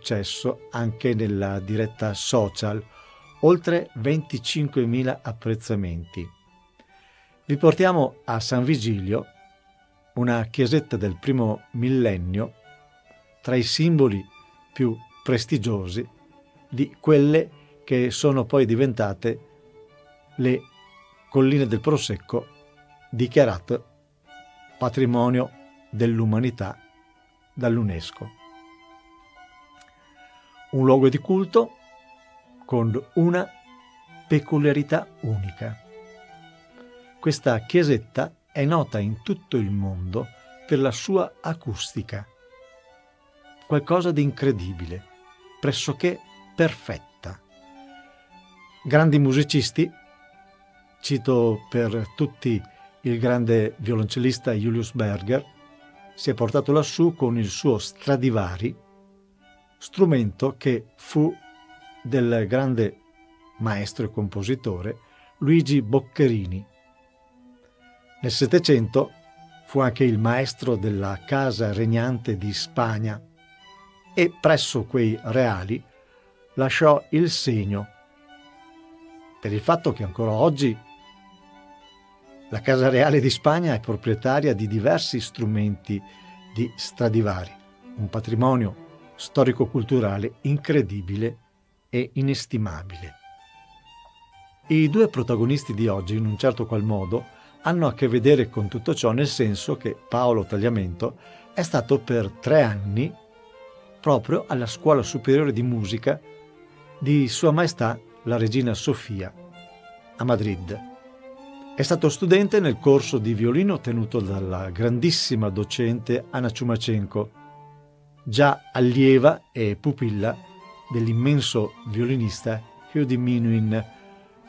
successo anche nella diretta social, oltre 25.000 apprezzamenti. Vi portiamo a San Vigilio, una chiesetta del primo millennio, tra i simboli più prestigiosi di quelle che sono poi diventate le colline del Prosecco, dichiarate patrimonio dell'umanità dall'UNESCO. Un luogo di culto con una peculiarità unica. Questa chiesetta è nota in tutto il mondo per la sua acustica, qualcosa di incredibile, pressoché perfetta. Grandi musicisti, cito per tutti il grande violoncellista Julius Berger, si è portato lassù con il suo Stradivari, strumento che fu del grande maestro e compositore Luigi Boccherini. Nel Settecento fu anche il maestro della casa regnante di Spagna e presso quei reali lasciò il segno per il fatto che ancora oggi la Casa Reale di Spagna è proprietaria di diversi strumenti di Stradivari, un patrimonio storico-culturale incredibile e inestimabile. I due protagonisti di oggi, in un certo qual modo, hanno a che vedere con tutto ciò, nel senso che Paolo Tagliamento è stato per 3 anni proprio alla Scuola Superiore di Musica di Sua Maestà la Regina Sofia a Madrid. È stato studente nel corso di violino tenuto dalla grandissima docente Anna Ciumachenko, già allieva e pupilla dell'immenso violinista Hugh de Menuhin,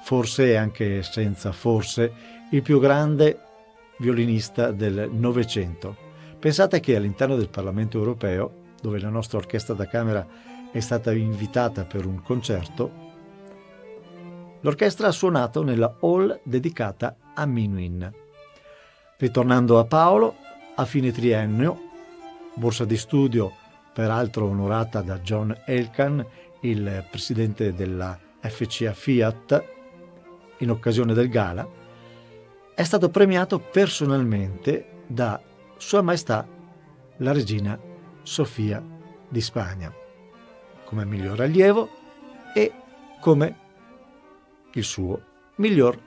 forse e anche senza forse il più grande violinista del Novecento. Pensate che all'interno del Parlamento europeo, dove la nostra orchestra da camera è stata invitata per un concerto, l'orchestra ha suonato nella hall dedicata a Menuhin. Ritornando a Paolo, a fine triennio, borsa di studio peraltro onorata da John Elkann, il presidente della FCA Fiat, in occasione del gala, è stato premiato personalmente da Sua Maestà la Regina Sofia di Spagna come miglior allievo e come il suo miglior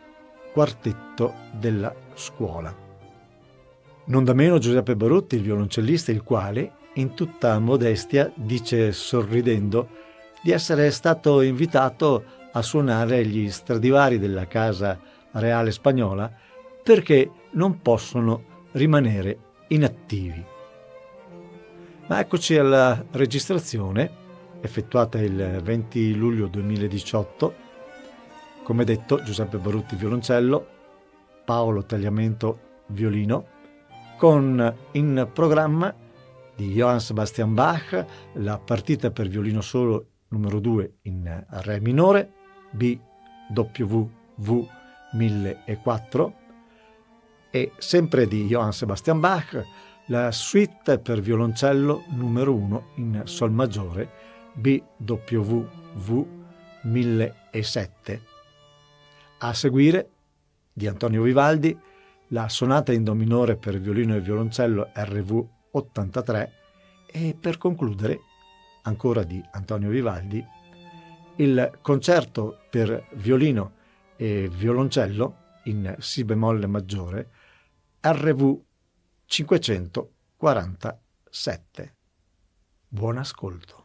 quartetto della scuola. Non da meno Giuseppe Barutti, il violoncellista, il quale, in tutta modestia, dice sorridendo di essere stato invitato a suonare gli Stradivari della Casa Reale Spagnola perché non possono rimanere inattivi. Ma eccoci alla registrazione, effettuata il 20 luglio 2018, come detto, Giuseppe Barutti violoncello, Paolo Tagliamento violino, con in programma di Johann Sebastian Bach la partita per violino solo numero 2 in Re minore, BWV 1004, e sempre di Johann Sebastian Bach la suite per violoncello numero 1 in Sol maggiore, BWV 1007. A seguire, di Antonio Vivaldi, la sonata in do minore per violino e violoncello RV 83 e per concludere, ancora di Antonio Vivaldi, il concerto per violino e violoncello in Si bemolle maggiore RV 547. Buon ascolto.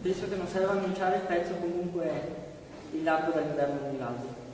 Penso che non serva annunciare il pezzo, comunque il largo dall'inverno di Laldo.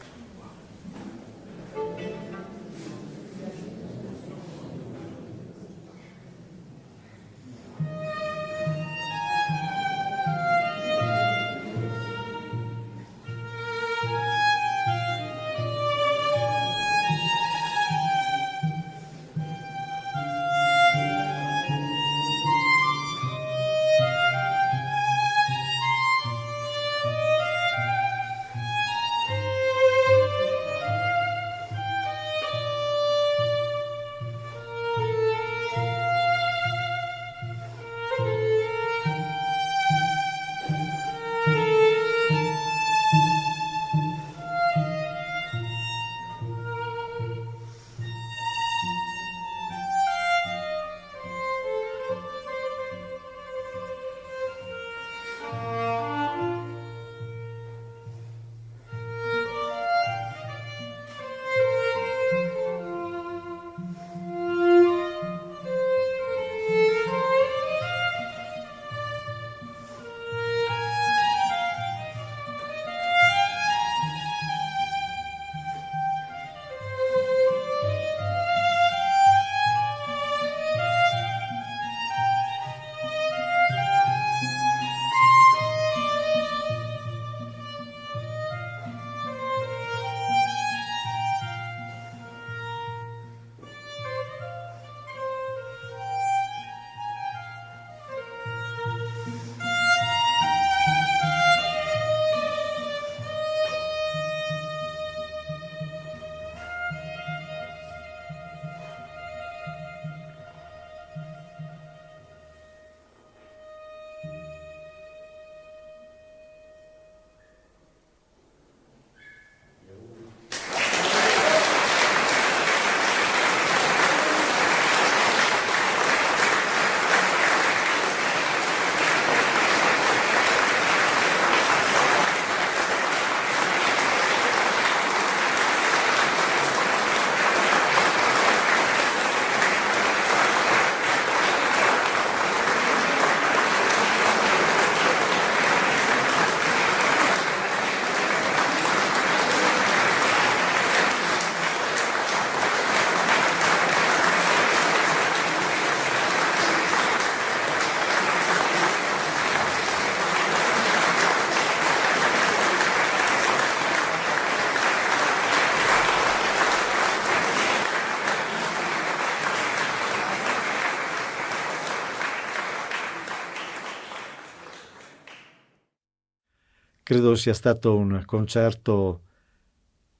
credo sia stato un concerto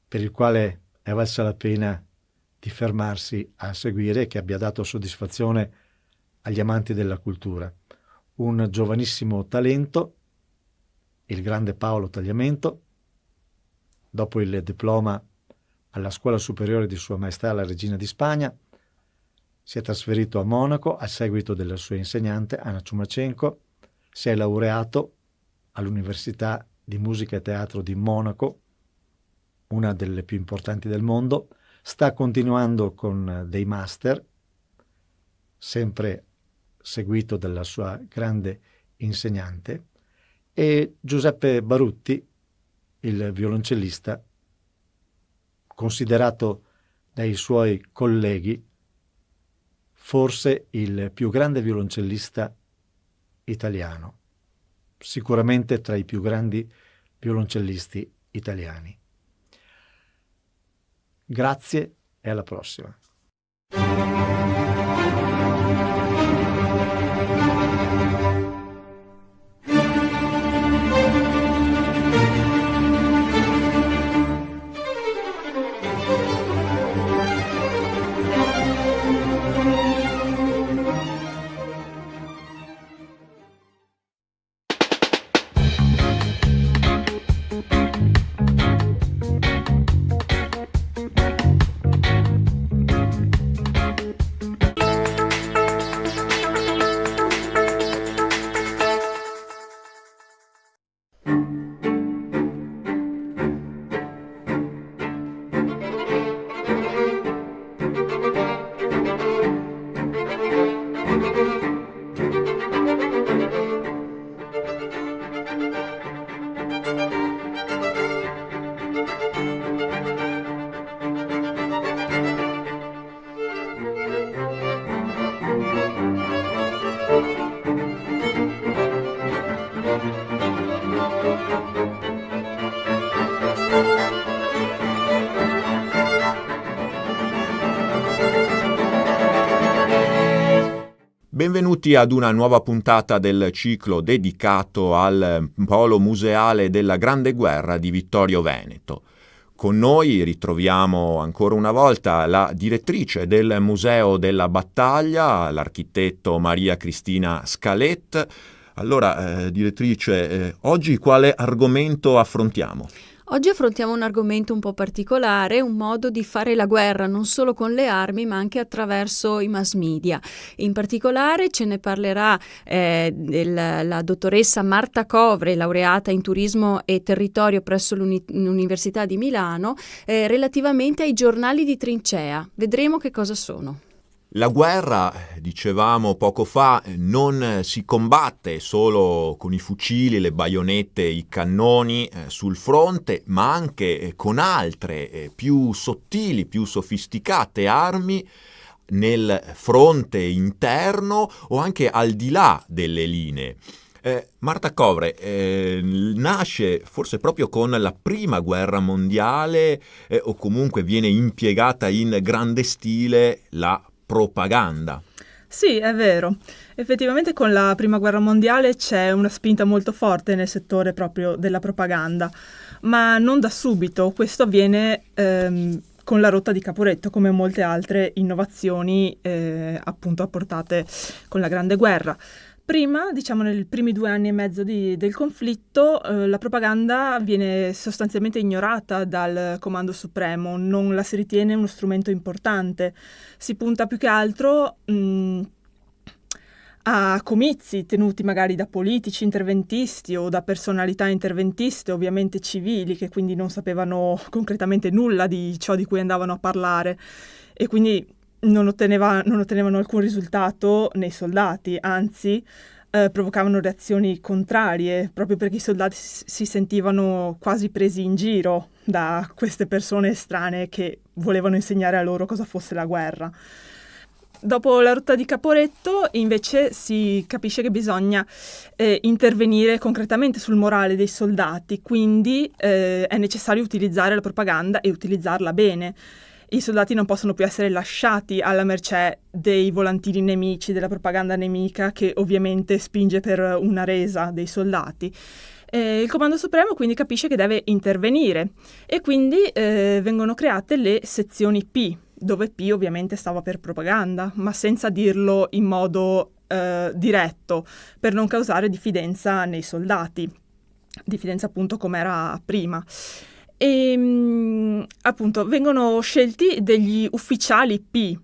per il quale è valsa la pena di fermarsi a seguire e che abbia dato soddisfazione agli amanti della cultura. Un giovanissimo talento, il grande Paolo Tagliamento, dopo il diploma alla Scuola Superiore di Sua Maestà la Regina di Spagna, si è trasferito a Monaco a seguito della sua insegnante Anna Ciumachenko, si è laureato all'Università di Musica e Teatro di Monaco, una delle più importanti del mondo, sta continuando con dei master, sempre seguito dalla sua grande insegnante, e Giuseppe Barutti, il violoncellista, considerato dai suoi colleghi forse il più grande violoncellista italiano, sicuramente tra i più grandi violoncellisti italiani. Grazie e alla prossima. Benvenuti ad una nuova puntata del ciclo dedicato al polo museale della Grande Guerra di Vittorio Veneto. Con noi ritroviamo ancora una volta la direttrice del Museo della Battaglia, l'architetto Maria Cristina Scalet. Allora, direttrice, oggi quale argomento affrontiamo? Oggi affrontiamo un argomento un po' particolare, un modo di fare la guerra non solo con le armi ma anche attraverso i mass media. In particolare ce ne parlerà la dottoressa Marta Covre, laureata in turismo e territorio presso l'Università di Milano, relativamente ai giornali di trincea. Vedremo che cosa sono. La guerra, dicevamo poco fa, non si combatte solo con i fucili, le baionette, i cannoni sul fronte, ma anche con altre più sottili, più sofisticate armi nel fronte interno o anche al di là delle linee. Marta Covre nasce forse proprio con la prima guerra mondiale o comunque viene impiegata in grande stile la propaganda. Sì, è vero. Effettivamente con la Prima Guerra Mondiale c'è una spinta molto forte nel settore proprio della propaganda, ma non da subito. Questo avviene con la rotta di Caporetto, come molte altre innovazioni appunto apportate con la Grande Guerra. Prima, diciamo nei primi 2 anni e mezzo del conflitto, la propaganda viene sostanzialmente ignorata dal Comando Supremo, non la si ritiene uno strumento importante. Si punta più che altro a comizi tenuti magari da politici interventisti o da personalità interventiste, ovviamente civili, che quindi non sapevano concretamente nulla di ciò di cui andavano a parlare e quindi non ottenevano alcun risultato nei soldati, anzi provocavano reazioni contrarie, proprio perché i soldati si sentivano quasi presi in giro da queste persone estranee che volevano insegnare a loro cosa fosse la guerra. Dopo la rotta di Caporetto invece si capisce che bisogna intervenire concretamente sul morale dei soldati, quindi è necessario utilizzare la propaganda e utilizzarla bene. I soldati non possono più essere lasciati alla mercé dei volantini nemici, della propaganda nemica che ovviamente spinge per una resa dei soldati. Il Comando Supremo quindi capisce che deve intervenire e quindi vengono create le sezioni P, dove P ovviamente stava per propaganda, ma senza dirlo in modo diretto, per non causare diffidenza nei soldati, diffidenza appunto come era prima. E appunto vengono scelti degli ufficiali P,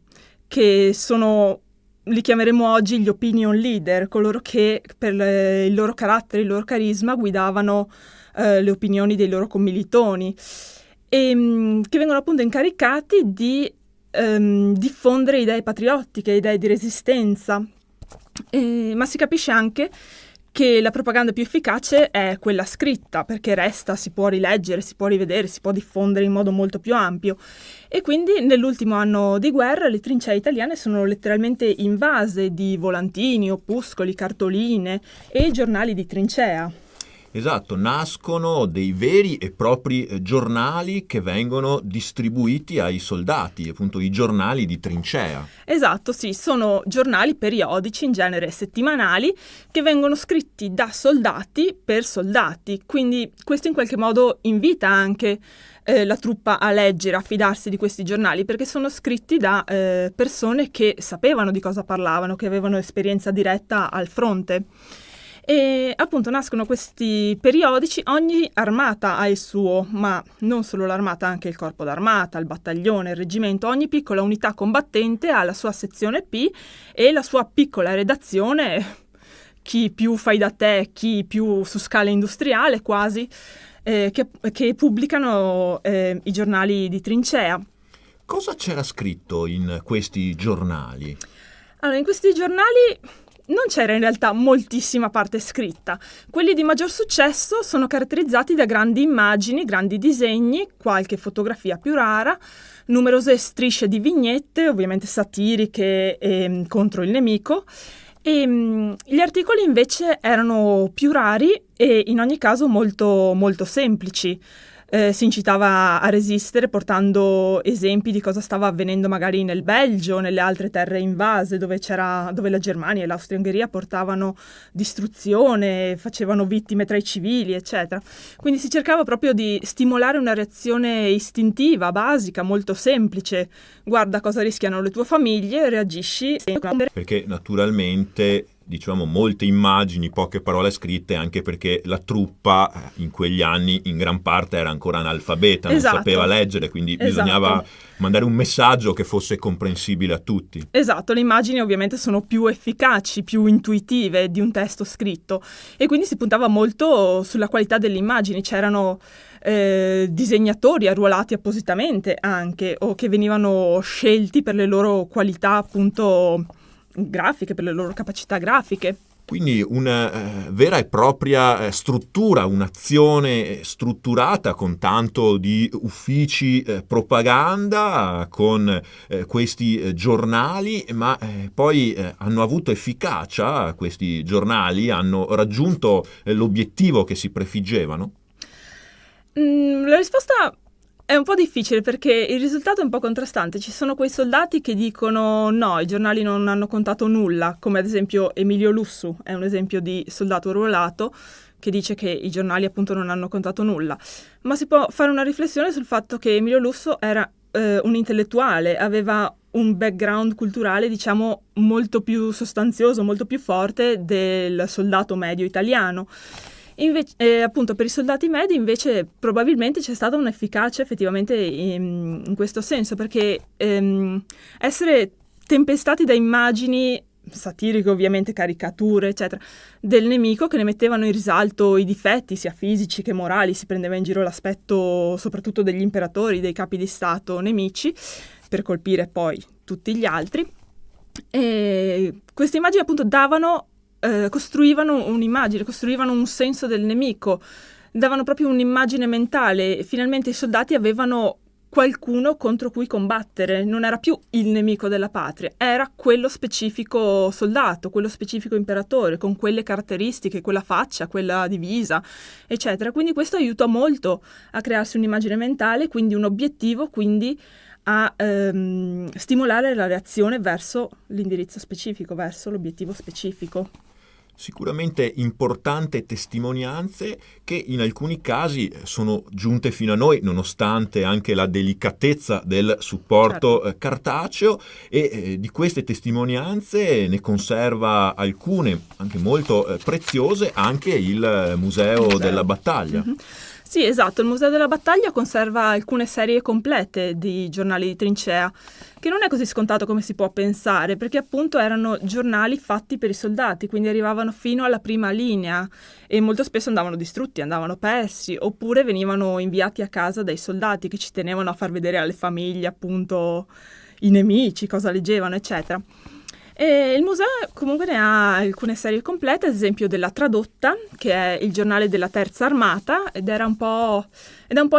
che sono, li chiameremo oggi gli opinion leader, coloro che per il loro carattere, il loro carisma guidavano le opinioni dei loro commilitoni, e che vengono appunto incaricati di diffondere idee patriottiche, idee di resistenza. Ma si capisce anche che la propaganda più efficace è quella scritta, perché resta, si può rileggere, si può rivedere, si può diffondere in modo molto più ampio. E quindi nell'ultimo anno di guerra le trincee italiane sono letteralmente invase di volantini, opuscoli, cartoline e giornali di trincea. Esatto, nascono dei veri e propri giornali che vengono distribuiti ai soldati, appunto i giornali di trincea. Esatto, sì, sono giornali periodici, in genere settimanali, che vengono scritti da soldati per soldati, quindi questo in qualche modo invita anche la truppa a leggere, a fidarsi di questi giornali, perché sono scritti da persone che sapevano di cosa parlavano, che avevano esperienza diretta al fronte. E appunto nascono questi periodici, ogni armata ha il suo, ma non solo l'armata, anche il corpo d'armata, il battaglione, il reggimento, ogni piccola unità combattente ha la sua sezione P e la sua piccola redazione, chi più fai da te, chi più su scala industriale quasi, che pubblicano i giornali di trincea. Cosa c'era scritto in questi giornali? Allora, in questi giornali non c'era in realtà moltissima parte scritta. Quelli di maggior successo sono caratterizzati da grandi immagini, grandi disegni, qualche fotografia più rara, numerose strisce di vignette, ovviamente satiriche contro il nemico. E gli articoli invece erano più rari e in ogni caso molto, molto semplici. Si incitava a resistere portando esempi di cosa stava avvenendo magari nel Belgio, nelle altre terre invase dove la Germania e l'Austria-Ungheria portavano distruzione, facevano vittime tra i civili, eccetera. Quindi si cercava proprio di stimolare una reazione istintiva, basica, molto semplice. Guarda cosa rischiano le tue famiglie, reagisci. Perché naturalmente, diciamo, molte immagini, poche parole scritte, anche perché la truppa in quegli anni in gran parte era ancora analfabeta, non sapeva leggere, quindi bisognava mandare un messaggio che fosse comprensibile a tutti. Esatto, le immagini ovviamente sono più efficaci, più intuitive di un testo scritto e quindi si puntava molto sulla qualità delle immagini. C'erano disegnatori arruolati appositamente anche, o che venivano scelti per le loro qualità appunto grafiche, per le loro capacità grafiche. Quindi una vera e propria struttura, un'azione strutturata con tanto di uffici propaganda, con questi giornali, ma poi hanno avuto efficacia questi giornali, hanno raggiunto l'obiettivo che si prefiggevano? La risposta è un po' difficile perché il risultato è un po' contrastante. Ci sono quei soldati che dicono no, i giornali non hanno contato nulla, come ad esempio Emilio Lussu, è un esempio di soldato arruolato che dice che i giornali appunto non hanno contato nulla. Ma si può fare una riflessione sul fatto che Emilio Lussu era un intellettuale, aveva un background culturale diciamo molto più sostanzioso, molto più forte del soldato medio italiano. Invece, appunto per i soldati medi invece probabilmente c'è stata un'efficacia effettivamente in questo senso, perché essere tempestati da immagini satiriche, ovviamente caricature eccetera, del nemico che ne mettevano in risalto i difetti sia fisici che morali, si prendeva in giro l'aspetto soprattutto degli imperatori, dei capi di stato nemici per colpire poi tutti gli altri, e queste immagini appunto costruivano un'immagine, costruivano un senso del nemico, davano proprio un'immagine mentale. Finalmente i soldati avevano qualcuno contro cui combattere, non era più il nemico della patria, era quello specifico soldato, quello specifico imperatore, con quelle caratteristiche, quella faccia, quella divisa, eccetera. Quindi questo aiuta molto a crearsi un'immagine mentale, quindi un obiettivo, quindi a stimolare la reazione verso l'indirizzo specifico, verso l'obiettivo specifico. Sicuramente importanti testimonianze che in alcuni casi sono giunte fino a noi nonostante anche la delicatezza del supporto cartaceo, e di queste testimonianze ne conserva alcune anche molto preziose anche il Museo della Battaglia. Mm-hmm. Sì, esatto, il Museo della Battaglia conserva alcune serie complete di giornali di trincea, che non è così scontato come si può pensare, perché appunto erano giornali fatti per i soldati, quindi arrivavano fino alla prima linea e molto spesso andavano distrutti, andavano persi, oppure venivano inviati a casa dai soldati che ci tenevano a far vedere alle famiglie appunto i nemici, cosa leggevano, eccetera. E il museo comunque ne ha alcune serie complete, ad esempio della Tradotta, che è il giornale della Terza Armata, ed è un po'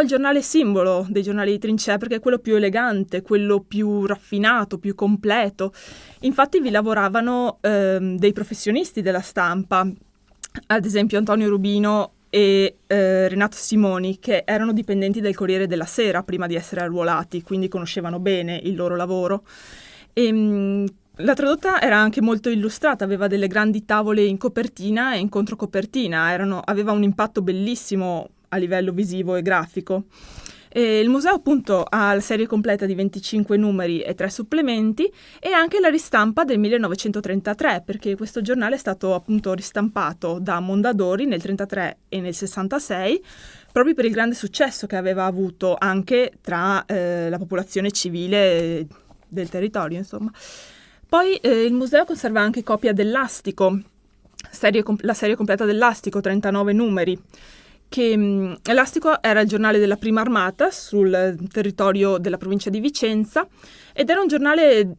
il giornale simbolo dei giornali di trincea, perché è quello più elegante, quello più raffinato, più completo. Infatti vi lavoravano dei professionisti della stampa, ad esempio Antonio Rubino e Renato Simoni, che erano dipendenti del Corriere della Sera prima di essere arruolati, quindi conoscevano bene il loro lavoro. La Tradotta era anche molto illustrata, aveva delle grandi tavole in copertina e in controcopertina, aveva un impatto bellissimo a livello visivo e grafico. E il museo appunto ha la serie completa di 25 numeri e 3 supplementi e anche la ristampa del 1933, perché questo giornale è stato appunto ristampato da Mondadori nel 1933 e nel 1966, proprio per il grande successo che aveva avuto anche tra la popolazione civile del territorio, insomma. Poi il museo conserva anche copia dell'Astico, la serie completa dell'Astico, 39 numeri, che l'Astico era il giornale della Prima Armata sul territorio della provincia di Vicenza ed era un giornale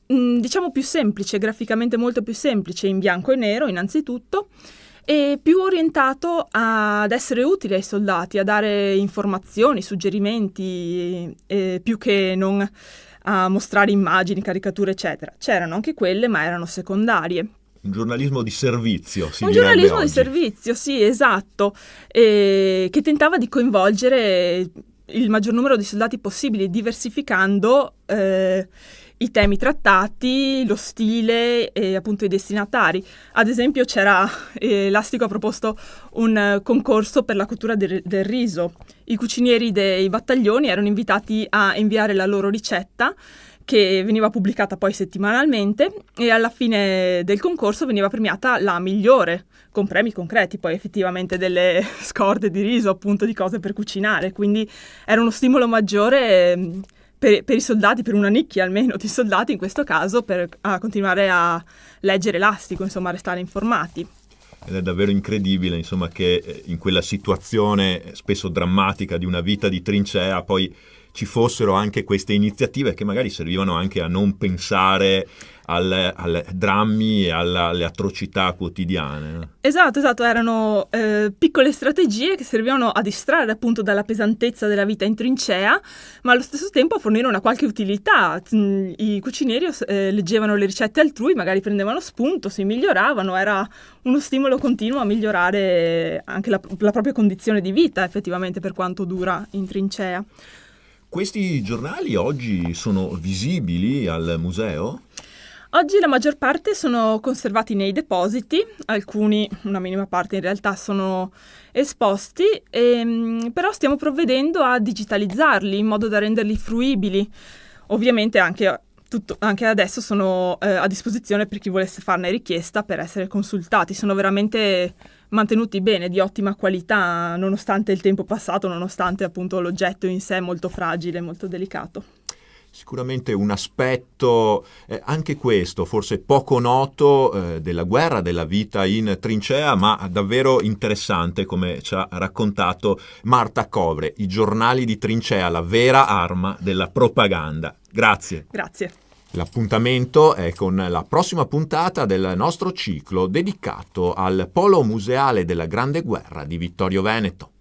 diciamo più semplice, graficamente molto più semplice, in bianco e nero innanzitutto, e più orientato ad essere utile ai soldati, a dare informazioni, suggerimenti, più che non a mostrare immagini, caricature, eccetera. C'erano anche quelle, ma erano secondarie. Un giornalismo di servizio, si Un direbbe giornalismo oggi. di servizio, sì, esatto, che tentava di coinvolgere il maggior numero di soldati possibili, diversificando i temi trattati, lo stile e appunto i destinatari. Ad esempio l'Astico ha proposto un concorso per la cottura del riso. I cucinieri dei battaglioni erano invitati a inviare la loro ricetta, che veniva pubblicata poi settimanalmente, e alla fine del concorso veniva premiata la migliore, con premi concreti, poi effettivamente delle scorde di riso, appunto di cose per cucinare, quindi era uno stimolo maggiore per i soldati, per una nicchia almeno di soldati in questo caso, a continuare a leggere l'Astico, insomma a restare informati. Ed è davvero incredibile, insomma, che in quella situazione spesso drammatica di una vita di trincea poi ci fossero anche queste iniziative che magari servivano anche a non pensare alle drammi e alle atrocità quotidiane. Esatto, erano piccole strategie che servivano a distrarre appunto dalla pesantezza della vita in trincea, ma allo stesso tempo a fornire una qualche utilità. I cucinieri leggevano le ricette altrui, magari prendevano spunto, si miglioravano, era uno stimolo continuo a migliorare anche la propria condizione di vita, effettivamente, per quanto dura in trincea. Questi giornali oggi sono visibili al museo? Oggi la maggior parte sono conservati nei depositi, alcuni, una minima parte in realtà, sono esposti, però stiamo provvedendo a digitalizzarli in modo da renderli fruibili. Ovviamente anche adesso sono a disposizione per chi volesse farne richiesta per essere consultati. Sono veramente mantenuti bene, di ottima qualità, nonostante il tempo passato, nonostante appunto l'oggetto in sé molto fragile, molto delicato. Sicuramente un aspetto, anche questo, forse poco noto, della guerra, della vita in trincea, ma davvero interessante, come ci ha raccontato Marta Covre. I giornali di trincea, la vera arma della propaganda. Grazie. Grazie. L'appuntamento è con la prossima puntata del nostro ciclo dedicato al Polo Museale della Grande Guerra di Vittorio Veneto.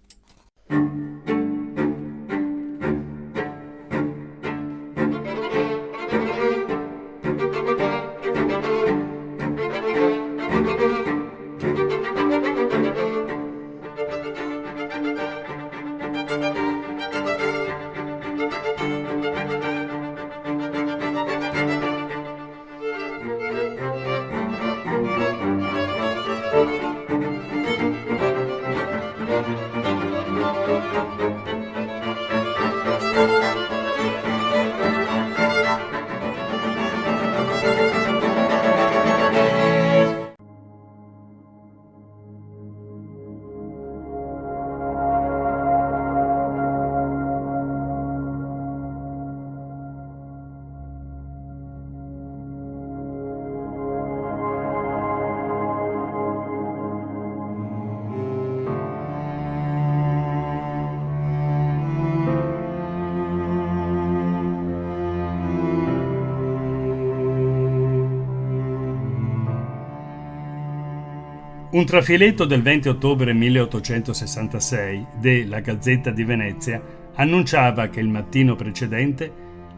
Un trafiletto del 20 ottobre 1866 de La Gazzetta di Venezia annunciava che il mattino precedente,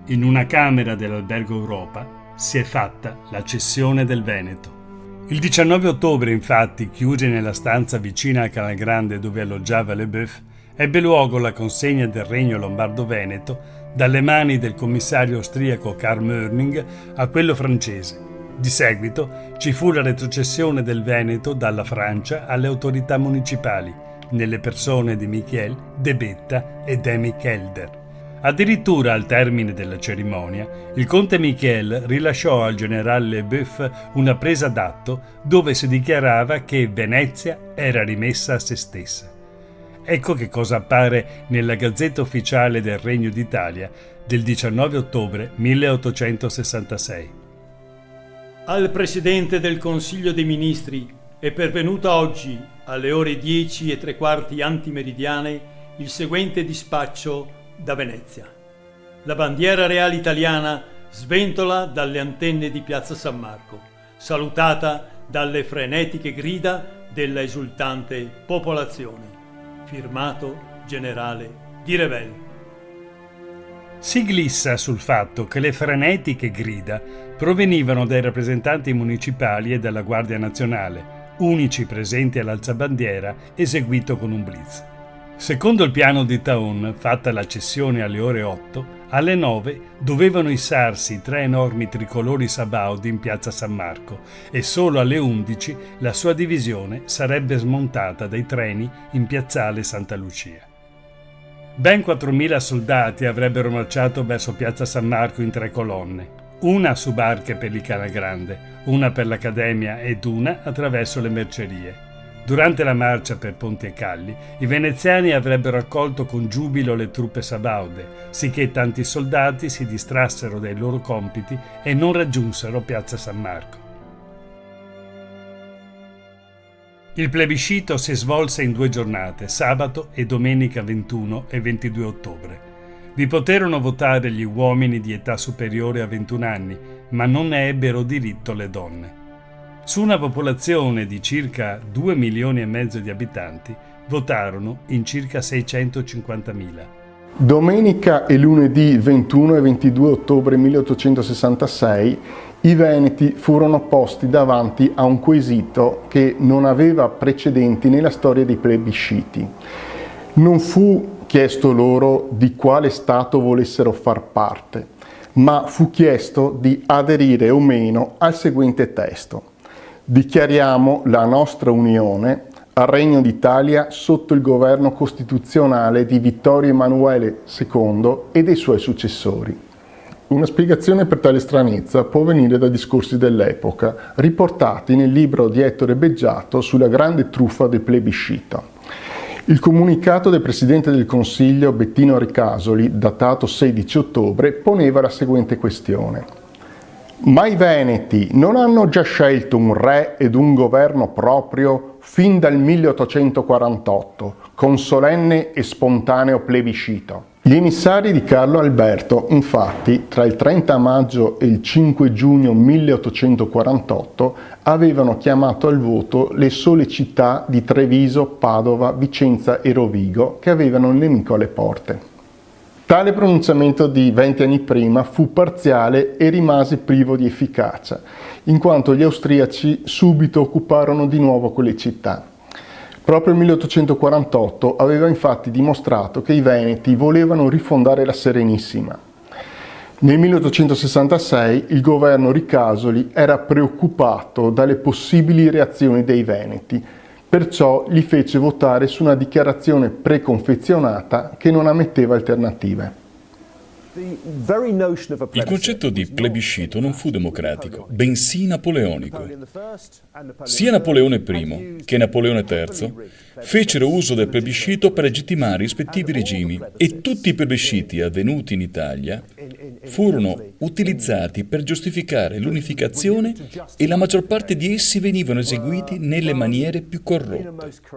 in una camera dell'Albergo Europa, si è fatta la cessione del Veneto. Il 19 ottobre, infatti, chiusi nella stanza vicina al Canal Grande dove alloggiava Leboeuf, ebbe luogo la consegna del Regno Lombardo-Veneto dalle mani del commissario austriaco Karl Möning a quello francese. Di seguito ci fu la retrocessione del Veneto dalla Francia alle autorità municipali, nelle persone di Michiel, De Betta e Demi Kelder. Addirittura al termine della cerimonia, il conte Michiel rilasciò al generale Leboeuf una presa d'atto dove si dichiarava che Venezia era rimessa a se stessa. Ecco che cosa appare nella Gazzetta Ufficiale del Regno d'Italia del 19 ottobre 1866. Al Presidente del Consiglio dei Ministri è pervenuta oggi, alle ore 10:15 antimeridiane, il seguente dispaccio da Venezia. La bandiera reale italiana sventola dalle antenne di Piazza San Marco, salutata dalle frenetiche grida della esultante popolazione. Firmato generale Di Revel. Si glissa sul fatto che le frenetiche grida provenivano dai rappresentanti municipali e dalla Guardia Nazionale, unici presenti all'alzabandiera, eseguito con un blitz. Secondo il piano di Thaon, fatta la cessione alle ore 8, alle 9 dovevano issarsi 3 enormi tricolori Sabaudi in piazza San Marco e solo alle 11 la sua divisione sarebbe smontata dai treni in piazzale Santa Lucia. Ben 4.000 soldati avrebbero marciato verso piazza San Marco in 3 colonne, una su barche per il Canal Grande, una per l'Accademia ed una attraverso le mercerie. Durante la marcia per ponti e calli, i veneziani avrebbero accolto con giubilo le truppe sabaude, sicché tanti soldati si distrassero dai loro compiti e non raggiunsero piazza San Marco. Il plebiscito si svolse in 2 giornate, sabato e domenica 21 e 22 ottobre. Vi poterono votare gli uomini di età superiore a 21 anni, ma non ne ebbero diritto le donne. Su una popolazione di circa 2 milioni e mezzo di abitanti, votarono in circa 650.000. Domenica e lunedì 21 e 22 ottobre 1866 i veneti furono posti davanti a un quesito che non aveva precedenti nella storia dei plebisciti. Non fu chiesto loro di quale Stato volessero far parte, ma fu chiesto di aderire o meno al seguente testo: dichiariamo la nostra unione al Regno d'Italia sotto il governo costituzionale di Vittorio Emanuele II e dei suoi successori. Una spiegazione per tale stranezza può venire da discorsi dell'epoca, riportati nel libro di Ettore Beggiato sulla grande truffa del plebiscito. Il comunicato del Presidente del Consiglio Bettino Ricasoli, datato 16 ottobre, poneva la seguente questione: ma i veneti non hanno già scelto un re ed un governo proprio fin dal 1848, con solenne e spontaneo plebiscito? Gli emissari di Carlo Alberto, infatti, tra il 30 maggio e il 5 giugno 1848 avevano chiamato al voto le sole città di Treviso, Padova, Vicenza e Rovigo, che avevano il nemico alle porte. Tale pronunciamento di 20 anni prima fu parziale e rimase privo di efficacia, in quanto gli austriaci subito occuparono di nuovo quelle città. Proprio il 1848 aveva infatti dimostrato che i veneti volevano rifondare la Serenissima. Nel 1866 il governo Ricasoli era preoccupato dalle possibili reazioni dei veneti, perciò li fece votare su una dichiarazione preconfezionata che non ammetteva alternative. Il concetto di plebiscito non fu democratico, bensì napoleonico. Sia Napoleone I che Napoleone III fecero uso del plebiscito per legittimare i rispettivi regimi e tutti i plebisciti avvenuti in Italia furono utilizzati per giustificare l'unificazione e la maggior parte di essi venivano eseguiti nelle maniere più corrotte.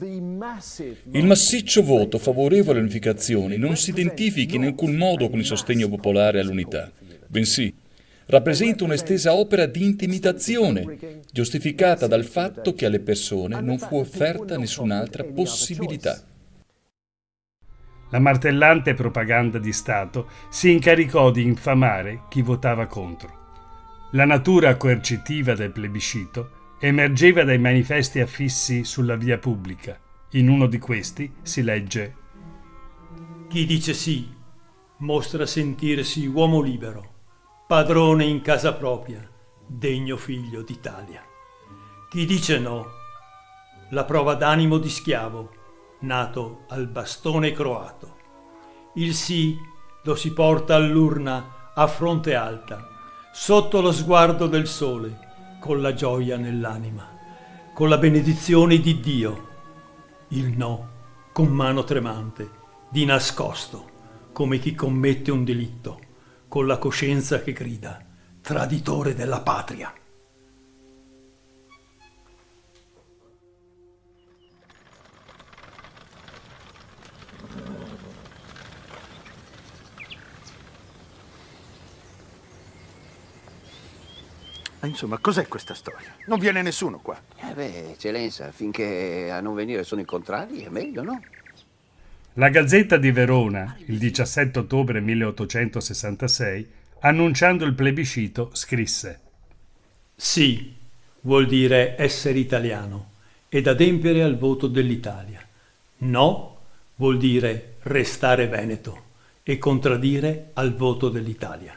Il massiccio voto favorevole all'unificazione non si identifica in alcun modo con il sostegno popolare all'unità, bensì rappresenta un'estesa opera di intimidazione, giustificata dal fatto che alle persone non fu offerta nessun'altra possibilità. La martellante propaganda di Stato si incaricò di infamare chi votava contro. La natura coercitiva del plebiscito emergeva dai manifesti affissi sulla via pubblica. In uno di questi si legge: Chi dice sì mostra sentirsi uomo libero, padrone in casa propria, degno figlio d'Italia. Chi dice no, la prova d'animo di schiavo, nato al bastone croato. Il sì lo si porta all'urna a fronte alta, sotto lo sguardo del sole, con la gioia nell'anima, con la benedizione di Dio. Il no, con mano tremante, di nascosto, come chi commette un delitto, con la coscienza che grida, traditore della patria. Insomma, cos'è questa storia? Non viene nessuno qua. Eccellenza, finché a non venire sono i contrari è meglio, no? La Gazzetta di Verona, il 17 ottobre 1866, annunciando il plebiscito, scrisse: Sì vuol dire essere italiano ed adempiere al voto dell'Italia. No vuol dire restare veneto e contraddire al voto dell'Italia.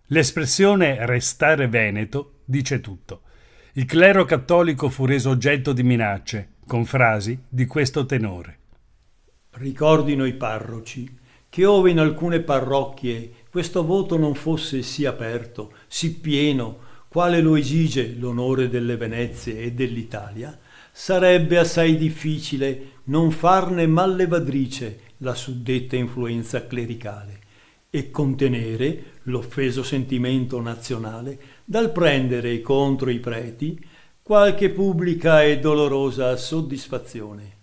L'espressione restare veneto dice tutto. Il clero cattolico fu reso oggetto di minacce, con frasi di questo tenore. Ricordino i parroci che ove in alcune parrocchie questo voto non fosse sì aperto, sì pieno, quale lo esige l'onore delle Venezie e dell'Italia, sarebbe assai difficile non farne mallevadrice la suddetta influenza clericale e contenere l'offeso sentimento nazionale dal prendere contro i preti qualche pubblica e dolorosa soddisfazione.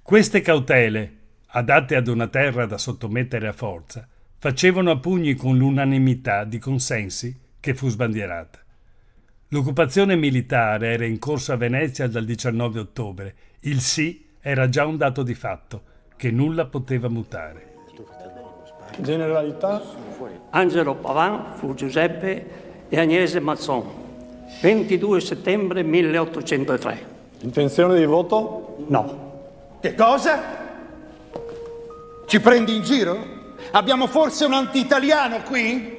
Queste cautele, adatte ad una terra da sottomettere a forza, facevano a pugni con l'unanimità di consensi che fu sbandierata. L'occupazione militare era in corso a Venezia dal 19 ottobre. Il sì era già un dato di fatto, che nulla poteva mutare. Generalità. Angelo Pavan fu Giuseppe e Agnese Mazzon, 22 settembre 1803. Intenzione di voto? No. Che cosa? Ci prendi in giro? Abbiamo forse un anti-italiano qui?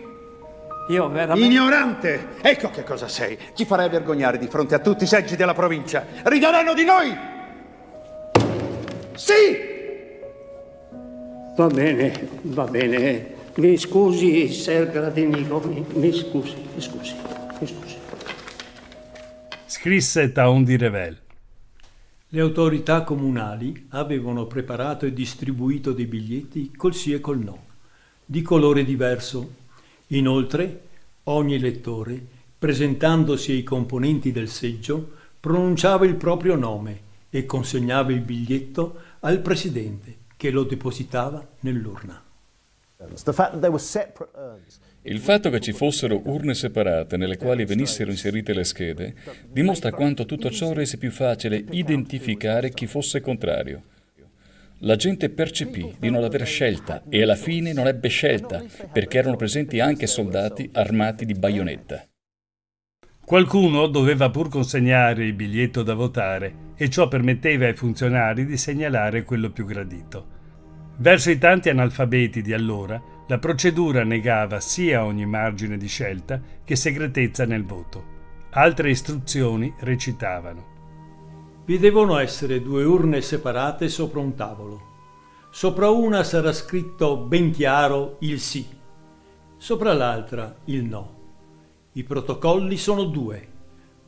Io veramente... Ignorante! Ecco che cosa sei. Ci farai vergognare di fronte a tutti i seggi della provincia. Rideranno di noi! Sì! Va bene. Mi scusi, Ser Gradinigo, mi scusi. Scrisse Taon di Revel. Le autorità comunali avevano preparato e distribuito dei biglietti col sì e col no, di colore diverso. Inoltre, ogni elettore, presentandosi ai componenti del seggio, pronunciava il proprio nome e consegnava il biglietto al presidente, che lo depositava nell'urna. Il fatto che ci fossero urne separate nelle quali venissero inserite le schede dimostra quanto tutto ciò rese più facile identificare chi fosse contrario. La gente percepì di non aver scelta e alla fine non ebbe scelta perché erano presenti anche soldati armati di baionetta. Qualcuno doveva pur consegnare il biglietto da votare e ciò permetteva ai funzionari di segnalare quello più gradito. Verso i tanti analfabeti di allora, la procedura negava sia ogni margine di scelta che segretezza nel voto. Altre istruzioni recitavano: Vi devono essere 2 urne separate sopra un tavolo. Sopra una sarà scritto ben chiaro il sì, sopra l'altra il no. I protocolli sono 2,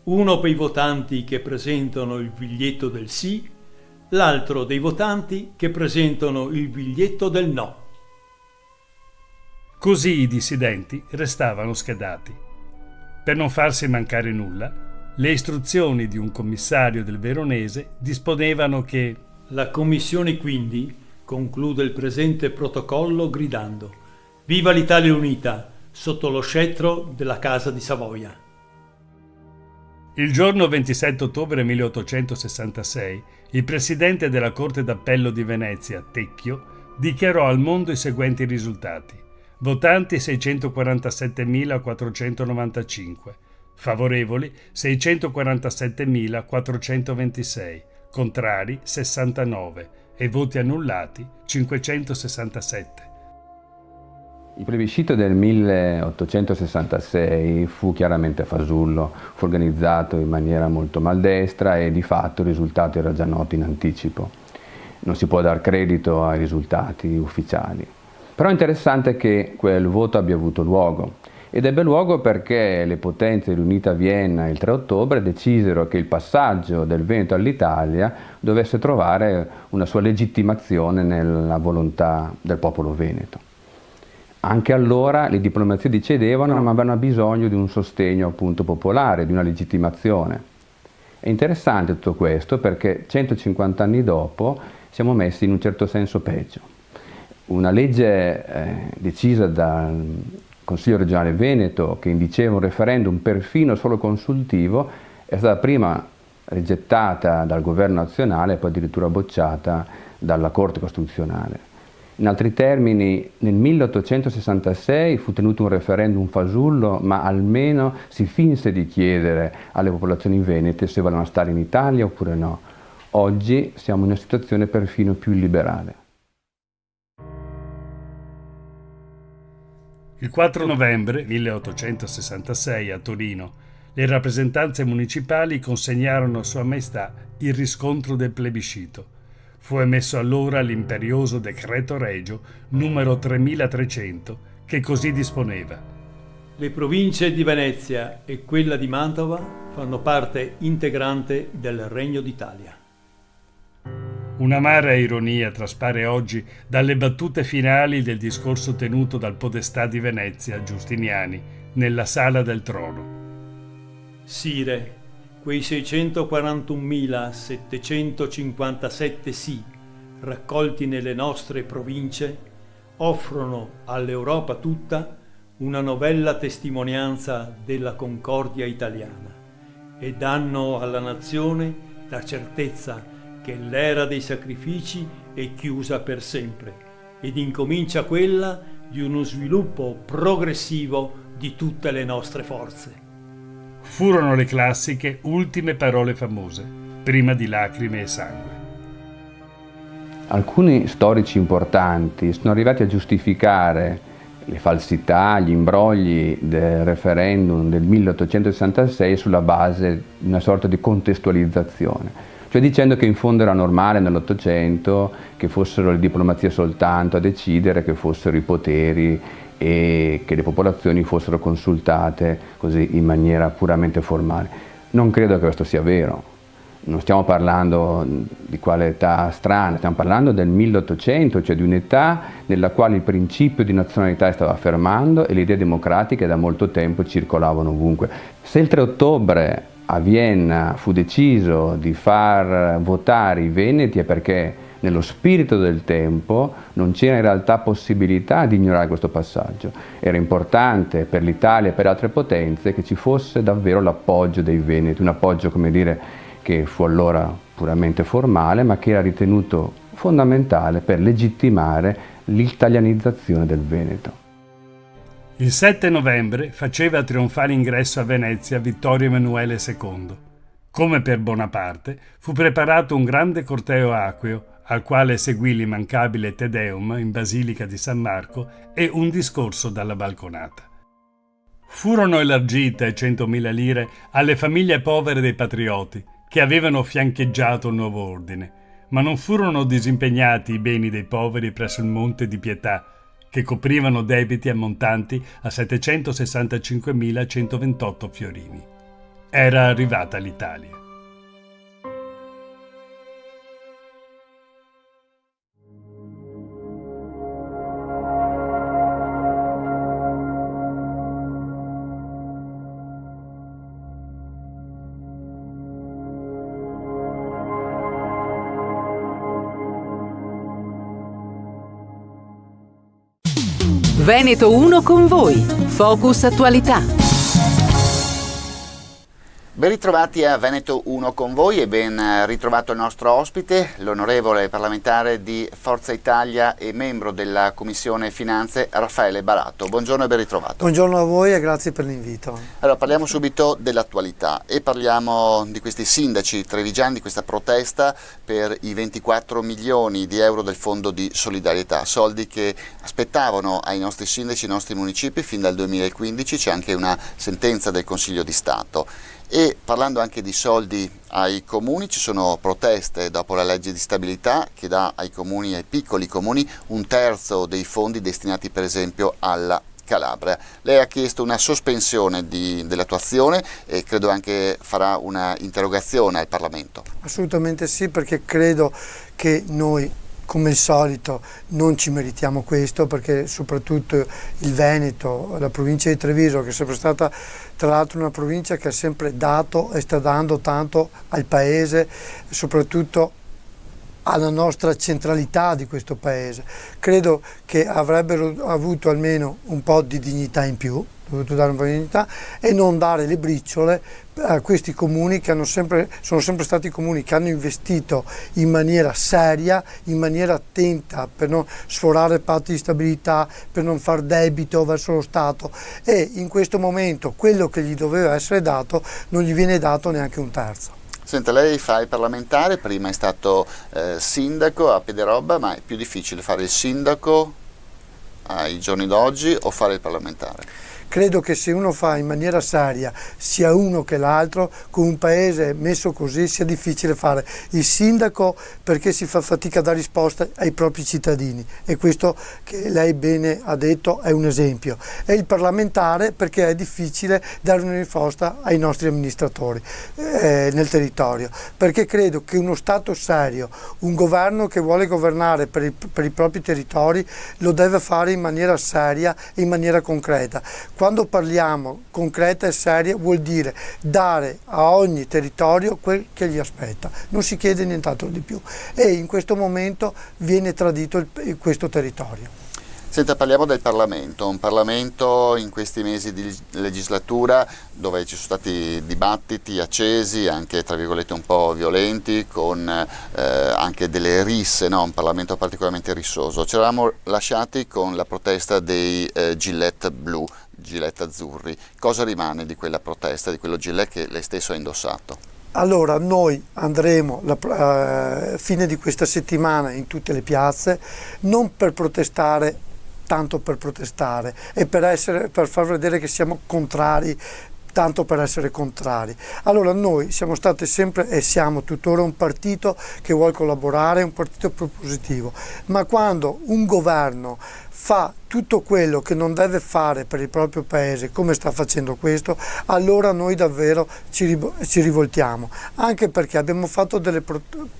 uno per i votanti che presentano il biglietto del sì, l'altro dei votanti che presentano il biglietto del no. Così i dissidenti restavano schedati. Per non farsi mancare nulla, le istruzioni di un commissario del Veronese disponevano che la commissione quindi conclude il presente protocollo gridando: Viva l'Italia unita! sotto lo scettro della Casa di Savoia. Il giorno 27 ottobre 1866, il presidente della Corte d'Appello di Venezia, Tecchio, dichiarò al mondo i seguenti risultati. Votanti 647.495, favorevoli 647.426, contrari 69 e voti annullati 567. Il plebiscito del 1866 fu chiaramente fasullo, fu organizzato in maniera molto maldestra e di fatto il risultato era già noto in anticipo. Non si può dar credito ai risultati ufficiali. Però è interessante che quel voto abbia avuto luogo. Ed ebbe luogo perché le potenze riunite a Vienna il 3 ottobre decisero che il passaggio del Veneto all'Italia dovesse trovare una sua legittimazione nella volontà del popolo veneto. Anche allora le diplomazie decedevano, ma avevano bisogno di un sostegno appunto popolare, di una legittimazione. È interessante tutto questo perché 150 anni dopo siamo messi in un certo senso peggio. Una legge decisa dal Consiglio regionale Veneto che indiceva un referendum perfino solo consultivo è stata prima rigettata dal governo nazionale e poi addirittura bocciata dalla Corte Costituzionale. In altri termini, nel 1866 fu tenuto un referendum fasullo, ma almeno si finse di chiedere alle popolazioni venete se volevano stare in Italia oppure no. Oggi siamo in una situazione perfino più illiberale. Il 4 novembre 1866 a Torino, le rappresentanze municipali consegnarono a Sua Maestà il riscontro del plebiscito. Fu emesso allora l'imperioso decreto regio numero 3300 che così disponeva. Le province di Venezia e quella di Mantova fanno parte integrante del Regno d'Italia. Un'amara ironia traspare oggi dalle battute finali del discorso tenuto dal podestà di Venezia, Giustiniani, nella Sala del Trono. Sire, quei 641.757 sì raccolti nelle nostre province offrono all'Europa tutta una novella testimonianza della concordia italiana e danno alla nazione la certezza che l'era dei sacrifici è chiusa per sempre ed incomincia quella di uno sviluppo progressivo di tutte le nostre forze. Furono le classiche ultime parole famose, prima di lacrime e sangue. Alcuni storici importanti sono arrivati a giustificare le falsità, gli imbrogli del referendum del 1866 sulla base di una sorta di contestualizzazione, cioè dicendo che in fondo era normale nell'Ottocento che fossero le diplomazie soltanto a decidere, che fossero i poteri e che le popolazioni fossero consultate così in maniera puramente formale. Non credo che questo sia vero. Non stiamo parlando di quale età strana, stiamo parlando del 1800, cioè di un'età nella quale il principio di nazionalità stava affermando e le idee democratiche da molto tempo circolavano ovunque. Se il 3 ottobre a Vienna fu deciso di far votare i veneti è perché nello spirito del tempo non c'era in realtà possibilità di ignorare questo passaggio. Era importante per l'Italia e per altre potenze che ci fosse davvero l'appoggio dei veneti, un appoggio, come dire, che fu allora puramente formale, ma che era ritenuto fondamentale per legittimare l'italianizzazione del Veneto. Il 7 novembre faceva trionfale ingresso a Venezia Vittorio Emanuele II. Come per Bonaparte, fu preparato un grande corteo acqueo, al quale seguì l'immancabile Te Deum in Basilica di San Marco e un discorso dalla balconata. Furono elargite 100.000 lire alle famiglie povere dei patrioti, che avevano fiancheggiato il nuovo ordine, ma non furono disimpegnati i beni dei poveri presso il Monte di Pietà, che coprivano debiti ammontanti a 765.128 fiorini. Era arrivata l'Italia. Veneto 1 con voi. Focus Attualità. Ben ritrovati a Veneto 1 con voi e ben ritrovato il nostro ospite, l'onorevole parlamentare di Forza Italia e membro della Commissione Finanze, Raffaele Barato. Buongiorno e ben ritrovato. Buongiorno a voi e grazie per l'invito. Allora, parliamo subito dell'attualità e parliamo di questi sindaci trevigiani, di questa protesta per i 24 milioni di euro del Fondo di Solidarietà, soldi che aspettavano ai nostri sindaci, ai nostri municipi fin dal 2015, c'è anche una sentenza del Consiglio di Stato. E parlando anche di soldi ai comuni, ci sono proteste dopo la legge di stabilità che dà ai comuni, ai piccoli comuni, un terzo dei fondi destinati per esempio alla Calabria. Lei ha chiesto una sospensione dell'attuazione e credo anche farà una interrogazione al Parlamento. Assolutamente sì, perché credo che noi, come al solito, non ci meritiamo questo, perché soprattutto il Veneto, la provincia di Treviso, che è sempre stata tra l'altro una provincia che ha sempre dato e sta dando tanto al paese, soprattutto alla nostra centralità di questo paese, credo che avrebbero avuto almeno un po' di dignità in più, dovuto dare un po' di dignità e non dare le briciole a questi comuni che sono sempre stati comuni che hanno investito in maniera seria, in maniera attenta per non sforare patti di stabilità, per non far debito verso lo Stato, e in questo momento quello che gli doveva essere dato non gli viene dato neanche un terzo. Senta, lei fa il parlamentare, prima è stato sindaco a Piederobba, ma è più difficile fare il sindaco ai giorni d'oggi o fare il parlamentare? Credo che se uno fa in maniera seria sia uno che l'altro, con un paese messo così sia difficile fare il sindaco, perché si fa fatica a dare risposta ai propri cittadini, e questo che lei bene ha detto è un esempio, e il parlamentare perché è difficile dare una risposta ai nostri amministratori nel territorio, perché credo che uno Stato serio, un governo che vuole governare per i propri territori, lo deve fare in maniera seria e in maniera concreta. Quando parliamo concreta e seria vuol dire dare a ogni territorio quel che gli aspetta, non si chiede nient'altro di più, e in questo momento viene tradito questo territorio. Senta, parliamo del Parlamento, un Parlamento in questi mesi di legislatura dove ci sono stati dibattiti accesi, anche tra virgolette un po' violenti, con anche delle risse, no? Un Parlamento particolarmente rissoso. Ci eravamo lasciati con la protesta dei gilet blu, gilet azzurri. Cosa rimane di quella protesta, di quello gilet che lei stesso ha indossato? Allora, noi andremo alla fine di questa settimana in tutte le piazze, non per protestare tanto per protestare e per far vedere che siamo contrari tanto per essere contrari. Allora, noi siamo stati sempre e siamo tuttora un partito che vuole collaborare, un partito propositivo, ma quando un governo fa tutto quello che non deve fare per il proprio paese, come sta facendo questo, allora noi davvero ci rivoltiamo, anche perché abbiamo fatto delle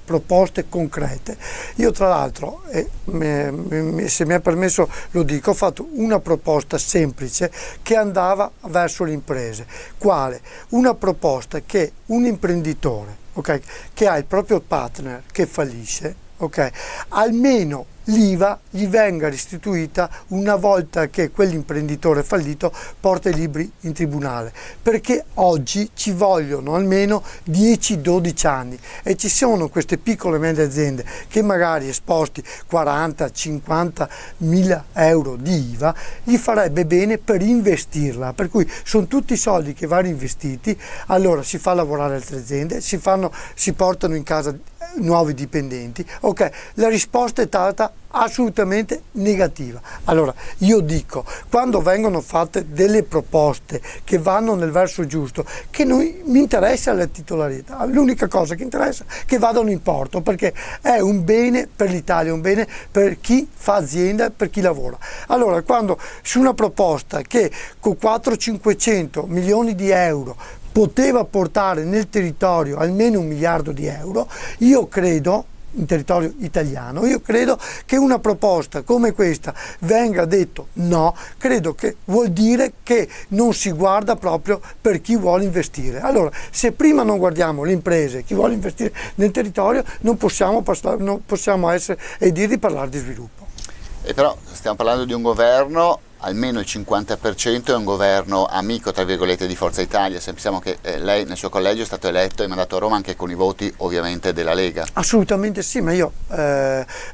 proposte concrete. Io tra l'altro, se mi è permesso lo dico, ho fatto una proposta semplice che andava verso le imprese. Quale? Una proposta che un imprenditore, okay, che ha il proprio partner che fallisce, okay, almeno l'IVA gli venga restituita una volta che quell'imprenditore fallito porta i libri in tribunale, perché oggi ci vogliono almeno 10-12 anni e ci sono queste piccole e medie aziende che magari esposti 40-50 mila euro di IVA gli farebbe bene per investirla, per cui sono tutti soldi che vanno investiti, allora si fa lavorare altre aziende, si portano in casa nuovi dipendenti. Ok, la risposta è stata assolutamente negativa. Allora io dico, quando vengono fatte delle proposte che vanno nel verso giusto, che mi interessa la titolarità, l'unica cosa che interessa è che vadano in porto, perché è un bene per l'Italia, un bene per chi fa azienda, per chi lavora. Allora, quando su una proposta che con 400-500 milioni di euro poteva portare nel territorio almeno 1 miliardo di euro, io credo, in territorio italiano, io credo che una proposta come questa venga detto no, credo che vuol dire che non si guarda proprio per chi vuole investire. Allora, se prima non guardiamo le imprese, chi vuole investire nel territorio, non possiamo essere e dire di parlare di sviluppo. E però stiamo parlando di un governo almeno il 50% è un governo amico, tra virgolette, di Forza Italia. Pensiamo che lei nel suo collegio è stato eletto e mandato a Roma anche con i voti ovviamente della Lega. Assolutamente sì, ma io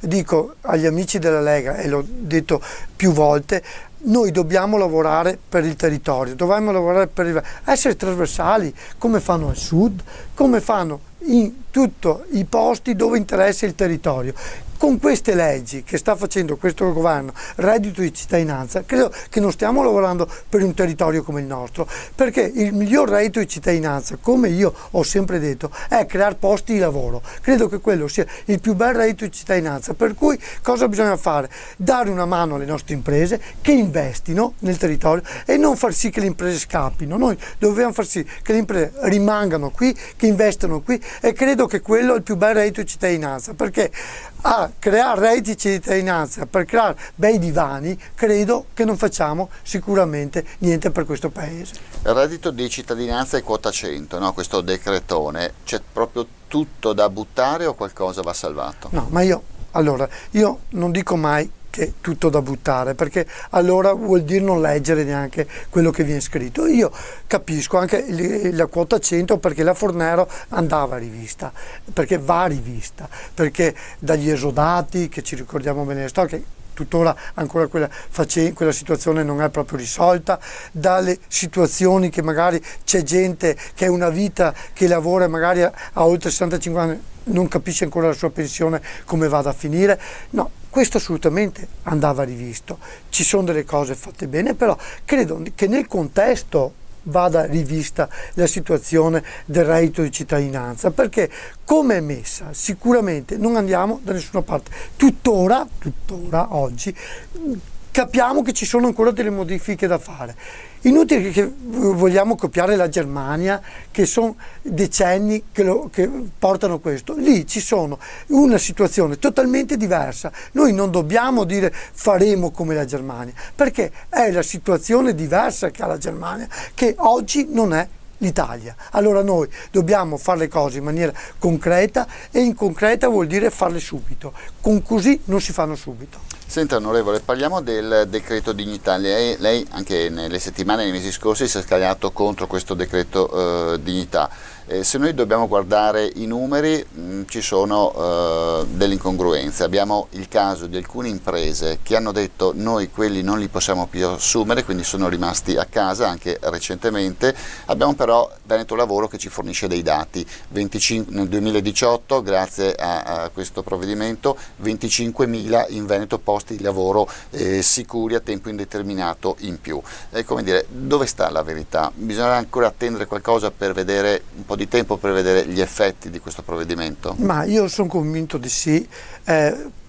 dico agli amici della Lega, e l'ho detto più volte, noi dobbiamo lavorare per il territorio, dobbiamo lavorare per essere trasversali, come fanno al sud, come fanno in tutti i posti dove interessa il territorio. Con queste leggi che sta facendo questo governo, reddito di cittadinanza, credo che non stiamo lavorando per un territorio come il nostro, perché il miglior reddito di cittadinanza, come io ho sempre detto, è creare posti di lavoro. Credo che quello sia il più bel reddito di cittadinanza, per cui cosa bisogna fare? Dare una mano alle nostre imprese che investino nel territorio e non far sì che le imprese scappino. Noi dobbiamo far sì che le imprese rimangano qui, che investano qui, e credo che quello è il più bel reddito di cittadinanza, perché a creare redditi di cittadinanza per creare bei divani, credo che non facciamo sicuramente niente per questo paese. Il reddito di cittadinanza e quota 100, no? Questo decretone, c'è proprio tutto da buttare o qualcosa va salvato? No, ma io non dico mai che tutto da buttare, perché allora vuol dire non leggere neanche quello che viene scritto. Io capisco anche la quota 100, perché la Fornero andava rivista, perché va rivista, perché dagli esodati, che ci ricordiamo bene le storie, tuttora ancora quella situazione non è proprio risolta, dalle situazioni che magari c'è gente che è una vita che lavora magari a oltre 65 anni, non capisce ancora la sua pensione come vada a finire. No, questo assolutamente andava rivisto. Ci sono delle cose fatte bene, però credo che nel contesto vada rivista la situazione del reddito di cittadinanza, perché come è messa sicuramente non andiamo da nessuna parte. Tuttora oggi capiamo che ci sono ancora delle modifiche da fare. Inutile che vogliamo copiare la Germania, che sono decenni che portano questo. Lì ci sono una situazione totalmente diversa. Noi non dobbiamo dire faremo come la Germania, perché è la situazione diversa che ha la Germania, che oggi non è l'Italia. Allora noi dobbiamo fare le cose in maniera concreta, e in concreta vuol dire farle subito. Così non si fanno subito. Senta onorevole, parliamo del decreto dignità. Lei anche nelle settimane, nei mesi scorsi si è scagliato contro questo decreto dignità. Se noi dobbiamo guardare i numeri, ci sono delle incongruenze. Abbiamo il caso di alcune imprese che hanno detto noi quelli non li possiamo più assumere, quindi sono rimasti a casa anche recentemente. Abbiamo però Veneto Lavoro che ci fornisce dei dati. 25, nel 2018, grazie a questo provvedimento, 25.000 in Veneto posti di lavoro sicuri a tempo indeterminato in più. Come dire, dove sta la verità? Bisognerà ancora attendere qualcosa per vedere un po' di tempo per vedere gli effetti di questo provvedimento? Ma io sono convinto di sì.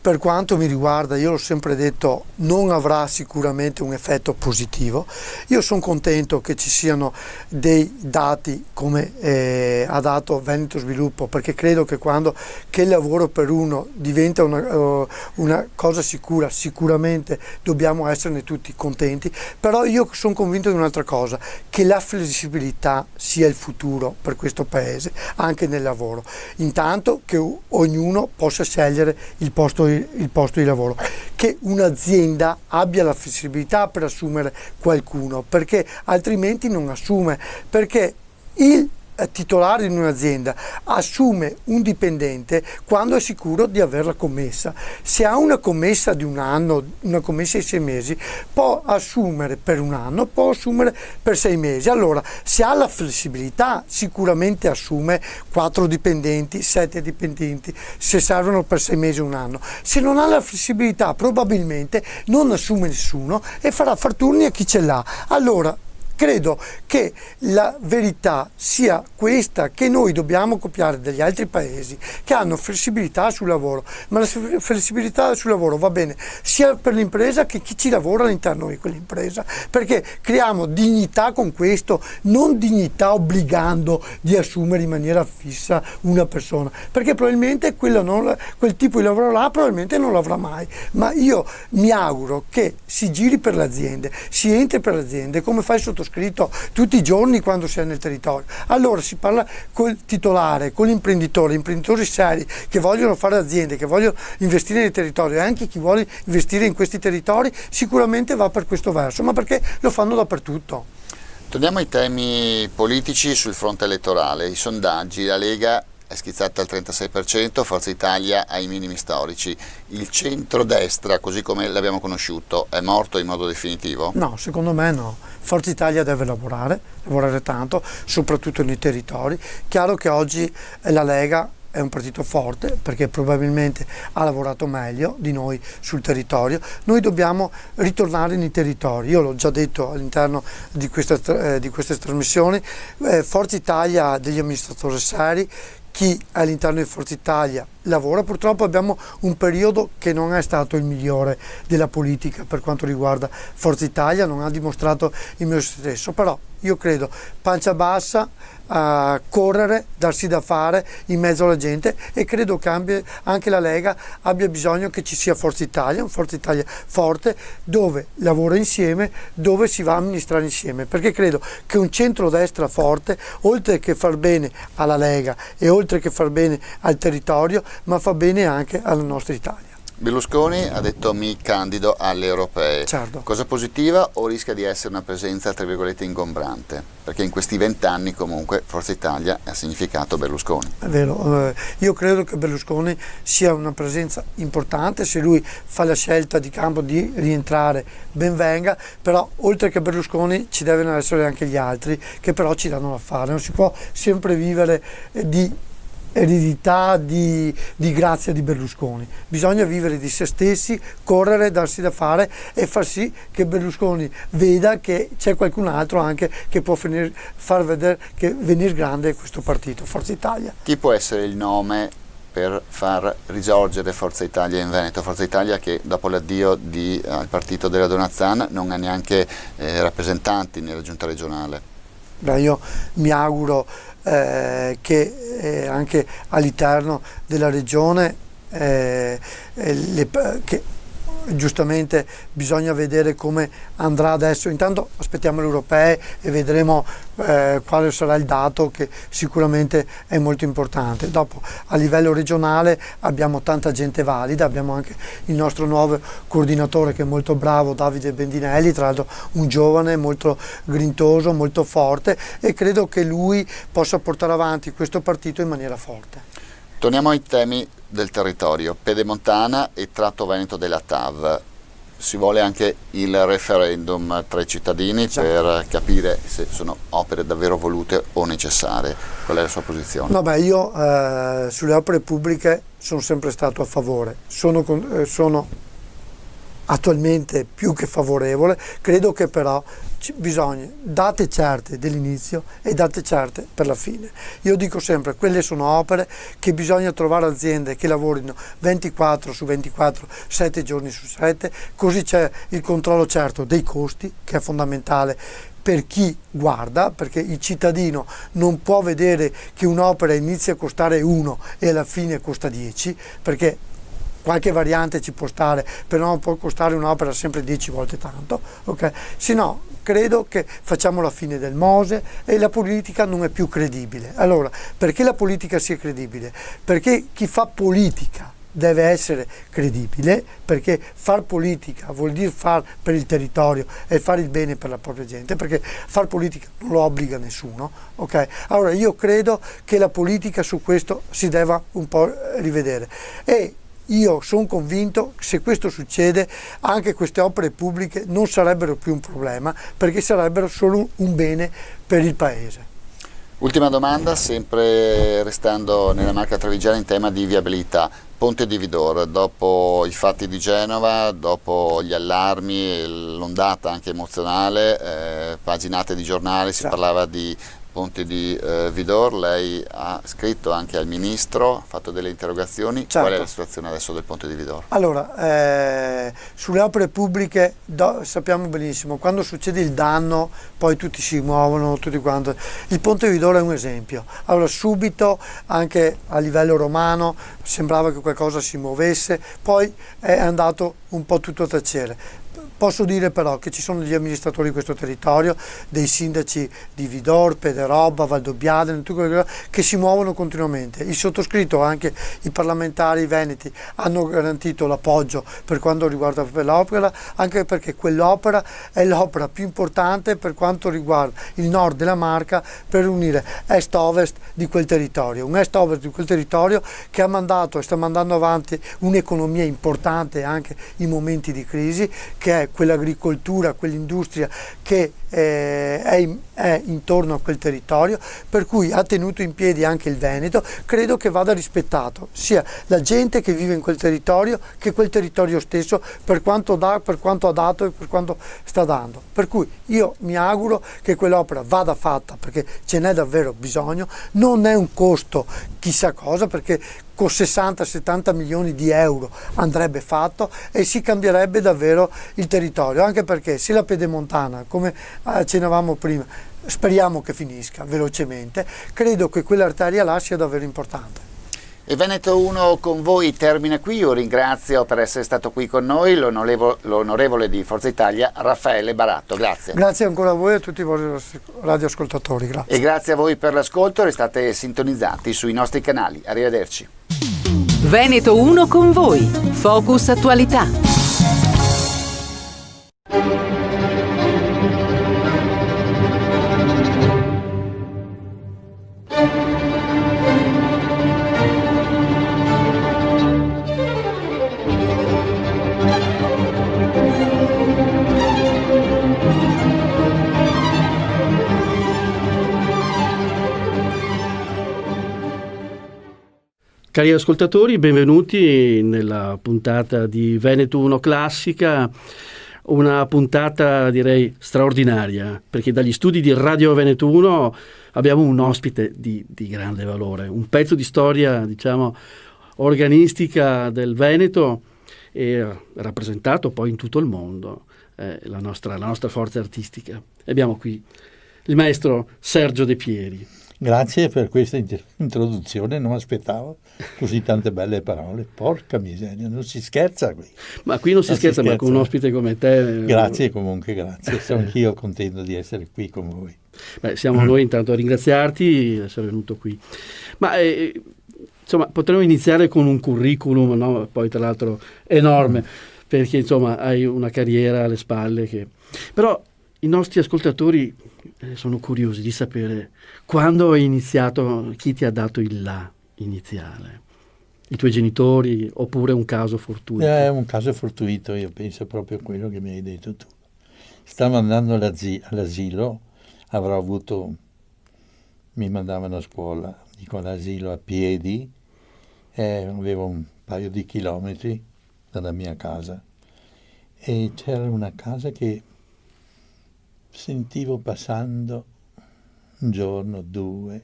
Per quanto mi riguarda, io l'ho sempre detto, non avrà sicuramente un effetto positivo. Io sono contento che ci siano dei dati come ha dato Veneto Sviluppo, perché credo che quando il lavoro per uno diventa una cosa sicura, sicuramente dobbiamo esserne tutti contenti. Però io sono convinto di un'altra cosa, che la flessibilità sia il futuro per questo paese, anche nel lavoro. Intanto che ognuno possa scegliere il posto di lavoro, che un'azienda abbia la flessibilità per assumere qualcuno, perché altrimenti non assume, perché il titolare di un'azienda assume un dipendente quando è sicuro di averla commessa. Se ha una commessa di un anno, una commessa di 6 mesi, può assumere per un anno, può assumere per 6 mesi. Allora, se ha la flessibilità, sicuramente assume 4 dipendenti, 7 dipendenti, se servono per 6 mesi o un anno. Se non ha la flessibilità, probabilmente non assume nessuno e farà far turni a chi ce l'ha. Allora, credo che la verità sia questa, che noi dobbiamo copiare dagli altri paesi che hanno flessibilità sul lavoro, ma la flessibilità sul lavoro va bene sia per l'impresa che chi ci lavora all'interno di quell'impresa, perché creiamo dignità con questo, non dignità obbligando di assumere in maniera fissa una persona, perché probabilmente quel tipo di lavoro là probabilmente non lo avrà mai. Ma io mi auguro che si giri per le aziende, si entri per le aziende, come fa il sottoscritto scritto tutti i giorni quando si è nel territorio. Allora si parla col titolare, con l'imprenditore, imprenditori seri che vogliono fare aziende, che vogliono investire nel territorio, e anche chi vuole investire in questi territori sicuramente va per questo verso, ma perché lo fanno dappertutto. Torniamo ai temi politici sul fronte elettorale. I sondaggi, la Lega è schizzata al 36%, Forza Italia ai minimi storici. Il centrodestra, così come l'abbiamo conosciuto, è morto in modo definitivo? No, secondo me no. Forza Italia deve lavorare tanto, soprattutto nei territori. Chiaro che oggi la Lega è un partito forte perché probabilmente ha lavorato meglio di noi sul territorio. Noi dobbiamo ritornare nei territori, io l'ho già detto all'interno di queste trasmissioni. Forza Italia ha degli amministratori seri, chi all'interno di Forza Italia lavora. Purtroppo abbiamo un periodo che non è stato il migliore della politica per quanto riguarda Forza Italia, non ha dimostrato il mio stesso, però io credo pancia bassa, correre, darsi da fare in mezzo alla gente, e credo che anche la Lega abbia bisogno che ci sia Forza Italia, un Forza Italia forte dove lavora insieme, dove si va a amministrare insieme, perché credo che un centrodestra forte, oltre che far bene alla Lega e oltre che far bene al territorio, ma fa bene anche alla nostra Italia. Berlusconi ha detto mi candido alle europee. Certo. Cosa positiva o rischia di essere una presenza tra virgolette ingombrante? Perché in questi 20 anni comunque Forza Italia ha significato Berlusconi. È vero, io credo che Berlusconi sia una presenza importante, se lui fa la scelta di campo di rientrare ben venga, però oltre che Berlusconi ci devono essere anche gli altri che però ci danno da fare, non si può sempre vivere di eredità, di grazia di Berlusconi, bisogna vivere di se stessi, correre, darsi da fare e far sì che Berlusconi veda che c'è qualcun altro anche che può far vedere che venire grande questo partito, Forza Italia. Chi può essere il nome per far risorgere Forza Italia in Veneto? Forza Italia che dopo l'addio al partito della Donazzan non ha neanche rappresentanti nella giunta regionale. Beh, io mi auguro che anche all'interno della regione che giustamente bisogna vedere come andrà adesso. Intanto aspettiamo le europee e vedremo quale sarà il dato, che sicuramente è molto importante. Dopo a livello regionale abbiamo tanta gente valida, abbiamo anche il nostro nuovo coordinatore che è molto bravo, Davide Bendinelli, tra l'altro un giovane molto grintoso, molto forte, e credo che lui possa portare avanti questo partito in maniera forte. Torniamo ai temi del territorio, Pedemontana e tratto veneto della TAV. Si vuole anche il referendum tra i cittadini per capire se sono opere davvero volute o necessarie. Qual è la sua posizione? No, beh, io sulle opere pubbliche sono sempre stato a favore, sono attualmente più che favorevole, credo che però bisogna date certe dell'inizio e date certe per la fine. Io dico sempre, quelle sono opere che bisogna trovare aziende che lavorino 24 su 24, 7 giorni su 7, così c'è il controllo certo dei costi, che è fondamentale per chi guarda, perché il cittadino non può vedere che un'opera inizia a costare 1 e alla fine costa 10, perché qualche variante ci può stare, però non può costare un'opera sempre 10 volte tanto, ok? Se no, credo che facciamo la fine del Mose e la politica non è più credibile. Allora, perché la politica sia credibile? Perché chi fa politica deve essere credibile, perché far politica vuol dire far per il territorio e fare il bene per la propria gente, perché far politica non lo obbliga nessuno, ok? Allora io credo che la politica su questo si debba un po' rivedere, e io sono convinto che se questo succede anche queste opere pubbliche non sarebbero più un problema, perché sarebbero solo un bene per il Paese. Ultima domanda, sempre restando nella Marca Trevigiana in tema di viabilità. Ponte di Vidor, dopo i fatti di Genova, dopo gli allarmi, l'ondata anche emozionale, paginate di giornali, si parlava di Ponte di Vidor, lei ha scritto anche al Ministro, ha fatto delle interrogazioni. Certo. Qual è la situazione adesso del Ponte di Vidor? Allora, sulle opere pubbliche sappiamo benissimo, quando succede il danno poi tutti si muovono, tutti quanti. Il Ponte di Vidor è un esempio. Allora subito, anche a livello romano, sembrava che qualcosa si muovesse, poi è andato un po' tutto a tacere. Posso dire però che ci sono degli amministratori di questo territorio, dei sindaci di Vidor, Pederobba, Valdobbiadene, che si muovono continuamente. Il sottoscritto, anche i parlamentari veneti, hanno garantito l'appoggio per quanto riguarda l'opera, anche perché quell'opera è l'opera più importante per quanto riguarda il nord della Marca, per unire est-ovest di quel territorio. Un est-ovest di quel territorio che ha mandato e sta mandando avanti un'economia importante anche in momenti di crisi, che è quell'agricoltura, quell'industria che è intorno a quel territorio, per cui ha tenuto in piedi anche il Veneto. Credo che vada rispettato sia la gente che vive in quel territorio che quel territorio stesso, per quanto dà, per quanto ha dato e per quanto sta dando. Per cui io mi auguro che quell'opera vada fatta, perché ce n'è davvero bisogno. Non è un costo chissà cosa, perché con 60-70 milioni di euro andrebbe fatto e si cambierebbe davvero il territorio, anche perché se la pedemontana, come accennavamo prima, speriamo che finisca velocemente, credo che quell'arteria là sia davvero importante. E Veneto 1 con voi termina qui. Io ringrazio per essere stato qui con noi l'onorevole di Forza Italia Raffaele Baratto. Grazie. Grazie ancora a voi e a tutti i vostri radioascoltatori. Grazie. E grazie a voi per l'ascolto, restate sintonizzati sui nostri canali. Arrivederci. Veneto 1 con voi. Focus Attualità. Cari ascoltatori, benvenuti nella puntata di Veneto 1 Classica, una puntata direi straordinaria, perché dagli studi di Radio Veneto 1 abbiamo un ospite di grande valore, un pezzo di storia, diciamo, organistica del Veneto e rappresentato poi in tutto il mondo, la nostra forza artistica. Abbiamo qui il maestro Sergio De Pieri. Grazie per questa introduzione, non aspettavo così tante belle parole. Porca miseria, non si scherza qui. Ma qui non si scherza, ma con un ospite come te... Grazie comunque, grazie. Sono anch'io contento di essere qui con voi. Beh, siamo noi intanto a ringraziarti di essere venuto qui. Ma insomma, potremmo iniziare con un curriculum, no? Poi tra l'altro enorme, perché insomma hai una carriera alle spalle che... Però i nostri ascoltatori sono curiosi di sapere quando hai iniziato, chi ti ha dato il là iniziale? I tuoi genitori oppure un caso fortuito? È un caso fortuito, io penso proprio a quello che mi hai detto tu. Stavo andando all'asilo, avrò avuto, mi mandavano a scuola, dico all'asilo a piedi, avevo un paio di chilometri dalla mia casa e c'era una casa che sentivo passando un giorno, due,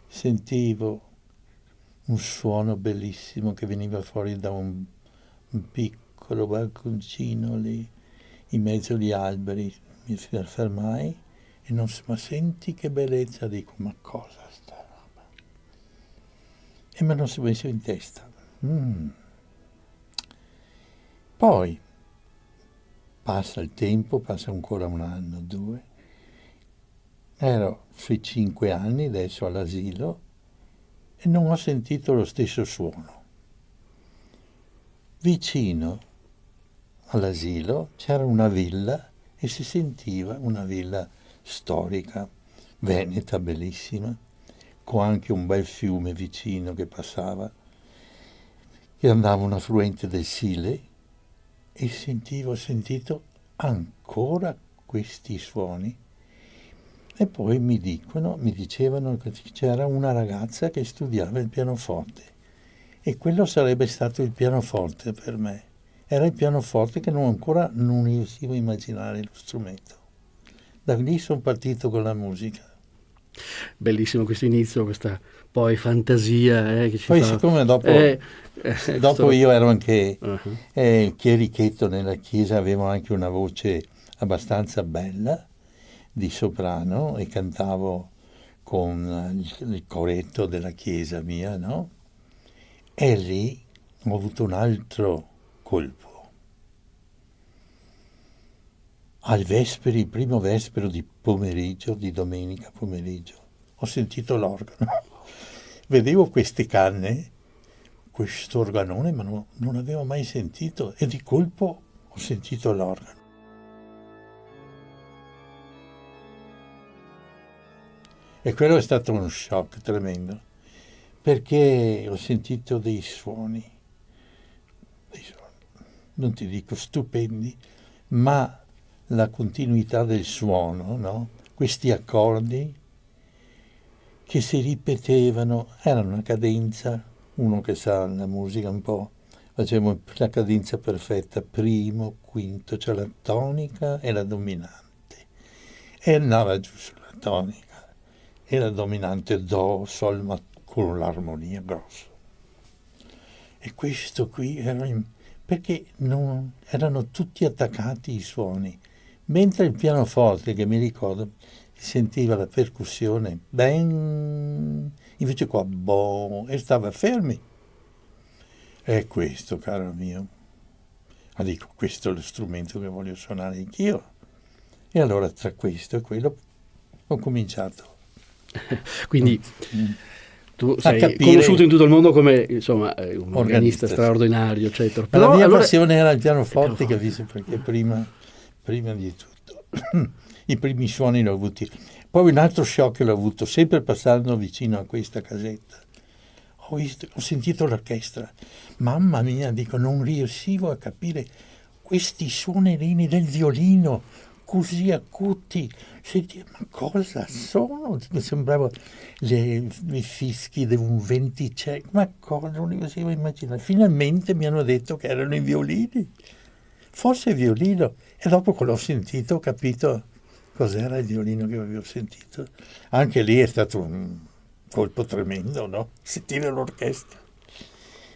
sentivo un suono bellissimo che veniva fuori da un piccolo balconcino lì, in mezzo agli alberi. Mi fermai e non so, ma senti che bellezza, dico, ma cosa sta roba? E me lo sono messo in testa. Poi passa il tempo, passa ancora un anno, due. Ero sui 5 anni adesso all'asilo e non ho sentito lo stesso suono. Vicino all'asilo c'era una villa e si sentiva una villa storica, veneta, bellissima, con anche un bel fiume vicino che passava, che andava un affluente del Sile, e ho sentito ancora questi suoni. E poi mi dicevano che c'era una ragazza che studiava il pianoforte e quello sarebbe stato il pianoforte per me. Era il pianoforte che ancora non riuscivo a immaginare lo strumento. Da lì sono partito con la musica. Bellissimo questo inizio, questa poi fantasia che ci poi fa... siccome dopo io ero anche chierichetto nella chiesa, avevo anche una voce abbastanza bella di soprano e cantavo con il coretto della chiesa mia, no? E lì ho avuto un altro colpo. il primo vespero di pomeriggio, di domenica pomeriggio, ho sentito l'organo. Vedevo queste canne, questo organone, ma non avevo mai sentito, e di colpo ho sentito l'organo. E quello è stato uno shock tremendo, perché ho sentito dei suoni, non ti dico stupendi, ma la continuità del suono, no? Questi accordi che si ripetevano, era una cadenza, uno che sa la musica un po', facevamo la cadenza perfetta, primo, quinto, cioè la tonica e la dominante, e andava giù sulla tonica, e la dominante do, sol, ma con l'armonia grossa. E questo qui era perché erano tutti attaccati i suoni, mentre il pianoforte, che mi ricordo, si sentiva la percussione, ben, invece qua, boh, e stava fermi. E questo, caro mio, dico, questo è lo strumento che voglio suonare anch'io. E allora tra questo e quello ho cominciato. Quindi tu sei conosciuto in tutto il mondo come, insomma, un organista straordinario, eccetera. Però la mia passione era il pianoforte, capisci? Perché prima di tutto i primi suoni li ho avuti. Poi un altro shock l'ho avuto sempre passando vicino a questa casetta. Ho sentito l'orchestra. Mamma mia, dico, non riuscivo a capire questi suonerini del violino così acuti. Ma cosa sono? Sembrava i fischi di un venticello. Ma cosa? Non riuscivo a immaginare. Finalmente mi hanno detto che erano i violini. Forse il violino. E dopo che l'ho sentito ho capito cos'era il violino che avevo sentito. Anche lì è stato un colpo tremendo, no? Sentire l'orchestra.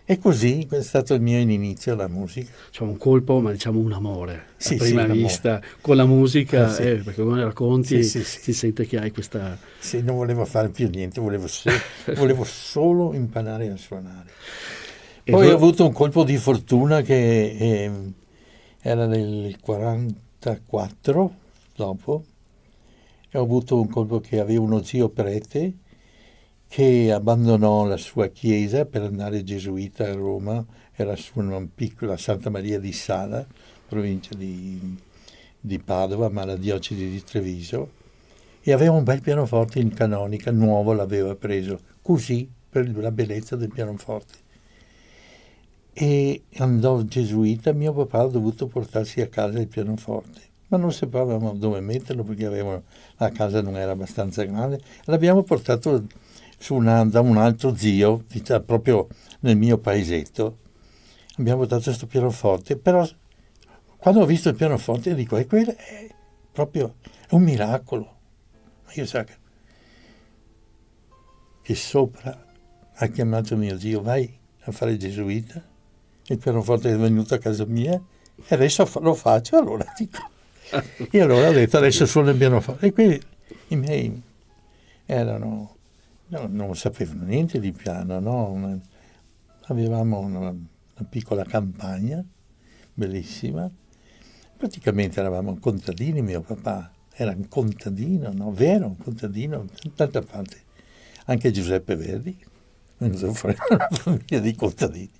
E così è stato il mio inizio alla musica. Cioè un colpo, ma diciamo un amore, sì, a prima vista, con la musica, sì. Perché come racconti si sente che hai questa... Sì, non volevo fare più niente, volevo solo imparare a suonare. Poi ho avuto un colpo di fortuna che era nel 44, dopo, e ho avuto un colpo che aveva uno zio prete che abbandonò la sua chiesa per andare gesuita a Roma, era su una piccola Santa Maria di Sala, provincia di Padova, ma la diocesi di Treviso, e aveva un bel pianoforte in canonica, nuovo l'aveva preso, così per la bellezza del pianoforte. E andò gesuita, mio papà ha dovuto portarsi a casa il pianoforte, ma non sapevamo dove metterlo perché la casa non era abbastanza grande, l'abbiamo portato da un altro zio, proprio nel mio paesetto. Abbiamo portato questo pianoforte, però quando ho visto il pianoforte dico, quello è proprio un miracolo. Ma io so che sopra ha chiamato mio zio, vai a fare gesuita, il pianoforte è venuto a casa mia e adesso lo faccio, allora dico. E allora ho detto, adesso suono il pianoforte. E quindi i miei erano... No, non sapevano niente di piano, no? Avevamo una piccola campagna, bellissima. Praticamente eravamo contadini, mio papà era un contadino, no? Vero, un contadino, tanta parte. Anche Giuseppe Verdi, venuto fuori una famiglia di contadini.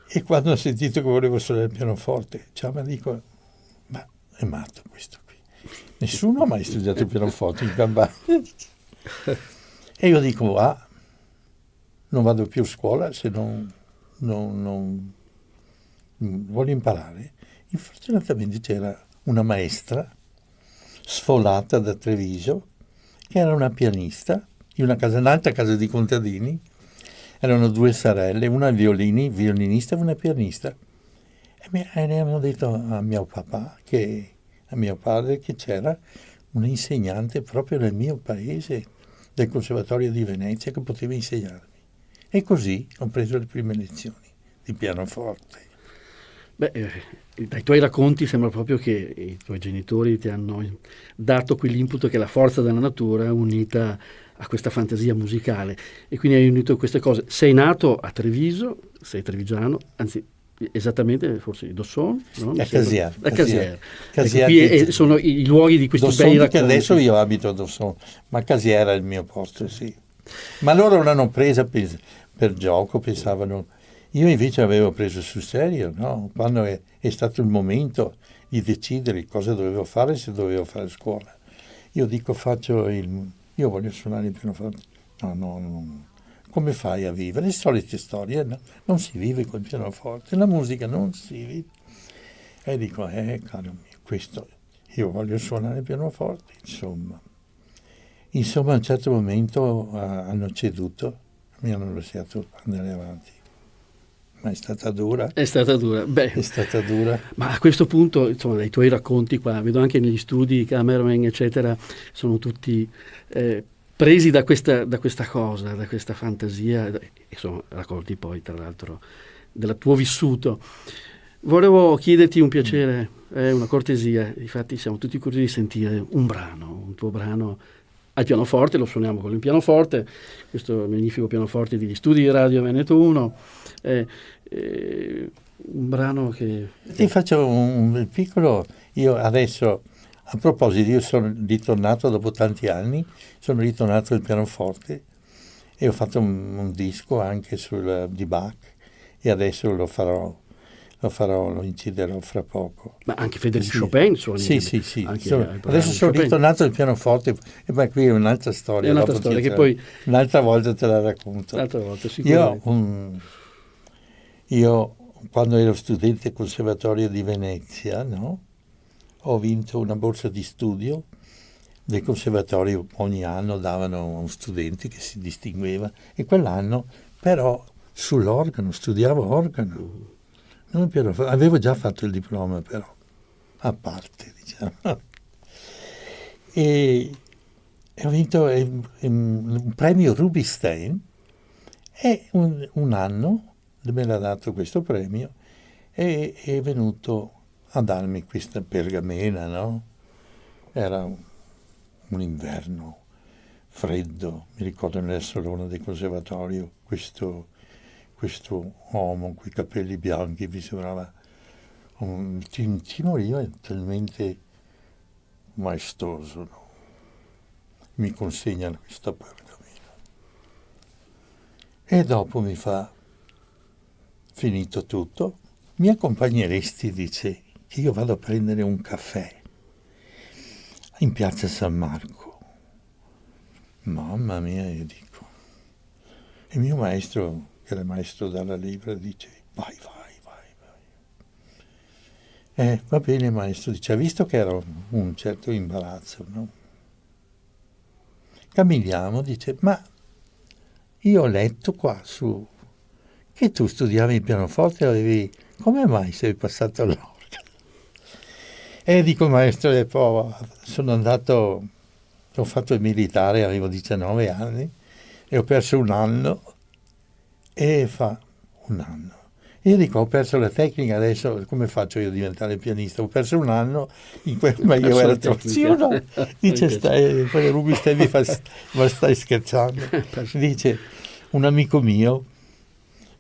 E quando ho sentito che volevo suonare il pianoforte, mi dico, ma è matto questo qui. Nessuno ha mai studiato il pianoforte in campagna. E io dico, non vado più a scuola se non voglio imparare. Fortunatamente c'era una maestra sfolata da Treviso, che era una pianista, in un'altra casa di contadini. Erano due sorelle, una violinista e una pianista. E mi hanno detto a mio papà, a mio padre, che c'era un insegnante proprio nel mio paese, del Conservatorio di Venezia, che poteva insegnarmi. E così ho preso le prime lezioni di pianoforte. Beh, dai tuoi racconti sembra proprio che i tuoi genitori ti hanno dato quell'input che è la forza della natura unita a questa fantasia musicale, e quindi hai unito queste cose. Sei nato a Treviso, sei trevigiano, anzi esattamente, forse Dosson, no? A Casier. Qui sono i luoghi di questi bei racconti. Che adesso io abito a Dosson, ma Casier era il mio posto, sì. Ma loro l'hanno presa per gioco, pensavano. Io invece avevo preso sul serio, no? Quando è stato il momento di decidere cosa dovevo fare, se dovevo fare scuola. Io dico io voglio suonare il pianoforte. No. Come fai a vivere? Le solite storie, no? Non si vive col pianoforte, la musica non si vive. E dico, caro mio, questo, io voglio suonare il pianoforte, insomma. Insomma, a un certo momento hanno ceduto, mi hanno lasciato andare avanti. Ma è stata dura. È stata dura. Beh, è stata dura. Ma a questo punto, insomma, dai tuoi racconti qua, vedo anche negli studi, Cameraman, eccetera, sono tutti presi da questa cosa, da questa fantasia, e sono raccolti poi, tra l'altro, del tuo vissuto. Volevo chiederti un piacere, una cortesia, infatti siamo tutti curiosi di sentire un tuo brano al pianoforte, lo suoniamo con il pianoforte, questo magnifico pianoforte degli studi di Radio Veneto 1, un brano che... Ti faccio un piccolo, io adesso, a proposito, io sono ritornato dopo tanti anni, sono ritornato al pianoforte e ho fatto un disco anche di Bach e adesso lo inciderò fra poco. Ma anche Frédéric Chopin suoni? Sì. Adesso sono ritornato al pianoforte e poi qui è un'altra storia. È un'altra storia che poi... Un'altra volta te la racconto. Un'altra volta, sicuramente. Io quando ero studente al Conservatorio di Venezia, no? Ho vinto una borsa di studio del Conservatorio, ogni anno davano a un studente che si distingueva e quell'anno però sull'organo, studiavo organo. Avevo già fatto il diploma però, a parte, diciamo. E ho vinto un premio Rubinstein e un anno me l'ha dato questo premio e è venuto a darmi questa pergamena, no? Era un inverno freddo, mi ricordo nel salone del conservatorio, questo uomo con i capelli bianchi mi sembrava ti moriva talmente maestoso, no? Mi consegna questa pergamena e dopo mi fa, finito tutto, mi accompagneresti, dice, che io vado a prendere un caffè in piazza San Marco. Mamma mia, io dico. Il mio maestro, che era maestro dalla Libra, dice, vai. Va bene maestro, dice, ha visto che era un certo imbarazzo, no? Camminiamo, dice, ma io ho letto qua su che tu studiavi il pianoforte, come mai sei passato all'organo? E dico, maestro, sono andato, ho fatto il militare, avevo 19 anni e ho perso un anno. E fa un anno. Io dico, ho perso la tecnica, adesso come faccio io a diventare pianista? Ho perso un anno, ma io ero troppo... Sì o no? Dice, poi Rubinstein mi fa, ma stai scherzando? Dice, un amico mio,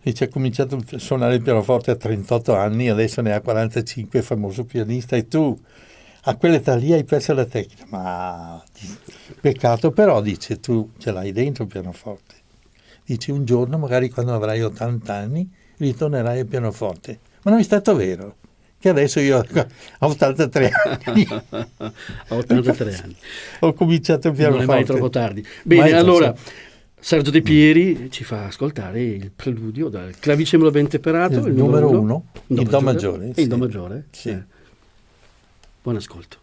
dice, ha cominciato a suonare il pianoforte a 38 anni, adesso ne ha 45, famoso pianista, e tu a quell'età lì hai perso la tecnica. Ma peccato, però, dice, tu ce l'hai dentro il pianoforte. Dice, un giorno, magari quando avrai 80 anni, ritornerai al pianoforte. Ma non è stato vero, che adesso io ho 83 anni. Ho 83 anni. Ho cominciato il pianoforte. Non è mai troppo tardi. Bene, allora, Sergio De Pieri ci fa ascoltare il preludio dal clavicembalo ben temperato, il numero 1, in Do maggiore. In Do maggiore? Sì. Buon ascolto.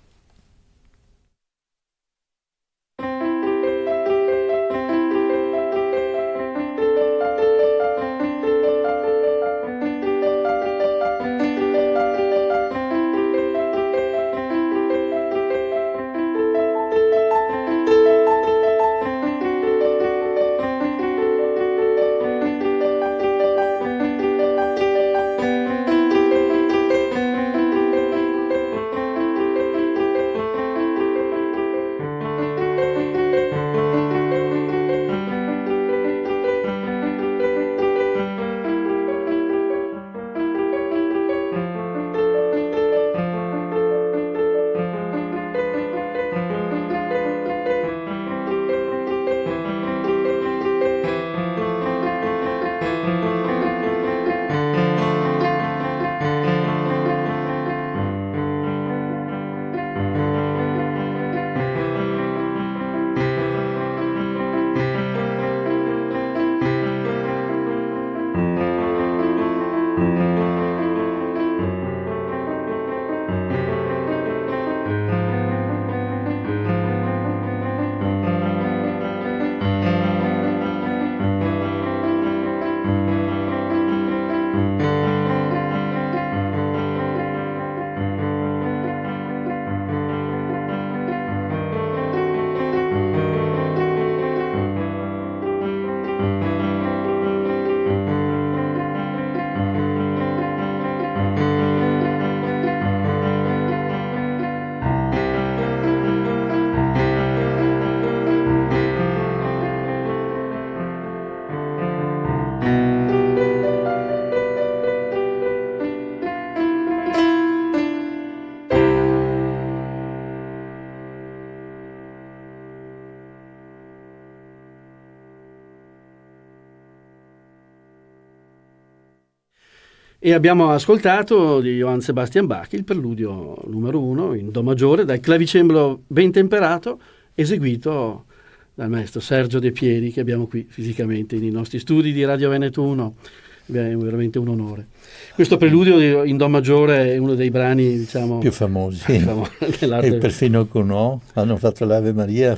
E abbiamo ascoltato di Johann Sebastian Bach il preludio numero 1 in Do maggiore dal clavicembalo ben temperato, eseguito dal maestro Sergio De Pieri, che abbiamo qui fisicamente nei nostri studi di Radio Veneto 1. È veramente un onore. Questo preludio in Do maggiore è uno dei brani, diciamo, più famosi. E perfino Gounod hanno fatto l'Ave Maria,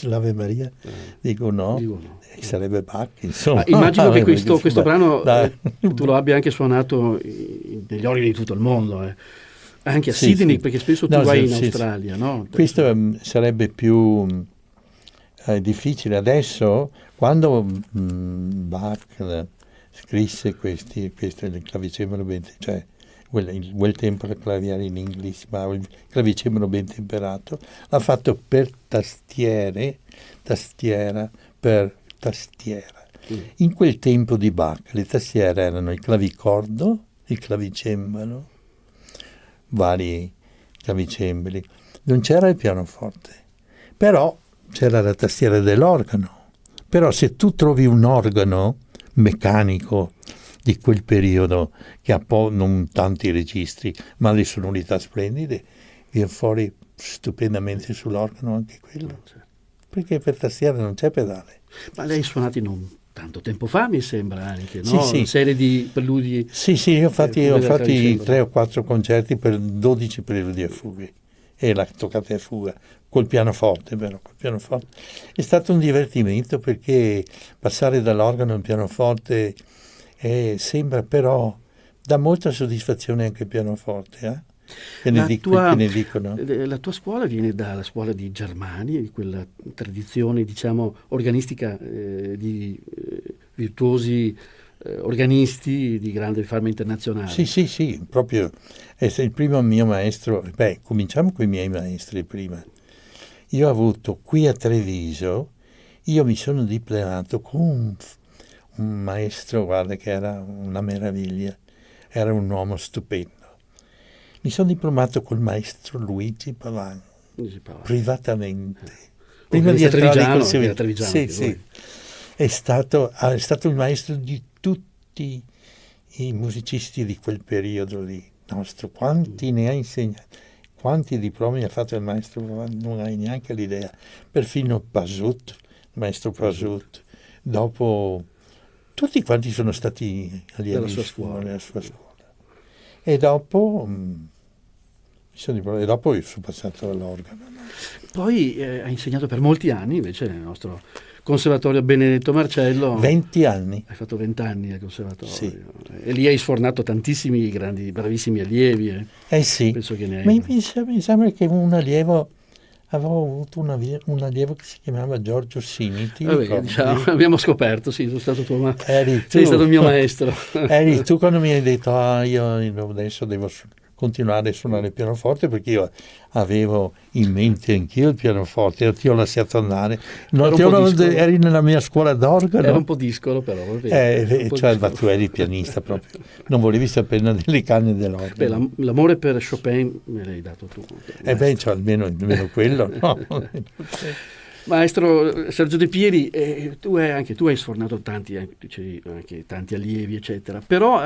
l'Ave Maria di Gounod. Sarebbe Bach, insomma. Immagino che questo brano tu lo abbia anche suonato negli organi di tutto il mondo, anche a Sydney, perché spesso tu vai in Australia, no? Questo sarebbe più difficile adesso, quando Bach scrisse questo il clavicembalo ben, cioè quel tempo la claviera in inglese, ma il clavicembalo ben temperato, l'ha fatto per tastiera per tastiera. In quel tempo di Bach le tastiere erano il clavicordo, il clavicembalo, vari clavicembali, non c'era il pianoforte, però c'era la tastiera dell'organo. Però se tu trovi un organo meccanico di quel periodo che ha non tanti registri ma le sonorità splendide, viene fuori stupendamente sull'organo anche quello, perché per tastiera non c'è pedale. Ma lei ha suonato non tanto tempo fa, mi sembra, anche, no? Sì. Una serie di preludi. Sì, io ho fatti 3 o 4 concerti per 12 preludi a fughe e la toccata a fuga col pianoforte, però col pianoforte è stato un divertimento, perché passare dall'organo al pianoforte sembra, però dà molta soddisfazione anche il pianoforte, Che ne dicono? La tua scuola viene dalla scuola di Germania, di quella tradizione, diciamo, organistica di virtuosi organisti di grande fama internazionale. Sì, proprio è il primo mio maestro. Cominciamo con i miei maestri prima. Io ho avuto qui a Treviso, io mi sono diplomato con un maestro, guarda, che era una meraviglia, era un uomo stupendo. Mi sono diplomato col maestro Luigi Pavan, privatamente. Prima di entrare in conservatorio. Sì. È stato il maestro di tutti i musicisti di quel periodo lì nostro. Quanti ne ha insegnati? Quanti diplomi ha fatto il maestro Pavan? Non hai neanche l'idea. Perfino Pasut, il maestro Pasut. Dopo, tutti quanti sono stati allievi nella sua scuola. E dopo... io sono passato all'organo. Poi ha insegnato per molti anni invece nel nostro Conservatorio Benedetto Marcello. 20 anni. Hai fatto 20 anni al conservatorio. Sì. E lì hai sfornato tantissimi grandi, bravissimi allievi. Sì. Penso che ne hai. Ma mi sembra che avevo avuto un allievo che si chiamava Giorgio Sini. Abbiamo scoperto, sì, sono stato tuo sei stato il mio maestro. Eri tu quando mi hai detto io adesso devo continuare a suonare il pianoforte, perché io avevo in mente anch'io il pianoforte, ti ho lasciato andare. Eri nella mia scuola d'organo. Era un po' discolo, però. Ma tu eri pianista proprio, non volevi sapere delle canne dell'organo. L'amore per Chopin me l'hai dato tu. Almeno quello. No? Maestro Sergio De Pieri, tu hai sfornato tanti allievi, eccetera, però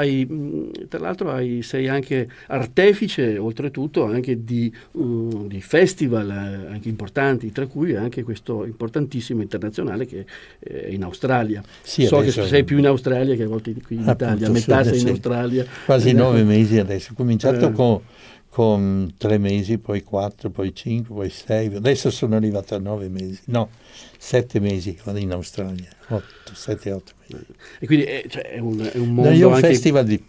tra l'altro sei anche artefice, oltretutto, anche di festival anche importanti, tra cui anche questo importantissimo internazionale che è in Australia. Sì, so che sei più in Australia che a volte qui in Italia, a metà sei in Australia. Quasi 9 mesi adesso, ho cominciato con 3 mesi, poi 4, poi 5, poi 6, adesso sono arrivato a 9 mesi, 7 mesi in Australia, 7-8 mesi. E quindi è un mondo io ho un anche... festival,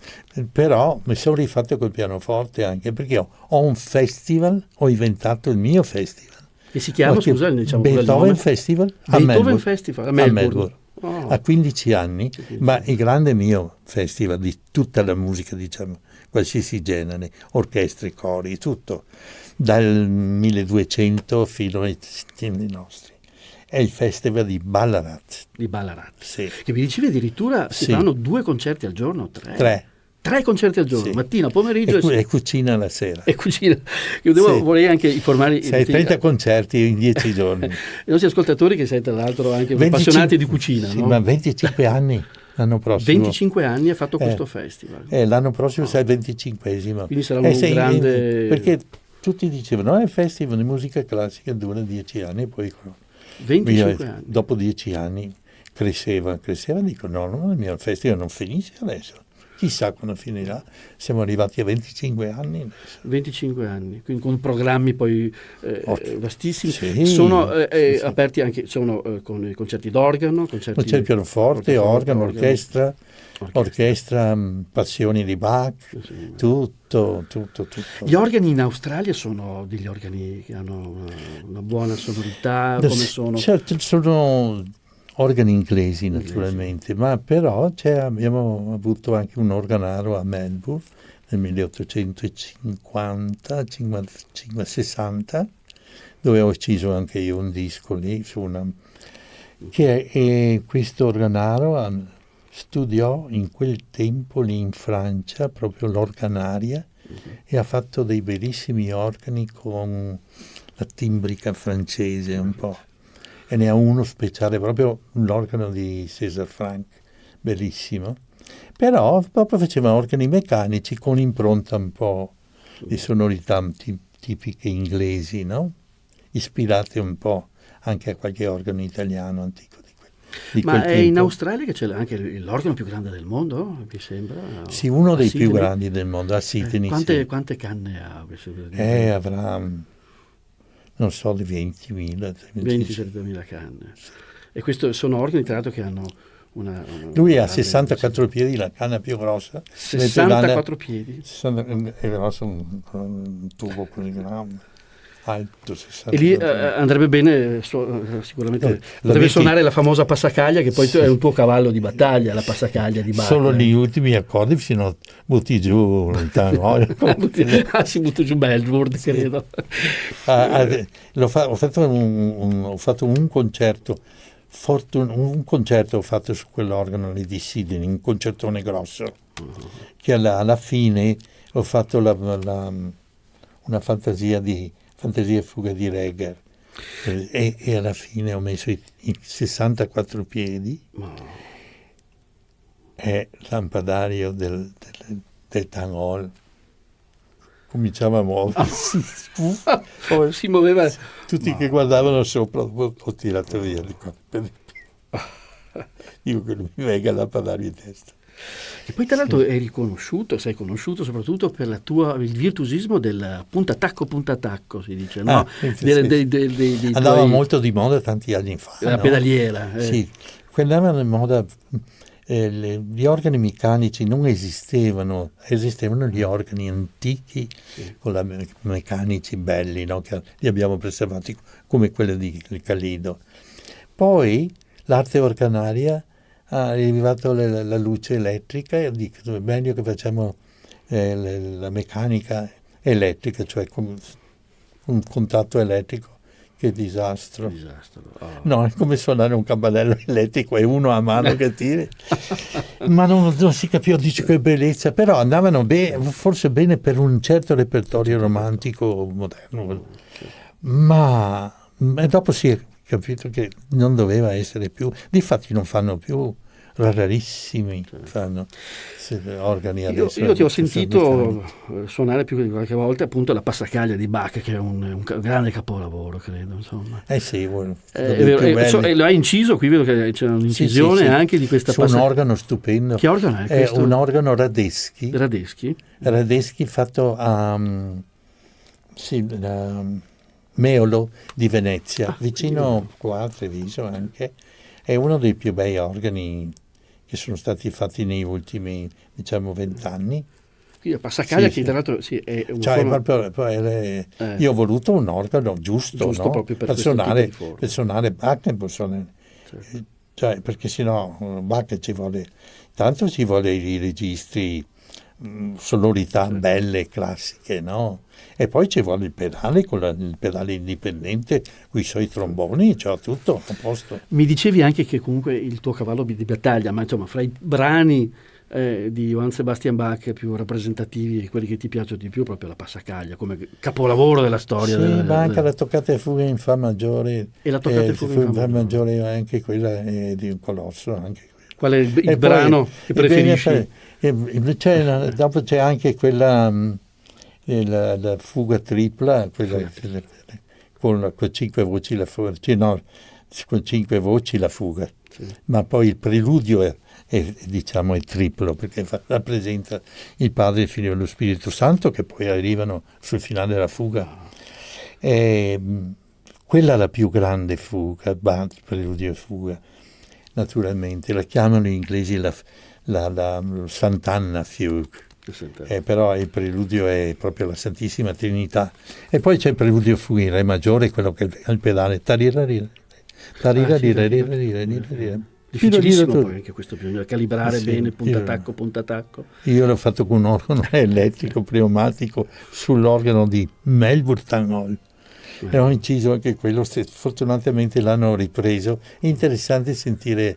però mi sono rifatto col pianoforte anche, perché ho un festival, ho inventato il mio festival. E si chiama, scusa, diciamo Beethoven Festival a Melbourne. A 15 anni, ma il grande mio festival di tutta la musica, diciamo, qualsiasi genere, orchestre, cori, tutto, dal 1200 fino ai tempi nostri. È il festival di Ballarat. Sì. Che mi dicevi addirittura si fanno 2 concerti al giorno, 3? 3 concerti al giorno, mattina, pomeriggio e cucina la sera. E cucina. Vorrei anche informare 30 concerti in 10 giorni. I nostri ascoltatori, che sei tra l'altro anche appassionati di cucina, sì, no? Ma 25 anni. L'anno prossimo. 25 anni ha fatto questo festival. L'anno prossimo sarà il 25esimo. Quindi sarà un grande... Perché tutti dicevano, il festival di musica classica dura 10 anni, e poi 25 anni. Dopo 10 anni cresceva, dico no, il mio festival non finisce adesso. Chissà quando finirà, siamo arrivati a 25 anni adesso. 25 anni, quindi con programmi poi vastissimi. Sì, sono aperti anche con i concerti d'organo, c'è il pianoforte, organo, orchestra, Passioni di Bach, tutto. Gli organi in Australia sono degli organi che hanno una buona sonorità, come sono? Certo, sono organi inglesi naturalmente, ma però abbiamo avuto anche un organaro a Melbourne nel 1850-60, dove ho ucciso anche io un disco lì, e questo organaro studiò in quel tempo lì in Francia proprio l'organaria e ha fatto dei bellissimi organi con la timbrica francese un po'. E ne ha uno speciale, proprio l'organo di César Franck, bellissimo. Però proprio faceva organi meccanici con impronta un po' di sonorità tipiche inglesi, no? Ispirate un po' anche a qualche organo italiano antico di Ma quel è in tempo. Australia che c'è anche l'organo più grande del mondo, mi sembra? Sì, uno dei Sydney? più grandi del mondo, a Sydney. Quante canne ha? Avrà, non so, di 20.000. 20-30.000 canne. E questi sono organi, tra l'altro, che hanno una lui ha 64 piedi, la canna più grossa. 64 piedi? È grosso, un tubo così grande. Alto, e lì andrebbe bene sicuramente potrebbe suonare la famosa passacaglia, che poi è un tuo cavallo di battaglia, la passacaglia di Bach. Solo gli ultimi accordi fino butti giù lontano. Si butta giù Melbourne, credo. Ho fatto un concerto ho fatto su quell'organo lì di Sydney, un concertone grosso, che alla fine ho fatto una fantasia fuga di Reger, e alla fine ho messo i 64 piedi e lampadario del Town Hall cominciava a muoversi. Si muoveva. Tutti che guardavano sopra, ho tirato via. Dico che mi venga il lampadario in testa. E poi tra l'altro sei conosciuto soprattutto per il virtuosismo del puntatacco, si dice, no? Andava molto di moda tanti anni fa. La pedaliera. Sì, andavano in moda, gli organi meccanici non esistevano gli organi antichi, con meccanici belli, no? Che li abbiamo preservati come quello di Calido. Poi l'arte organaria è arrivata la luce elettrica, e dico, è meglio che facciamo la meccanica elettrica, cioè con un contatto elettrico. Che disastro. No, è come suonare un campanello elettrico e uno a mano che tiri. Ma non si capiva, dice che bellezza, però andavano forse bene per un certo repertorio romantico moderno. Ma dopo si è capito che non doveva essere più, difatti non fanno più, rarissimi fanno organi adesso. Io ti ho sentito suonare più di qualche volta appunto la passacaglia di Bach, che è un grande capolavoro, credo, insomma. Sì, lo hai inciso, qui vedo che c'è un'incisione anche di questa passacaglia. Un organo stupendo. Che organo è questo? È un organo Radeschi fatto a Meolo di Venezia, vicino qua a Treviso anche. È uno dei più bei organi che sono stati fatti negli ultimi, 20 anni. Quindi la passacaglia che tra l'altro è un io ho voluto un organo giusto, no? Proprio per suonare Bach, perché sennò Bach ci vuole i registri, sonorità belle, classiche, no? E poi ci vuole il pedale, il pedale indipendente, con i suoi tromboni, cioè tutto a posto. Mi dicevi anche che comunque il tuo cavallo di battaglia, ma insomma fra i brani di Johann Sebastian Bach più rappresentativi, quelli che ti piacciono di più, proprio la passacaglia, come capolavoro della storia. Sì, ma anche la toccata e fuga in Fa maggiore. E la toccata e fuga in Fa maggiore, anche quella è di un colosso, anche quella. Qual è il brano che preferisci? Dopo c'è anche quella, la fuga tripla, quella, con 5 voci la fuga, con 5 voci la fuga, ma poi il preludio è triplo, perché rappresenta il Padre, il Figlio e lo Spirito Santo, che poi arrivano sul finale della fuga. Quella è la più grande fuga, preludio e fuga, naturalmente. La chiamano gli inglesi la Sant'Anna Fugue, però il preludio è proprio la Santissima Trinità. E poi c'è il preludio fuga in Re maggiore, quello che è il pedale. Difficilissimo poi anche questo, bisogna calibrare bene punta attacco. Io l'ho fatto con un organo elettrico pneumatico sull'organo di Melbourne Town Hall e ho inciso anche quello, fortunatamente l'hanno ripreso. È interessante sentire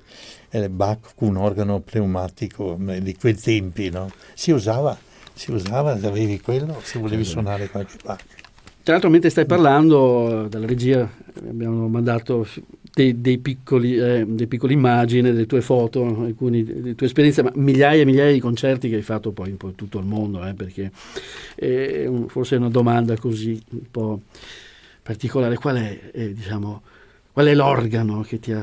Bach con un organo pneumatico di quei tempi, no? Si usava, avevi quello se volevi suonare qualche Bach. Tra l'altro, mentre stai parlando, dalla regia abbiamo mandato dei piccoli immagini, delle tue foto, alcune delle tue esperienze, ma migliaia e migliaia di concerti che hai fatto poi in tutto il mondo, perché forse è una domanda così un po' particolare. Qual è l'organo che ti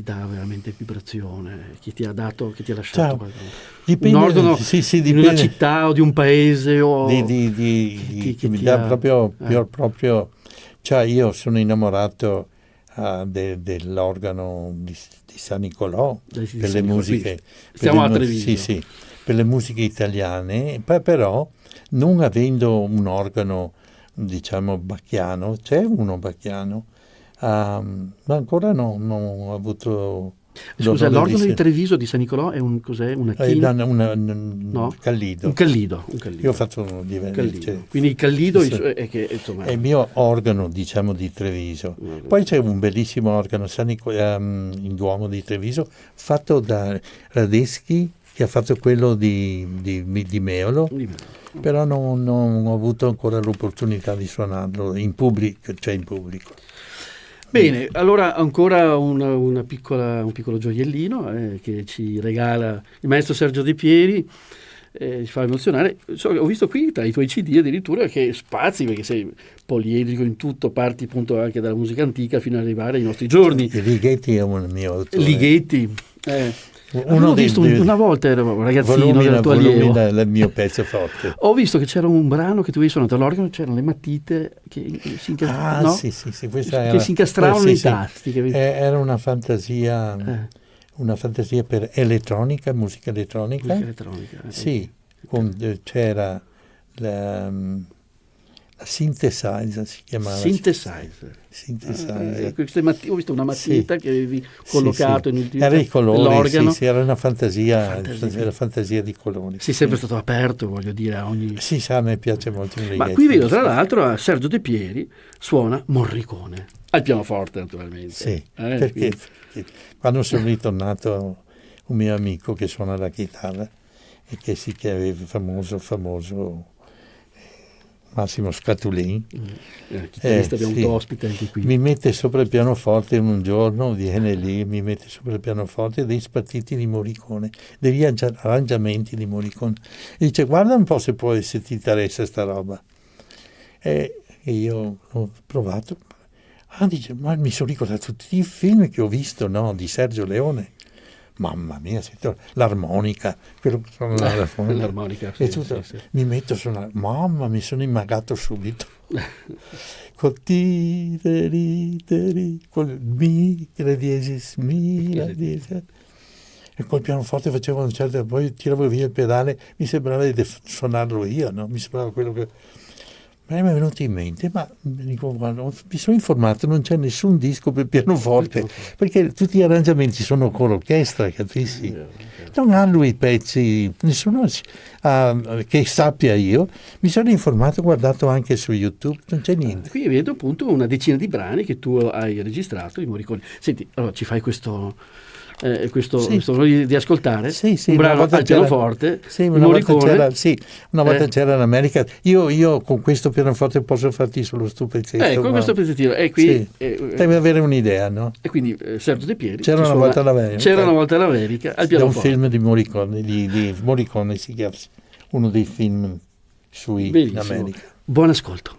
dà veramente vibrazione, che ti ha lasciato qualcosa? Un organo di una città o di un paese o che mi dà proprio, cioè io sono innamorato dell'organo di San Nicolò per le musiche. Stiamo a Treviso. Sì, per le musiche italiane, però non avendo un organo bacchiano, c'è uno bacchiano, ma ancora non ho avuto. Scusa, l'organo di Treviso di San Nicolò è cos'è? Una china? No? Callido. Un callido. Io ho fatto diversi. Quindi il callido è che insomma è il mio organo, di Treviso. Poi c'è un bellissimo organo in Duomo di Treviso fatto da Radeschi, che ha fatto quello di Meolo, però non ho avuto ancora l'opportunità di suonarlo in pubblico. Bene, allora ancora un piccolo gioiellino che ci regala il maestro Sergio De Pieri, ci fa emozionare. Ho visto qui tra i tuoi CD addirittura che spazi, perché sei poliedrico in tutto, parti appunto anche dalla musica antica fino ad arrivare ai nostri giorni. Ligeti è un mio autore. Ligeti. Ho visto una volta, ero un ragazzino del tuo allievo, il mio pezzo forte. Ho visto che c'era un brano che tu avevi suonato all'organo, c'erano le matite che si incastravano, si incastravano nei tasti. Era una fantasia per elettronica, musica elettronica. Sì, c'era la synthesizer, si chiamava. Synthesizer. Ho visto una matita che avevi collocato nell'organo. Era una fantasia di colori. Sei sempre stato aperto, voglio dire, a ogni. Sì, a me piace molto. Ma qui vedo tra l'altro Sergio De Pieri suona Morricone al pianoforte, naturalmente. Sì, perché quando sono ritornato, un mio amico che suona la chitarra e che aveva famoso Massimo Scatulin, abbiamo avuto ospite anche qui. Mi mette sopra il pianoforte un giorno, viene lì, mi mette sopra il pianoforte dei spartiti di Morricone, degli arrangiamenti di Morricone, e dice: guarda un po' se ti interessa sta roba. E io ho provato, dice, ma mi sono ricordato tutti i film che ho visto, no, di Sergio Leone. Mamma mia, l'armonica, quello che suona l'armonica, sì, mi metto a suonare, mamma, mi sono immagato subito col col mi, la diesis, mi, la diesis, e col pianoforte facevo un certo, poi tiravo via il pedale, mi sembrava di suonarlo io, no? Mi sembrava quello che mi è venuto in mente, ma dico, guarda, mi sono informato, non c'è nessun disco per pianoforte, perché tutti gli arrangiamenti sono con l'orchestra, capisci? Non ha lui i pezzi, nessuno che sappia io. Mi sono informato, ho guardato anche su YouTube, non c'è niente. Qui vedo appunto una decina di brani che tu hai registrato di Morricone. Senti, allora ci fai questo di ascoltare un brano al pianoforte. Una volta c'era in America, io con questo pianoforte posso farti solo sto pezzetto. Ecco, questo pezzettino. E qui sì. Devi avere un'idea, no? E quindi Sergio De Pieri. C'era una volta all'America. C'era una volta all'America al pianoforte. È un film di Morricone, di Morricone si chiama, uno dei film sui in America. Buon ascolto.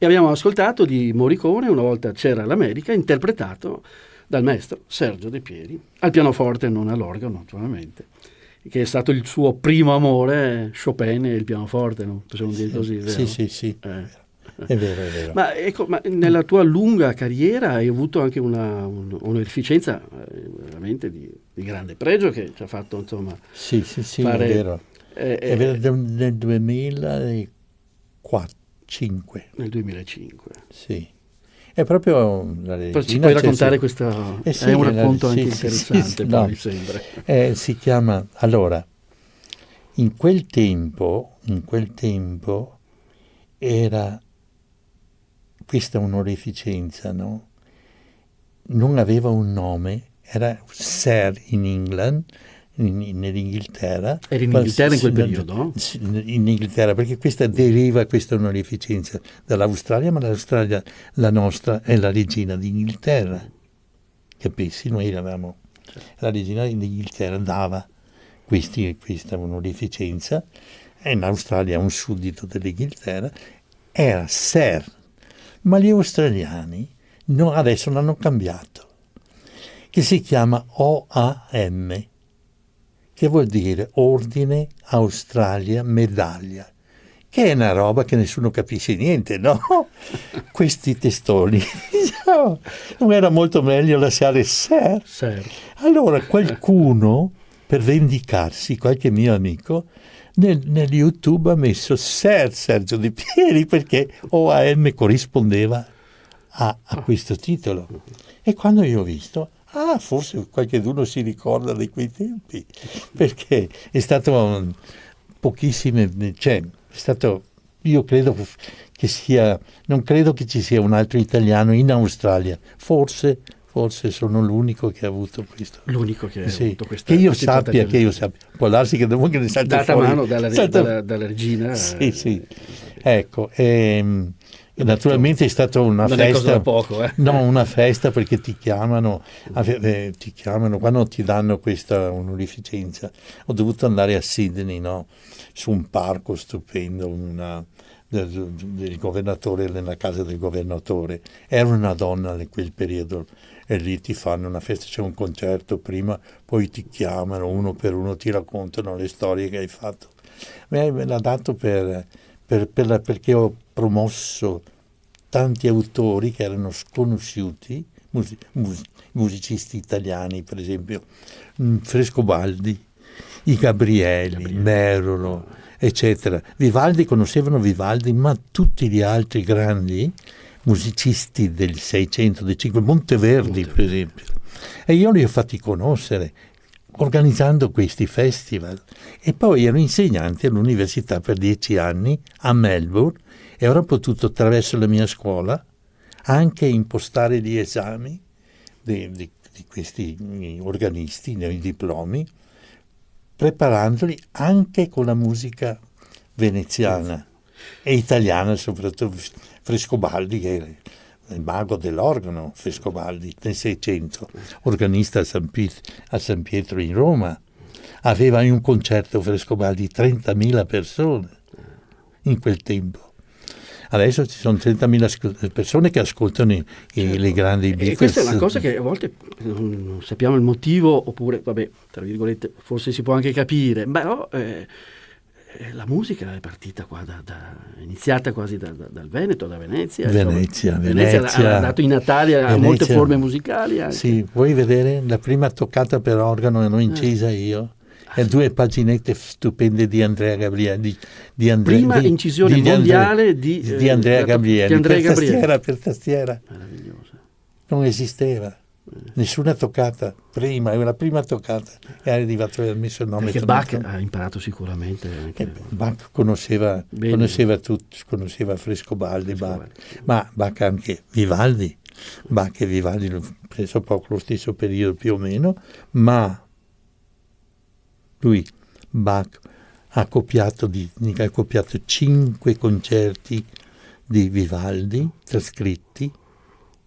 E abbiamo ascoltato di Morricone Una volta c'era l'America, interpretato dal maestro Sergio De Pieri, al pianoforte, non all'organo naturalmente, che è stato il suo primo amore, Chopin e il pianoforte, no? Possiamo dire così, vero? Sì. È vero, è vero. Ma ecco, ma nella tua lunga carriera hai avuto anche un'onorificenza veramente di grande pregio che ci ha fatto, insomma, Sì, fare, è vero. È vero, nel 2005. Nel 2005. Sì. È proprio la regina. Ci puoi raccontare questo? Sì, è un racconto anche interessante, sì, però, no. mi sembra. Si chiama, allora, in quel tempo era questa onorificenza, no? Non aveva un nome, era Sir in England, nell'Inghilterra. Era in Inghilterra in quel periodo, no? In Inghilterra, perché questa deriva questa onorificenza dall'Australia, ma l'Australia, la nostra, è la regina d'Inghilterra. Capisci? Noi avevamo la regina d'Inghilterra dava questa onorificenza, e in Australia un suddito dell'Inghilterra, era Sir, ma gli australiani adesso l'hanno cambiato, che si chiama OAM, che vuol dire Ordine Australia Medaglia, che è una roba che nessuno capisce niente, no? Questi testoni. Non era molto meglio lasciare Sir? Allora qualcuno, per vendicarsi, qualche mio amico, nel YouTube ha messo Sir Sergio De Pieri, perché OAM corrispondeva a questo titolo. E quando io ho visto, forse qualcuno si ricorda di quei tempi, perché è stato pochissime, cioè è stato, io credo che sia, non credo che ci sia un altro italiano in Australia, forse sono l'unico che ha avuto questo. L'unico che ha avuto questa. Che io sappia, può darsi che dopo che ne salta data fuori. Data mano dalla regina. Sì. Ecco, Naturalmente è stata una non festa, è cosa da poco, no, una festa perché ti chiamano quando ti danno questa onorificenza. Ho dovuto andare a Sydney, no? Su un parco stupendo, del governatore, nella casa del governatore. Era una donna in quel periodo e lì ti fanno una festa, c'è un concerto prima, poi ti chiamano uno per uno, ti raccontano le storie che hai fatto. Me l'ha dato perché ho promosso tanti autori che erano sconosciuti, musicisti italiani, per esempio Frescobaldi, i Gabrieli, Merolo, eccetera. Conoscevano Vivaldi, ma tutti gli altri grandi musicisti del 600, del 500, Monteverdi per esempio. E io li ho fatti conoscere organizzando questi festival. E poi ero insegnante all'università per 10 anni a Melbourne e ora ho potuto, attraverso la mia scuola, anche impostare gli esami di questi organisti, nei diplomi, preparandoli anche con la musica veneziana e italiana, soprattutto Frescobaldi, che era il mago dell'organo, Frescobaldi, nel 600, organista a San Pietro in Roma. Aveva in un concerto Frescobaldi 30.000 persone in quel tempo. Adesso ci sono 30.000 persone che ascoltano le grandi Beatles. E questa è una cosa che a volte non sappiamo il motivo, oppure, vabbè, tra virgolette, forse si può anche capire, però la musica è partita qua è iniziata quasi dal Veneto, da Venezia. Venezia ha dato i natali a molte forme musicali. Anche. Sì, vuoi vedere? La prima toccata per organo l'ho incisa io. E 2 paginette stupende di Andrea Gabrieli. Prima incisione mondiale di Andrea Gabrieli. Per tastiera. Meravigliosa. Non esisteva. Nessuna toccata prima, la prima toccata è arrivato e ha messo il nome. Perché Bach ha imparato sicuramente anche. Bach conosceva tutti, conosceva Frescobaldi, ma Bach anche Vivaldi. Bach e Vivaldi penso poco lo stesso periodo più o meno, ma Bach ha copiato 5 concerti di Vivaldi trascritti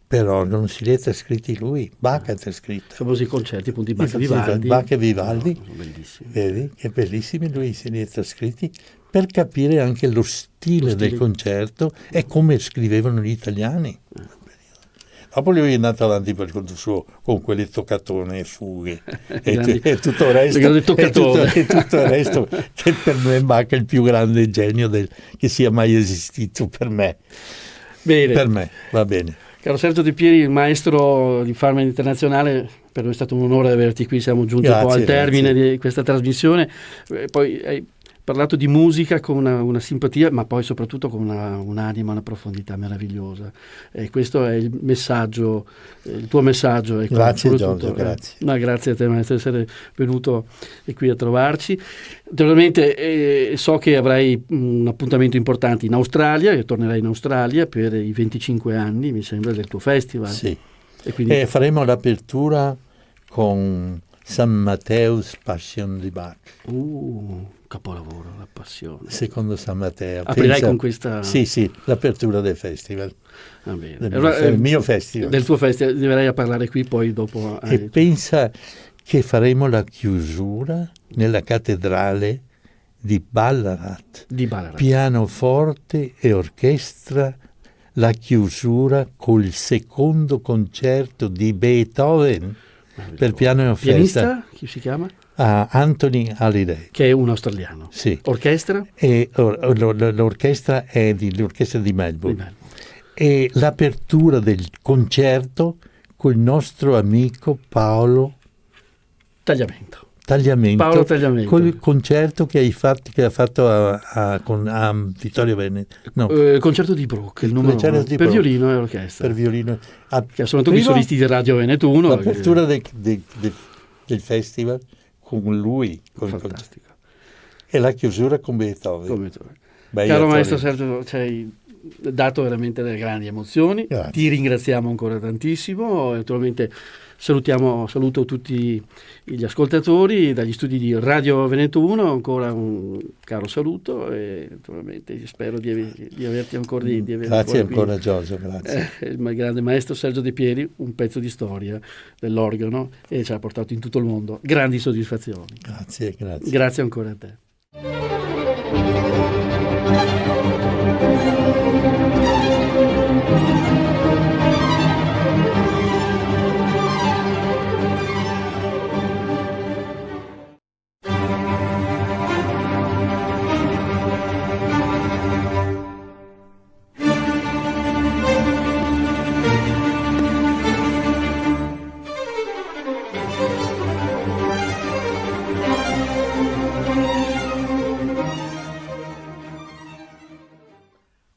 per organo, si li ha trascritti lui, Bach ha trascritto. Famosi concerti appunto di Bach e Vivaldi. Bach e Vivaldi, sono bellissimi. Vedi che bellissimi, lui se li ha trascritti per capire anche lo stile del concerto e come scrivevano gli italiani. Dopo lui è andato avanti per conto suo con quelle toccatone e fughe e tutto il resto, che per me Bach è il più grande genio che sia mai esistito per me. Bene. Per me, va bene. Caro Sergio De Pieri, il maestro di Farman Internazionale, per noi è stato un onore averti qui, siamo giunti un po' al termine di questa trasmissione. Poi hai parlato di musica con una simpatia, ma poi soprattutto con un'anima, una profondità meravigliosa. E questo è il messaggio, il tuo messaggio. Ecco, grazie Giorgio, grazie. No, grazie a te maestro di essere venuto qui a trovarci. Naturalmente so che avrai un appuntamento importante in Australia, che tornerai in Australia per i 25 anni, mi sembra, del tuo festival. Sì, e quindi faremo l'apertura con San Matteo's Passion di Bach. Capolavoro, la passione. Secondo San Matteo. Aprirai con questa... Sì, l'apertura del festival. Va bene. Del mio festival. Del tuo festival, verrai a parlare qui poi dopo. E pensa che faremo la chiusura nella cattedrale di Ballarat. Pianoforte e orchestra, la chiusura col secondo concerto di Beethoven per piano e orchestra. Pianista? Chi si chiama? Anthony Hallyday, che è un australiano. Sì. Orchestra? E l'orchestra è l'orchestra di Melbourne. E l'apertura del concerto col nostro amico Paolo Tagliamento. Paolo Tagliamento. Col concerto che ha fatto a Vittorio Veneto. No. Concerto di Bruch, il numero 1, per violino e orchestra. Per violino. Che sono tutti i solisti di Radio Veneto 1. L'apertura del festival con lui. Fantastico. E la chiusura con Beethoven. Caro maestro Sergio, dato veramente delle grandi emozioni. Grazie. Ti ringraziamo ancora tantissimo. Naturalmente saluto tutti gli ascoltatori dagli studi di Radio Veneto 1, ancora un caro saluto e naturalmente spero di averti ancora di averti Grazie ancora ancora Giorgio, grazie. Il grande maestro Sergio De Pieri, un pezzo di storia dell'organo e ci ha portato in tutto il mondo grandi soddisfazioni. Grazie. Grazie ancora a te.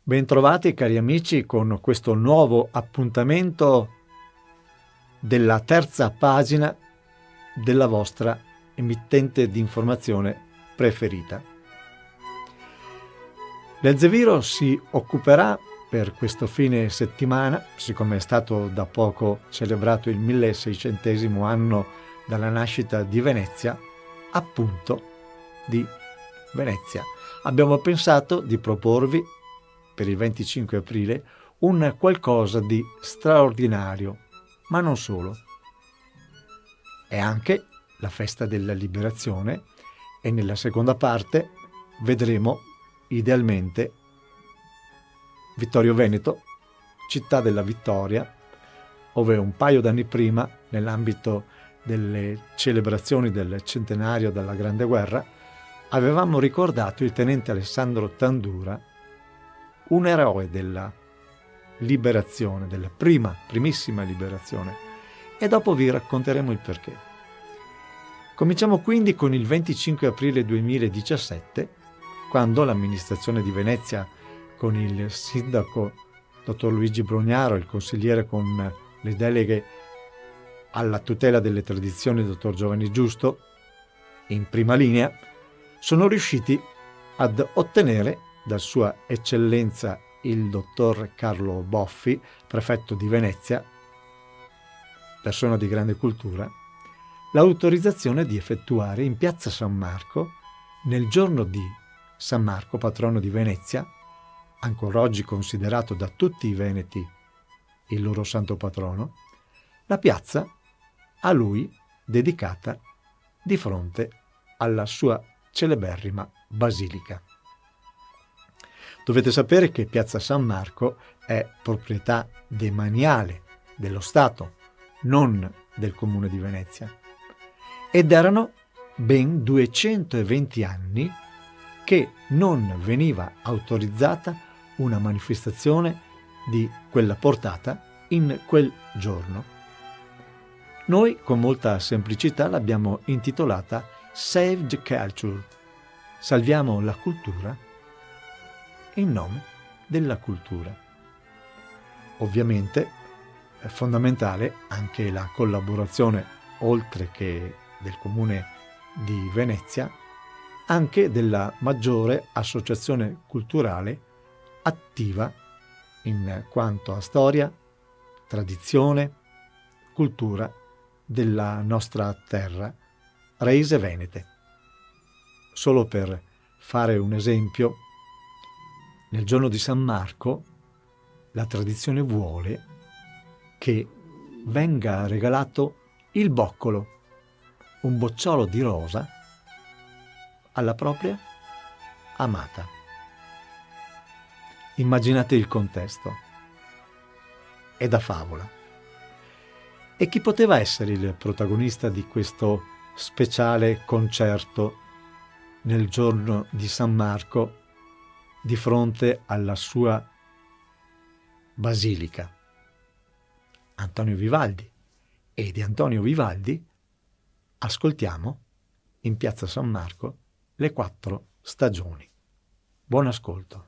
Bentrovati cari amici con questo nuovo appuntamento della terza pagina della vostra emittente di informazione preferita. L'Elzeviro si occuperà per questo fine settimana, siccome è stato da poco celebrato il 1600° anno dalla nascita di Venezia, appunto di Venezia. Abbiamo pensato di proporvi per il 25 aprile un qualcosa di straordinario, ma non solo. È anche la festa della liberazione e nella seconda parte vedremo idealmente Vittorio Veneto, città della vittoria, dove un paio d'anni prima, nell'ambito delle celebrazioni del centenario della Grande Guerra, avevamo ricordato il tenente Alessandro Tandura, un eroe della liberazione, della primissima liberazione, e dopo vi racconteremo il perché. Cominciamo quindi con il 25 aprile 2017, quando l'amministrazione di Venezia, con il sindaco dottor Luigi Brugnaro, il consigliere con le deleghe alla tutela delle tradizioni dottor Giovanni Giusto, in prima linea, sono riusciti ad ottenere da Sua Eccellenza il dottor Carlo Boffi, prefetto di Venezia, persona di grande cultura, l'autorizzazione di effettuare in piazza San Marco, nel giorno di San Marco, patrono di Venezia, ancora oggi considerato da tutti i veneti il loro santo patrono, la piazza a lui dedicata di fronte alla sua celeberrima basilica. Dovete sapere che Piazza San Marco è proprietà demaniale dello Stato, non del Comune di Venezia. Ed erano ben 220 anni che non veniva autorizzata una manifestazione di quella portata in quel giorno. Noi con molta semplicità l'abbiamo intitolata Save the Culture, salviamo la cultura in nome della cultura. Ovviamente è fondamentale anche la collaborazione, oltre che del Comune di Venezia, anche della maggiore associazione culturale attiva in quanto a storia, tradizione, cultura della nostra terra, raíces venete. Solo per fare un esempio, nel giorno di San Marco la tradizione vuole che venga regalato il boccolo, un bocciolo di rosa, alla propria amata. Immaginate il contesto. È da favola. E chi poteva essere il protagonista di questo speciale concerto nel giorno di San Marco di fronte alla sua basilica? Antonio Vivaldi. E di Antonio Vivaldi ascoltiamo in Piazza San Marco le 4 stagioni. Buon ascolto.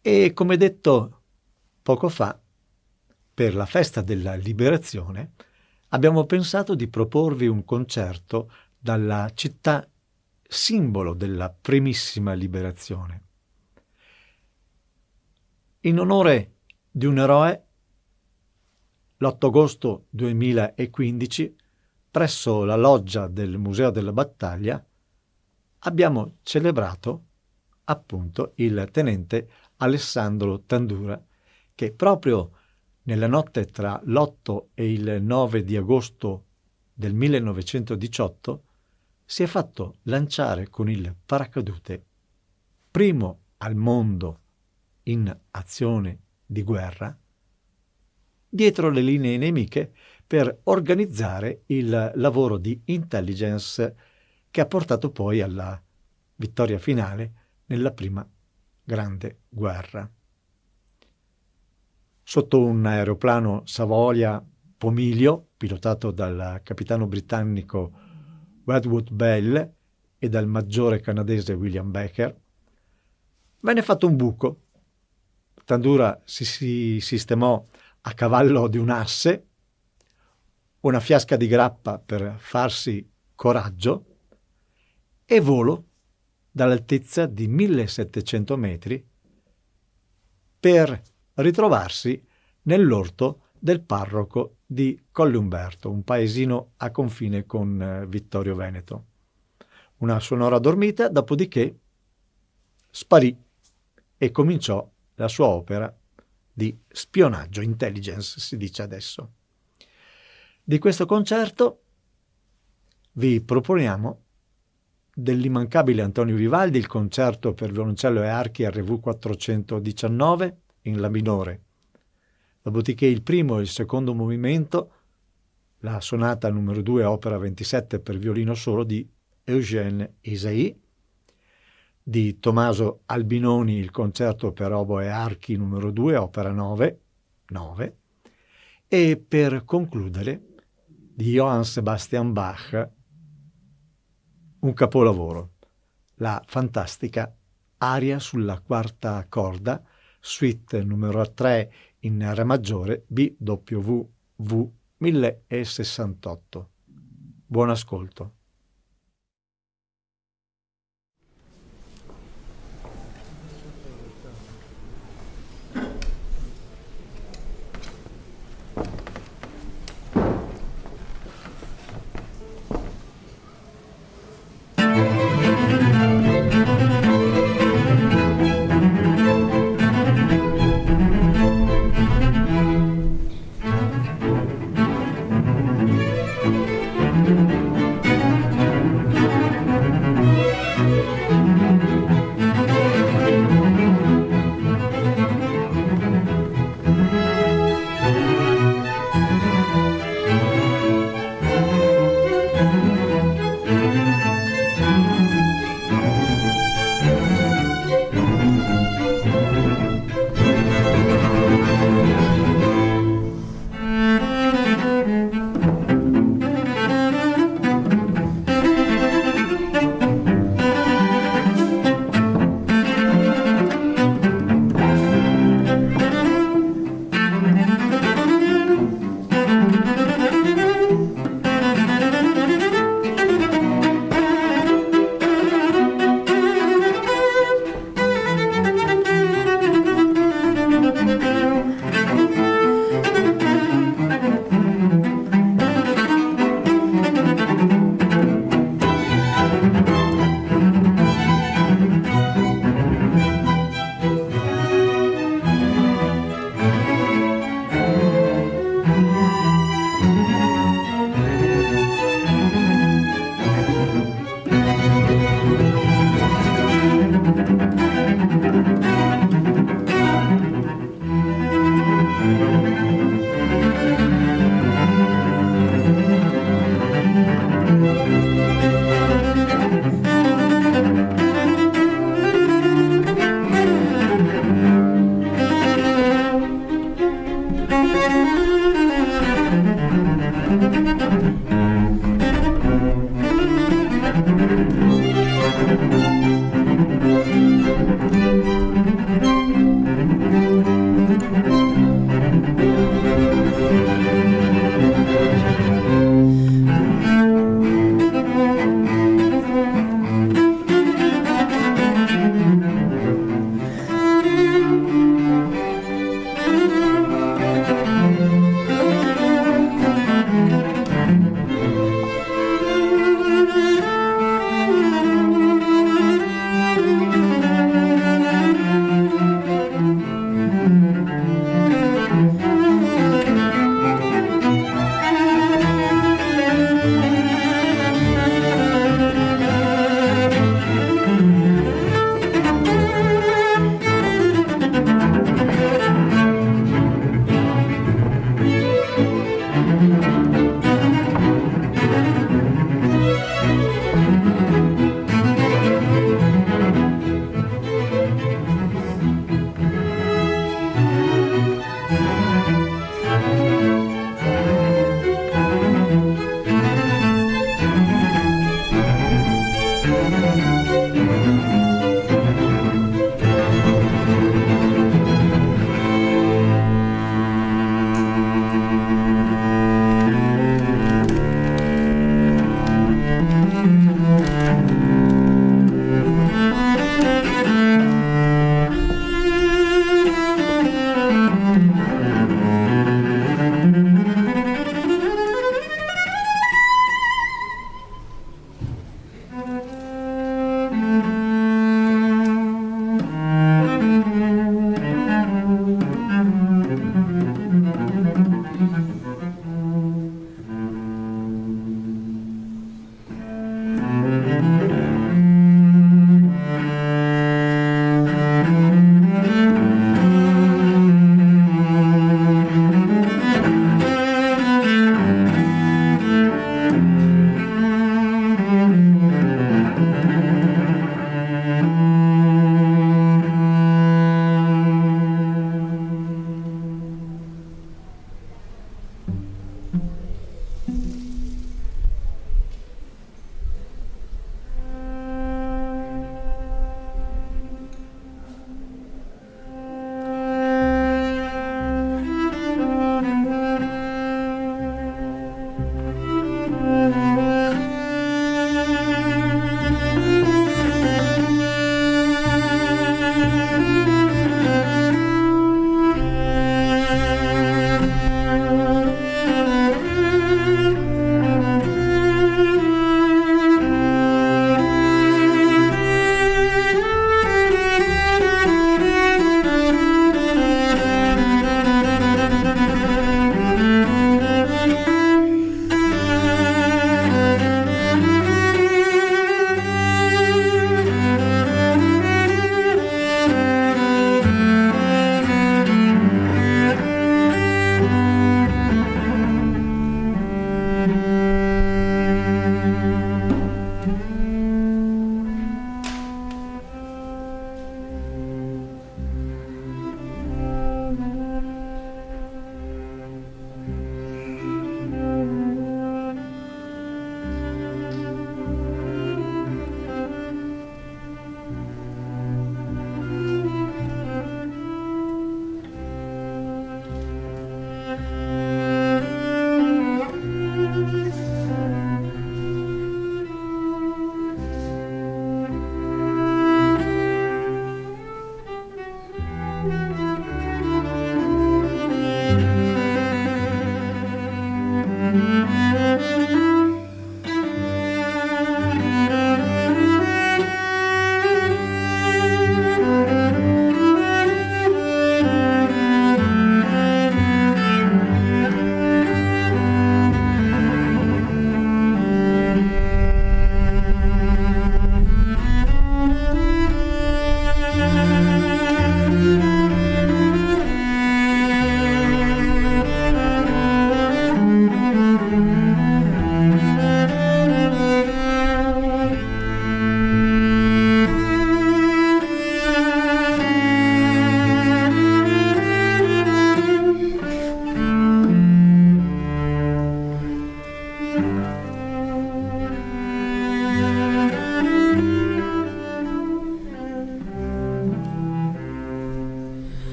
E come detto poco fa, per la festa della liberazione abbiamo pensato di proporvi un concerto dalla città simbolo della primissima liberazione. In onore di un eroe, l'8 agosto 2015, presso la loggia del Museo della Battaglia, abbiamo celebrato appunto il tenente Alessandro Tandura, che proprio nella notte tra l'8 e il 9 di agosto del 1918 si è fatto lanciare con il paracadute, primo al mondo in azione di guerra, dietro le linee nemiche per organizzare il lavoro di intelligence che ha portato poi alla vittoria finale nella prima grande guerra. Sotto un aeroplano Savoia Pomilio, pilotato dal capitano britannico Wedgwood Bell e dal maggiore canadese William Baker, venne fatto un buco. Tandura si sistemò a cavallo di un asse, una fiasca di grappa per farsi coraggio e volo dall'altezza di 1700 metri per ritrovarsi nell'orto del parroco di Colleumberto, un paesino a confine con Vittorio Veneto. Una sonora dormita, dopodiché sparì e cominciò la sua opera di spionaggio, intelligence si dice adesso. Di questo concerto vi proponiamo dell'immancabile Antonio Vivaldi il concerto per violoncello e archi RV 419 in La minore, dopodiché il primo e il secondo movimento, la sonata numero 2 opera 27 per violino solo di Eugène Isaïe, di Tommaso Albinoni il concerto per oboe e archi numero 2 opera 9 e per concludere di Johann Sebastian Bach un capolavoro, la fantastica aria sulla quarta corda, suite numero 3 in Re maggiore BWV 1068. Buon ascolto.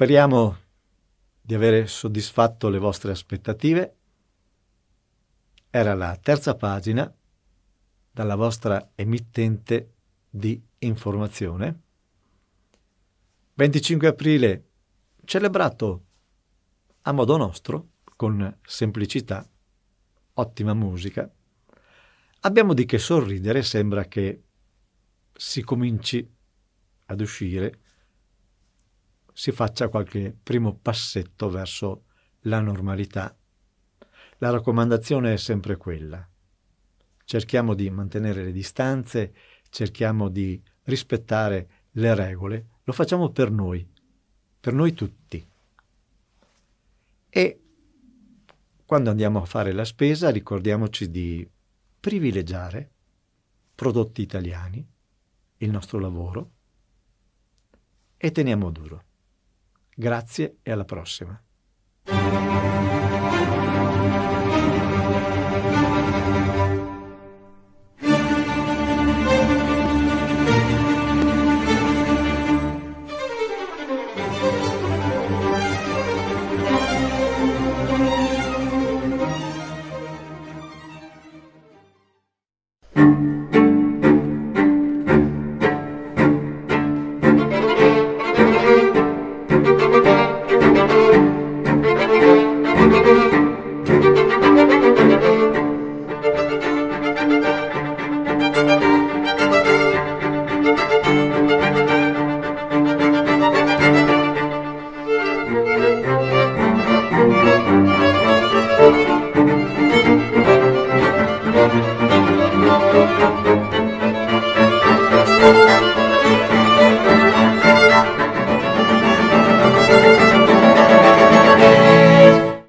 Speriamo di avere soddisfatto le vostre aspettative. Era la terza pagina dalla vostra emittente di informazione. 25 aprile celebrato a modo nostro, con semplicità, ottima musica. abbiamo di che sorridere, sembra che si cominci ad uscire, si faccia qualche primo passetto verso la normalità. La raccomandazione è sempre quella. Cerchiamo di mantenere le distanze, cerchiamo di rispettare le regole, lo facciamo per noi tutti. E quando andiamo a fare la spesa ricordiamoci di privilegiare prodotti italiani, il nostro lavoro, e teniamo duro. Grazie e alla prossima.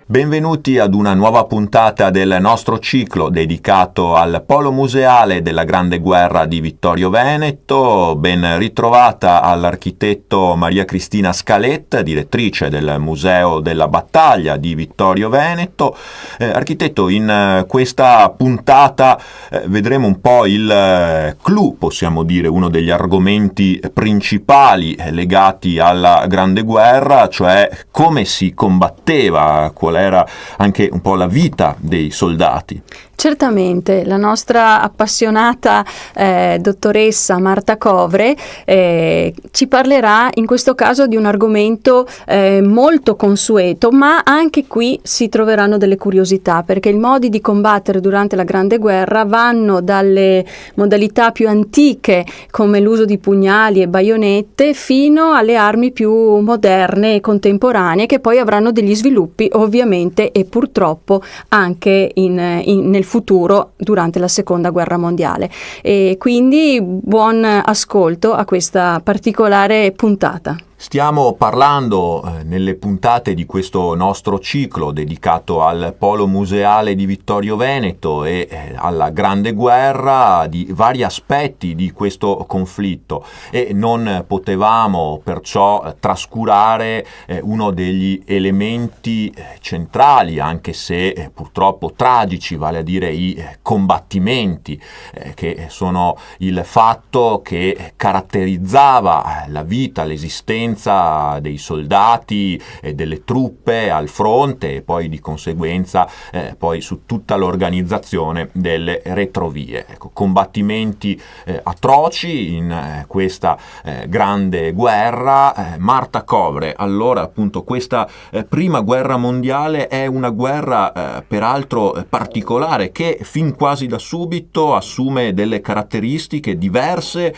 Benvenuti ad una nuova puntata del nostro ciclo dedicato al Polo Museale della Grande Guerra di Vittorio Veneto. Ben ritrovata all'architetto Maria Cristina Scaletta, direttrice del Museo della Battaglia di Vittorio Veneto. Architetto, in questa puntata vedremo un po' il clou, possiamo dire, uno degli argomenti principali legati alla Grande Guerra, cioè come si combatteva, qual era anche un po' la vita dei soldati. Certamente, la nostra appassionata dottoressa Marta Covre ci parlerà in questo caso di un argomento molto consueto, ma anche qui si troveranno delle curiosità, perché i modi di combattere durante la Grande Guerra vanno dalle modalità più antiche, come l'uso di pugnali e baionette, fino alle armi più moderne e contemporanee, che poi avranno degli sviluppi ovviamente e purtroppo anche nel futuro durante la Seconda Guerra Mondiale. E quindi buon ascolto a questa particolare puntata. Stiamo parlando nelle puntate di questo nostro ciclo dedicato al Polo Museale di Vittorio Veneto e alla Grande Guerra di vari aspetti di questo conflitto, e non potevamo perciò trascurare uno degli elementi centrali, anche se purtroppo tragici, vale a dire i combattimenti, che sono il fatto che caratterizzava la vita, l'esistenza dei soldati e delle truppe al fronte, e poi di conseguenza poi su tutta l'organizzazione delle retrovie. Ecco, combattimenti atroci in questa grande guerra. Marta Covre, allora appunto questa prima guerra mondiale è una guerra peraltro particolare, che fin quasi da subito assume delle caratteristiche diverse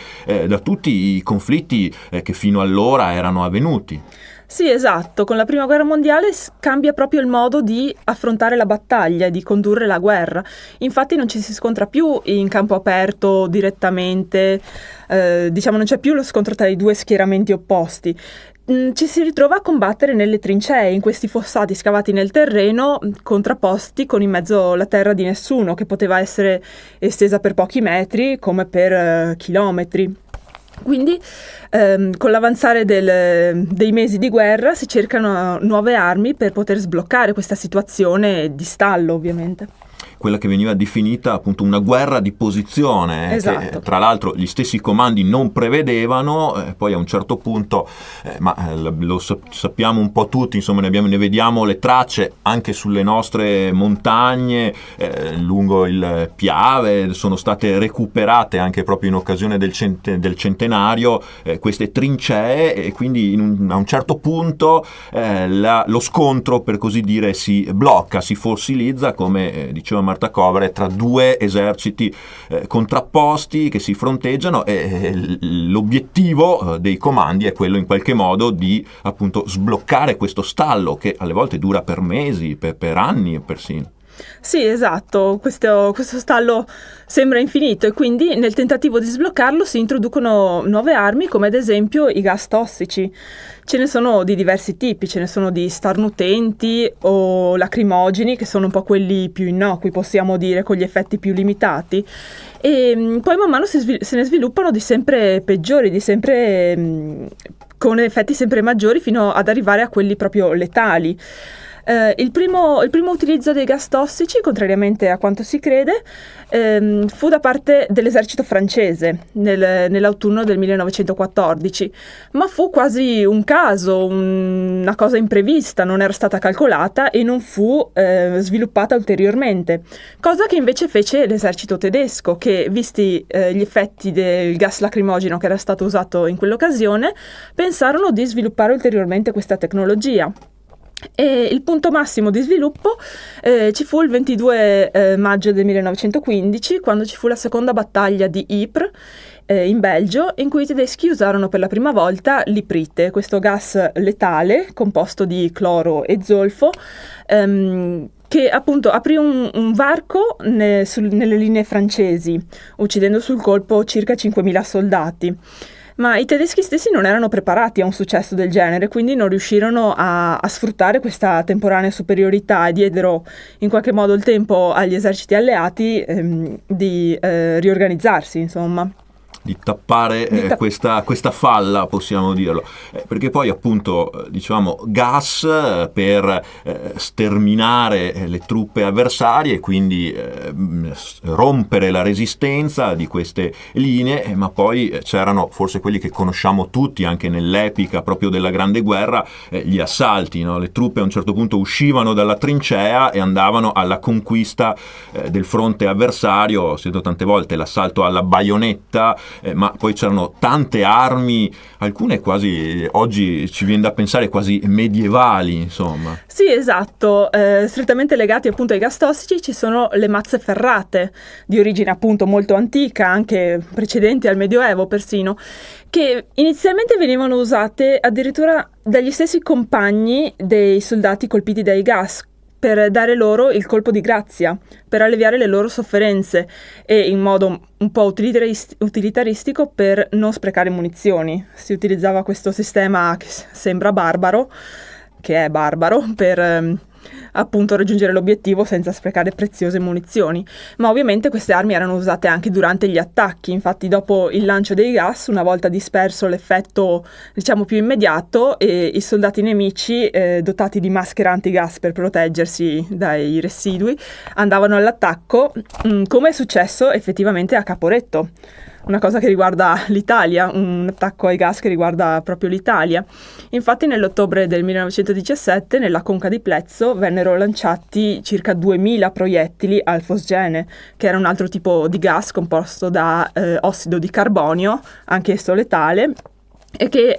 da tutti i conflitti che fino allora erano avvenuti. Sì, esatto. Con la Prima Guerra Mondiale cambia proprio il modo di affrontare la battaglia e di condurre la guerra. Infatti non ci si scontra più in campo aperto direttamente, non c'è più lo scontro tra i due schieramenti opposti. Ci si ritrova a combattere nelle trincee, in questi fossati scavati nel terreno, contrapposti con in mezzo la terra di nessuno, che poteva essere estesa per pochi metri come per chilometri. Quindi con l'avanzare dei mesi di guerra si cercano nuove armi per poter sbloccare questa situazione di stallo, ovviamente. Quella che veniva definita appunto una guerra di posizione, esatto. Che tra l'altro gli stessi comandi non prevedevano, poi a un certo punto, sappiamo un po' tutti, insomma ne vediamo le tracce anche sulle nostre montagne, lungo il Piave, sono state recuperate anche proprio in occasione del centenario queste trincee, e quindi a un certo punto lo scontro, per così dire, si blocca, si fossilizza, come diceva spartacovere tra due eserciti contrapposti che si fronteggiano, e l'obiettivo dei comandi è quello in qualche modo di appunto sbloccare questo stallo che alle volte dura per mesi, per anni persino. Sì, esatto, questo stallo sembra infinito e quindi nel tentativo di sbloccarlo si introducono nuove armi, come ad esempio i gas tossici. Ce ne sono di diversi tipi, ce ne sono di starnutenti o lacrimogeni, che sono un po' quelli più innocui, possiamo dire, con gli effetti più limitati, e poi man mano se ne sviluppano di sempre peggiori, con effetti sempre maggiori, fino ad arrivare a quelli proprio letali. Il primo utilizzo dei gas tossici, contrariamente a quanto si crede, fu da parte dell'esercito francese nell'autunno del 1914, ma fu quasi un caso, una cosa imprevista, non era stata calcolata e non fu sviluppata ulteriormente, cosa che invece fece l'esercito tedesco, che visti gli effetti del gas lacrimogeno che era stato usato in quell'occasione, pensarono di sviluppare ulteriormente questa tecnologia. E il punto massimo di sviluppo ci fu il 22 maggio del 1915, quando ci fu la seconda battaglia di Ypres in Belgio, in cui i tedeschi usarono per la prima volta l'iprite, questo gas letale composto di cloro e zolfo, che appunto aprì un varco nelle linee francesi, uccidendo sul colpo circa 5.000 soldati. Ma i tedeschi stessi non erano preparati a un successo del genere, quindi non riuscirono a sfruttare questa temporanea superiorità e diedero in qualche modo il tempo agli eserciti alleati di riorganizzarsi, insomma. Di tappare questa falla, possiamo dirlo, perché poi appunto diciamo gas per sterminare le truppe avversarie, quindi rompere la resistenza di queste linee, ma poi c'erano forse quelli che conosciamo tutti anche nell'epica proprio della Grande Guerra, gli assalti, no? Le truppe a un certo punto uscivano dalla trincea e andavano alla conquista del fronte avversario. Ho sentito tante volte l'assalto alla baionetta, ma poi c'erano tante armi, alcune quasi, oggi ci viene da pensare quasi medievali, insomma. Sì, esatto, strettamente legati appunto ai gas tossici ci sono le mazze ferrate, di origine appunto molto antica, anche precedenti al Medioevo persino, che inizialmente venivano usate addirittura dagli stessi compagni dei soldati colpiti dai gas, per dare loro il colpo di grazia, per alleviare le loro sofferenze e in modo un po' utilitaristico per non sprecare munizioni. Si utilizzava questo sistema che sembra barbaro, che è barbaro, per appunto raggiungere l'obiettivo senza sprecare preziose munizioni. Ma ovviamente queste armi erano usate anche durante gli attacchi, infatti dopo il lancio dei gas, una volta disperso l'effetto diciamo più immediato, e i soldati nemici dotati di maschere antigas per proteggersi dai residui andavano all'attacco, come è successo effettivamente a Caporetto. Una cosa che riguarda l'Italia, un attacco ai gas che riguarda proprio l'Italia. Infatti nell'ottobre del 1917 nella conca di Plezzo vennero lanciati circa 2000 proiettili al fosgene, che era un altro tipo di gas composto da ossido di carbonio, anch'esso letale, e che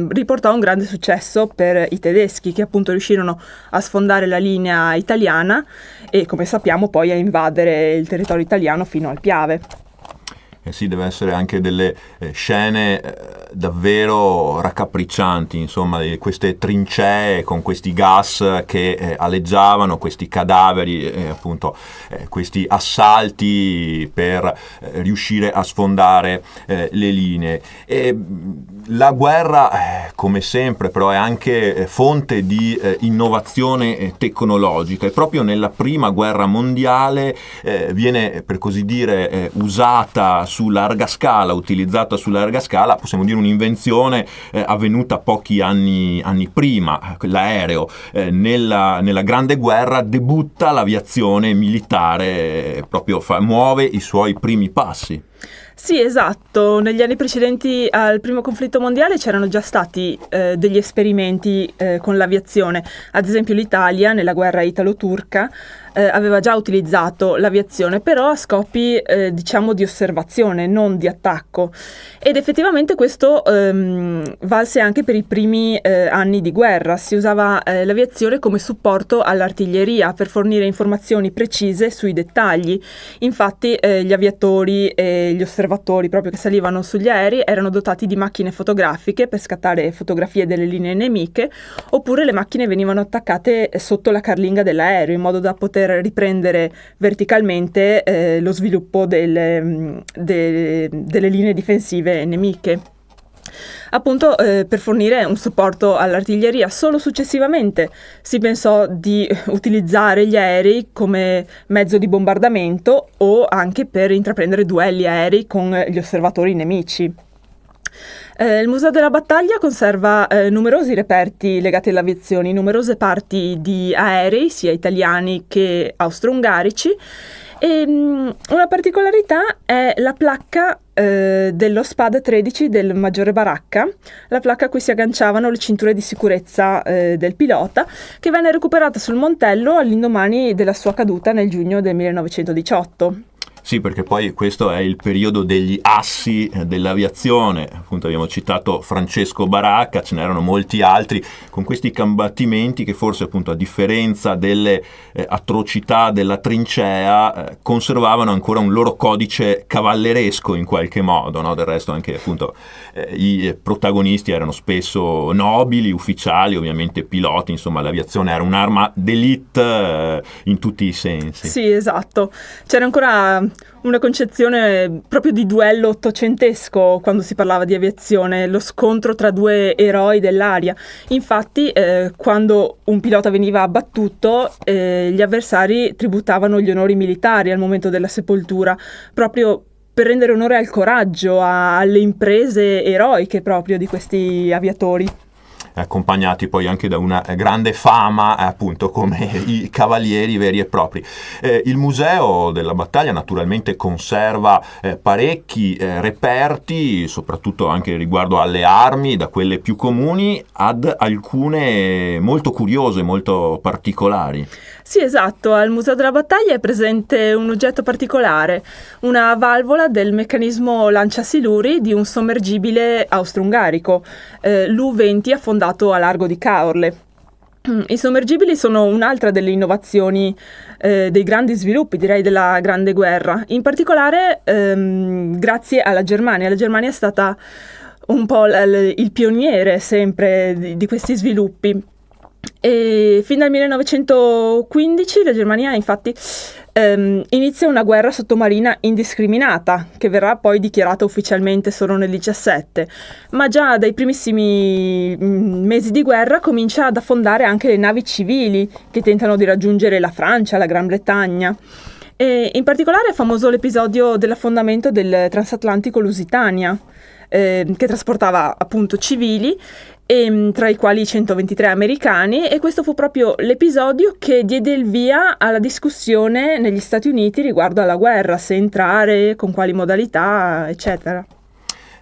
riportò un grande successo per i tedeschi, che appunto riuscirono a sfondare la linea italiana e, come sappiamo, poi a invadere il territorio italiano fino al Piave. Sì, deve essere anche delle scene davvero raccapriccianti, insomma, di queste trincee con questi gas che aleggiavano, questi cadaveri, appunto questi assalti per riuscire a sfondare le linee. E la guerra, come sempre, però è anche fonte di innovazione tecnologica, e proprio nella prima guerra mondiale viene, per così dire, usata su larga scala, utilizzata su larga scala, possiamo dire un'invenzione avvenuta pochi anni prima, l'aereo. Nella Grande Guerra debutta l'aviazione militare, proprio muove i suoi primi passi. Sì, esatto. Negli anni precedenti al primo conflitto mondiale c'erano già stati degli esperimenti con l'aviazione. Ad esempio l'Italia, nella guerra italo-turca, aveva già utilizzato l'aviazione, però a scopi diciamo di osservazione, non di attacco, ed effettivamente questo valse anche per i primi anni di guerra. Si usava l'aviazione come supporto all'artiglieria per fornire informazioni precise sui dettagli. Infatti gli aviatori e gli osservatori proprio che salivano sugli aerei erano dotati di macchine fotografiche per scattare fotografie delle linee nemiche, oppure le macchine venivano attaccate sotto la carlinga dell'aereo in modo da poter riprendere verticalmente lo sviluppo delle linee difensive nemiche. Appunto per fornire un supporto all'artiglieria. Solo successivamente si pensò di utilizzare gli aerei come mezzo di bombardamento o anche per intraprendere duelli aerei con gli osservatori nemici. Il Museo della Battaglia conserva numerosi reperti legati all'aviazione, numerose parti di aerei, sia italiani che austro-ungarici, e una particolarità è la placca dello SPAD 13 del maggiore Baracca, la placca a cui si agganciavano le cinture di sicurezza del pilota, che venne recuperata sul Montello all'indomani della sua caduta nel giugno del 1918. Sì, perché poi questo è il periodo degli assi dell'aviazione. Appunto abbiamo citato Francesco Baracca, ce n'erano molti altri con questi combattimenti che forse appunto a differenza delle atrocità della trincea conservavano ancora un loro codice cavalleresco in qualche modo, no? Del resto anche appunto i protagonisti erano spesso nobili, ufficiali, ovviamente piloti, insomma l'aviazione era un'arma d'élite in tutti i sensi. Sì, esatto. C'era ancora una concezione proprio di duello ottocentesco quando si parlava di aviazione, lo scontro tra due eroi dell'aria. Infatti quando un pilota veniva abbattuto gli avversari tributavano gli onori militari al momento della sepoltura, proprio per rendere onore al coraggio, alle imprese eroiche proprio di questi aviatori. Accompagnati poi anche da una grande fama appunto come i cavalieri veri e propri. Il Museo della Battaglia naturalmente conserva parecchi reperti, soprattutto anche riguardo alle armi, da quelle più comuni ad alcune molto curiose, molto particolari. Sì, esatto, al Museo della Battaglia è presente un oggetto particolare, una valvola del meccanismo lanciasiluri di un sommergibile austro-ungarico, l'U-20 affondato a largo di Caorle. I sommergibili sono un'altra delle innovazioni dei grandi sviluppi, direi, della Grande Guerra, in particolare grazie alla Germania. La Germania è stata un po' il pioniere sempre di questi sviluppi. E fin dal 1915 la Germania infatti inizia una guerra sottomarina indiscriminata che verrà poi dichiarata ufficialmente solo nel 17, ma già dai primissimi mesi di guerra comincia ad affondare anche le navi civili che tentano di raggiungere la Francia, la Gran Bretagna. E in particolare è famoso l'episodio dell'affondamento del transatlantico Lusitania, che trasportava appunto civili, tra i quali 123 americani, e questo fu proprio l'episodio che diede il via alla discussione negli Stati Uniti riguardo alla guerra, se entrare, con quali modalità, eccetera.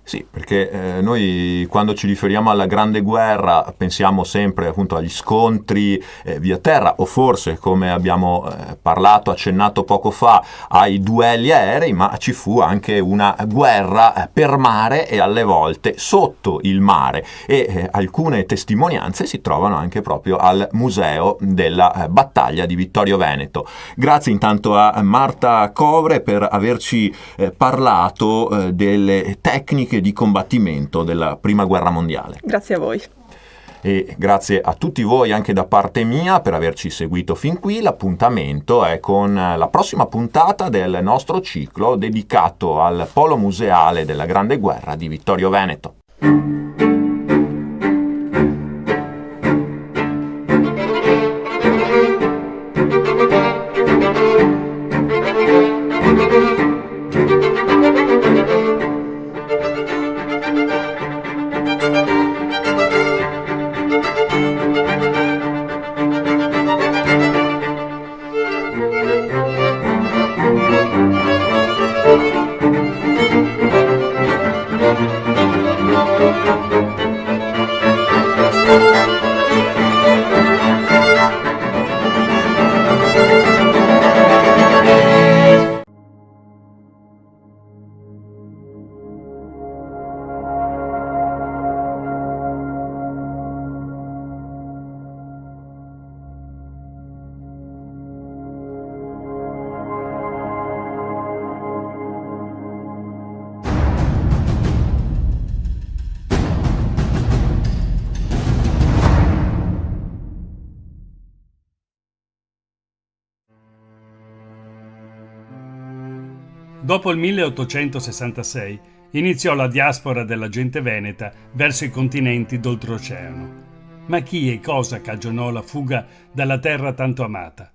Sì, perché noi quando ci riferiamo alla Grande Guerra pensiamo sempre appunto agli scontri via terra, o forse, come abbiamo parlato, accennato poco fa, ai duelli aerei, ma ci fu anche una guerra per mare e alle volte sotto il mare, e alcune testimonianze si trovano anche proprio al Museo della Battaglia di Vittorio Veneto. Grazie intanto a Marta Covre per averci parlato delle tecniche di combattimento della Prima Guerra Mondiale. Grazie a voi. E grazie a tutti voi anche da parte mia per averci seguito fin qui. L'appuntamento è con la prossima puntata del nostro ciclo dedicato al polo museale della Grande Guerra di Vittorio Veneto. Dopo il 1866 iniziò la diaspora della gente veneta verso i continenti d'oltreoceano. Ma chi e cosa cagionò la fuga dalla terra tanto amata?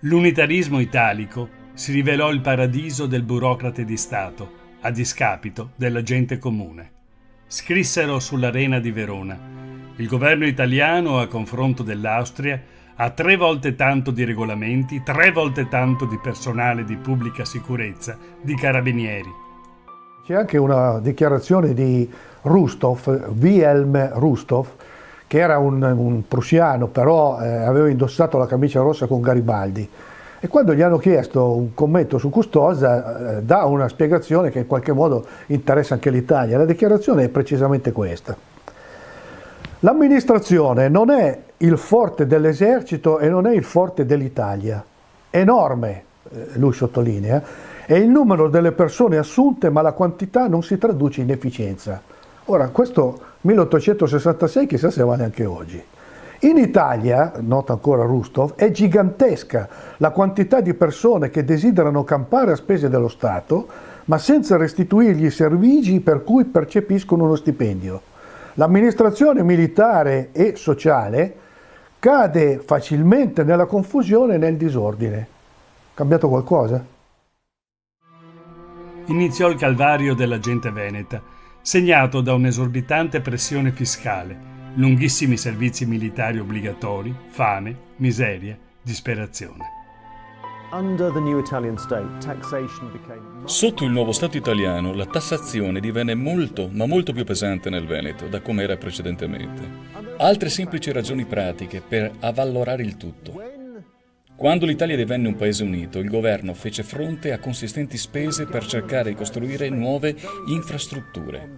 L'unitarismo italico si rivelò il paradiso del burocrate di Stato, a discapito della gente comune. Scrissero sull'Arena di Verona: il governo italiano, a confronto dell'Austria, ha 3 volte tanto di regolamenti, 3 volte tanto di personale di pubblica sicurezza, di carabinieri. C'è anche una dichiarazione di Rustov, Wilhelm Rustov, che era un prussiano, però aveva indossato la camicia rossa con Garibaldi. E quando gli hanno chiesto un commento su Custoza, dà una spiegazione che in qualche modo interessa anche l'Italia. La dichiarazione è precisamente questa: l'amministrazione non è il forte dell'esercito e non è il forte dell'Italia. Enorme, lui sottolinea, è il numero delle persone assunte, ma la quantità non si traduce in efficienza. Ora, questo 1866 chissà se vale anche oggi. In Italia, nota ancora Rustov, è gigantesca la quantità di persone che desiderano campare a spese dello Stato, ma senza restituirgli i servigi per cui percepiscono uno stipendio. L'amministrazione militare e sociale cade facilmente nella confusione e nel disordine. Cambiato qualcosa? Iniziò il calvario della gente veneta, segnato da un'esorbitante pressione fiscale, lunghissimi servizi militari obbligatori, fame, miseria, disperazione. Sotto il nuovo Stato italiano la tassazione divenne molto, ma molto più pesante nel Veneto da come era precedentemente. Altre semplici ragioni pratiche per avvalorare il tutto. Quando l'Italia divenne un paese unito, il governo fece fronte a consistenti spese per cercare di costruire nuove infrastrutture,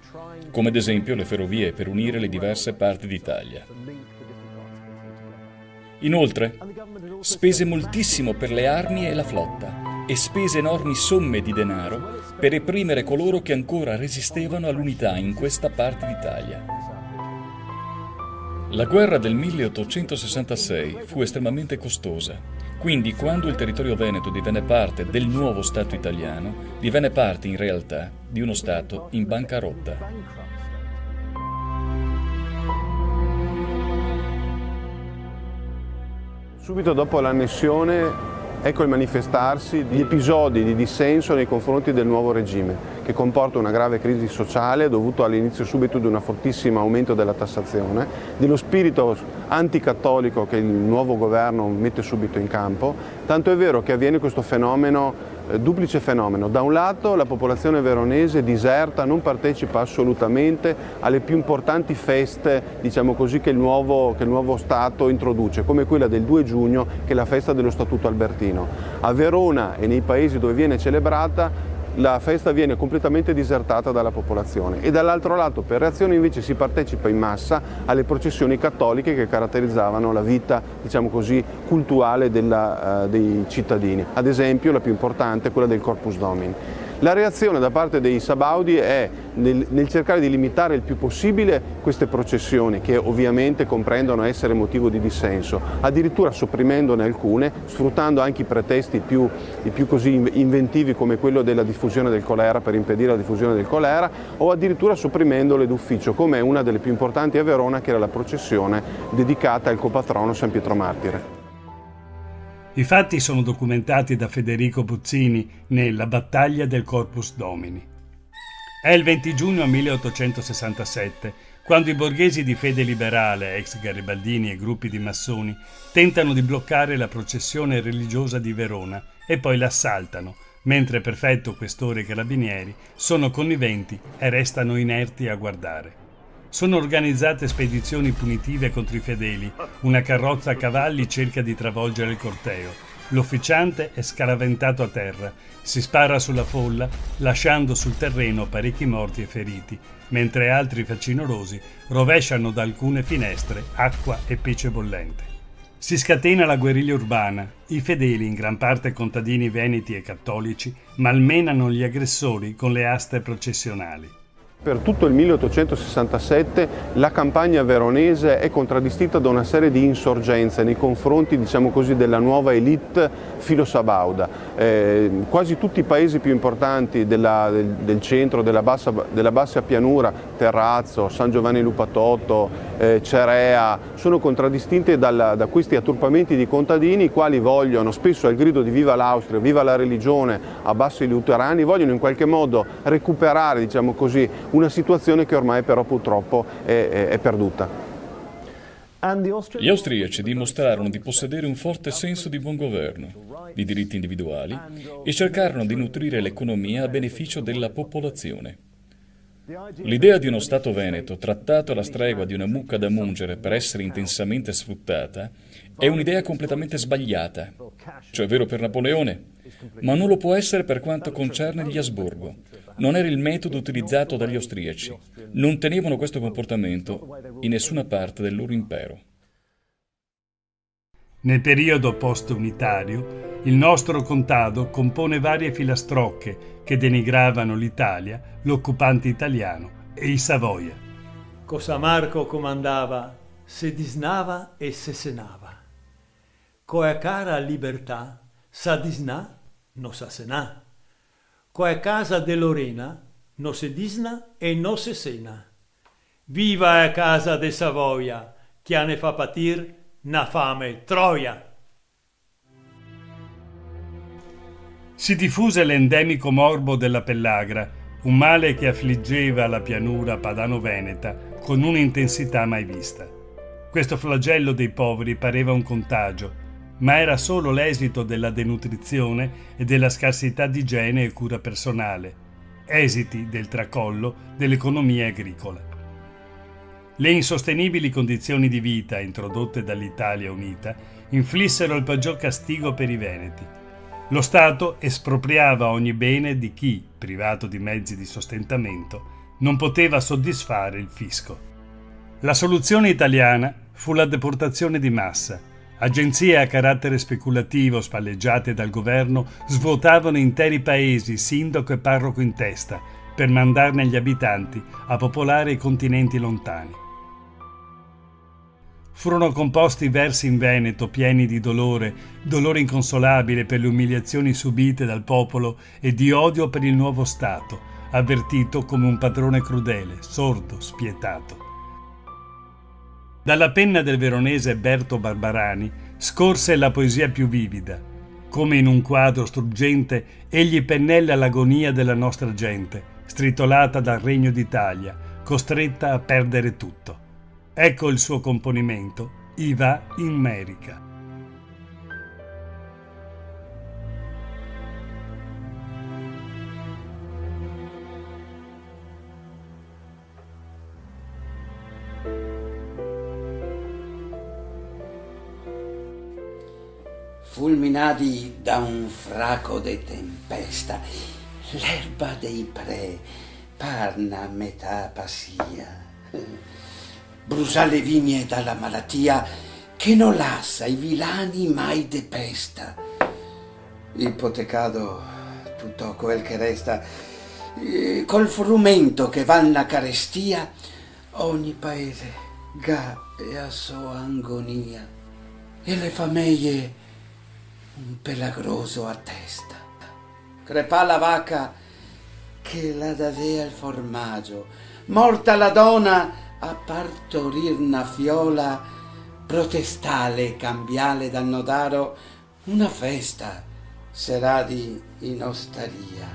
come ad esempio le ferrovie per unire le diverse parti d'Italia. Inoltre, spese moltissimo per le armi e la flotta e spese enormi somme di denaro per reprimere coloro che ancora resistevano all'unità in questa parte d'Italia. La guerra del 1866 fu estremamente costosa. Quindi, quando il territorio veneto divenne parte del nuovo Stato italiano, divenne parte in realtà di uno Stato in bancarotta. Subito dopo l'annessione, ecco il manifestarsi di episodi di dissenso nei confronti del nuovo regime, che comporta una grave crisi sociale dovuto all'inizio subito di un fortissimo aumento della tassazione, dello spirito anticattolico che il nuovo governo mette subito in campo, tanto è vero che avviene questo fenomeno, duplice fenomeno. Da un lato la popolazione veronese diserta, non partecipa assolutamente alle più importanti feste, diciamo così, che il nuovo Stato introduce, come quella del 2 giugno, che è la festa dello Statuto Albertino. A Verona e nei paesi dove viene celebrata la festa viene completamente disertata dalla popolazione, e dall'altro lato per reazione invece si partecipa in massa alle processioni cattoliche che caratterizzavano la vita, diciamo così, cultuale dei cittadini. Ad esempio la più importante è quella del Corpus Domini. La reazione da parte dei sabaudi è nel cercare di limitare il più possibile queste processioni, che ovviamente comprendono essere motivo di dissenso, addirittura sopprimendone alcune, sfruttando anche i pretesti più così inventivi come quello della diffusione del colera, per impedire la diffusione del colera, o addirittura sopprimendole d'ufficio, come una delle più importanti a Verona, che era la processione dedicata al copatrono San Pietro Martire. I fatti sono documentati da Federico Buzzini nella Battaglia del Corpus Domini. È il 20 giugno 1867, quando i borghesi di fede liberale, ex garibaldini e gruppi di massoni, tentano di bloccare la processione religiosa di Verona e poi l'assaltano, mentre prefetto, questore e carabinieri sono conniventi e restano inerti a guardare. Sono organizzate spedizioni punitive contro i fedeli, una carrozza a cavalli cerca di travolgere il corteo, l'ufficiante è scaraventato a terra, si spara sulla folla, lasciando sul terreno parecchi morti e feriti, mentre altri facinorosi rovesciano da alcune finestre acqua e pece bollente. Si scatena la guerriglia urbana, i fedeli, in gran parte contadini veneti e cattolici, malmenano gli aggressori con le aste processionali. Per tutto il 1867 la campagna veronese è contraddistinta da una serie di insorgenze nei confronti, diciamo così, della nuova elite filosabauda. Quasi tutti i paesi più importanti del centro, della bassa pianura, Terrazzo, San Giovanni Lupatotto, Cerea, sono contraddistinti da questi atturpamenti di contadini, i quali vogliono, spesso al grido di viva l'Austria, viva la religione, abbasso i luterani, vogliono in qualche modo recuperare, diciamo così, una situazione che ormai però purtroppo è perduta. Gli austriaci dimostrarono di possedere un forte senso di buon governo, di diritti individuali e cercarono di nutrire l'economia a beneficio della popolazione. L'idea di uno Stato veneto trattato alla stregua di una mucca da mungere per essere intensamente sfruttata è un'idea completamente sbagliata. Ciò è vero per Napoleone, ma non lo può essere per quanto concerne gli Asburgo. Non era il metodo utilizzato dagli austriaci. Non tenevano questo comportamento in nessuna parte del loro impero. Nel periodo post-unitario, il nostro contado compone varie filastrocche che denigravano l'Italia, l'occupante italiano e i Savoia. Cosamarco comandava, se disnava e se senava. Coe cara libertà, sa disnà, no sa senà. Coe casa de Lorena, no se disna e no se sena. Viva a casa de Savoia, che ne fa patir na fame troia. Si diffuse l'endemico morbo della pellagra, un male che affliggeva la pianura padano-veneta con un'intensità mai vista. Questo flagello dei poveri pareva un contagio, ma era solo l'esito della denutrizione e della scarsità di igiene e cura personale, esiti del tracollo dell'economia agricola. Le insostenibili condizioni di vita introdotte dall'Italia unita inflissero il peggior castigo per i veneti. Lo Stato espropriava ogni bene di chi, privato di mezzi di sostentamento, non poteva soddisfare il fisco. La soluzione italiana fu la deportazione di massa. Agenzie a carattere speculativo spalleggiate dal governo svuotavano interi paesi, sindaco e parroco in testa, per mandarne gli abitanti a popolare i continenti lontani. Furono composti versi in Veneto pieni di dolore inconsolabile per le umiliazioni subite dal popolo e di odio per il nuovo Stato, avvertito come un padrone crudele, sordo, spietato. Dalla penna del veronese Berto Barbarani scorse la poesia più vivida. Come in un quadro struggente, egli pennella l'agonia della nostra gente, stritolata dal Regno d'Italia, costretta a perdere tutto. Ecco il suo componimento, I va in Merica. Fulminati da un fraco de tempesta, l'erba dei pre parna a metà passia. Brusa le vigne dalla malattia che non lascia i vilani mai depesta. Ipotecato tutto quel che resta, col frumento che va alla carestia, ogni paese ga e a sua agonia, e le famiglie un pelagroso a testa. Crepà la vacca che la davea il formaggio, morta la donna a partorir una fiola, protestale cambiale dal nodaro una festa seradi in osteria.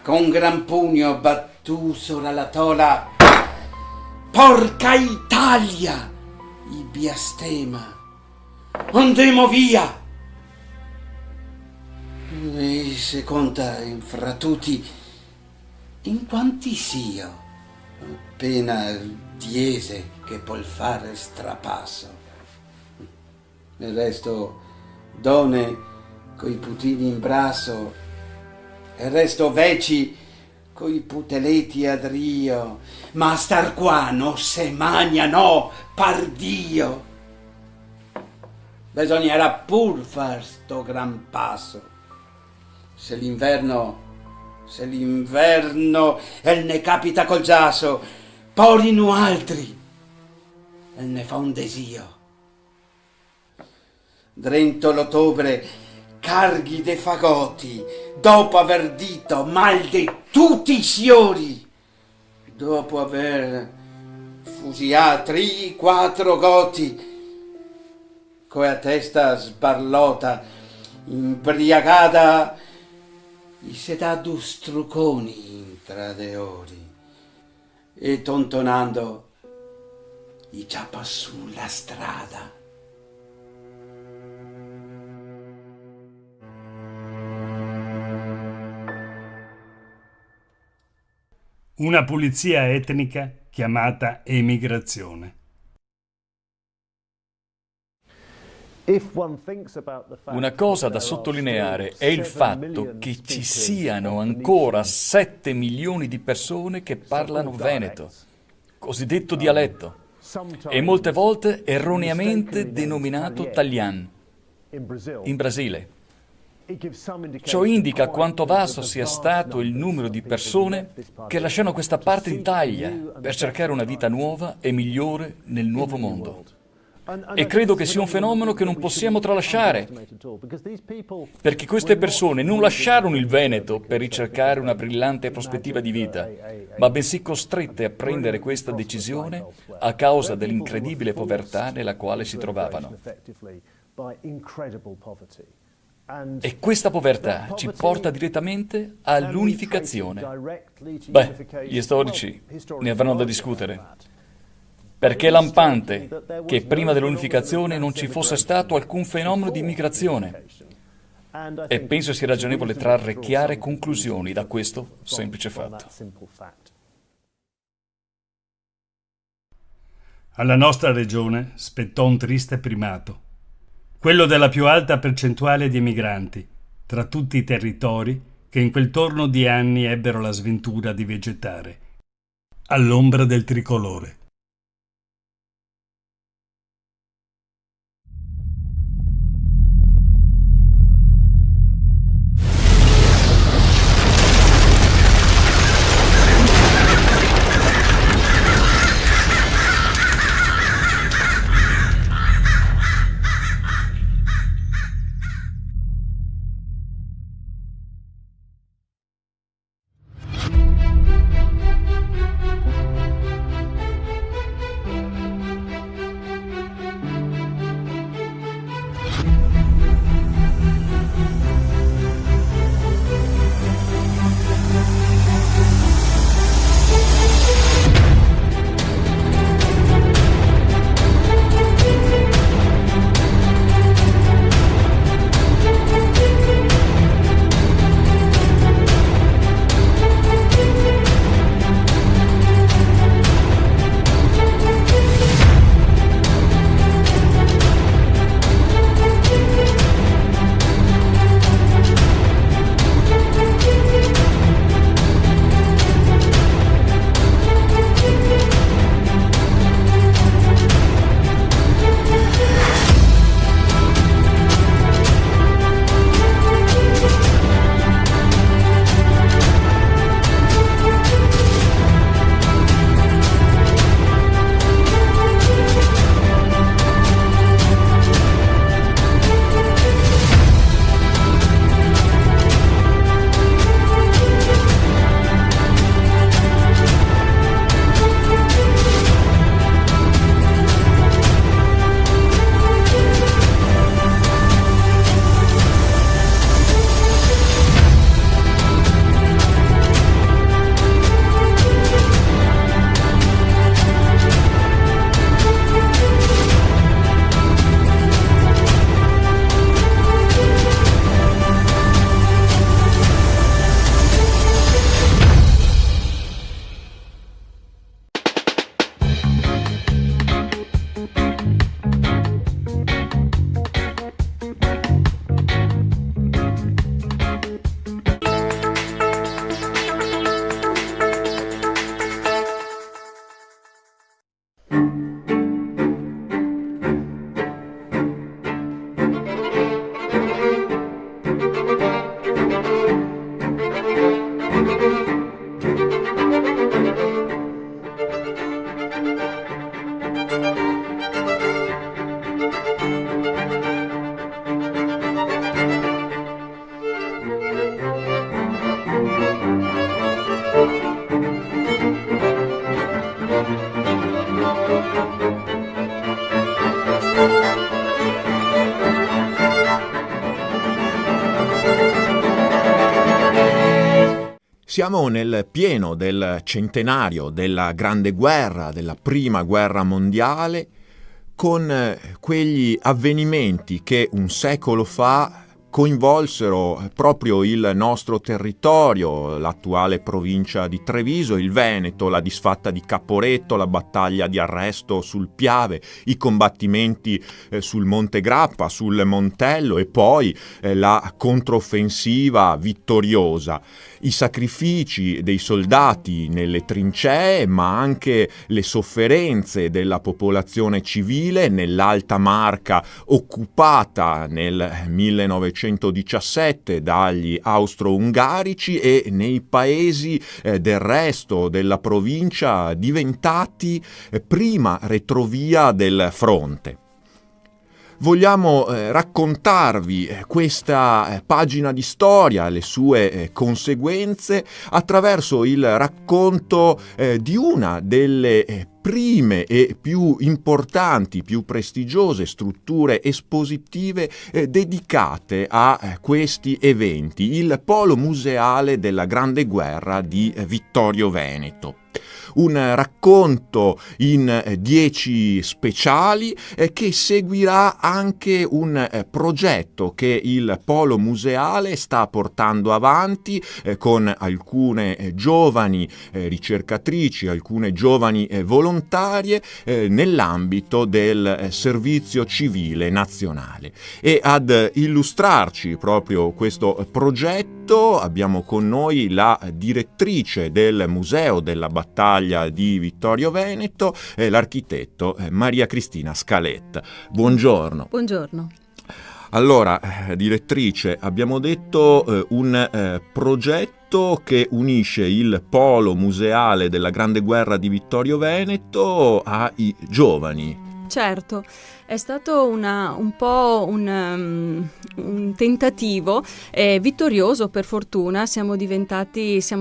Con gran pugno battù sopra la tola, porca Italia, i biastema, andemo via! E se conta infra tutti, in quanti sio, appena diese che può fare strapasso. Il resto donne coi putini in brasso, il resto veci coi puteletti ad rio, ma star qua no se magna, no, pardio. Bisognerà pur far sto gran passo. Se l'inverno Se l'inverno el ne capita col giasso, poi nu altri, el ne fa un desio. Drento l'ottobre carghi de fagoti, dopo aver dito mal de tutti i siori, dopo aver fusiato 3-4 goti, coi a testa sbarlota, imbriagata, i se dà du struconi intra de ori, e tontonando i giappa sulla strada. Una pulizia etnica chiamata emigrazione. Una cosa da sottolineare è il fatto che ci siano ancora 7 milioni di persone che parlano veneto, cosiddetto dialetto, e molte volte erroneamente denominato taglian, in Brasile. Ciò indica quanto vasto sia stato il numero di persone che lasciano questa parte d'Italia per cercare una vita nuova e migliore nel nuovo mondo. E credo che sia un fenomeno che non possiamo tralasciare, perché queste persone non lasciarono il Veneto per ricercare una brillante prospettiva di vita, ma bensì costrette a prendere questa decisione a causa dell'incredibile povertà nella quale si trovavano. E questa povertà ci porta direttamente all'unificazione. Beh, gli storici ne avranno da discutere. Perché è lampante che prima dell'unificazione non ci fosse stato alcun fenomeno di immigrazione. E penso sia ragionevole trarre chiare conclusioni da questo semplice fatto. Alla nostra regione spettò un triste primato, quello della più alta percentuale di emigranti, tra tutti i territori che in quel torno di anni ebbero la sventura di vegetare all'ombra del tricolore. Siamo nel pieno del centenario della Grande Guerra, della Prima Guerra Mondiale, con quegli avvenimenti che un secolo fa coinvolsero proprio il nostro territorio, l'attuale provincia di Treviso, il Veneto, la disfatta di Caporetto, la battaglia di Arresto sul Piave, i combattimenti sul Monte Grappa, sul Montello e poi la controffensiva vittoriosa. I sacrifici dei soldati nelle trincee, ma anche le sofferenze della popolazione civile nell'Alta Marca occupata nel 1917 dagli austro-ungarici e nei paesi del resto della provincia diventati prima retrovia del fronte. Vogliamo raccontarvi questa pagina di storia, le sue conseguenze, attraverso il racconto di una delle prime e più importanti, più prestigiose strutture espositive dedicate a questi eventi, il Polo Museale della Grande Guerra di Vittorio Veneto. Un racconto in 10 speciali che seguirà anche un progetto che il Polo Museale sta portando avanti con alcune giovani ricercatrici, alcune giovani volontarie nell'ambito del servizio civile nazionale. E ad illustrarci proprio questo progetto abbiamo con noi la direttrice del Museo della Battaglia di Vittorio Veneto, l'architetto Maria Cristina Scaletta. Buongiorno. Buongiorno. Allora, direttrice, abbiamo detto un progetto che unisce il Polo Museale della Grande Guerra di Vittorio Veneto ai giovani. Certo, è stato un po' un tentativo vittorioso, per fortuna. Siamo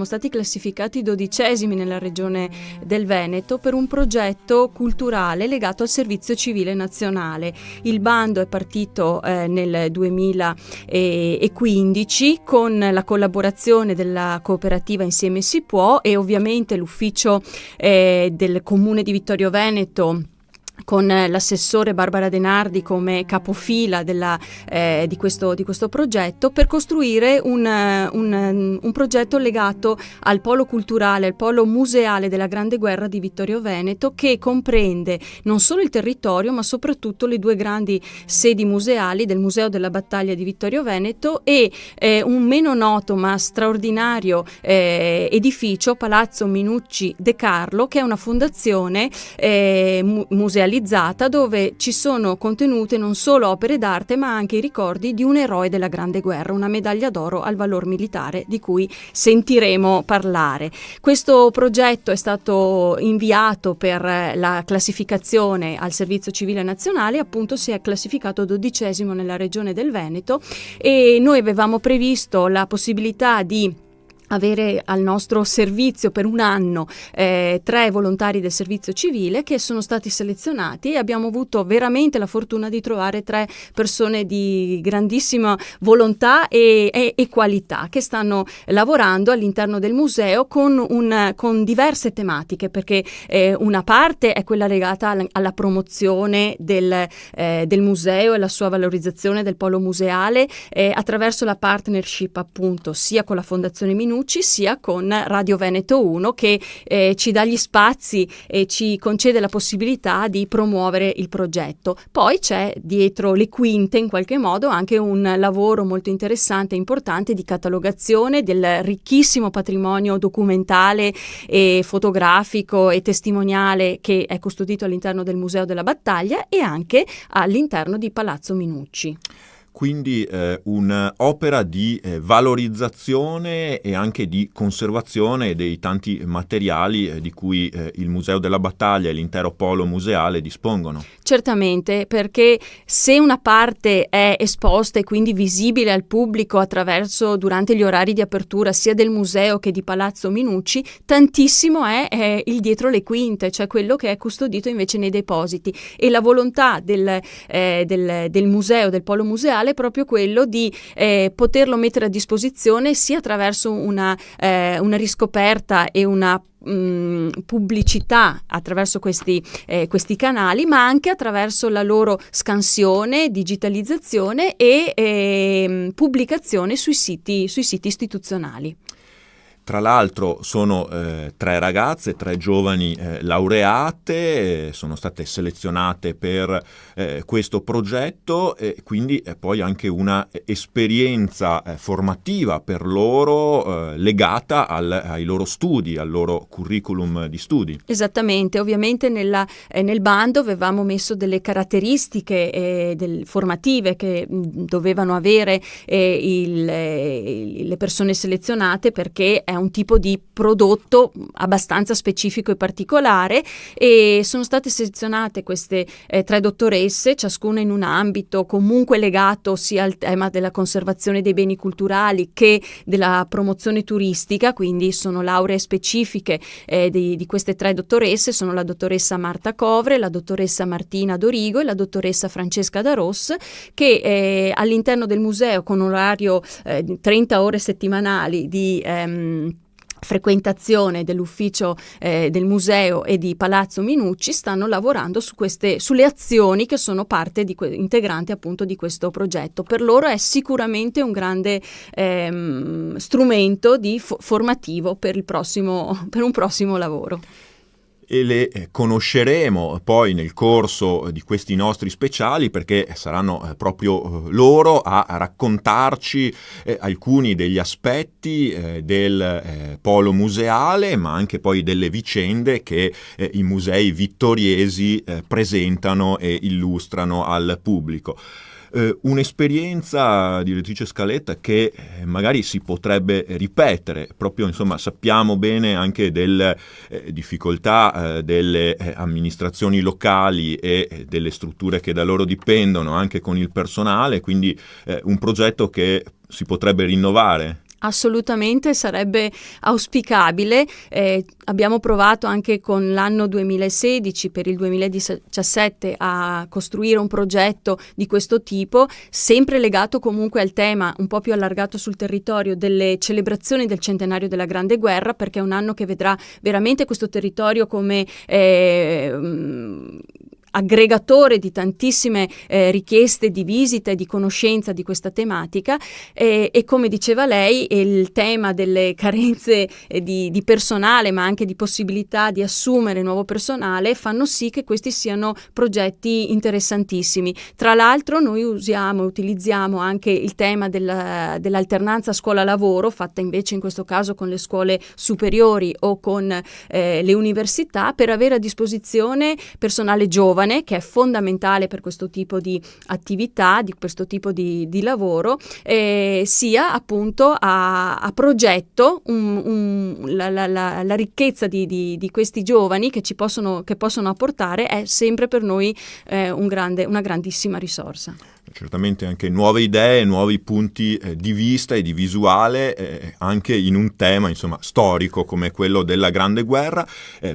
stati classificati 12esimi nella regione del Veneto per un progetto culturale legato al servizio civile nazionale. Il bando è partito nel 2015 con la collaborazione della cooperativa Insieme si può e ovviamente l'ufficio del comune di Vittorio Veneto, con l'assessore Barbara Denardi come capofila di questo progetto, per costruire un progetto legato al polo culturale, al polo museale della Grande Guerra di Vittorio Veneto, che comprende non solo il territorio ma soprattutto le due grandi sedi museali del Museo della Battaglia di Vittorio Veneto e un meno noto ma straordinario edificio, Palazzo Minucci De Carlo, che è una fondazione museale dove ci sono contenute non solo opere d'arte ma anche i ricordi di un eroe della Grande Guerra, una medaglia d'oro al valor militare di cui sentiremo parlare. Questo progetto è stato inviato per la classificazione al Servizio Civile Nazionale, appunto si è classificato 12esimo nella regione del Veneto e noi avevamo previsto la possibilità di avere al nostro servizio per un anno 3 volontari del servizio civile che sono stati selezionati, e abbiamo avuto veramente la fortuna di trovare 3 persone di grandissima volontà e qualità che stanno lavorando all'interno del museo con diverse tematiche, perché una parte è quella legata alla promozione del museo e la sua valorizzazione del polo museale attraverso la partnership, appunto, sia con la Fondazione Minucci sia con Radio Veneto 1, che ci dà gli spazi e ci concede la possibilità di promuovere il progetto. Poi c'è dietro le quinte, in qualche modo, anche un lavoro molto interessante e importante di catalogazione del ricchissimo patrimonio documentale e fotografico e testimoniale che è custodito all'interno del Museo della Battaglia e anche all'interno di Palazzo Minucci. Quindi un'opera di valorizzazione e anche di conservazione dei tanti materiali di cui il Museo della Battaglia e l'intero polo museale dispongono. Certamente, perché se una parte è esposta e quindi visibile al pubblico durante gli orari di apertura sia del museo che di Palazzo Minucci, tantissimo è il dietro le quinte, cioè quello che è custodito invece nei depositi, e la volontà del museo, del polo museale, è proprio quello di poterlo mettere a disposizione sia attraverso una riscoperta e una pubblicità attraverso questi canali, ma anche attraverso la loro scansione, digitalizzazione e pubblicazione sui siti istituzionali. Tra l'altro sono 3 ragazze, 3 giovani laureate, sono state selezionate per questo progetto e quindi poi anche una esperienza formativa per loro legata ai loro studi, al loro curriculum di studi. Esattamente, ovviamente nel bando avevamo messo delle caratteristiche formative che dovevano avere le persone selezionate, perché è un tipo di prodotto abbastanza specifico e particolare, e sono state selezionate queste 3 dottoresse, ciascuna in un ambito comunque legato sia al tema della conservazione dei beni culturali che della promozione turistica, quindi sono lauree specifiche di queste 3 dottoresse, sono la dottoressa Marta Covre, la dottoressa Martina Dorigo e la dottoressa Francesca Daros, che all'interno del museo, con un orario di 30 ore settimanali di frequentazione dell'ufficio del museo e di Palazzo Minucci, stanno lavorando sulle azioni che sono parte integrante appunto di questo progetto. Per loro è sicuramente un grande strumento formativo per un prossimo lavoro. E le conosceremo poi nel corso di questi nostri speciali, perché saranno proprio loro a raccontarci alcuni degli aspetti del polo museale, ma anche poi delle vicende che i musei vittoriesi presentano e illustrano al pubblico. Un'esperienza, direttrice Scaletta, che magari si potrebbe ripetere, proprio sappiamo bene anche delle difficoltà delle amministrazioni locali e delle strutture che da loro dipendono, anche con il personale, quindi un progetto che si potrebbe rinnovare. Assolutamente, sarebbe auspicabile. Abbiamo provato anche con l'anno 2016 per il 2017 a costruire un progetto di questo tipo, sempre legato comunque al tema un po' più allargato sul territorio delle celebrazioni del centenario della Grande Guerra, perché è un anno che vedrà veramente questo territorio come aggregatore di tantissime richieste di visita e di conoscenza di questa tematica, e come diceva lei, il tema delle carenze di personale, ma anche di possibilità di assumere nuovo personale, fanno sì che questi siano progetti interessantissimi. Tra l'altro noi utilizziamo anche il tema dell'alternanza scuola-lavoro, fatta invece in questo caso con le scuole superiori o con le università, per avere a disposizione personale giovane, che è fondamentale per questo tipo di attività, di questo tipo di lavoro, sia appunto a progetto la ricchezza di questi giovani che possono apportare è sempre per noi una grandissima risorsa. Certamente anche nuove idee, nuovi punti di vista e di visuale, anche in un tema storico come quello della Grande Guerra.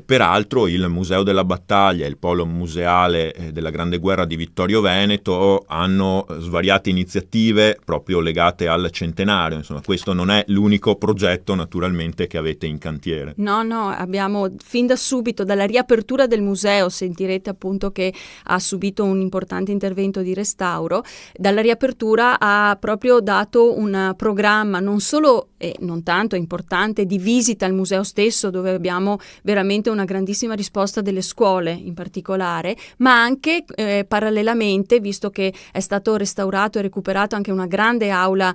Peraltro il Museo della Battaglia e il Polo Museale della Grande Guerra di Vittorio Veneto hanno svariate iniziative proprio legate al centenario. Questo non è l'unico progetto naturalmente che avete in cantiere. No, abbiamo fin da subito, dalla riapertura del museo, sentirete appunto che ha subito un importante intervento di restauro. Dalla riapertura ha proprio dato un programma non solo e non tanto importante di visita al museo stesso, dove abbiamo veramente una grandissima risposta delle scuole in particolare, ma anche parallelamente, visto che è stato restaurato e recuperato anche una grande aula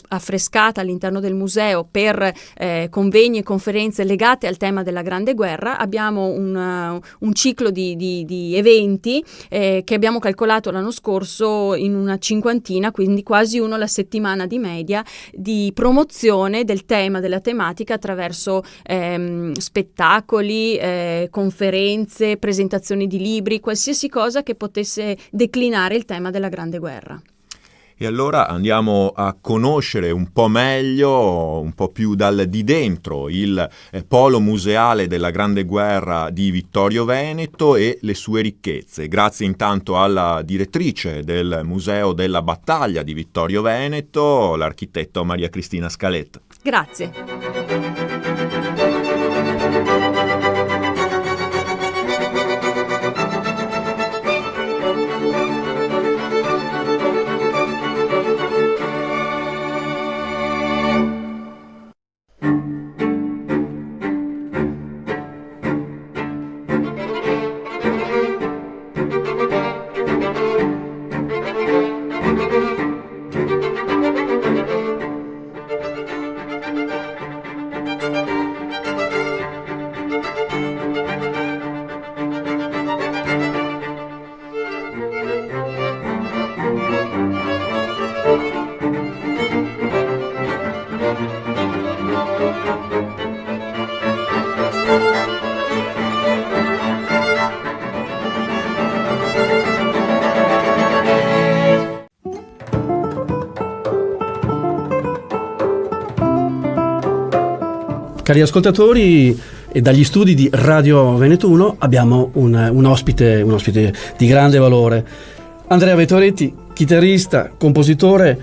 affrescata all'interno del museo per convegni e conferenze legate al tema della Grande Guerra, abbiamo un ciclo di eventi che abbiamo calcolato l'anno scorso in una 50, quindi quasi uno alla settimana di media, di promozione del tema, della tematica, attraverso spettacoli, conferenze, presentazioni di libri, qualsiasi cosa che potesse declinare il tema della Grande Guerra. E allora andiamo a conoscere un po' meglio, un po' più di dentro, il polo museale della Grande Guerra di Vittorio Veneto e le sue ricchezze. Grazie intanto alla direttrice del Museo della Battaglia di Vittorio Veneto, l'architetto Maria Cristina Scaletta. Grazie. Cari ascoltatori, e dagli studi di Radio Veneto 1 abbiamo un ospite di grande valore. Andrea Vettoretti, chitarrista, compositore,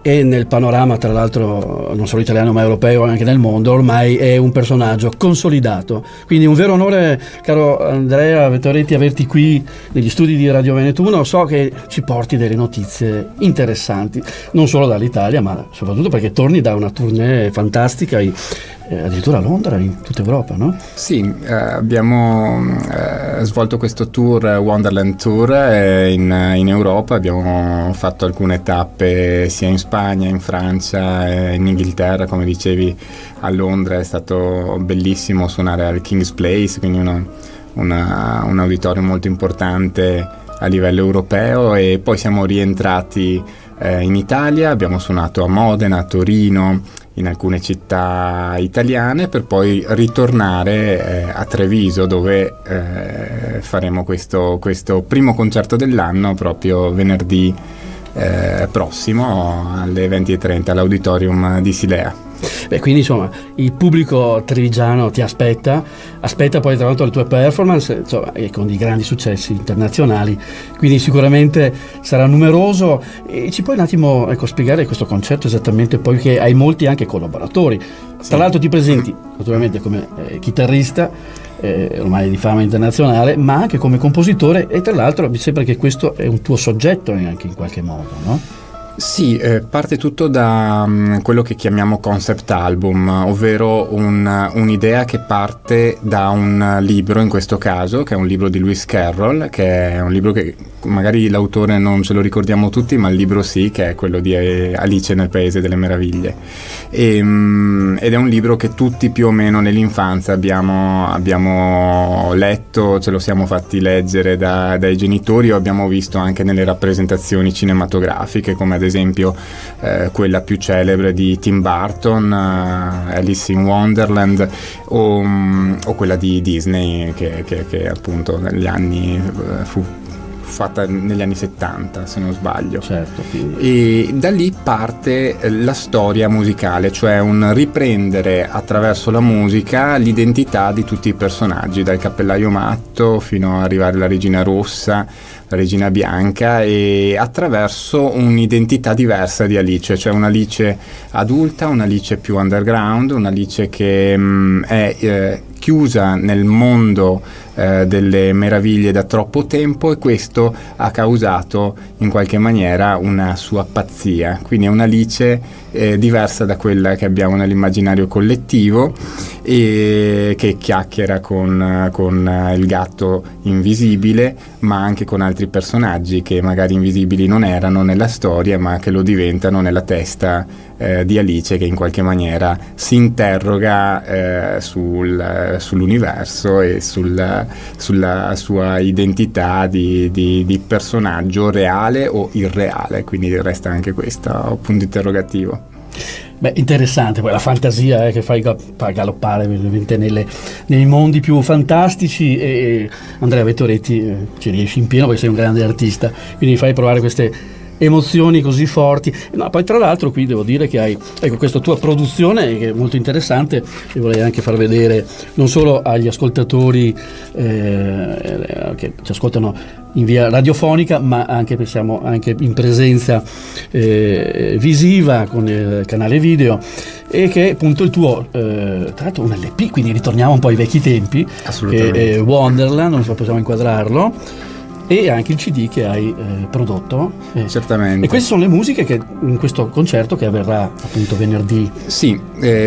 e nel panorama, tra l'altro, non solo italiano ma europeo, anche nel mondo, ormai è un personaggio consolidato. Quindi un vero onore, caro Andrea Vettoretti, averti qui negli studi di Radio Veneto 1. So che ci porti delle notizie interessanti, non solo dall'Italia, ma soprattutto perché torni da una tournée fantastica, addirittura a Londra, in tutta Europa, no? Sì, abbiamo svolto questo tour, Wonderland Tour, in Europa. Abbiamo fatto alcune tappe sia in Spagna, in Francia, in Inghilterra, come dicevi, a Londra. È stato bellissimo suonare al King's Place, quindi un auditorio molto importante a livello europeo, e poi siamo rientrati in Italia. Abbiamo suonato a Modena, a Torino, in alcune città italiane, per poi ritornare a Treviso, dove faremo questo primo concerto dell'anno proprio venerdì prossimo alle 20:30 all'Auditorium di Silea. Beh, quindi insomma il pubblico trevigiano ti aspetta poi tra l'altro le tue performance, insomma, e con dei grandi successi internazionali, quindi sicuramente sarà numeroso. E ci puoi un attimo spiegare questo concerto esattamente, poi che hai molti anche collaboratori, sì. Tra l'altro ti presenti naturalmente come chitarrista, ormai di fama internazionale, ma anche come compositore, e tra l'altro mi sembra che questo è un tuo soggetto anche in qualche modo, no? Sì, parte tutto da quello che chiamiamo concept album, ovvero un'idea che parte da un libro, in questo caso, che è un libro di Lewis Carroll, che è un libro che magari l'autore non ce lo ricordiamo tutti, ma il libro sì, che è quello di Alice nel Paese delle Meraviglie. Ed è un libro che tutti più o meno nell'infanzia abbiamo letto, ce lo siamo fatti leggere dai genitori, o abbiamo visto anche nelle rappresentazioni cinematografiche, come ad esempio quella più celebre di Tim Burton, Alice in Wonderland, o quella di Disney che appunto negli anni fu fatta negli anni 70, se non sbaglio. Certo, e da lì parte la storia musicale, cioè un riprendere attraverso la musica l'identità di tutti i personaggi, dal Cappellaio Matto fino ad arrivare alla Regina Rossa, la Regina Bianca, e attraverso un'identità diversa di Alice, cioè un'Alice adulta, un'Alice più underground, un'Alice che è chiusa nel mondo delle meraviglie da troppo tempo, e questo ha causato in qualche maniera una sua pazzia. Quindi è un'Alice diversa da quella che abbiamo nell'immaginario collettivo, e che chiacchiera con il gatto invisibile, ma anche con altri personaggi che magari invisibili non erano nella storia, ma che lo diventano nella testa di Alice, che in qualche maniera si interroga sull'universo e sulla sua identità di personaggio reale o irreale, quindi resta anche questo punto interrogativo. Beh, interessante poi la fantasia che fai galoppare veramente nei mondi più fantastici, e Andrea Vettoretti ci riesci in pieno perché sei un grande artista, quindi mi fai provare queste emozioni così forti. No, poi tra l'altro qui devo dire che hai, ecco, questa tua produzione che è molto interessante, e vorrei anche far vedere non solo agli ascoltatori che ci ascoltano in via radiofonica, ma anche, pensiamo, anche in presenza visiva con il canale video, e che è appunto il tuo, tra l'altro un LP, quindi ritorniamo un po' ai vecchi tempi, assolutamente. Wonderland, non so, possiamo inquadrarlo, e anche il CD che hai prodotto. Certamente. E queste sono le musiche che in questo concerto che avverrà appunto venerdì. Sì,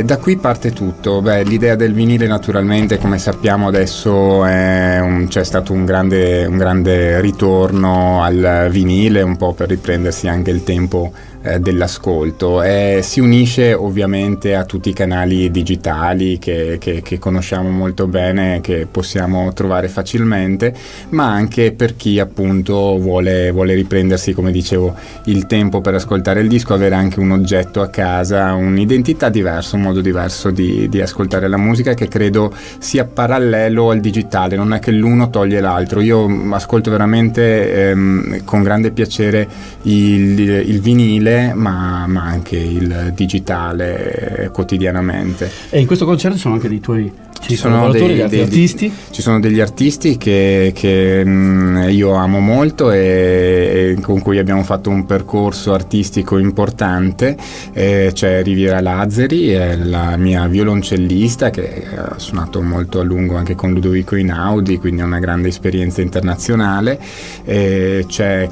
da qui parte tutto. L'idea del vinile naturalmente, come sappiamo adesso, c'è stato un grande ritorno al vinile, un po' per riprendersi anche il tempo dell'ascolto. Si unisce ovviamente a tutti i canali digitali che conosciamo molto bene, che possiamo trovare facilmente, ma anche per chi appunto vuole riprendersi, come dicevo, il tempo per ascoltare il disco, avere anche un oggetto a casa, un'identità diversa, un modo diverso di ascoltare la musica, che credo sia parallelo al digitale, non è che l'uno toglie l'altro. Io ascolto veramente con grande piacere il vinile, ma anche il digitale quotidianamente. E in questo concerto ci sono anche dei tuoi collaboratori, artisti? Ci sono degli artisti che io amo molto e con cui abbiamo fatto un percorso artistico importante. C'è Riviera Lazzari, è la mia violoncellista, che ha suonato molto a lungo anche con Ludovico Einaudi, quindi ha una grande esperienza internazionale. C'è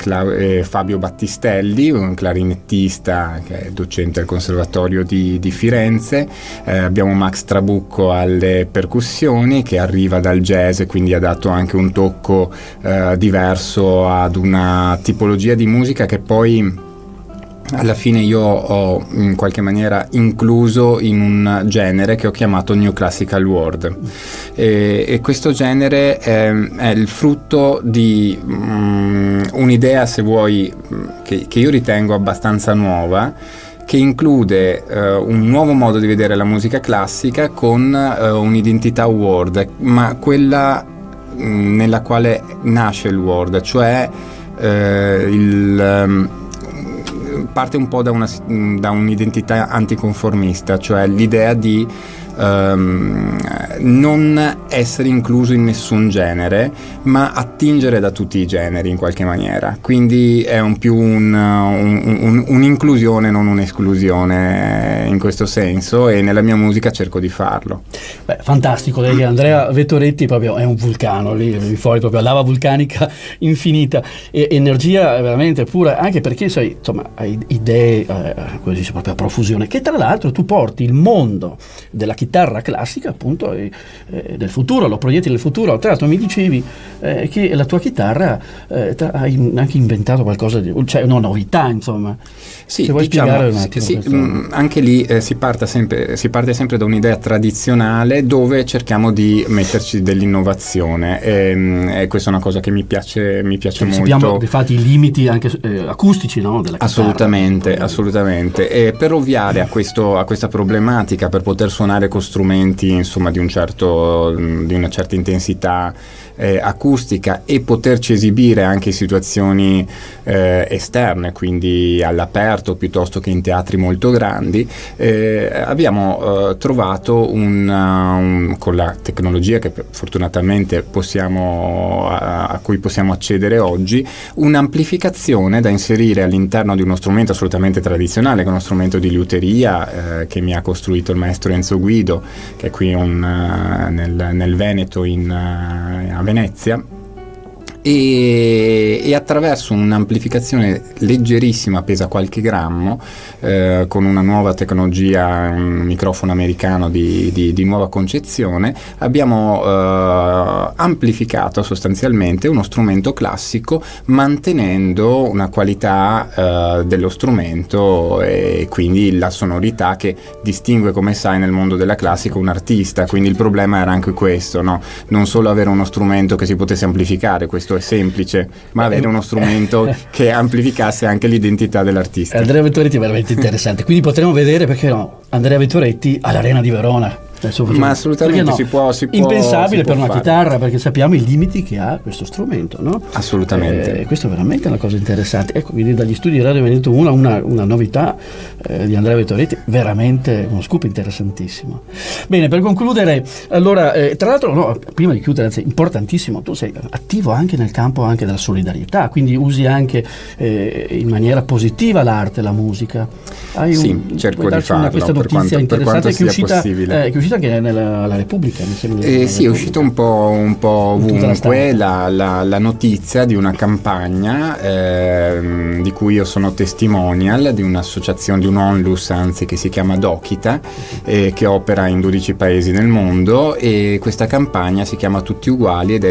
Fabio Battistelli, un clarinettista che è docente al Conservatorio di Firenze. Abbiamo Max Trabucco alle percussioni, che arriva dal jazz, quindi ha dato anche un tocco diverso ad una tipologia di musica che poi alla fine io ho in qualche maniera incluso in un genere che ho chiamato New Classical World, e questo genere è il frutto di un'idea, se vuoi, che io ritengo abbastanza nuova, che include un nuovo modo di vedere la musica classica con un'identità world, ma quella nella quale nasce il world, cioè parte un po' da un'identità anticonformista, cioè l'idea di non essere incluso in nessun genere, ma attingere da tutti i generi in qualche maniera. Quindi è un'inclusione, non un'esclusione in questo senso, e nella mia musica cerco di farlo. Beh, fantastico, che Andrea Vettoretti proprio è un vulcano, lì fuori proprio lava vulcanica infinita, e energia veramente pura, anche perché sai, insomma, hai idee così proprio a profusione, che tra l'altro tu porti il mondo della chitarra classica appunto del futuro, lo proietti nel futuro. Tra l'altro mi dicevi che la tua chitarra hai anche inventato qualcosa di, cioè una novità, insomma. Sì, se vuoi spiegare un attimo anche lì si parte sempre da un'idea tradizionale, dove cerchiamo di metterci dell'innovazione, e questa è una cosa che mi piace molto. Sappiamo infatti i limiti anche acustici, no, della chitarra. Assolutamente, e per ovviare a questa problematica, per poter suonare con strumenti, insomma, di una certa intensità acustica, e poterci esibire anche in situazioni esterne, quindi all'aperto piuttosto che in teatri molto grandi, abbiamo trovato con la tecnologia che fortunatamente a cui possiamo accedere oggi, un'amplificazione da inserire all'interno di uno strumento assolutamente tradizionale, che è uno strumento di liuteria che mi ha costruito il maestro Enzo Guido, che è qui nel Veneto, a Venezia, e attraverso un'amplificazione leggerissima, pesa qualche grammo, con una nuova tecnologia, un microfono americano di nuova concezione, abbiamo amplificato sostanzialmente uno strumento classico, mantenendo una qualità dello strumento, e quindi la sonorità che distingue, come sai, nel mondo della classica un artista. Quindi il problema era anche questo, no? Non solo avere uno strumento che si potesse amplificare, questo è semplice, ma avere uno strumento che amplificasse anche l'identità dell'artista. Andrea Vettoretti è veramente interessante, quindi potremo vedere, perché no, Andrea Vettoretti all'Arena di Verona. Ma assolutamente, no? si può impensabile si può per una fare. chitarra, perché sappiamo i limiti che ha questo strumento, no? Assolutamente. Questo è veramente una cosa interessante. Ecco, quindi dagli studi di Radio Veneto 1 una novità di Andrea Vettoretti, veramente uno scoop interessantissimo. Bene, per concludere, allora, tra l'altro, no, prima di chiudere, anzi, importantissimo, tu sei attivo anche nel campo anche della solidarietà, quindi usi anche in maniera positiva l'arte, la musica. Cerco di farlo questa notizia per quanto interessante sia possibile. che è uscita anche alla Repubblica, mi sembra. Sì, è uscito un po' ovunque la notizia di una campagna di cui io sono testimonial, di un'associazione, di un onlus anzi, che si chiama Dokita, che opera in 12 paesi nel mondo, e questa campagna si chiama Tutti Uguali ed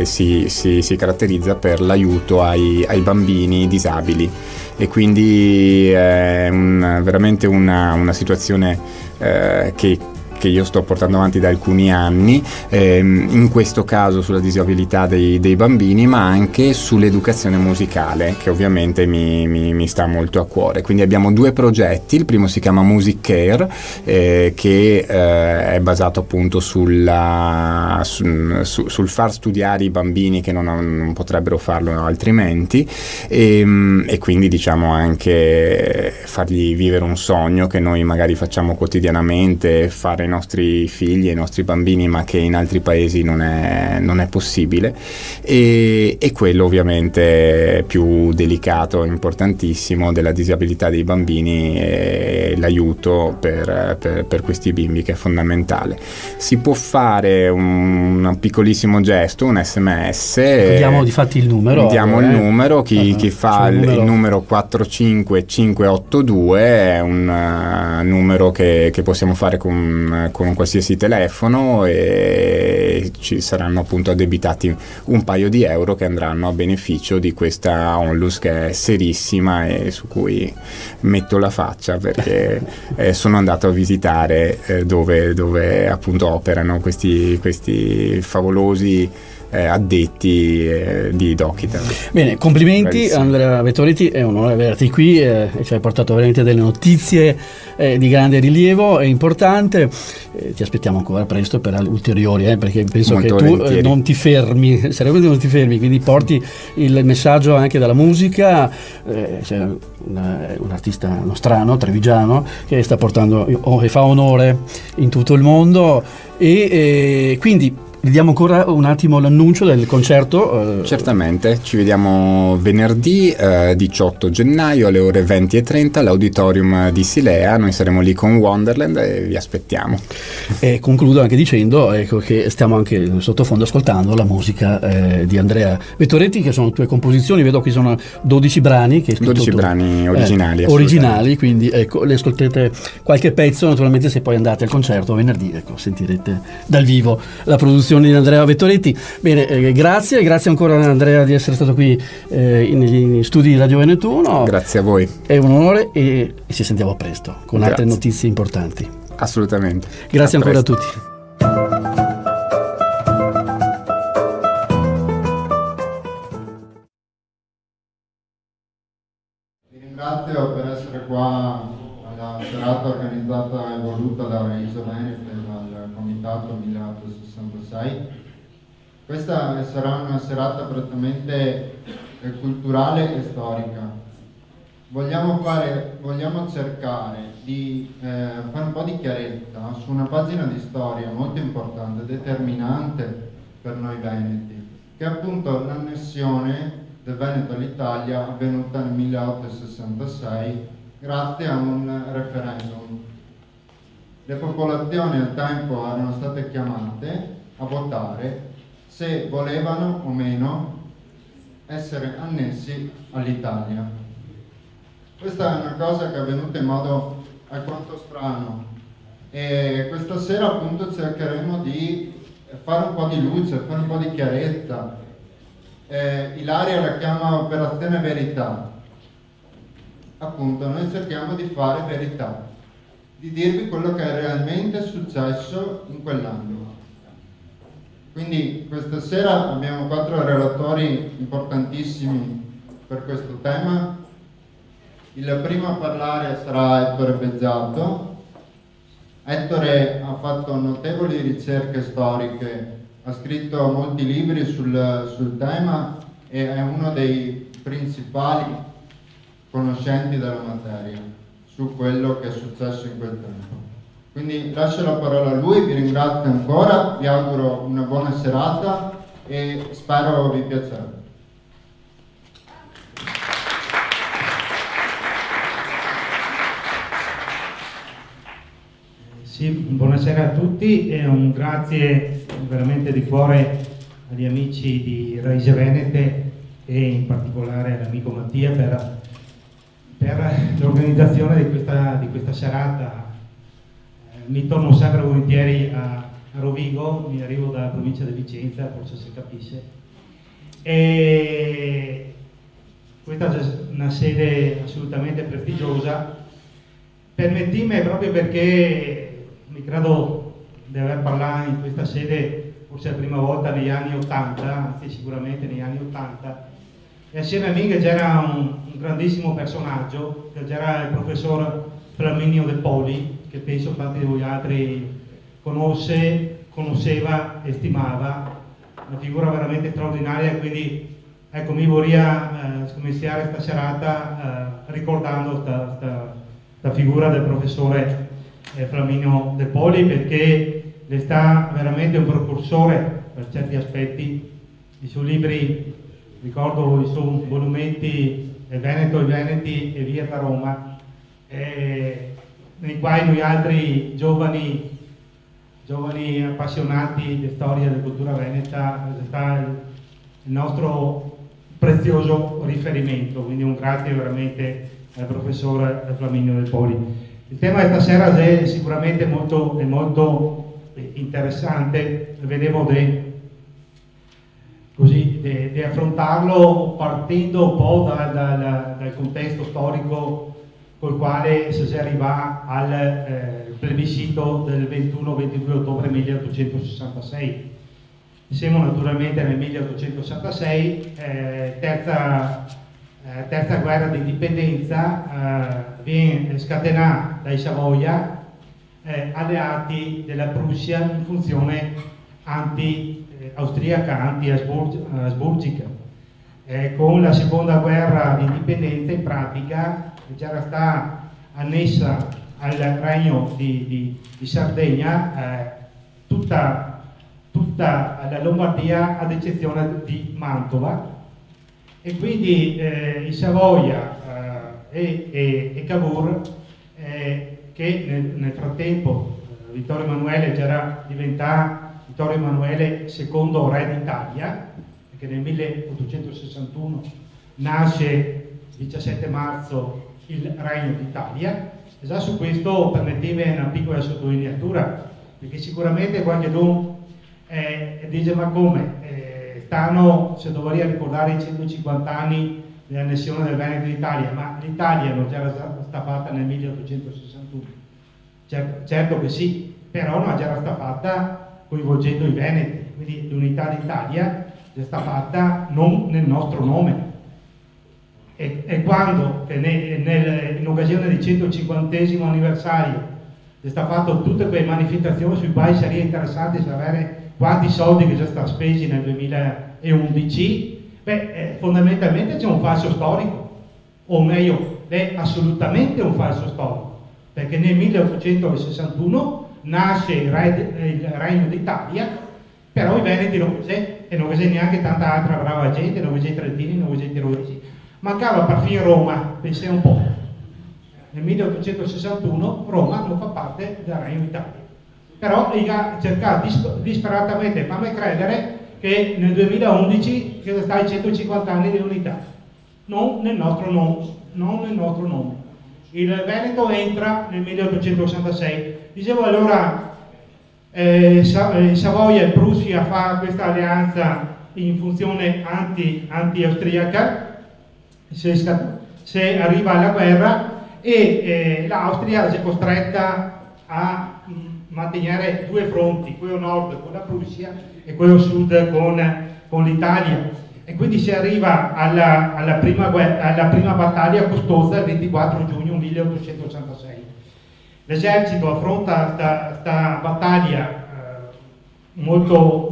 si caratterizza per l'aiuto ai bambini disabili, e quindi è veramente una situazione che io sto portando avanti da alcuni anni, in questo caso sulla disabilità dei bambini, ma anche sull'educazione musicale, che ovviamente mi sta molto a cuore. Quindi abbiamo 2 progetti. Il primo si chiama Music Care, che è basato appunto sul far studiare i bambini che non potrebbero farlo altrimenti, e quindi diciamo anche fargli vivere un sogno che noi magari facciamo quotidianamente, fare ai nostri figli, ai nostri bambini, ma che in altri paesi non è possibile, e quello ovviamente più delicato e importantissimo della disabilità dei bambini e l'aiuto per questi bimbi, che è fondamentale. Si può fare un piccolissimo gesto, un SMS. Diamo difatti il numero. Diamo il numero, chi fa il numero 45582 è un numero che possiamo fare con un qualsiasi telefono, e ci saranno appunto addebitati un paio di euro che andranno a beneficio di questa onlus, che è serissima e su cui metto la faccia, perché sono andato a visitare dove appunto operano questi favolosi addetti di Dokita. Bene, complimenti. Bellissimo. Andrea Vettoretti, è un onore averti qui, ci hai portato veramente delle notizie di grande rilievo e importante. Ti aspettiamo ancora presto per ulteriori, perché penso Molto che tu volentieri. non ti fermi, sarebbe non ti fermi, quindi porti il messaggio anche dalla musica. C'è un artista nostrano, trevigiano, che sta portando e fa onore in tutto il mondo, e quindi diamo ancora un attimo l'annuncio del concerto. Certamente, ci vediamo venerdì 18 gennaio alle ore 20:30 all'Auditorium di Silea. Noi saremo lì con Wonderland e vi aspettiamo. E concludo anche dicendo che stiamo anche in sottofondo ascoltando la musica di Andrea Vettoretti, che sono tue composizioni. Vedo qui sono 12 brani che hai scritto 12 tu. brani Originali, quindi le ascoltete qualche pezzo. Naturalmente, se poi andate al concerto venerdì, sentirete dal vivo la produzione di Andrea Vettoretti. Bene, grazie ancora Andrea di essere stato qui negli studi di Radio Veneto 1. Grazie a voi. È un onore, e ci sentiamo presto con altre notizie importanti. Assolutamente. Grazie ancora a tutti. Vi ringrazio per essere qua alla serata organizzata e voluta da Iso Veneto e dal Comitato 1866. Questa sarà una serata prettamente culturale e storica. Vogliamo cercare di fare un po' di chiarezza su una pagina di storia molto importante, determinante per noi veneti, che è appunto l'annessione del Veneto all'Italia, avvenuta nel 1866 grazie a un referendum. Le popolazioni al tempo erano state chiamate a votare se volevano o meno essere annessi all'Italia. Questa è una cosa che è avvenuta in modo alquanto strano, e questa sera appunto cercheremo di fare un po' di luce, fare un po' di chiarezza. Ilaria la chiama Operazione Verità. Appunto, noi cerchiamo di fare verità, di dirvi quello che è realmente successo in quell'anno. Quindi questa sera abbiamo 4 relatori importantissimi per questo tema. Il primo a parlare sarà Ettore Beggiato, Ettore ha fatto notevoli ricerche storiche, ha scritto molti libri sul tema e è uno dei principali conoscenti della materia su quello che è successo in quel tempo. Quindi lascio la parola a lui, vi ringrazio ancora, vi auguro una buona serata e spero vi piacerà. Sì, buonasera a tutti e un grazie veramente di cuore agli amici di Raíces Venete e in particolare all'amico Mattia per l'organizzazione di questa serata. Mi torno sempre volentieri a Rovigo, mi arrivo dalla provincia di Vicenza, forse si capisce. E questa è una sede assolutamente prestigiosa. Permettimi, proprio perché mi credo di aver parlato in questa sede forse la prima volta negli anni 80, anzi sicuramente negli anni 80, e assieme a me che c'era un grandissimo personaggio, che c'era il professor Flaminio De Poli, che penso tanti di voi altri conosceva e stimava, una figura veramente straordinaria, quindi ecco, mi vorrei iniziare questa serata ricordando questa figura del professore Flaminio De Poli, perché le sta veramente un precursore per certi aspetti. I suoi libri, ricordo i suoi volumenti Il Veneto, i Veneti e Via da Roma, nei quali noi altri giovani appassionati di storia e di cultura veneta sta il nostro prezioso riferimento, quindi un grazie veramente al professore Flaminio De Poli. Il tema di stasera è sicuramente molto interessante, vedevo di affrontarlo partendo un po' dal contesto storico col quale si arriva al plebiscito del 21-22 ottobre 1866. Siamo naturalmente nel 1866, terza guerra di indipendenza, viene scatenata dai Savoia, alleati della Prussia in funzione austriaca, anti-asburgica. Con la seconda guerra di indipendenza in pratica già stata annessa al regno di Sardegna tutta la Lombardia ad eccezione di Mantova, e quindi i Savoia e Cavour, che nel frattempo Vittorio Emanuele già era diventato Vittorio Emanuele II re d'Italia, perché nel 1861 nasce il 17 marzo il Regno d'Italia. E già su questo permettimi una piccola sottolineatura, perché sicuramente qualcuno dice ma come? Stanno, se dovrei ricordare, i 150 anni dell'annessione del Veneto d'Italia, ma l'Italia non già era stata fatta nel 1861. Certo che sì, però non già era stata fatta coinvolgendo i Veneti, quindi l'unità d'Italia è stata fatta non nel nostro nome. E quando in occasione del 150° anniversario è stato fatto tutte quelle manifestazioni sui quali sarebbe interessante sapere quanti soldi che già stati spesi nel 2011, fondamentalmente c'è un falso storico, o meglio, è assolutamente un falso storico, perché nel 1861 nasce il Regno d'Italia, però i Veneti non c'è, e non c'è neanche tanta altra brava gente, non c'è i Trentini, non c'è i Tirolesi, mancava perfino Roma, pensate un po'. Nel 1861 Roma non fa parte del Regno d'Italia. Però ha cercato disperatamente di farmi credere che nel 2011 ci sono stati 150 anni di unità, non nel nostro nome. Il Veneto entra nel 1866. Dicevo allora, Savoia e Prussia fa questa alleanza in funzione anti-austriaca, se arriva alla guerra, e l'Austria si è costretta a mantenere due fronti, quello nord con la Prussia e quello sud con l'Italia, e quindi si arriva alla prima battaglia costosa il 24 giugno 1886. l'esercito affronta questa battaglia molto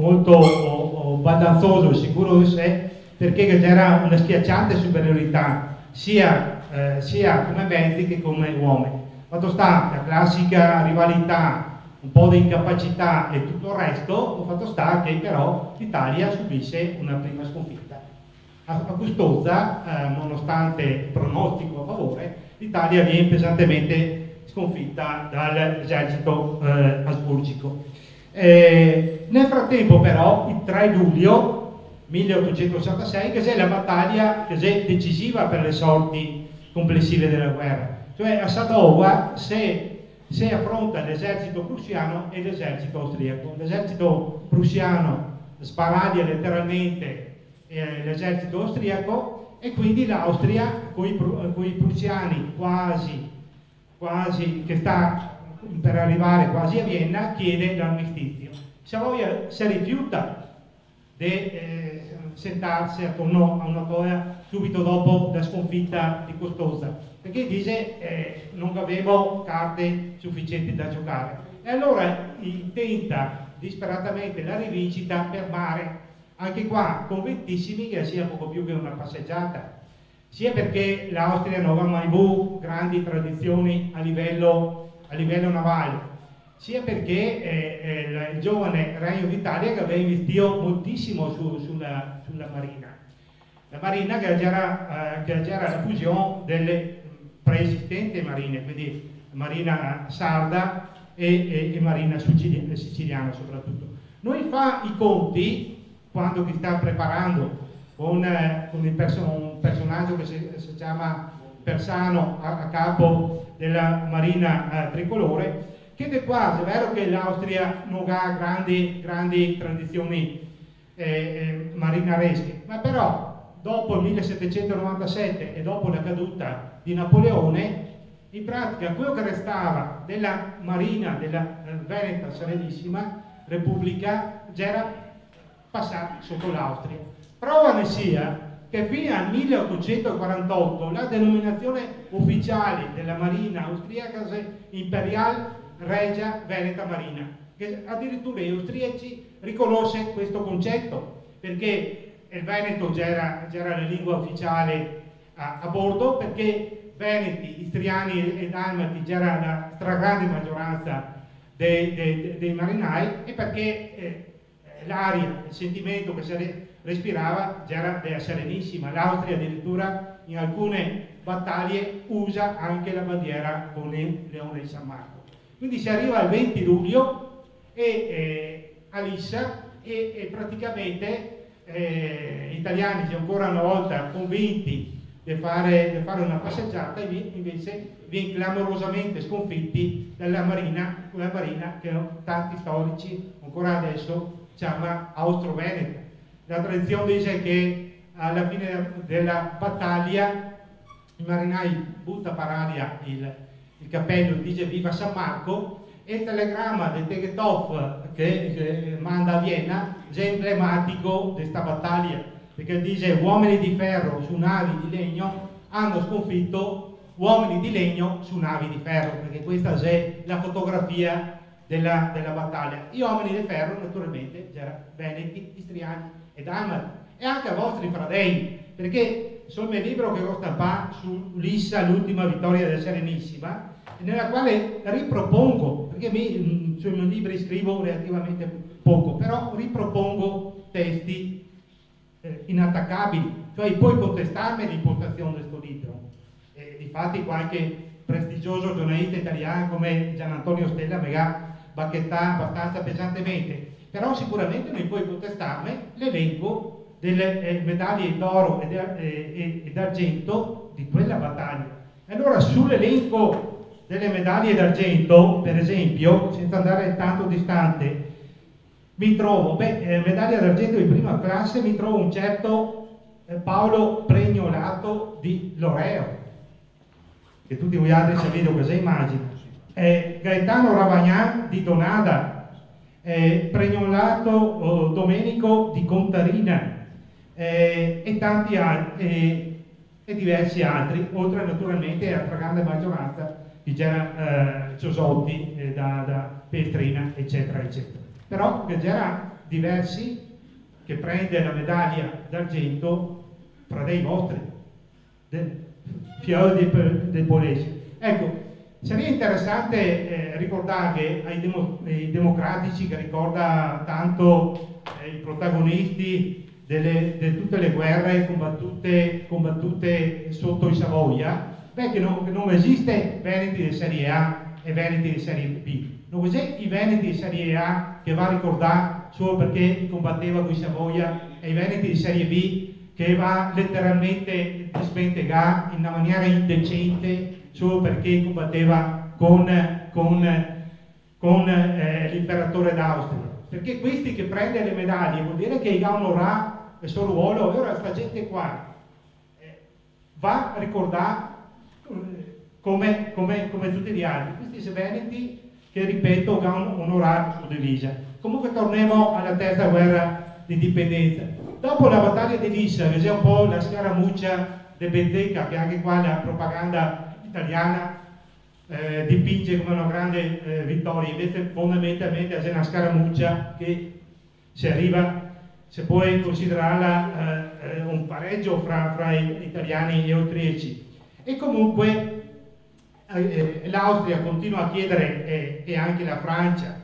baldanzoso e sicuro di sé, perché c'era una schiacciante superiorità sia come mezzi che come uomini. Fatto sta la classica rivalità, un po' di incapacità e tutto il resto, fatto sta che però l'Italia subisce una prima sconfitta. A Custozza, nonostante il pronostico a favore, l'Italia viene pesantemente sconfitta dall'esercito asburgico. Nel frattempo però, il 3 luglio 1866, che è la battaglia che è decisiva per le sorti complessive della guerra. Cioè a Sadowa se affronta l'esercito prussiano e l'esercito austriaco. L'esercito prussiano sbaraglia letteralmente l'esercito austriaco e quindi l'Austria, con i prussiani quasi che sta per arrivare quasi a Vienna, chiede l'armistizio. Savoia si rifiuta di sentarsi attorno a una tavola subito dopo la sconfitta di Custozza, perché dice non avevo carte sufficienti da giocare, e allora tenta disperatamente la rivincita per mare, anche qua convintissimi che sia poco più che una passeggiata, sia perché l'Austria non aveva mai avuto grandi tradizioni a livello navale, sia perché il giovane Regno d'Italia che aveva investito moltissimo sulla marina. La marina che era la fusione delle preesistenti marine, quindi marina sarda e marina siciliana soprattutto. Noi fa i conti, quando si sta preparando con un personaggio che si chiama Persano a capo della marina tricolore, che è quasi è vero che l'Austria non ha grandi tradizioni marinaresche, ma però dopo il 1797 e dopo la caduta di Napoleone, in pratica quello che restava della marina della Veneta Serenissima Repubblica già era passato sotto l'Austria. Prova ne sia che fino al 1848 la denominazione ufficiale della marina austriaca è Imperial Regia Veneta Marina, che addirittura gli austriaci riconosce questo concetto, perché il Veneto già era la lingua ufficiale a bordo, perché veneti, istriani e dalmati già era la stragrande maggioranza dei marinai, e perché l'aria, il sentimento che si respirava già era della Serenissima. L'Austria addirittura in alcune battaglie usa anche la bandiera con il leone di San Marco. Quindi si arriva al 20 luglio a Lissa e praticamente gli italiani sono ancora una volta convinti di fare una passeggiata, e invece viene clamorosamente sconfitti dalla marina, quella marina che tanti storici ancora adesso chiama Austro-Veneta. La tradizione dice che alla fine della battaglia i marinai buttano per aria il cappello, dice viva San Marco, e il telegramma del Tegethoff che manda a Vienna è emblematico di questa battaglia, perché dice uomini di ferro su navi di legno hanno sconfitto uomini di legno su navi di ferro, perché questa è la fotografia della battaglia. Gli uomini di ferro naturalmente erano veneti, istriani e dalmati, e anche i vostri fradei, perché sono il mio libro che ho stampato su Lissa, l'ultima vittoria della Serenissima, nella quale ripropongo, perché sui miei libri scrivo relativamente poco, però ripropongo testi inattaccabili, cioè puoi contestarmi l'impostazione di questo libro. Difatti qualche prestigioso giornalista italiano come Gian Antonio Stella mi ha bacchettato abbastanza pesantemente, però sicuramente non puoi contestarmi l'elenco delle medaglie d'oro e d'argento di quella battaglia. Allora sull'elenco delle medaglie d'argento, per esempio, senza andare tanto distante, mi trovo, medaglia d'argento di prima classe, mi trovo un certo Paolo Pregnolato di Loreo, che tutti voi altri sapete cosa immagino, Gaetano Ravagnan di Donada, Pregnolato Domenico di Contarina, e tanti altri, e diversi altri, oltre naturalmente alla grande maggioranza Ciosotti, da Pietrina, eccetera, eccetera. Però che c'era diversi che prende la medaglia d'argento fra dei vostri, Fiori del Polese. Ecco, sarebbe interessante ricordare ai democratici, che ricorda tanto i protagonisti di tutte le guerre combattute sotto i Savoia, che non esiste Veneti di Serie A e Veneti di Serie B. Non esiste i Veneti di Serie A che va a ricordare solo perché combatteva con i Savoia, e i Veneti di Serie B che va letteralmente a smentegare in una maniera indecente solo perché combatteva con l'imperatore d'Austria. Perché questi che prende le medaglie vuol dire che ha onorato il suo ruolo, e ora questa gente qua va a ricordare come tutti gli altri, questi veneti che, ripeto, hanno onorato la sua divisa. Comunque torniamo alla terza guerra d'indipendenza. Dopo la battaglia di Lissa, che è un po' la scaramuccia di Benteca, che anche qua la propaganda italiana dipinge come una grande vittoria, invece fondamentalmente è una scaramuccia che se puoi considerarla un pareggio fra italiani e austriaci. E comunque l'Austria continua a chiedere, e anche la Francia,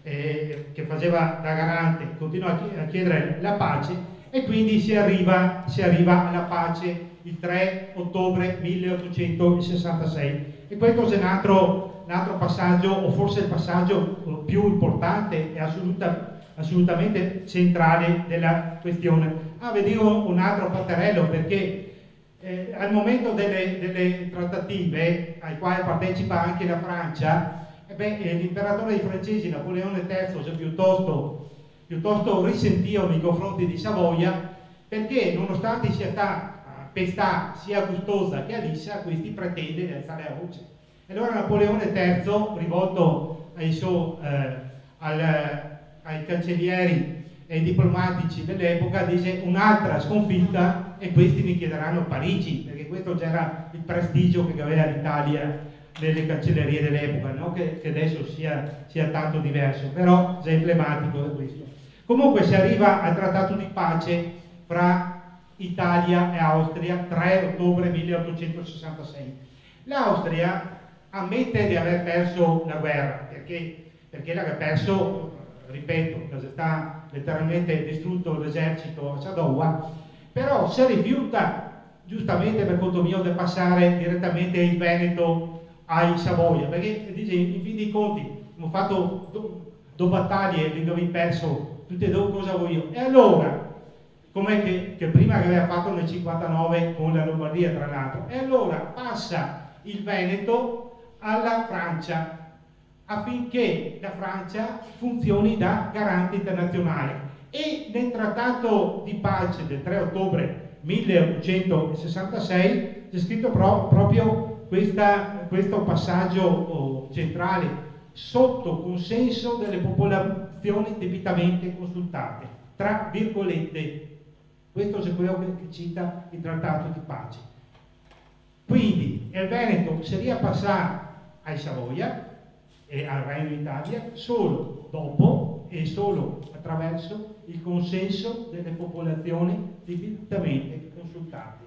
che faceva da garante, continua a chiedere la pace, e quindi si arriva alla pace il 3 ottobre 1866. E questo è un altro passaggio, o forse il passaggio più importante e assolutamente centrale della questione. Vi dico un altro fatterello, perché al momento delle trattative, ai quali partecipa anche la Francia, l'imperatore dei francesi, Napoleone III, si è piuttosto risentito nei confronti di Savoia, perché nonostante sia stata pestà sia a Gustosa che a Lissa, questi pretende di alzare la voce. E allora Napoleone III, rivolto ai cancellieri e ai diplomatici dell'epoca, dice: un'altra sconfitta e questi mi chiederanno Parigi, perché questo già era il prestigio che aveva l'Italia nelle cancellerie dell'epoca, non che adesso sia tanto diverso, però è emblematico di questo. Comunque si arriva al trattato di pace fra Italia e Austria, 3 ottobre 1866. L'Austria ammette di aver perso la guerra, perché l'ha perso, ripeto, perché sta letteralmente distrutto l'esercito a Sadowa, però si rifiuta, giustamente per conto mio, di passare direttamente il Veneto ai Savoia, perché dice, in fin dei conti, abbiamo fatto due battaglie, li avevo perso tutte e due, cosa vuoi io? E allora, come che prima che aveva fatto nel 59 con la Lombardia, tra l'altro, e allora passa il Veneto alla Francia, affinché la Francia funzioni da garante internazionale. E nel trattato di pace del 3 ottobre 1866 c'è scritto proprio questo passaggio centrale: sotto consenso delle popolazioni debitamente consultate, tra virgolette. Questo è quello che cita il trattato di pace. Quindi il Veneto seria passare ai Savoia e al Regno d'Italia solo dopo e solo attraverso il consenso delle popolazioni debitamente consultate.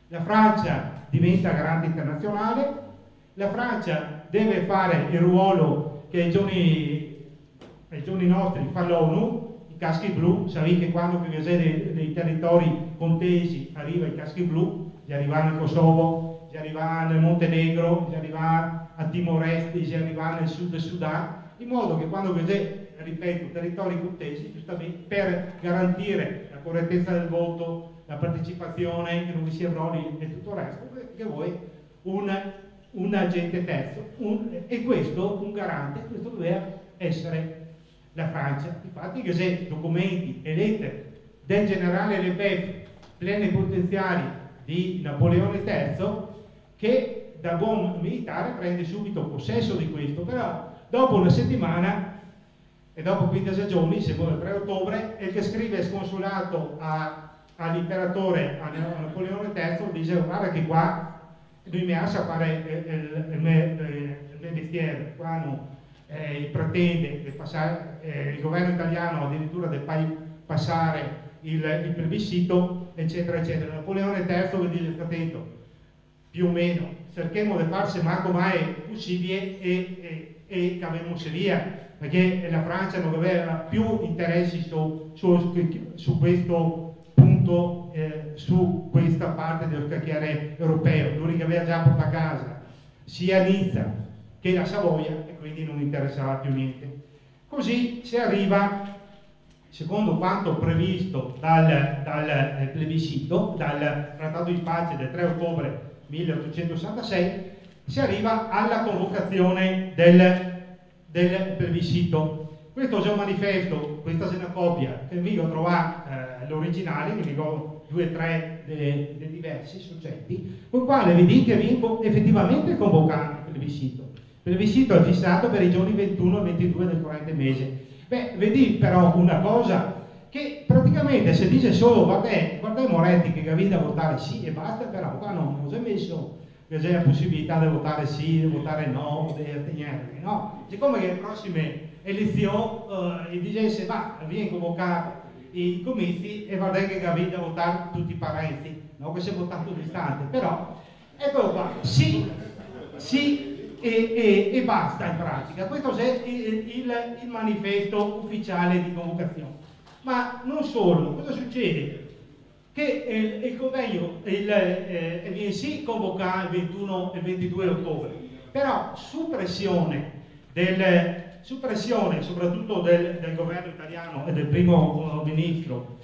La Francia diventa garante internazionale, la Francia deve fare il ruolo che ai giorni nostri fa l'ONU, i caschi blu. Sapete che quando dei territori contesi arriva i caschi blu, gli arrivano in Kosovo, gli arrivano in Montenegro, gli arrivano a Timor-Est, gli arrivano nel sud del Sudan, in modo che quando ripeto, territori contesi, giustamente per garantire la correttezza del voto, la partecipazione, che non vi sia brogli e tutto il resto, che vuoi un agente terzo, e questo, un garante, questo doveva essere la Francia. Infatti che se documenti e lettere del generale Lefebvre, plenipotenziari di Napoleone III, che da buon militare prende subito possesso di questo, però dopo una settimana e dopo 15 giorni, secondo il 3 ottobre, il che scrive sconsolato all'imperatore, a Napoleone III, dice: guarda che qua lui mi lascia fare il mio mestiere, quando pretende che il governo italiano addirittura deve passare il plebiscito, eccetera, eccetera. Napoleone III vi dice, attento, più o meno, cerchiamo di farsi manco mai possibile e cavemmosi via, perché la Francia non aveva più interessi su questo punto, su questa parte dello scacchiere europeo. Lui che aveva già portato a casa sia Nizza che la Savoia e quindi non interessava più niente. Così si arriva, secondo quanto previsto dal plebiscito, dal trattato di pace del 3 ottobre 1866, si arriva alla convocazione del plebiscito. Questo è un manifesto, questa è una copia che vi ho trovato l'originale, che vi ho 2 o 3 dei diversi soggetti, con il quale vi dico che vengo effettivamente convocato il plebiscito. Il plebiscito è fissato per i giorni 21 e 22 del corrente mese. Beh, vedi però una cosa, che praticamente se dice solo guarda Moretti che vince a votare sì e basta, però qua non si è messo che c'è la possibilità di votare sì, di votare no, di attenervi, no? Siccome che le prossime elezioni dicesse viene convocato i comizi e guarda che vince a votare tutti i parenti, no? Che si è votato distante, però eccolo qua, sì e basta in pratica. Questo è il manifesto ufficiale di convocazione. Ma non solo, cosa succede? Che il convegno viene sì convocato il 21 e il 22 ottobre, però su pressione soprattutto del governo italiano e del primo ministro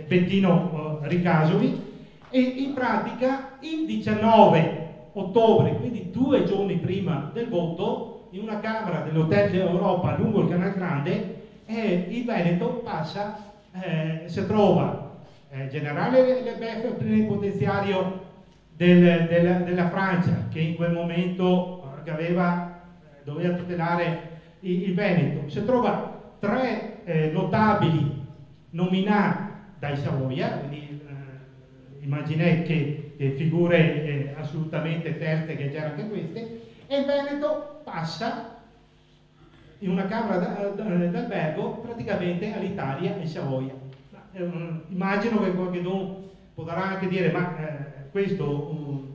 Bettino Ricasoli, e in pratica il 19 ottobre, quindi 2 giorni prima del voto, in una camera dell'Hotel Europa lungo il Canal Grande, il Veneto passa, si trova generale Leboeuf, plenipotenziario della Francia, che in quel momento doveva tutelare il Veneto, si trova 3 notabili nominati dai Savoia, quindi immaginate che figure assolutamente terze che c'erano anche queste, e il Veneto passa in una camera d'albergo praticamente all'Italia e Savoia. Immagino che qualcuno potrà anche dire questo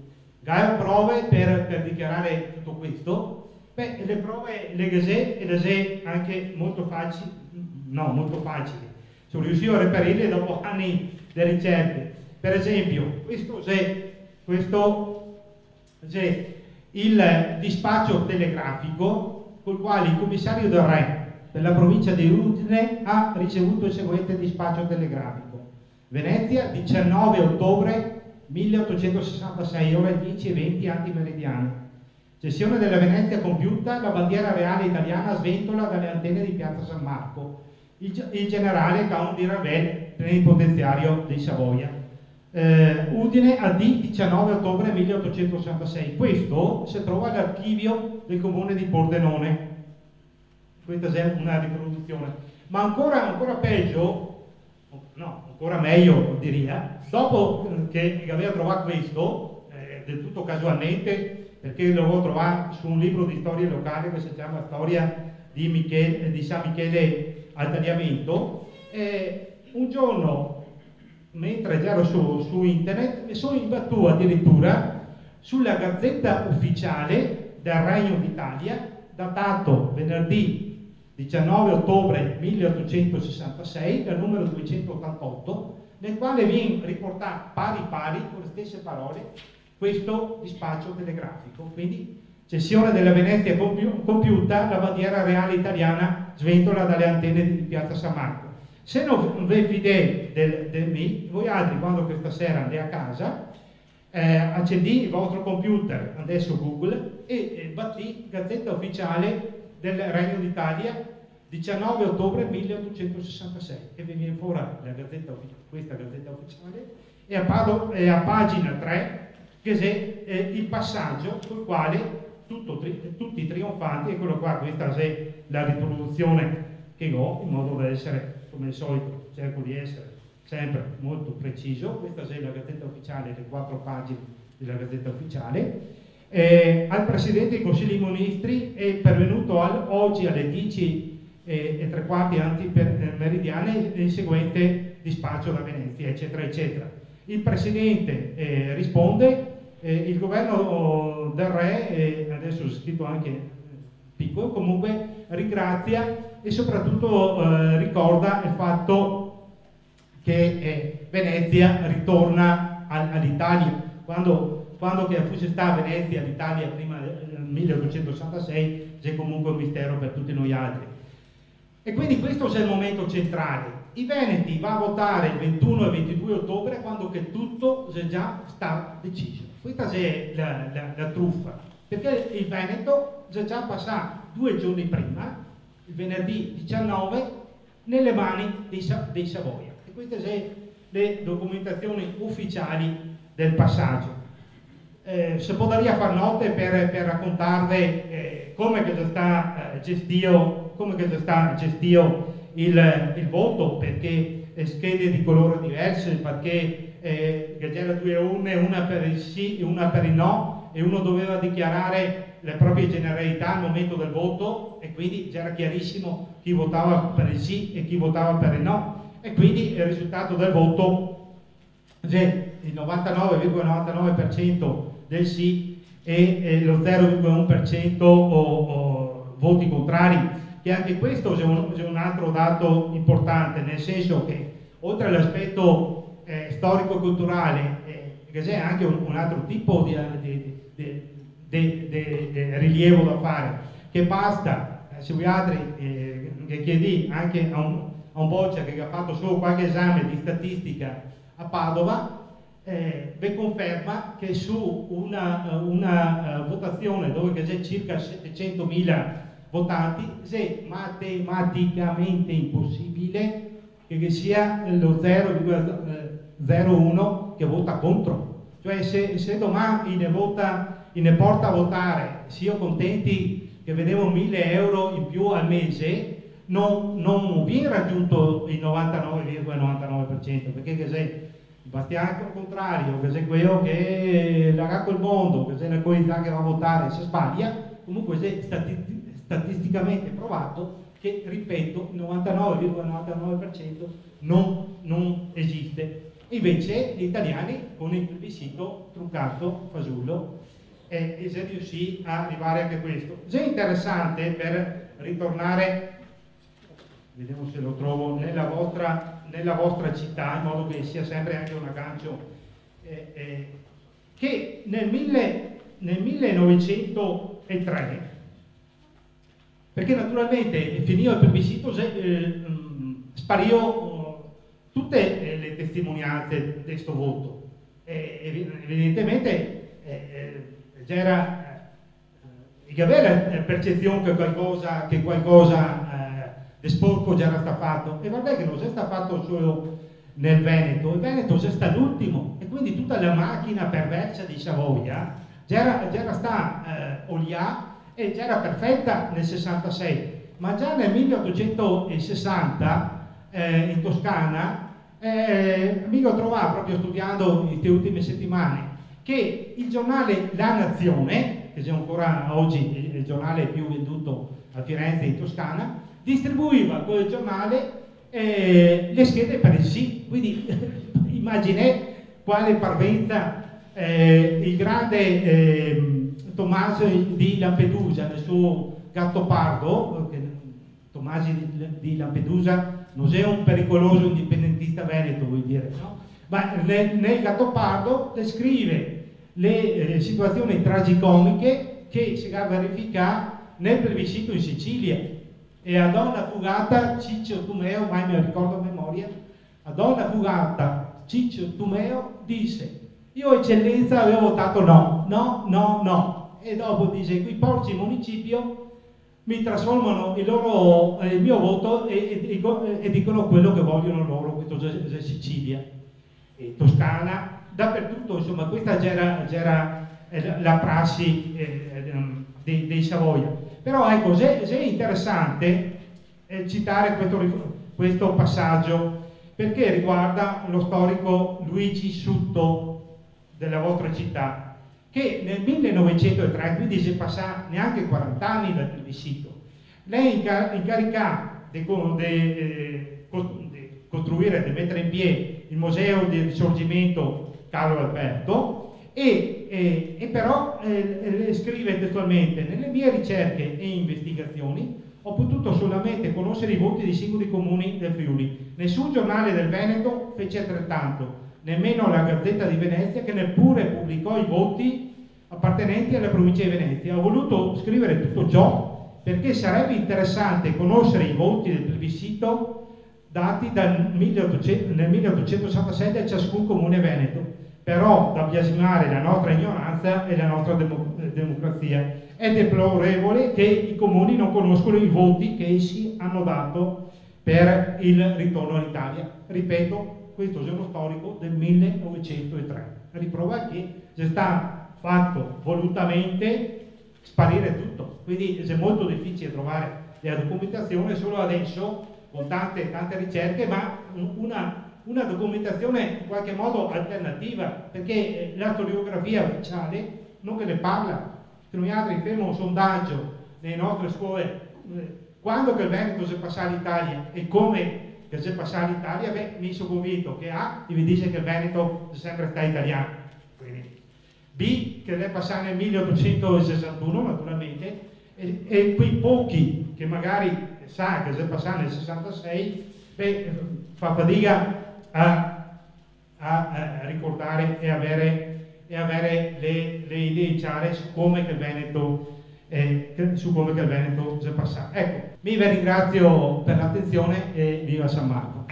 prove per dichiarare tutto questo. Beh, le prove le sé anche molto facili, sono riuscito a reperirle dopo anni di ricerche. Per esempio, questo è il dispaccio telegrafico col quale il commissario del re per la provincia di Udine ha ricevuto il seguente dispaccio telegrafico. Venezia, 19 ottobre 1866, ore 10:20 antimeridiane. Cessione della Venezia compiuta, la bandiera reale italiana sventola dalle antenne di Piazza San Marco. Il generale Count di Ravel, plenipotenziario di Savoia. Udine AD 19 ottobre 1866. Questo si trova all'archivio del comune di Pordenone. Questa è una riproduzione. Ma ancora peggio, no, ancora meglio direi, dopo che aveva trovato questo, del tutto casualmente, perché lo avevo trovato su un libro di storia locale che si chiama Storia di San Michele al Tagliamento, un giorno mentre ero su internet mi sono imbattuto addirittura sulla Gazzetta Ufficiale del Regno d'Italia, datato venerdì 19 ottobre 1866, dal numero 288, nel quale viene riportato pari con le stesse parole questo dispaccio telegrafico. Quindi cessione della Venezia compiuta, la bandiera reale italiana sventola dalle antenne di Piazza San Marco. Se non vi fidate del me, voi altri quando questa sera andate a casa, accendi il vostro computer, adesso Google, e batti Gazzetta Ufficiale del Regno d'Italia 19 ottobre 1866 e vi viene fuori questa Gazzetta Ufficiale, e a pagina 3 che è il passaggio col quale tutti i trionfanti, eccolo qua, questa è la riproduzione che ho, in modo da essere, come al solito, cerco di essere sempre molto preciso. Questa è la Gazzetta Ufficiale, le 4 pagine della Gazzetta Ufficiale. Al Presidente del Consiglio dei Ministri è pervenuto oggi alle 10:03 antimeridiane il seguente dispaccio da Venezia, eccetera, eccetera. Il Presidente risponde, il governo del Re, adesso è scritto anche piccolo, comunque ringrazia e soprattutto ricorda il fatto che Venezia ritorna all'Italia. Quando che fosse stata Venezia all'Italia prima del 1866 c'è comunque un mistero per tutti noi altri. E quindi questo è il momento centrale. I Veneti va a votare il 21 e 22 ottobre quando che tutto già sta deciso. Questa è la truffa, perché il Veneto già passato 2 giorni prima, il venerdì 19, nelle mani dei Savoia. E queste sono le documentazioni ufficiali del passaggio. Se potrei far note per raccontarvi come che sta gestito il voto, perché schede di colore diverse, perché c'era 2 urne, una per il sì e una per il no, e uno doveva dichiarare le proprie generalità al momento del voto, e quindi c'era chiarissimo chi votava per il sì e chi votava per il no, e quindi il risultato del voto c'è il 99,99% del sì e lo 0,1% voti contrari, che anche questo è un altro dato importante, nel senso che oltre all'aspetto storico-culturale c'è anche un altro tipo di rilievo da fare, che basta, se voi altri che chiedi anche a un Boccia che ha fatto solo qualche esame di statistica a Padova, vi conferma che su una votazione dove c'è circa 700.000 votanti è matematicamente impossibile che sia lo 0,01 che vota contro. Cioè se domani ne porta a votare, sia contenti che vedevo 1.000 euro in più al mese, non viene raggiunto il 99,99%, perché se Bastiano al contrario, che se quello che la col mondo, che se la qualità che va a votare se sbaglia, comunque è statisticamente provato che, ripeto, il 99,99% non esiste. Invece gli italiani con il plebiscito truccato, fasullo, e si riuscì a arrivare anche a questo. È interessante, per ritornare, vediamo se lo trovo, nella vostra città, in modo che sia sempre anche un aggancio, che nel 1903, perché naturalmente finito il plebiscito, spariò tutte le testimonianze di questo voto. Evidentemente c'era la percezione che qualcosa di sporco già era stato fatto, e vabbè che non è stato fatto solo nel Veneto, il Veneto è stato l'ultimo, e quindi tutta la macchina perversa di Savoia già era stata oliata e già era perfetta nel 66, ma già nel 1860 in Toscana mi ho trovato, proprio studiando in queste ultime settimane, che il giornale La Nazione, che è ancora oggi il giornale più venduto a Firenze in Toscana, distribuiva con il giornale le schede per il sì. Quindi immaginate quale parvenza il grande Tommaso di Lampedusa nel suo Gattopardo, che Tommaso di Lampedusa non è un pericoloso indipendentista veneto, vuol dire, no? Ma nel Gattopardo descrive le situazioni tragicomiche che si va a verificare nel plebiscito in Sicilia. E a donna fugata Ciccio Tumeo, mai me lo ricordo a memoria, a donna fugata Ciccio Tumeo disse: io eccellenza avevo votato no, e dopo dice: qui porci municipio mi trasformano il mio voto e dicono quello che vogliono loro. Questo è Sicilia e Toscana, dappertutto, insomma. Questa era la prassi dei Savoia. Però ecco, è interessante citare questo passaggio, perché riguarda lo storico Luigi Sutto della vostra città. che nel 1903, quindi si passa neanche 40 anni dal plebiscito, lei incaricà di costruire, di mettere in piedi il Museo del Risorgimento Carlo Alberto e però scrive testualmente: nelle mie ricerche e investigazioni ho potuto solamente conoscere i voti dei singoli comuni del Friuli. Nessun giornale del Veneto fece altrettanto, nemmeno la Gazzetta di Venezia, che neppure pubblicò i voti appartenenti alla provincia di Venezia. Ho voluto scrivere tutto ciò perché sarebbe interessante conoscere i voti del plebiscito dati nel 1867 a ciascun comune veneto, però da biasimare la nostra ignoranza e la nostra democrazia. È deplorevole che i comuni non conoscono i voti che essi hanno dato per il ritorno all'Italia. Ripeto, questo è uno storico del 1903, a riprova che c'è stato fatto volutamente sparire tutto, quindi è molto difficile trovare la documentazione solo adesso con tante ricerche, ma una documentazione in qualche modo alternativa, perché la storiografia ufficiale non che ne parla. Se noi altri facciamo un sondaggio nelle nostre scuole, quando che il Veneto si passa all'Italia e come che si passa all'Italia, mi sono convinto che A, vi dice che il Veneto è sempre stato italiano, quindi B, che è passato nel 1861 naturalmente, e quei pochi che magari sa che si è passato nel 66, fa fatica a ricordare e avere le idee chiare su come che il Veneto si è passato. Ecco, vi ringrazio per l'attenzione e viva San Marco.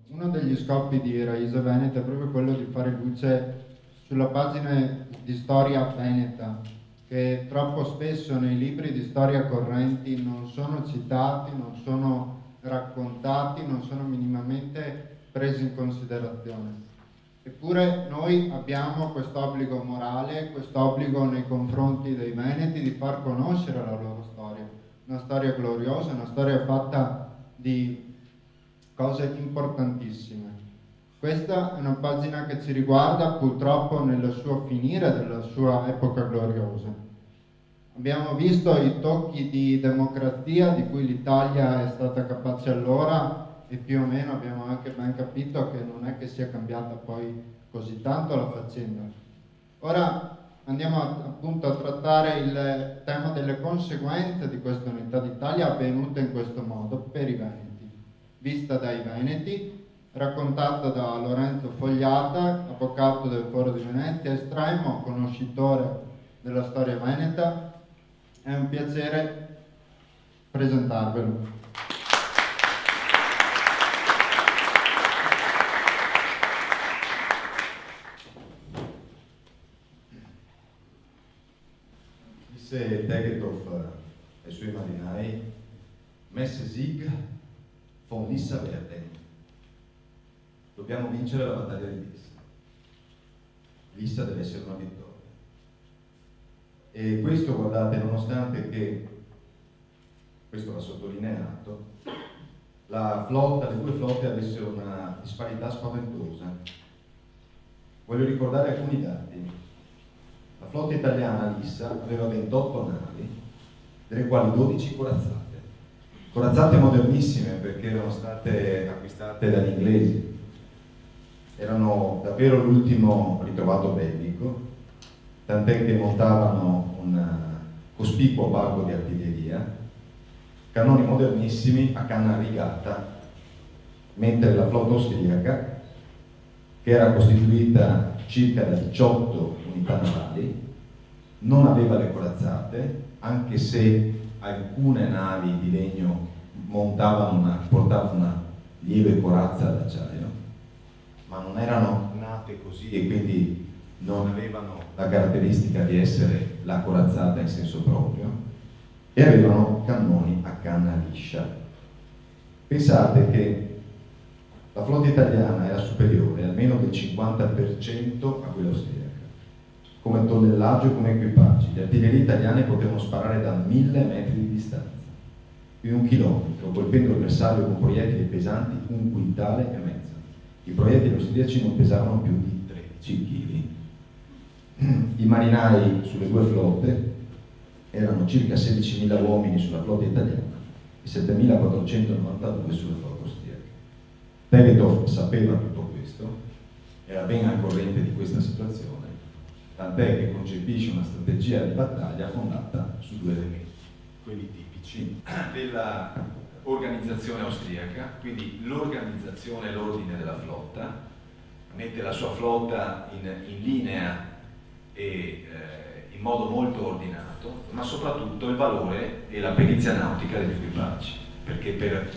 Uno degli scopi di Raíces Venete è proprio quello di fare luce sulla pagina di storia veneta, che troppo spesso nei libri di storia correnti non sono citati, non sono raccontati, non sono minimamente presi in considerazione. Eppure noi abbiamo quest'obbligo morale, quest'obbligo nei confronti dei veneti di far conoscere la loro storia, una storia gloriosa, una storia fatta di cose importantissime. Questa è una pagina che ci riguarda purtroppo nel suo finire della sua epoca gloriosa. Abbiamo visto i tocchi di democrazia di cui l'Italia è stata capace allora e più o meno abbiamo anche ben capito che non è che sia cambiata poi così tanto la faccenda. Ora andiamo appunto a trattare il tema delle conseguenze di questa unità d'Italia avvenuta in questo modo per i Veneti, vista dai Veneti, raccontata da Lorenzo Fogliata, avvocato del Foro di Venezia, estremo conoscitore della storia veneta. È un piacere presentarvelo. Disse Tegethoff ai suoi marinai: Messe Sieg von Lissa werden. Dobbiamo vincere la battaglia di Lissa. Lissa deve essere una vittoria. E questo, guardate, nonostante che, questo va sottolineato, le due flotte avessero una disparità spaventosa. Voglio ricordare alcuni dati. La flotta italiana a Lissa aveva 28 navi, delle quali 12 corazzate modernissime perché erano state acquistate dagli inglesi. Erano davvero l'ultimo ritrovato bellico, tant'è che montavano un cospicuo barco di artiglieria, cannoni modernissimi a canna rigata, mentre la flotta austriaca, che era costituita circa da 18 unità navali, non aveva le corazzate, anche se alcune navi di legno portavano una lieve corazza d'acciaio, ma non erano nate così e quindi non avevano la caratteristica di essere la corazzata in senso proprio, e avevano cannoni a canna liscia. Pensate che la flotta italiana era superiore almeno del 50% a quella austriaca, come tonnellaggio e come equipaggi. Le artiglierie italiane potevano sparare da 1000 metri di distanza. più di 1 chilometro, colpendo il bersaglio con proiettili pesanti 1,5 quintali. I proiettili austriaci non pesavano più di 13 kg. I marinai sulle 2 flotte erano circa 16.000 uomini sulla flotta italiana e 7.492 sulla flotta austriaca. Tegetov sapeva tutto questo, era ben al corrente di questa situazione, tant'è che concepisce una strategia di battaglia fondata su 2 elementi, quelli tipici della organizzazione austriaca, quindi l'organizzazione e l'ordine della flotta, mette la sua flotta in linea e in modo molto ordinato, ma soprattutto il valore e la perizia nautica degli equipaggi, perché per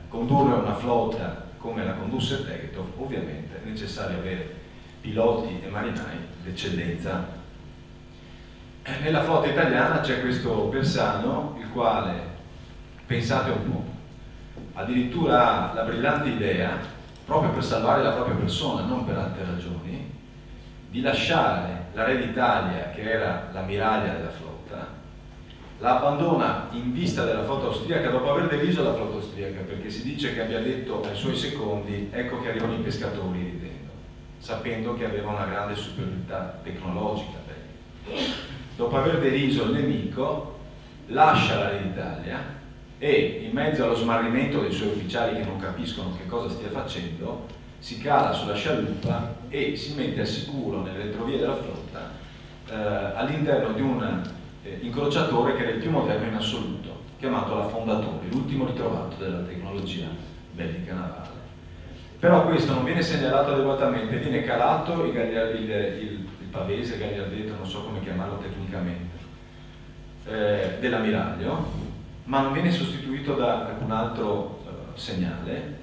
condurre una flotta come la condusse Tegetov ovviamente è necessario avere piloti e marinai d'eccellenza. Nella flotta italiana c'è questo Persano, il quale, pensate un po', addirittura ha la brillante idea, proprio per salvare la propria persona, non per altre ragioni, di lasciare la Re d'Italia, che era l'ammiraglia della flotta, la abbandona in vista della flotta austriaca dopo aver deriso la flotta austriaca, perché si dice che abbia detto ai suoi secondi: ecco che arrivano i pescatori, ridendo, sapendo che aveva una grande superiorità tecnologica. Dopo aver deriso il nemico, lascia la Re d'Italia e, in mezzo allo smarrimento dei suoi ufficiali che non capiscono che cosa stia facendo, si cala sulla scialuppa e si mette al sicuro nelle retrovie della flotta all'interno di un incrociatore che era il più moderno in assoluto, chiamato la Fondatore, l'ultimo ritrovato della tecnologia bellica navale. Però questo non viene segnalato adeguatamente, viene calato il pavese, gagliardetto, non so come chiamarlo tecnicamente, dell'ammiraglio, ma non viene sostituito da alcun altro segnale.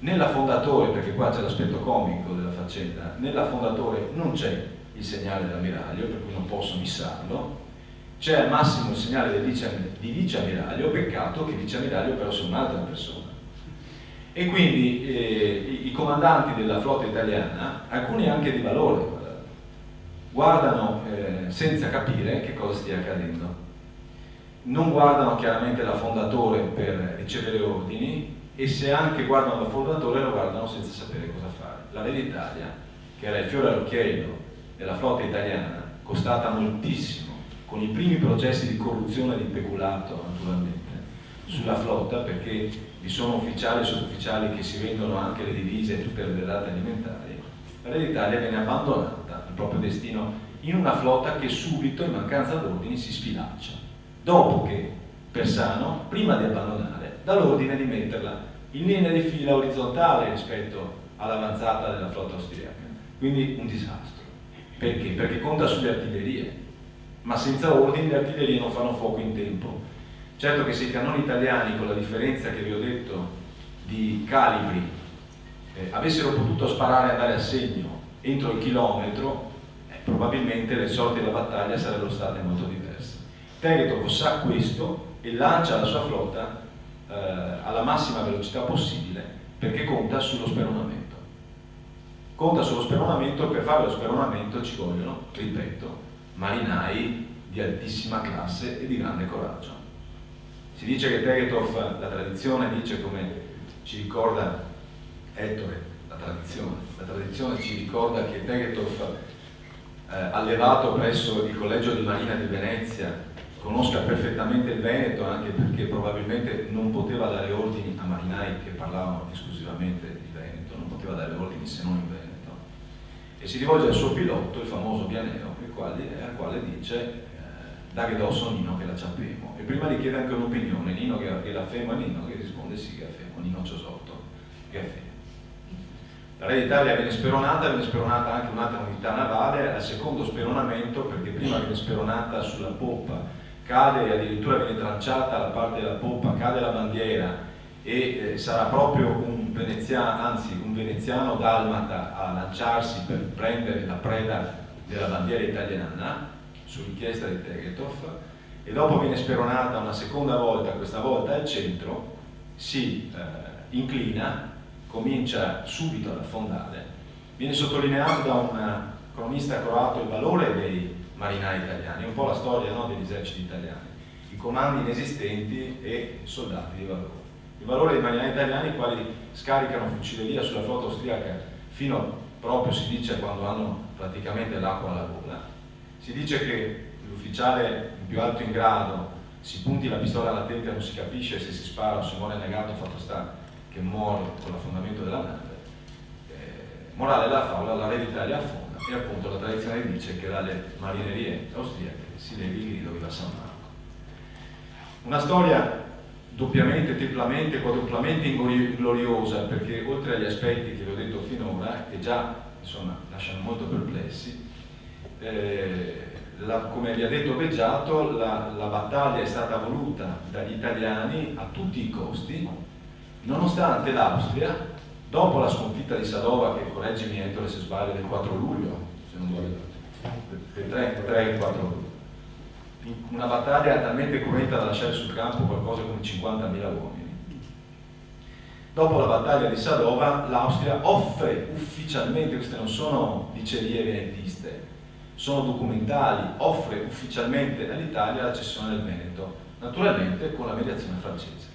Nella Fondatore, perché qua c'è l'aspetto comico della faccenda, nella Fondatore non c'è il segnale dell'ammiraglio, per cui non posso missarlo, c'è al massimo il segnale di viceammiraglio, peccato che viceammiraglio però sia un'altra persona. E quindi i comandanti della flotta italiana, alcuni anche di valore, guardano senza capire che cosa stia accadendo. Non guardano chiaramente la Fondatore per ricevere ordini, e se anche guardano la Fondatore lo guardano senza sapere cosa fare. La Re d'Italia, che era il fiore all'occhiello della flotta italiana, costata moltissimo, con i primi processi di corruzione e di peculato naturalmente sulla flotta, perché vi sono ufficiali e sottufficiali che si vendono anche le divise e tutte le derrate alimentari, la Re d'Italia viene abbandonata al proprio destino in una flotta che subito, in mancanza d'ordini, si sfilaccia, dopo che Persano, prima di abbandonare, dà l'ordine di metterla in linea di fila orizzontale rispetto all'avanzata della flotta austriaca. Quindi un disastro. Perché? Perché conta sulle artiglierie, ma senza ordini le artiglierie non fanno fuoco in tempo. Certo che se i cannoni italiani, con la differenza che vi ho detto di calibri, avessero potuto sparare e andare a segno entro il chilometro, probabilmente le sorti della battaglia sarebbero state molto diverse. Tegetov sa questo e lancia la sua flotta alla massima velocità possibile, perché conta sullo speronamento. Conta sullo speronamento, per fare lo speronamento ci vogliono, ripeto, marinai di altissima classe e di grande coraggio. Si dice che Tegetov, la tradizione dice, come ci ricorda Ettore, la tradizione ci ricorda che Tegetov, allevato presso il Collegio di Marina di Venezia, conosca perfettamente il Veneto, anche perché probabilmente non poteva dare ordini a marinai che parlavano esclusivamente di Veneto, non poteva dare ordini se non in Veneto, e si rivolge al suo pilota, il famoso Bianeo, al quale dice daghe dosso Nino che la ciappemo, e prima gli chiede anche un'opinione, Nino che la femo, e Nino che risponde sì che la femo, Nino Ciosotto che la femo. La Re d'Italia viene speronata anche un'altra unità navale al secondo speronamento, perché prima viene speronata sulla poppa, cade e addirittura viene tranciata la parte della poppa, cade la bandiera e sarà proprio un veneziano dalmata a lanciarsi per prendere la preda della bandiera italiana su richiesta di Tegetov, e dopo viene speronata una seconda volta, questa volta al centro, si inclina, comincia subito ad affondare. Viene sottolineato da un cronista croato il valore dei marinai italiani, un po' la storia, no, degli eserciti italiani. i comandi inesistenti e soldati di valore. Il valore dei marinai italiani, i quali scaricano fucileria sulla flotta austriaca fino proprio, si dice, quando hanno praticamente l'acqua alla gola. Si dice che l'ufficiale più alto in grado si punti la pistola alla tempia e non si capisce se si spara o se muore negato, fatto sta che muore con l'affondamento della nave. Morale della favola, la Re d'Italia affonda e appunto la tradizione dice che dalle marinerie austriache si levi il grido viva San Marco. Una storia doppiamente, triplamente, quadruplamente ingloriosa, perché oltre agli aspetti che vi ho detto finora, che già insomma lasciano molto perplessi, come vi ha detto Beggiato, la battaglia è stata voluta dagli italiani a tutti i costi, nonostante l'Austria, dopo la sconfitta di Sadova, che correggimi Ettore se sbaglio, del 4 luglio, se non voglio, del 3 e 4 luglio, una battaglia talmente cruenta da lasciare sul campo qualcosa come 50.000 uomini. Dopo la battaglia di Sadova, l'Austria offre ufficialmente, queste non sono dicerie venetiste, sono documentali, offre ufficialmente all'Italia la cessione del Veneto, naturalmente con la mediazione francese.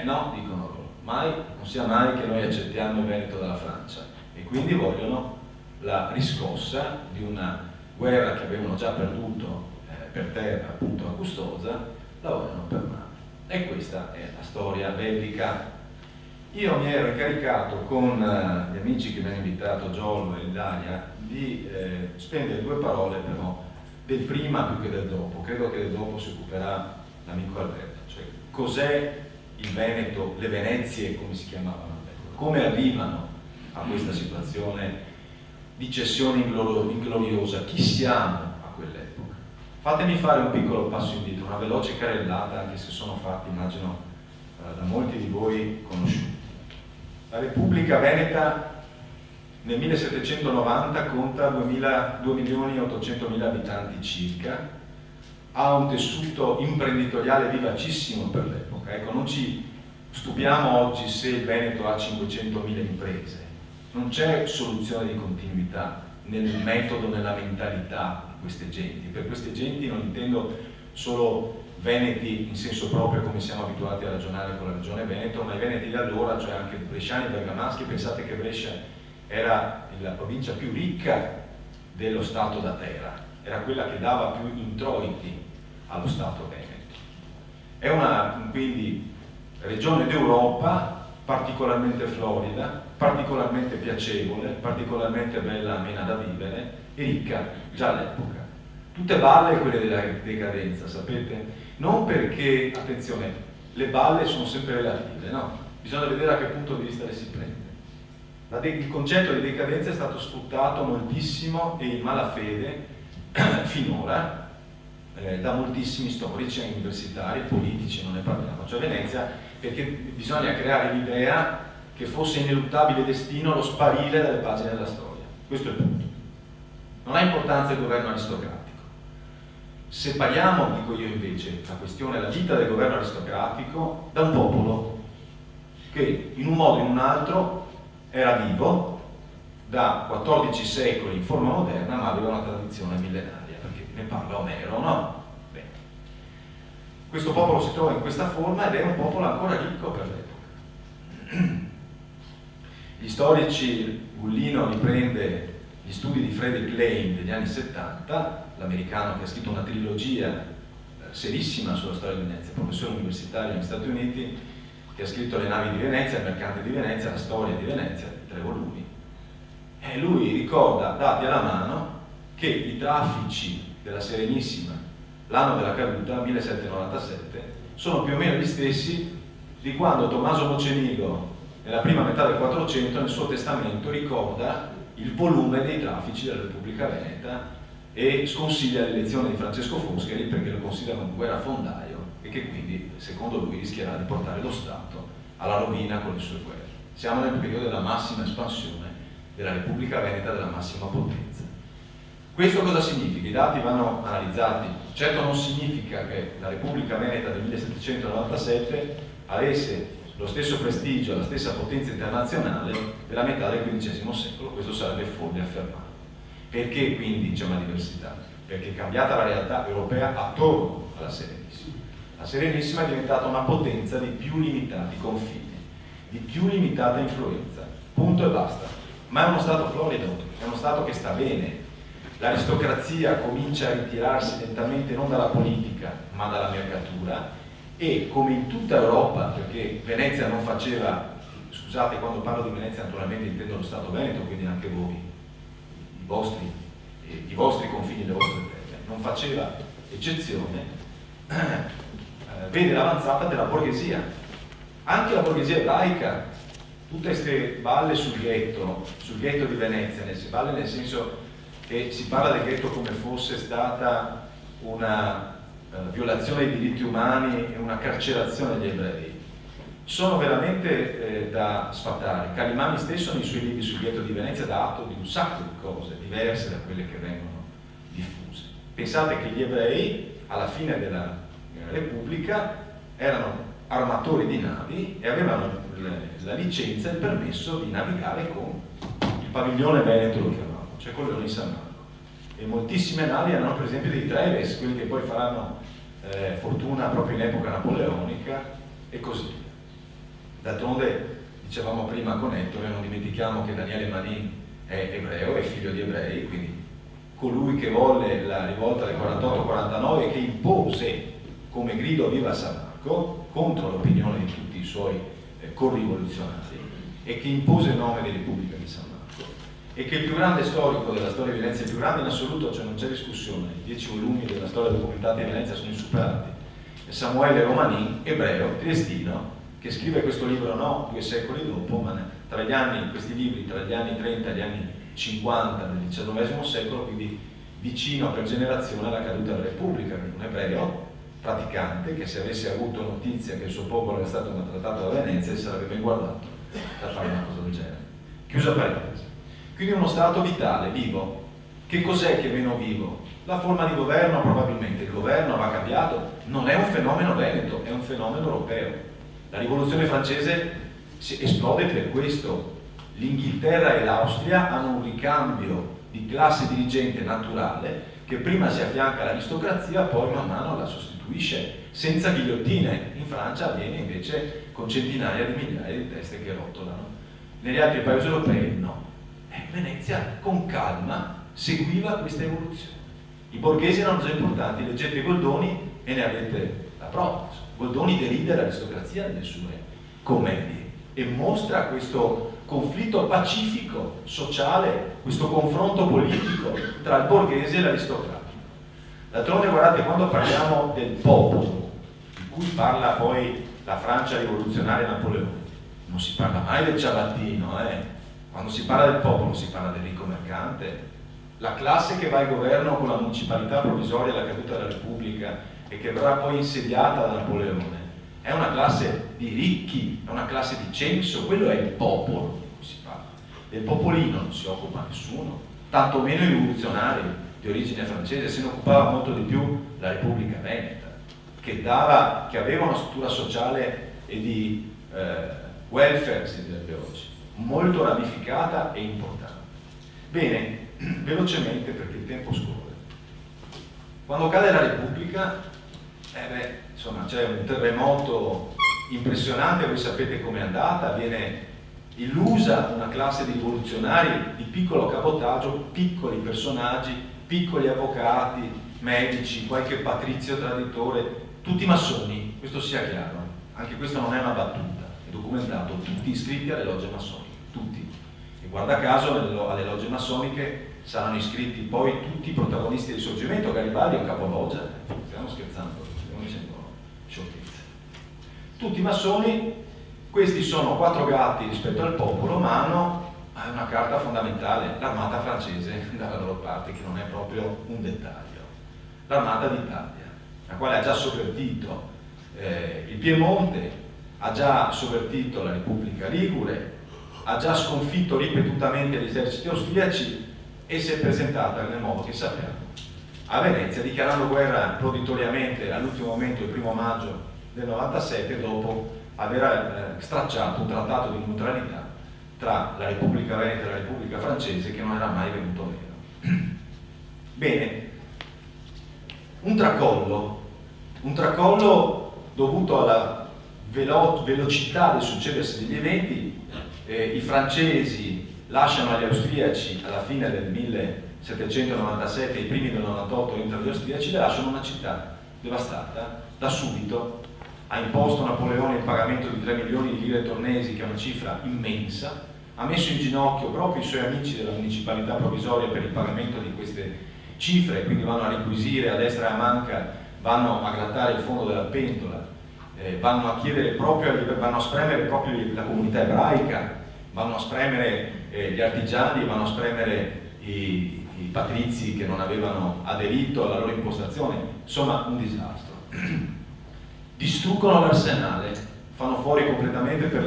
No, dicono loro, mai, non sia mai che noi accettiamo il Veneto dalla Francia, e quindi vogliono la riscossa di una guerra che avevano già perduto per terra, appunto a Custoza, la vogliono per mare. E questa è la storia bellica. Io mi ero incaricato con gli amici che mi hanno invitato, Giollo e Dalia, di spendere due parole però del prima più che del dopo. Credo che del dopo si occuperà l'amico Alberto. Cioè, cos'è il Veneto, le Venezie, come si chiamavano, come arrivano a questa situazione di cessione ingloriosa, chi siamo a quell'epoca. Fatemi fare un piccolo passo indietro, una veloce carrellata, anche se sono fatti, immagino, da molti di voi conosciuti. La Repubblica Veneta nel 1790 conta 2.800.000 abitanti circa, ha un tessuto imprenditoriale vivacissimo per l'epoca. Ecco, non ci stupiamo oggi se il Veneto ha 500.000 imprese, non c'è soluzione di continuità nel metodo, nella mentalità di queste genti. Per queste genti non intendo solo veneti in senso proprio come siamo abituati a ragionare con la regione Veneto, ma i veneti di allora, cioè anche bresciani e bergamaschi. Pensate che Brescia era la provincia più ricca dello Stato da terra, era quella che dava più introiti allo Stato Veneto. È una quindi regione d'Europa particolarmente florida, particolarmente piacevole, particolarmente bella, amena da vivere e ricca già all'epoca. Tutte balle quelle della decadenza, sapete? Non perché, attenzione, le balle sono sempre relative, no? Bisogna vedere a che punto di vista le si prende. Il concetto di decadenza è stato sfruttato moltissimo e in malafede finora da moltissimi storici, universitari, politici, non ne parliamo, cioè Venezia, perché bisogna creare l'idea che fosse ineluttabile destino lo sparire dalle pagine della storia. Questo è il punto. Non ha importanza il governo aristocratico. Separiamo, dico io invece, la questione della vita del governo aristocratico da un popolo che in un modo o in un altro era vivo da 14 secoli in forma moderna, ma aveva una tradizione millenaria, perché ne parla Omero, no? Bene. Questo popolo si trova in questa forma ed è un popolo ancora ricco per l'epoca. Gli storici, Gullino riprende gli studi di Frederick Lane degli anni 70, l'americano che ha scritto una trilogia serissima sulla storia di Venezia, professore universitario negli Stati Uniti, che ha scritto Le navi di Venezia, Il mercante di Venezia, La storia di Venezia, 3 volumi. E lui ricorda, dati alla mano, che i traffici della Serenissima, l'anno della caduta, 1797, sono più o meno gli stessi di quando Tommaso Mocenigo, nella prima metà del 400, nel suo testamento ricorda il volume dei traffici della Repubblica Veneta e sconsiglia l'elezione di Francesco Foscari perché lo considera un guerrafondaio e che quindi, secondo lui, rischierà di portare lo Stato alla rovina con le sue guerre. Siamo nel periodo della massima espansione della Repubblica Veneta, della massima potenza. Questo cosa significa? I dati vanno analizzati. Certo non significa che la Repubblica Veneta del 1797 avesse lo stesso prestigio, la stessa potenza internazionale della metà del XV secolo, questo sarebbe folle affermarlo. Perché quindi c'è una diversità? Perché è cambiata la realtà europea attorno alla Serenissima. La Serenissima è diventata una potenza di più limitati confini, di più limitata influenza, punto e basta. Ma è uno Stato florido, è uno Stato che sta bene. L'aristocrazia comincia a ritirarsi lentamente non dalla politica, ma dalla mercatura, e come in tutta Europa, perché Venezia non faceva, scusate, quando parlo di Venezia naturalmente intendo lo Stato Veneto, quindi anche voi, i vostri confini, le vostre terre, non faceva eccezione, vede l'avanzata della borghesia, anche la borghesia ebraica, tutte queste balle sul ghetto di Venezia, balle nel senso che si parla del ghetto come fosse stata una violazione dei diritti umani e una carcerazione degli ebrei, sono veramente da sfatare. Calimani stesso nei suoi libri sul ghetto di Venezia dà atto di un sacco di cose diverse da quelle che vengono diffuse. Pensate che gli ebrei alla fine della Repubblica erano armatori di navi e avevano la licenza e il permesso di navigare con il padiglione veneto, lo chiamavano, cioè con Leone di San Marco. E moltissime navi erano per esempio dei Treves, quelli che poi faranno fortuna proprio in epoca napoleonica e così via. D'altronde, dicevamo prima con Ettore, non dimentichiamo che Daniele Manin è ebreo, è figlio di ebrei, quindi colui che volle la rivolta del 48-49 e che impose come grido viva San Marco contro l'opinione di tutti i suoi corrivoluzionari e che impose il nome di Repubblica di San Marco, e che il più grande storico della storia di Venezia, il più grande in assoluto, cioè non c'è discussione, i 10 volumi della storia documentata di Venezia sono insuperati, è Samuele Romanin, ebreo, triestino, che scrive questo libro 2 secoli dopo, ma questi libri tra gli anni 30 e gli anni 50 del XIX secolo, quindi vicino per generazione alla caduta della Repubblica, un ebreo praticante che se avesse avuto notizia che il suo popolo era stato maltrattato da Venezia si sarebbe ben guardato da fare una cosa del genere. Chiusa parentesi. Quindi uno Stato vitale, vivo. Che cos'è che è meno vivo? La forma di governo probabilmente, il governo va cambiato, non è un fenomeno veneto, è un fenomeno europeo. La rivoluzione francese esplode per questo. L'Inghilterra e l'Austria hanno un ricambio di classe dirigente naturale che prima si affianca all'aristocrazia, poi man mano la sostituisce, senza ghigliottine. In Francia avviene invece con centinaia di migliaia di teste che rotolano. Negli altri paesi europei no. Venezia con calma seguiva questa evoluzione. I borghesi erano già importanti, leggete Goldoni e ne avete la prova. Goldoni deride l'aristocrazia nelle sue commedie e mostra questo conflitto pacifico, sociale, questo confronto politico tra il borghese e l'aristocratico. D'altronde, guardate, quando parliamo del popolo, di cui parla poi la Francia rivoluzionaria Napoleone, non si parla mai del ciabattino, Quando si parla del popolo si parla del ricco mercante, la classe che va al governo con la municipalità provvisoria alla caduta della Repubblica e che verrà poi insediata da Napoleone, è una classe di ricchi, è una classe di censo, quello è il popolo di cui si parla. Del popolino non si occupa nessuno, tantomeno i rivoluzionari di origine francese, se ne occupava molto di più la Repubblica Veneta, che aveva una struttura sociale e di welfare, si direbbe oggi, molto ramificata e importante. Bene, velocemente perché il tempo scorre. Quando cade la Repubblica, insomma, c'è un terremoto impressionante, voi sapete com'è andata, viene illusa una classe di rivoluzionari di piccolo cabotaggio, piccoli personaggi, piccoli avvocati, medici, qualche patrizio traditore, tutti massoni, questo sia chiaro, anche questa non è una battuta, è documentato, tutti iscritti alle logge massoniche, tutti. E guarda caso alle logge massoniche saranno iscritti poi tutti i protagonisti del Risorgimento. Garibaldi è un capologgia, stiamo scherzando, stiamo dicendo sciocchezze. Tutti massoni, questi sono 4 gatti rispetto al popolo, ma hanno una carta fondamentale, l'armata francese dalla loro parte, che non è proprio un dettaglio. L'armata d'Italia, la quale ha già sovvertito il Piemonte, ha già sovvertito la Repubblica Ligure, ha già sconfitto ripetutamente gli eserciti austriaci e si è presentata nel modo che sappiamo a Venezia, dichiarando guerra proditoriamente all'ultimo momento, il 1° maggio del 97, dopo aver stracciato un trattato di neutralità tra la Repubblica Veneta e la Repubblica Francese che non era mai venuto meno. Bene, un tracollo dovuto alla velocità del succedersi degli eventi. I francesi lasciano agli austriaci alla fine del 1797, i primi del 98 entrano gli austriaci, le lasciano una città devastata. Da subito ha imposto Napoleone il pagamento di 3 milioni di lire tornesi, che è una cifra immensa, ha messo in ginocchio proprio i suoi amici della municipalità provvisoria per il pagamento di queste cifre, quindi vanno a riquisire a destra e a manca, vanno a grattare il fondo della pentola, vanno a chiedere vanno a spremere proprio la comunità ebraica, vanno a spremere gli artigiani, vanno a spremere i patrizi che non avevano aderito alla loro impostazione. Insomma, un disastro. Distruggono l'arsenale, fanno fuori completamente per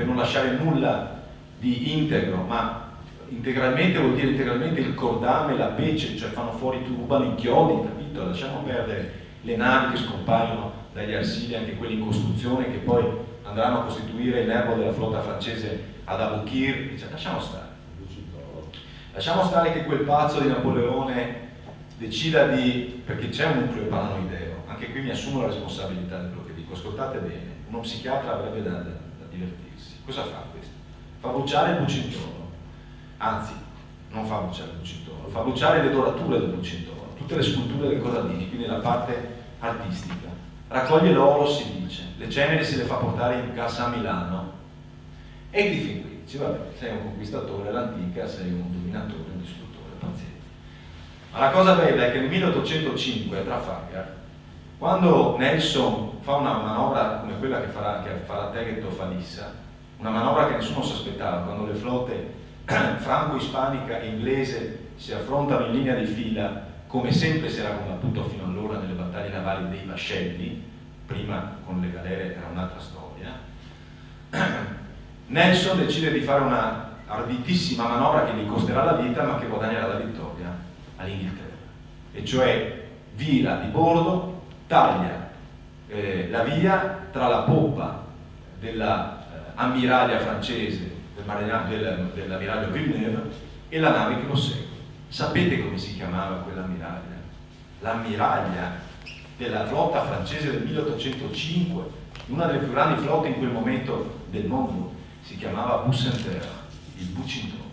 non lasciare nulla di integro, ma integralmente vuol dire integralmente il cordame, la pece, cioè fanno fuori, rubano i chiodi, capito? Lasciamo perdere le navi che scompaiono dagli arsili, anche quelli in costruzione, che poi andranno a costituire il nervo della flotta francese ad Aboukir, cioè, lasciamo stare che quel pazzo di Napoleone decida perché c'è un nucleo paranoideo, anche qui mi assumo la responsabilità di quello che dico, ascoltate bene, uno psichiatra avrebbe da divertirsi. Cosa fa questo? Fa bruciare il Bucintoro, anzi, non fa bruciare il Bucintoro, fa bruciare le dorature del Bucintoro, tutte le sculture del Corradini, quindi la parte artistica. Raccoglie l'oro, si dice, le ceneri se le fa portare in cassa a Milano, e di fin qui dice, vabbè, sei un conquistatore all'antica, sei un dominatore, un distruttore, paziente. Ma la cosa bella è che nel 1805 a Trafalgar, quando Nelson fa una manovra come quella che farà Teget o Falissa, una manovra che nessuno si aspettava, quando le flotte franco-ispanica e inglese si affrontano in linea di fila, come sempre si era combattuto fino allora nelle battaglie navali dei vascelli, prima con le galere era un'altra storia, Nelson decide di fare una arditissima manovra che gli costerà la vita, ma che guadagnerà la vittoria all'Inghilterra, e cioè vira di bordo, taglia la via tra la poppa dell'ammiraglia francese, dell'ammiraglio Villeneuve, e la nave che lo segue. Sapete come si chiamava quell'ammiraglia? L'ammiraglia della flotta francese del 1805, una delle più grandi flotte in quel momento del mondo, si chiamava Bucentaure, il Bucintoro.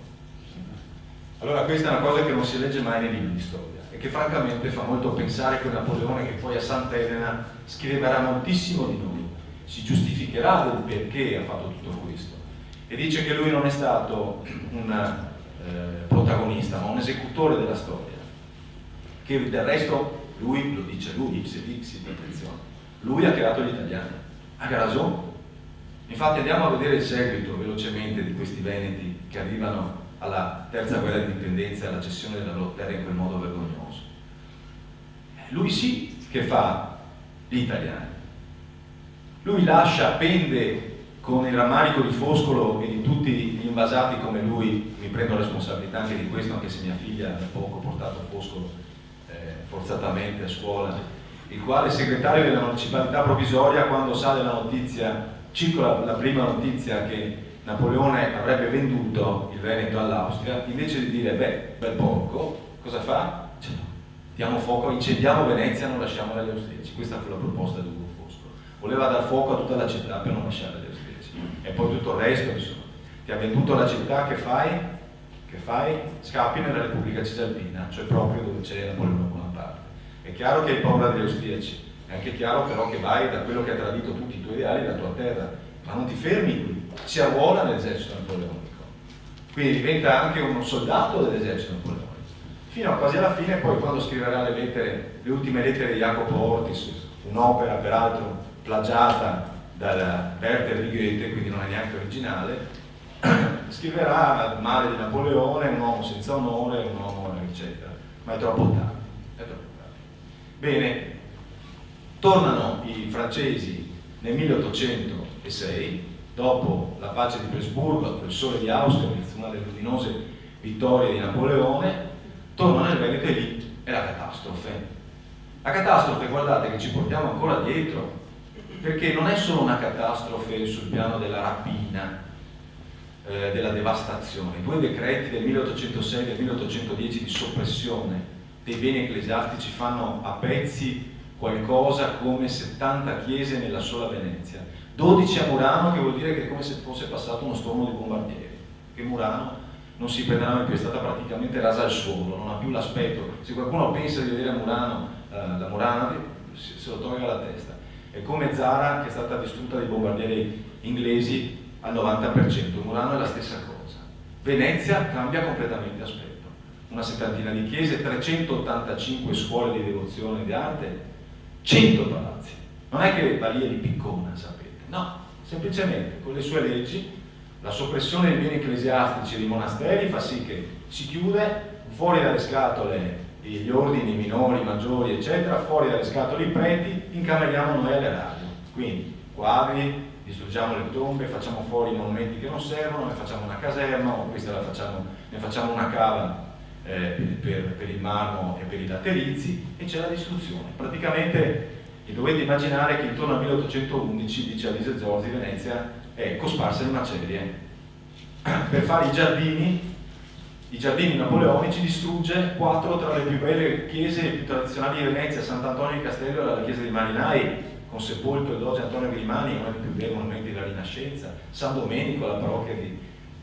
Allora questa è una cosa che non si legge mai nei libri di storia e che francamente fa molto pensare che Napoleone, che poi a Sant'Elena scriverà moltissimo di noi, si giustificherà del perché ha fatto tutto questo e dice che lui non è stato un protagonista, ma un esecutore della storia, che del resto lui, lo dice lui, attenzione, lui ha creato gli italiani, ha ragione. Infatti andiamo a vedere il seguito velocemente di questi veneti che arrivano alla terza guerra di indipendenza e alla cessione della Volterra in quel modo vergognoso. Lui sì che fa gli italiani, lui pende con il rammarico di Foscolo e di tutti gli invasati come lui. Mi prendo la responsabilità anche di questo, anche se mia figlia da poco ha portato Foscolo forzatamente a scuola, il quale segretario della municipalità provvisoria, quando sale la notizia, circola la prima notizia che Napoleone avrebbe venduto il Veneto all'Austria, invece di dire bel porco, cosa fa? Diamo fuoco, incendiamo Venezia, non lasciamo gli austriaci. Questa fu la proposta di Ugo Foscolo, voleva dar fuoco a tutta la città per non lasciare gli austriaci, e poi tutto il resto, insomma. Ti ha venduto la città, che fai? Scappi nella Repubblica Cisalpina, cioè proprio dove c'è Napoleone Bonaparte. È chiaro che hai paura degli austriaci, è anche chiaro però che vai da quello che ha tradito tutti i tuoi ideali, la tua terra, ma non ti fermi qui, si arruola nell'esercito napoleonico, quindi diventa anche un soldato dell'esercito napoleonico, fino a quasi alla fine. Poi quando scriverà le ultime lettere di Jacopo Ortis, un'opera peraltro plagiata dal Werther di Goethe, quindi non è neanche originale, scriverà male di Napoleone, un uomo senza onore, un uomo eccetera, ma è troppo tardi. Bene, tornano i francesi nel 1806, dopo la pace di Presburgo, il sole di Austerlitz, una delle luminose vittorie di Napoleone, tornano nel Veneto e lì è la catastrofe. La catastrofe, guardate che ci portiamo ancora dietro, perché non è solo una catastrofe sul piano della rapina, della devastazione. I due decreti del 1806 e del 1810 di soppressione dei beni ecclesiastici fanno a pezzi qualcosa come 70 chiese nella sola Venezia, 12 a Murano, che vuol dire che è come se fosse passato uno stormo di bombardieri, che Murano non si prenderà mai più, è stata praticamente rasa al suolo, non ha più l'aspetto. Se qualcuno pensa di vedere Murano, la Murano se lo tolga la testa. È come Zara, che è stata distrutta dai bombardieri inglesi al 90%, Murano è la stessa cosa. Venezia cambia completamente aspetto, una settantina di chiese, 385 scuole di devozione e di arte, 100 palazzi. Non è che va lì e li piccona, sapete, no, semplicemente con le sue leggi la soppressione dei beni ecclesiastici e dei monasteri fa sì che si chiude, fuori dalle scatole gli ordini minori, maggiori, eccetera, fuori dalle scatole i preti, incameriamo noi alle radio. Quindi quadri, distruggiamo le tombe, facciamo fuori i monumenti che non servono, ne facciamo una caserma, o questa ne facciamo una cava per il marmo e per i laterizi, e c'è la distruzione. Praticamente dovete immaginare che intorno al 1811, dice Alise Zorzi, Venezia è cosparsa in macerie. Per fare i giardini napoleonici distrugge 4 tra le più belle chiese e più tradizionali di Venezia. Sant'Antonio di Castello era la chiesa dei Marinai, con sepolcro e doge Antonio Grimani, uno dei più bei monumenti della Rinascenza. San Domenico, la parrocchia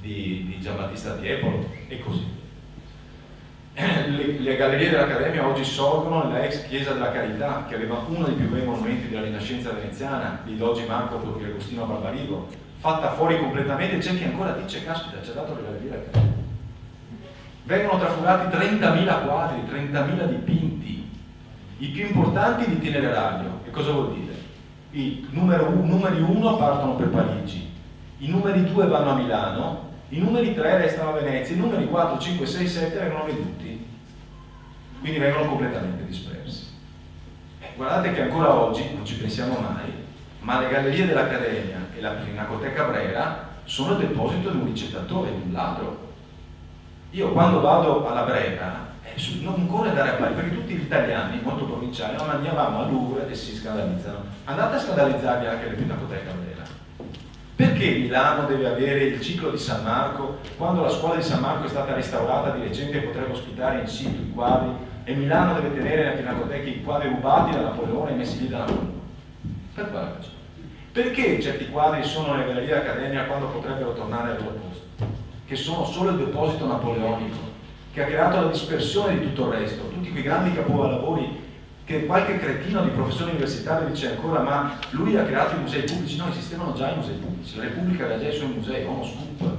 di Giambattista Tiepolo, e così. Le gallerie dell'Accademia oggi sorgono nella ex chiesa della Carità, che aveva uno dei più bei monumenti della Rinascenza veneziana, di Dogi Marco di Agostino Barbarigo, fatta fuori completamente. C'è chi ancora dice, caspita, ci ha dato le gallerie dell'Accademia. Vengono trafugati 30.000 quadri, 30.000 dipinti, i più importanti di itinerario. E cosa vuol dire? I numeri 1 partono per Parigi, i numeri 2 vanno a Milano, i numeri 3 restano a Venezia, i numeri 4, 5, 6, 7 vengono veduti, quindi vengono completamente dispersi. Guardate che ancora oggi, non ci pensiamo mai, ma le gallerie dell'Accademia e la Pinacoteca Brera sono il deposito di un ricettatore, di un ladro. Io quando vado alla Brera non corre andare a Parigi, perché tutti gli italiani, molto provinciali, non andiamo al Louvre e si scandalizzano. Andate a scandalizzarvi anche le Pinacoteca Brera. Perché Milano deve avere il ciclo di San Marco, quando la scuola di San Marco è stata restaurata di recente e potrebbe ospitare in situ i quadri, e Milano deve tenere nella Pinacoteca i quadri rubati da Napoleone e messi lì da Napoleone? Per quale ragione? Perché certi quadri sono nelle gallerie dell'Accademia quando potrebbero tornare al loro posto? Che sono solo il deposito napoleonico, che ha creato la dispersione di tutto il resto, tutti quei grandi capolavori che qualche cretino di professore universitario dice ancora, ma lui ha creato i musei pubblici. No, esistevano già i musei pubblici, la Repubblica aveva già i suoi musei, uno scoop.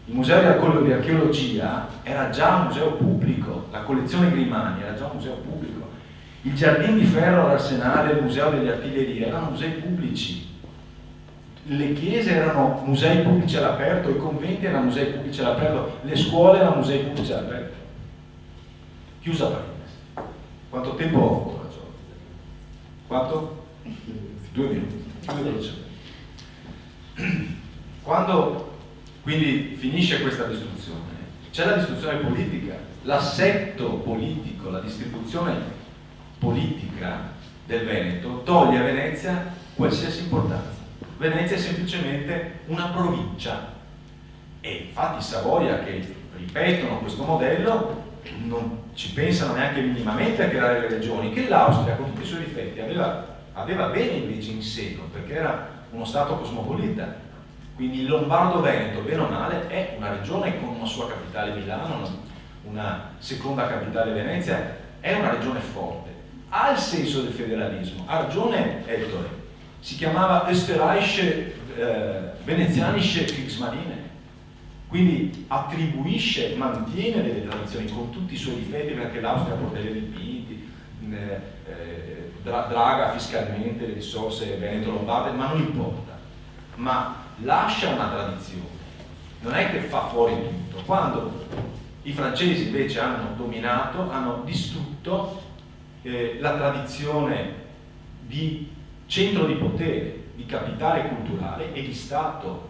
Il museo di archeologia era già un museo pubblico, la collezione Grimani era già un museo pubblico, il Giardino di Ferro all'Arsenale, il museo delle artiglierie erano musei pubblici. Le chiese erano musei pubblici all'aperto, i conventi erano musei pubblici all'aperto, le scuole erano musei pubblici all'aperto. Chiusa parentesi. Quanto tempo ho ancora? Quanto? 2 minuti. Quando quindi finisce questa distruzione, c'è la distruzione politica, l'assetto politico, la distribuzione politica del Veneto toglie a Venezia qualsiasi importanza. Venezia è semplicemente una provincia, e infatti Savoia, che ripetono questo modello, non ci pensano neanche minimamente a creare le regioni, che l'Austria con tutti i suoi difetti aveva bene invece in seno, perché era uno stato cosmopolita. Quindi il Lombardo-Veneto, bene o male, è una regione con una sua capitale Milano, una seconda capitale Venezia, è una regione forte, ha il senso del federalismo, ha ragione Ettore. Si chiamava Österreichische Venezianische Kriegsmarine, quindi attribuisce, mantiene delle tradizioni con tutti i suoi difetti, perché l'Austria porta dei dipinti, draga fiscalmente le risorse veneto-lombarde, ma non importa, ma lascia una tradizione, non è che fa fuori tutto. Quando i francesi invece hanno dominato, hanno distrutto la tradizione di centro di potere, di capitale culturale e di Stato.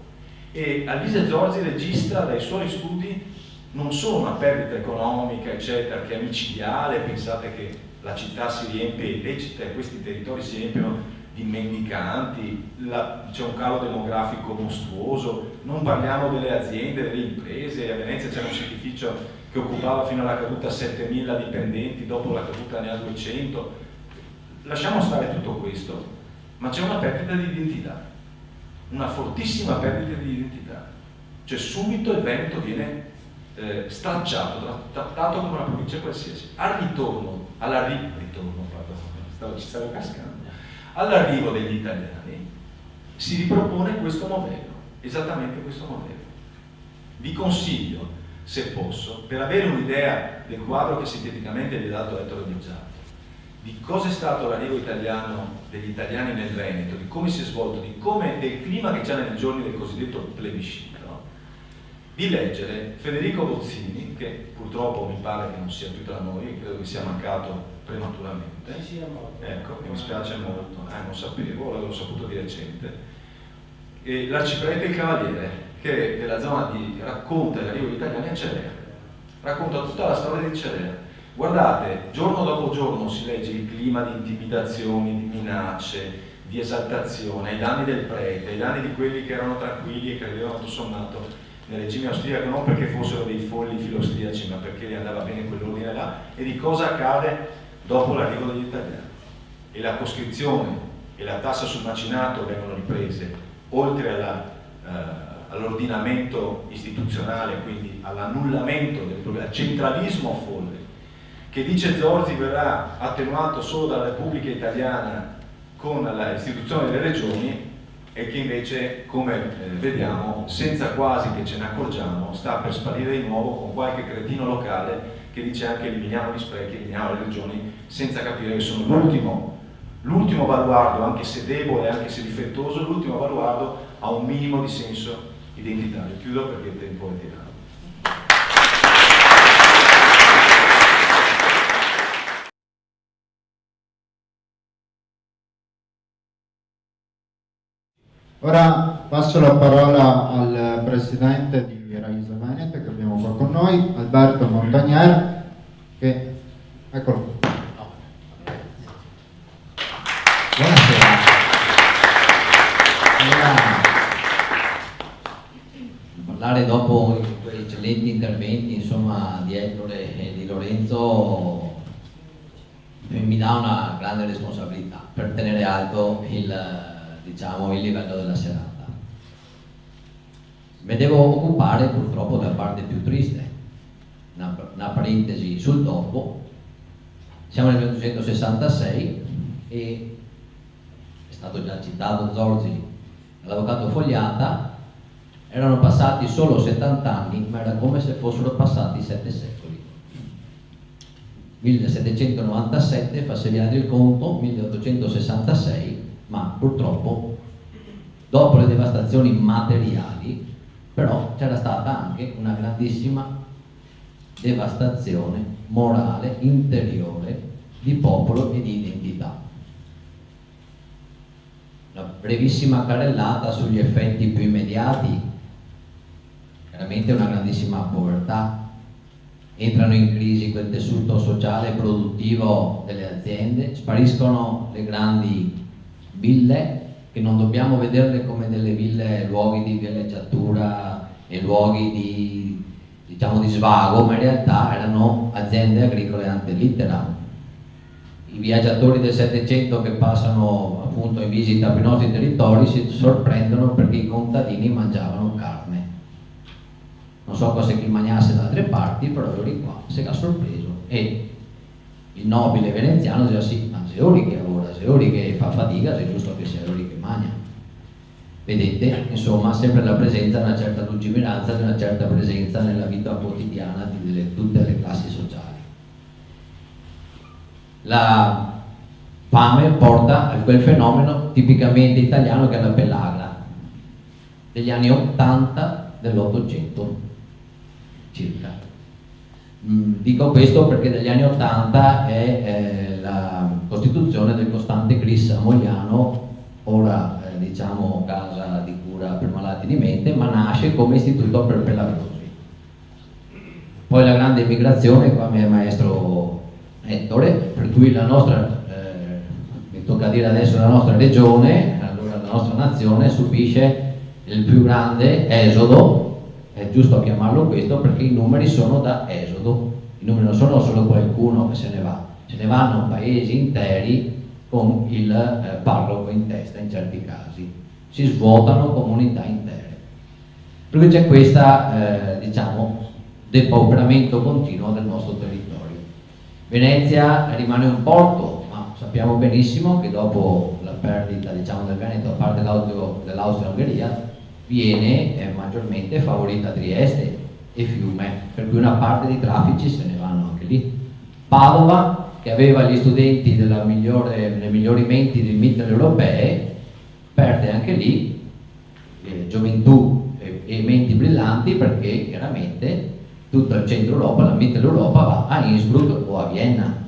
E Alise Zorzi registra dai suoi studi non solo una perdita economica, eccetera, che è micidiale. Pensate che la città si riempie, le città, questi territori si riempiono di mendicanti, c'è un calo demografico mostruoso, non parliamo delle aziende, delle imprese. A Venezia c'era un setificio che occupava fino alla caduta 7.000 dipendenti, dopo la caduta ne ha 200. lasciamo stare tutto questo, ma c'è una perdita di identità, una fortissima perdita di identità, cioè subito il Veneto viene stracciato, trattato come una provincia qualsiasi. All'arrivo degli italiani si ripropone questo modello, esattamente questo modello. Vi consiglio, se posso, per avere un'idea del quadro che sinteticamente vi ha dato Ettore Bigiatti, di cosa è stato l'arrivo italiano degli italiani nel Veneto, di come si è svolto, del clima che c'è nei giorni del cosiddetto plebiscito, di leggere Federico Bozzini, che purtroppo mi pare che non sia più tra noi, credo che sia mancato prematuramente. Ecco, mi spiace molto, non sapevo, l'avevo saputo di recente. E L'Arciprete e il Cavaliere, che della zona racconta l'arrivo degli italiani a Cerera, racconta tutta la storia di Cerera. Guardate, giorno dopo giorno si legge il clima di intimidazioni, di minacce, di esaltazione, ai danni del prete, ai danni di quelli che erano tranquilli e credevano tutto sommato nel regime austriaco, non perché fossero dei folli filostriaci, ma perché gli andava bene quell'ordine là, e di cosa accade dopo l'arrivo degli italiani. E la coscrizione e la tassa sul macinato vengono riprese, oltre all'ordinamento istituzionale, quindi all'annullamento del centralismo folle, che dice Zorzi verrà attenuato solo dalla Repubblica Italiana con l'istituzione delle regioni, e che invece, come vediamo, senza quasi che ce ne accorgiamo, sta per sparire di nuovo con qualche cretino locale che dice anche eliminiamo gli sprechi, eliminiamo le regioni, senza capire che sono l'ultimo baluardo, anche se debole, anche se difettoso, l'ultimo baluardo ha un minimo di senso identitario. Chiudo perché il tempo è tirato. Ora passo la parola al presidente di Raisa Veneto che abbiamo qua con noi, Alberto Montagnier, che eccolo. Buonasera. Parlare dopo quei eccellenti interventi, insomma, di Ettore e di Lorenzo mi dà una grande responsabilità per tenere alto il livello della serata. Me devo occupare purtroppo della parte più triste, una parentesi sul dopo. Siamo nel 1966 e è stato già citato Zorzi, l'avvocato Fogliata, erano passati solo 70 anni, ma era come se fossero passati 7 secoli. 1797 fa segnare il conto, 1866, ma purtroppo dopo le devastazioni materiali però c'era stata anche una grandissima devastazione morale, interiore, di popolo e di identità. Una brevissima carrellata sugli effetti più immediati: chiaramente una grandissima povertà, entrano in crisi quel tessuto sociale e produttivo delle aziende, spariscono le grandi ville, che non dobbiamo vederle come delle ville, luoghi di villeggiatura e luoghi di svago, ma in realtà erano aziende agricole ante litteram. I viaggiatori del Settecento che passano appunto in visita per i nostri territori si sorprendono perché i contadini mangiavano carne. Non so cosa chi mangiasse da altre parti, però ero qua, si è sorpreso. E il nobile veneziano diceva sì, ma se ora che lavora, se ora che fa fatica, è giusto che sia ora che mangia. Vedete, insomma, sempre la presenza di una certa lungimiranza, di una certa presenza nella vita quotidiana di tutte le classi sociali. La fame porta a quel fenomeno tipicamente italiano che è la pellagra degli anni 80 dell'800 circa. Dico questo perché negli anni 80 è la costituzione del Costante Cris a Mogliano, ora casa di cura per malati di mente, ma nasce come istituto per pelagrosi. Poi la grande immigrazione, qua mi è maestro Ettore, per cui la nostra, mi tocca dire adesso la nostra regione, allora la nostra nazione subisce il più grande esodo, è giusto chiamarlo questo perché i numeri sono da esodo, i numeri non sono solo qualcuno che se ne va, se ne vanno paesi interi con il parroco in testa in certi casi. Si svuotano comunità intere. Per cui c'è questa, diciamo, depauperamento continuo del nostro territorio. Venezia rimane un porto, ma sappiamo benissimo che dopo la perdita, diciamo, del Veneto da parte dell'Austria-Ungheria viene maggiormente favorita Trieste e Fiume, per cui una parte dei traffici se ne vanno anche lì. Padova, che aveva gli studenti delle migliori menti dei mitteleuropee, perde anche lì gioventù e menti brillanti, perché chiaramente tutto il centro Europa, la Mitteleuropa va a Innsbruck o a Vienna.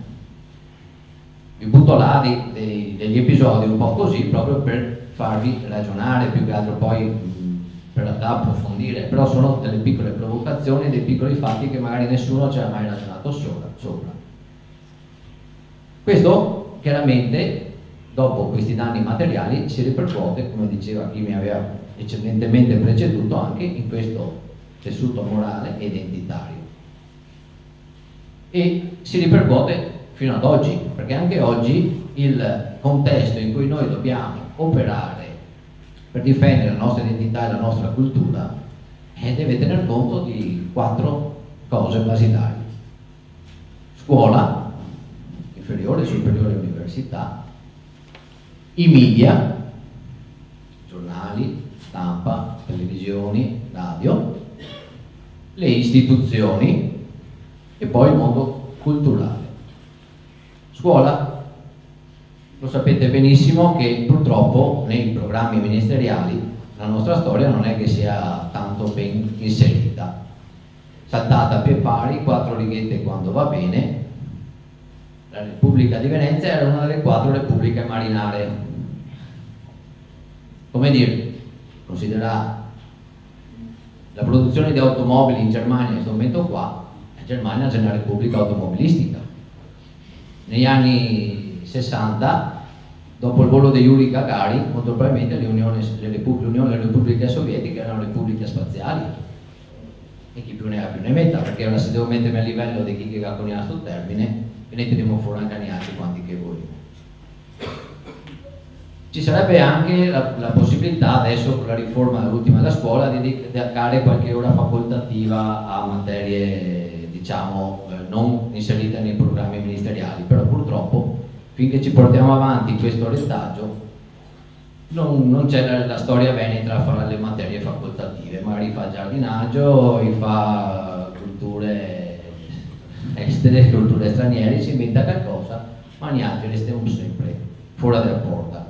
Vi butto là degli episodi un po' così, proprio per farvi ragionare, più che altro poi per approfondire, però sono delle piccole provocazioni, dei piccoli fatti che magari nessuno ci ha mai ragionato sopra. Questo chiaramente, dopo questi danni materiali, si ripercuote, come diceva chi mi aveva eccellentemente preceduto, anche in questo tessuto morale e identitario. E si ripercuote fino ad oggi, perché anche oggi il contesto in cui noi dobbiamo operare per difendere la nostra identità e la nostra cultura deve tener conto di 4 cose basilari: scuola, inferiore, superiore, università, i media, giornali, stampa, televisioni, radio, le istituzioni e poi il mondo culturale. Scuola, lo sapete benissimo che purtroppo nei programmi ministeriali la nostra storia non è che sia tanto ben inserita, saltata a pie pari, 4 righette quando va bene. La Repubblica di Venezia era una delle 4 repubbliche marinare. Come dire, considerate la produzione di automobili in Germania in questo momento qua, in Germania c'è una repubblica automobilistica. Negli anni 60, dopo il volo di Yuri Gagarin, molto probabilmente l'Unione delle Repubbliche Sovietiche erano repubbliche spaziali, e chi più ne ha più ne metta, perché ora se devo mettermi a livello di chi che ha coniato sto termine, e ne teniamo fuori anche altri quanti che voi. Ci sarebbe anche la possibilità adesso con la riforma dell'ultima della scuola di dedicare qualche ora facoltativa a materie, diciamo, non inserite nei programmi ministeriali, però purtroppo finché ci portiamo avanti questo retaggio non c'è la storia veneta a fare le materie facoltative, magari fa giardinaggio, fa culture estere, culture straniere, si inventa qualcosa, ma gli altri restiamo sempre fuori dalla porta.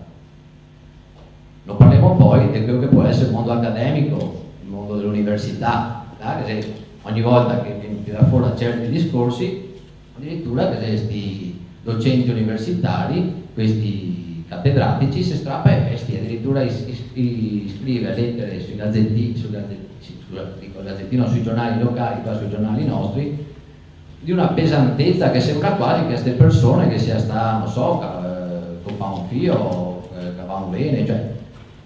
Non parliamo poi di quello che può essere il mondo accademico, il mondo dell'università, che ogni volta che tira fuori certi discorsi, addirittura che questi docenti universitari, questi cattedratici, si strappa i vesti, addirittura scrive lettere sui gazzettino, sui giornali locali, qua sui giornali nostri, di una pesantezza che sembra quasi che queste persone che sia sta, non so, con un fio, che vanno bene, cioè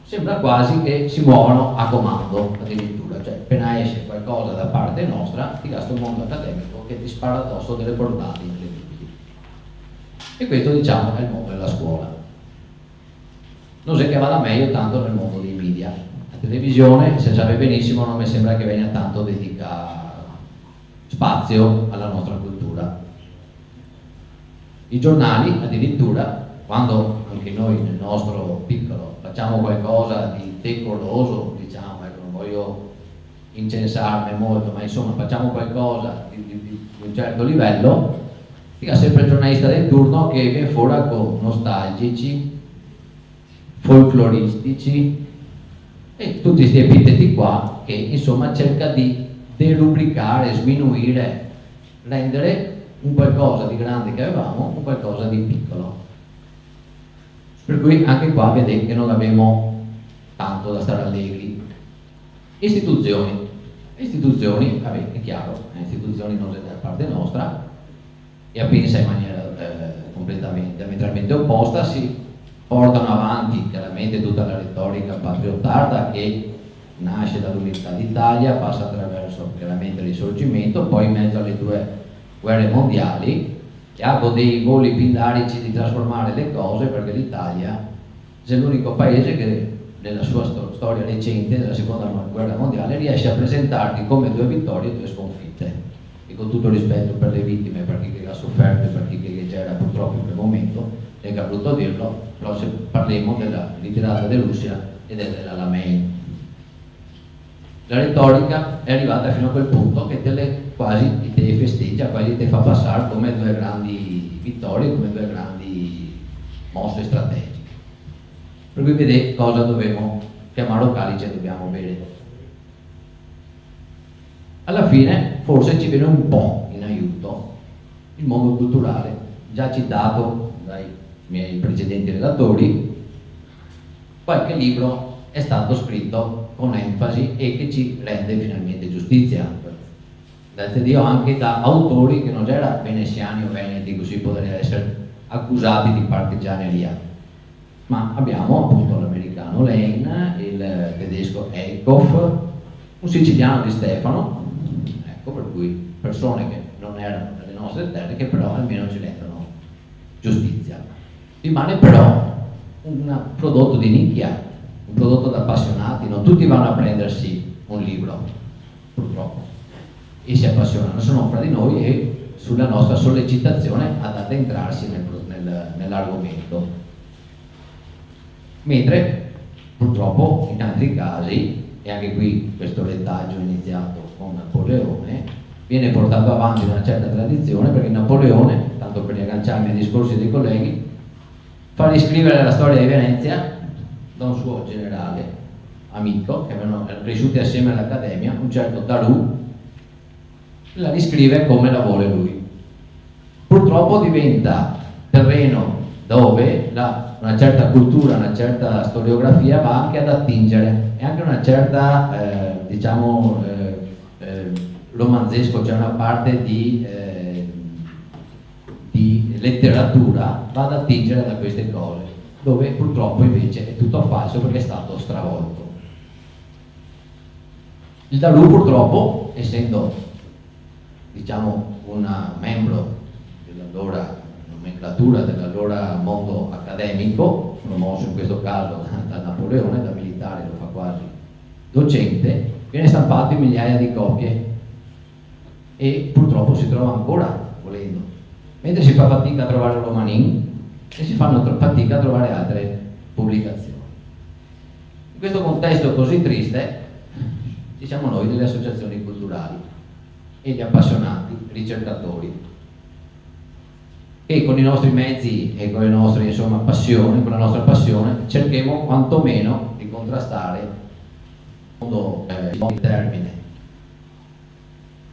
sembra quasi che si muovono a comando addirittura, cioè appena esce qualcosa da parte nostra ti gasta un mondo accademico che ti spara addosso delle portate incredibili. E questo, diciamo, è il mondo della scuola. Non so che vada meglio tanto nel mondo dei media. La televisione, se sape benissimo, non mi sembra che venga tanto dedica spazio alla nostra cultura. I giornali addirittura, quando anche noi nel nostro piccolo facciamo qualcosa di decoroso, diciamo, ecco, non voglio incensarmi molto, ma insomma facciamo qualcosa di un certo livello, dica sempre il giornalista del turno che viene fuori con nostalgici, folcloristici e tutti questi epiteti qua che insomma cerca di derubricare, sminuire, rendere un qualcosa di grande che avevamo un qualcosa di piccolo. Per cui anche qua vedete che non abbiamo tanto da stare allegri. Istituzioni, vabbè, è chiaro, le istituzioni non sono da parte nostra e a pensa in maniera completamente, diametralmente opposta, si portano avanti chiaramente tutta la retorica patriottarda che nasce dall'Unità d'Italia, passa attraverso chiaramente il Risorgimento, poi in mezzo alle 2 guerre mondiali e ha dei voli pindarici di trasformare le cose, perché l'Italia è l'unico paese che nella sua storia recente, della seconda guerra mondiale, riesce a presentarti come 2 vittorie e 2 sconfitte. E con tutto rispetto per le vittime, per chi che ha sofferto e per chi che c'era purtroppo in quel momento, è brutto dirlo, però se parliamo della ritirata di Russia e dell'Alamein. La retorica è arrivata fino a quel punto che quasi te festeggia, quasi te fa passare come 2 grandi vittorie, come 2 grandi mosse strategiche. Per cui vedete cosa dobbiamo chiamare calice e dobbiamo bere. Alla fine forse ci viene un po' in aiuto il mondo culturale, già citato dai miei precedenti relatori. Qualche libro è stato scritto con enfasi e che ci rende finalmente giustizia, grazie a Dio, anche da autori che non erano veneziani o veneti, così potrebbero essere accusati di partigianeria. Ma abbiamo appunto l'americano Lane, il tedesco Eickhoff, un siciliano di Stefano, ecco, per cui persone che non erano delle nostre terre, che però almeno ci rendono giustizia. Rimane però un prodotto di nicchia, un prodotto da appassionati, non tutti vanno a prendersi un libro, purtroppo, e si appassionano, se non fra di noi e sulla nostra sollecitazione ad addentrarsi nell'argomento. Mentre purtroppo in altri casi, e anche qui questo retaggio iniziato con Napoleone, viene portato avanti una certa tradizione, perché Napoleone, tanto per riagganciarmi ai discorsi dei colleghi, fa riscrivere la storia di Venezia da un suo generale amico, che erano cresciuti assieme all'Accademia, un certo Darù, la riscrive come la vuole lui. Purtroppo diventa terreno dove una certa cultura, una certa storiografia va anche ad attingere, e anche una certa, romanzesco, c'è una parte di letteratura, va ad attingere da queste cose, dove purtroppo invece è tutto falso perché è stato stravolto. Il Darù purtroppo, essendo un membro dell'allora nomenclatura dell'allora mondo accademico, promosso in questo caso da Napoleone, da militare lo fa quasi docente, viene stampato in migliaia di copie e purtroppo si trova ancora, volendo, mentre si fa fatica a trovare Romanin e si fanno fatica a trovare altre pubblicazioni. In questo contesto così triste ci siamo noi delle associazioni culturali e gli appassionati ricercatori, e con i nostri mezzi e con le nostre passioni, con la nostra passione, cerchiamo quantomeno di contrastare il termine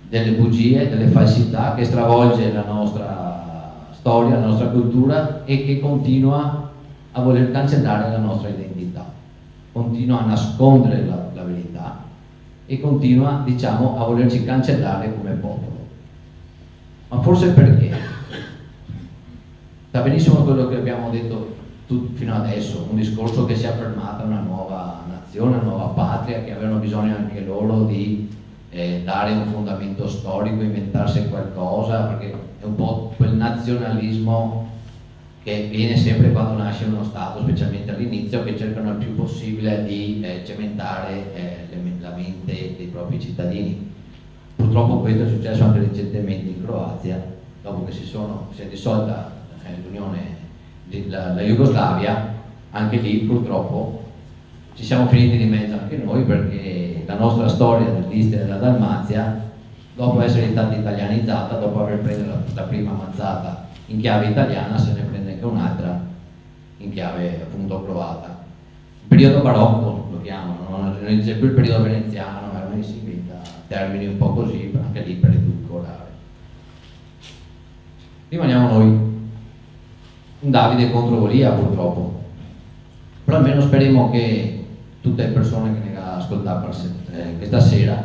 delle bugie, delle falsità, che stravolge la nostra storia, la nostra cultura e che continua a voler cancellare la nostra identità, continua a nascondere la verità e continua, a volerci cancellare come popolo. Ma forse perché? Sa benissimo quello che abbiamo detto fino adesso, un discorso che si è affermata una nuova nazione, una nuova patria, che avevano bisogno anche loro di dare un fondamento storico, inventarsi qualcosa, perché è un po' quel nazionalismo che viene sempre quando nasce uno Stato, specialmente all'inizio, che cercano il più possibile di cementare la mente dei propri cittadini. Purtroppo questo è successo anche recentemente in Croazia, dopo che si è dissolta l'Unione, la Jugoslavia, anche lì purtroppo ci siamo finiti di mezzo anche noi, perché la nostra storia dell'Istria e della Dalmazia, dopo essere stata italianizzata, dopo aver preso la prima mazzata in chiave italiana, se ne prende anche un'altra in chiave appunto croata. Il periodo barocco lo chiamano, non c'è più il periodo veneziano, ormai si inventa termini un po' così, anche lì per edulcorare. Rimaniamo noi. Un Davide contro Golia, purtroppo, però almeno speriamo che tutte le persone che ne ascoltano questa sera,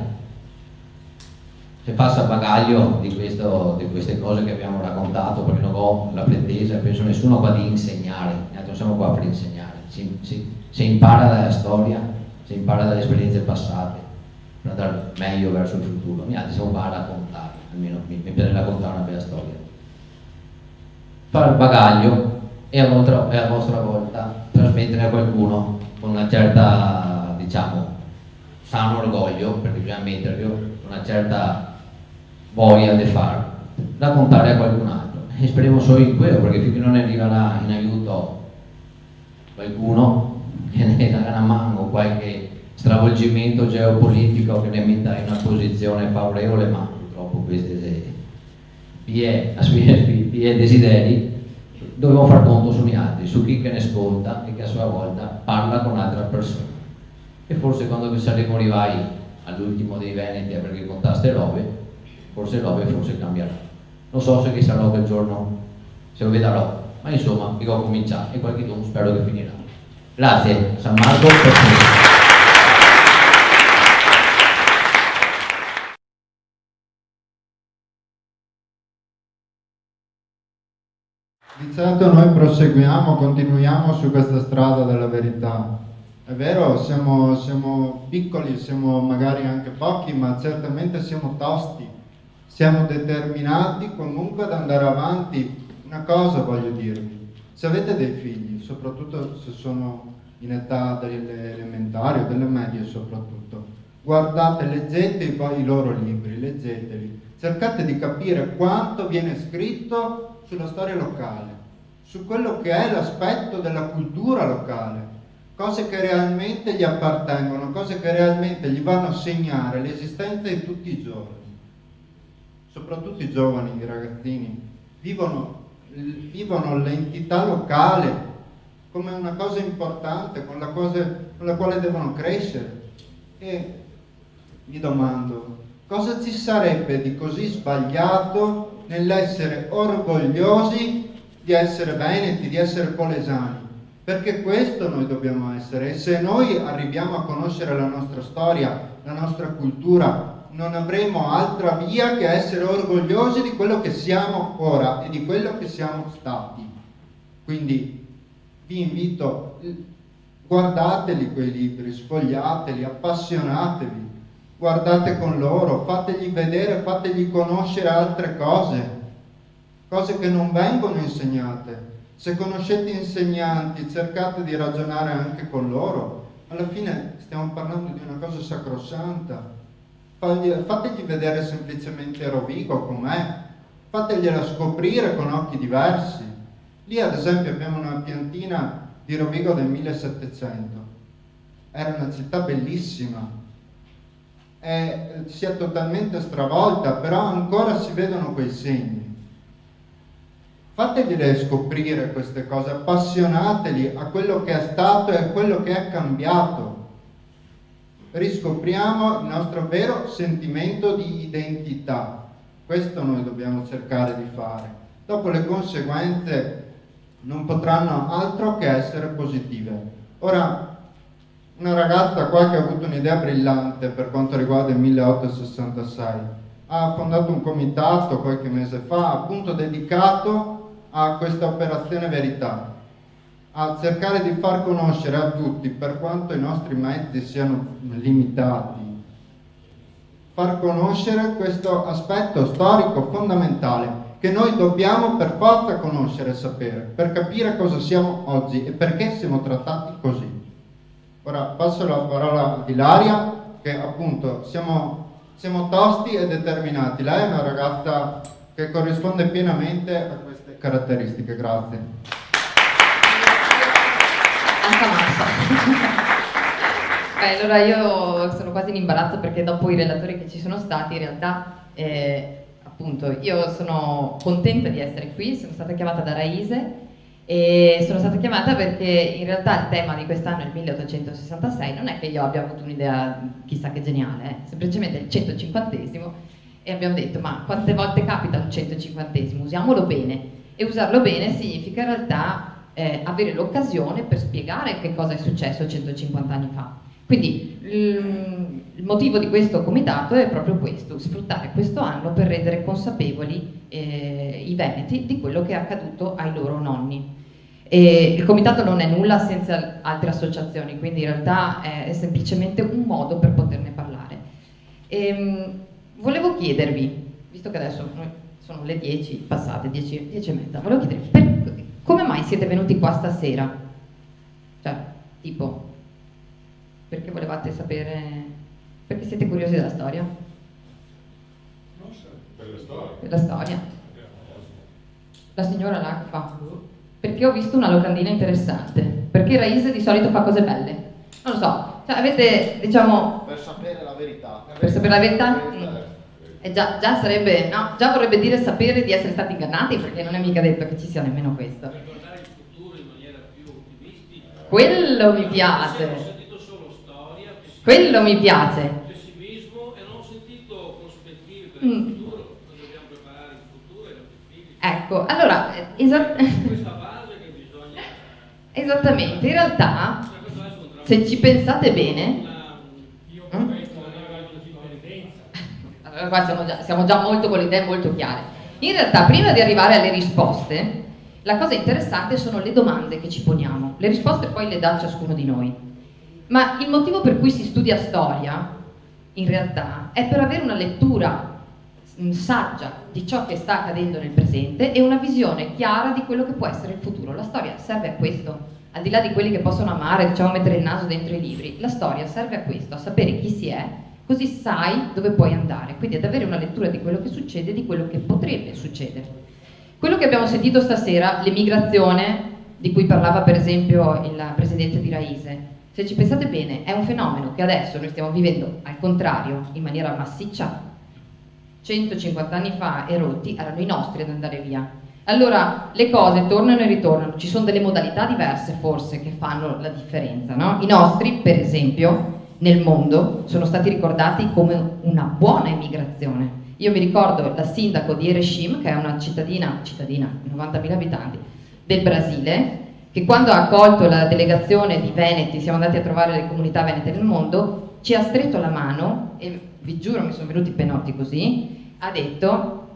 se passa bagaglio di queste cose che abbiamo raccontato, perché non ho la pretesa, penso nessuno qua di insegnare, non siamo qua per insegnare, si impara dalla storia, si impara dalle esperienze passate per andare meglio verso il futuro. Noi altri siamo qua a raccontare, almeno mi piace raccontare una bella storia. fare bagaglio e a vostra volta trasmettere a qualcuno con una certa, diciamo, sano orgoglio, perché bisogna metterlo, una certa voglia di far, raccontare a qualcun altro. E speriamo solo in quello, perché finché non arriverà in aiuto qualcuno che ne dà una mano, qualche stravolgimento geopolitico che ne metta in una posizione favorevole, ma purtroppo questi desideri, dobbiamo far conto sugli altri, su chi che ne ascolta e che a sua volta parla con altre persone. E forse quando saremo arrivati all'ultimo dei Veneti perché contaste robe, forse cambierà. Non so se sarà quel giorno, se lo vedrò, ma insomma dico cominciare e qualche giorno spero che finirà. Grazie San Marco per tutto. Di certo noi proseguiamo, continuiamo su questa strada della verità. È vero, siamo piccoli, siamo magari anche pochi, ma certamente siamo tosti, siamo determinati comunque ad andare avanti. Una cosa voglio dirvi, se avete dei figli, soprattutto se sono in età delle elementari o delle medie soprattutto, guardate, leggete i loro libri, leggeteli, cercate di capire quanto viene scritto sulla storia locale, su quello che è l'aspetto della cultura locale, cose che realmente gli appartengono, cose che realmente gli vanno a segnare l'esistenza di tutti i giorni. Soprattutto i giovani, i ragazzini, vivono l'entità locale come una cosa importante, con la quale devono crescere. E mi domando, cosa ci sarebbe di così sbagliato nell'essere orgogliosi di essere veneti, di essere polesani? Perché questo noi dobbiamo essere, e se noi arriviamo a conoscere la nostra storia, la nostra cultura, non avremo altra via che essere orgogliosi di quello che siamo ora e di quello che siamo stati. Quindi vi invito, guardateli quei libri, sfogliateli, appassionatevi, guardate con loro, fategli vedere, fategli conoscere altre cose che non vengono insegnate. Se conoscete insegnanti, cercate di ragionare anche con loro. Alla fine stiamo parlando di una cosa sacrosanta. Fategli vedere semplicemente Rovigo com'è, fategliela scoprire con occhi diversi. Lì ad esempio abbiamo una piantina di Rovigo del 1700. Era una città bellissima, si è totalmente stravolta, però ancora si vedono quei segni. Fategliele scoprire queste cose, appassionateli a quello che è stato e a quello che è cambiato. Riscopriamo il nostro vero sentimento di identità. Questo noi dobbiamo cercare di fare. Dopo le conseguenze non potranno altro che essere positive. Ora, una ragazza qua che ha avuto un'idea brillante per quanto riguarda il 1866 ha fondato un comitato qualche mese fa, appunto dedicato a questa operazione verità, a cercare di far conoscere a tutti, per quanto i nostri mezzi siano limitati, far conoscere questo aspetto storico fondamentale che noi dobbiamo per forza conoscere e sapere, per capire cosa siamo oggi e perché siamo trattati così. Ora passo la parola ad Ilaria, che appunto siamo tosti e determinati. Lei è una ragazza che corrisponde pienamente a queste caratteristiche. Grazie. Allora io sono quasi in imbarazzo perché dopo i relatori che ci sono stati in realtà appunto io sono contenta di essere qui, sono stata chiamata da Raise e sono stata chiamata perché in realtà il tema di quest'anno è il 1866, non è che io abbia avuto un'idea chissà che geniale, semplicemente il 150esimo e abbiamo detto ma quante volte capita un 150esimo, usiamolo bene, e usarlo bene significa in realtà avere l'occasione per spiegare che cosa è successo 150 anni fa. Quindi il motivo di questo comitato è proprio questo, sfruttare questo anno per rendere consapevoli i veneti di quello che è accaduto ai loro nonni. E il comitato non è nulla senza altre associazioni, quindi in realtà è semplicemente un modo per poterne parlare. Volevo chiedervi, visto che adesso noi sono le 10 passate, 10 e mezza. Volevo chiedere, come mai siete venuti qua stasera? Cioè, tipo, perché volevate sapere, perché siete curiosi della storia? Non so, per la storia. Per la storia. La signora là che fa, perché ho visto una locandina interessante, perché Raise di solito fa cose belle. Non lo so, cioè avete, diciamo... Per sapere la verità. Per sapere la verità? E già sarebbe, no, già vorrebbe dire sapere di essere stati ingannati, perché non è mica detto che ci sia nemmeno questo. Ricordare il futuro in maniera più ottimistica. Quello mi piace. Ho sentito solo storia. Quello mi piace. Pessimismo, e non ho sentito prospettive per il futuro. Noi dobbiamo preparare il futuro e i figli. Ecco, allora, Questa base che bisogna... esattamente, in realtà, se ci pensate bene... Allora, qua siamo già molto con le idee molto chiare. In realtà, prima di arrivare alle risposte, la cosa interessante sono le domande che ci poniamo. Le risposte poi le dà ciascuno di noi. Ma il motivo per cui si studia storia, in realtà, è per avere una lettura saggia di ciò che sta accadendo nel presente e una visione chiara di quello che può essere il futuro. La storia serve a questo, al di là di quelli che possono amare, diciamo, mettere il naso dentro i libri. La storia serve a questo, a sapere chi si è, così sai dove puoi andare, quindi ad avere una lettura di quello che succede e di quello che potrebbe succedere. Quello che abbiamo sentito stasera, l'emigrazione, di cui parlava per esempio il presidente di Raise, se ci pensate bene, è un fenomeno che adesso noi stiamo vivendo al contrario, in maniera massiccia. 150 anni fa e rotti erano i nostri ad andare via. Allora le cose tornano e ritornano, ci sono delle modalità diverse forse che fanno la differenza, no? I nostri, per esempio, nel mondo sono stati ricordati come una buona immigrazione. Io mi ricordo la sindaco di Erechim, che è una cittadina, 90.000 abitanti, del Brasile, che quando ha accolto la delegazione di Veneti, siamo andati a trovare le comunità venete nel mondo, ci ha stretto la mano e vi giuro mi sono venuti i penotti così, ha detto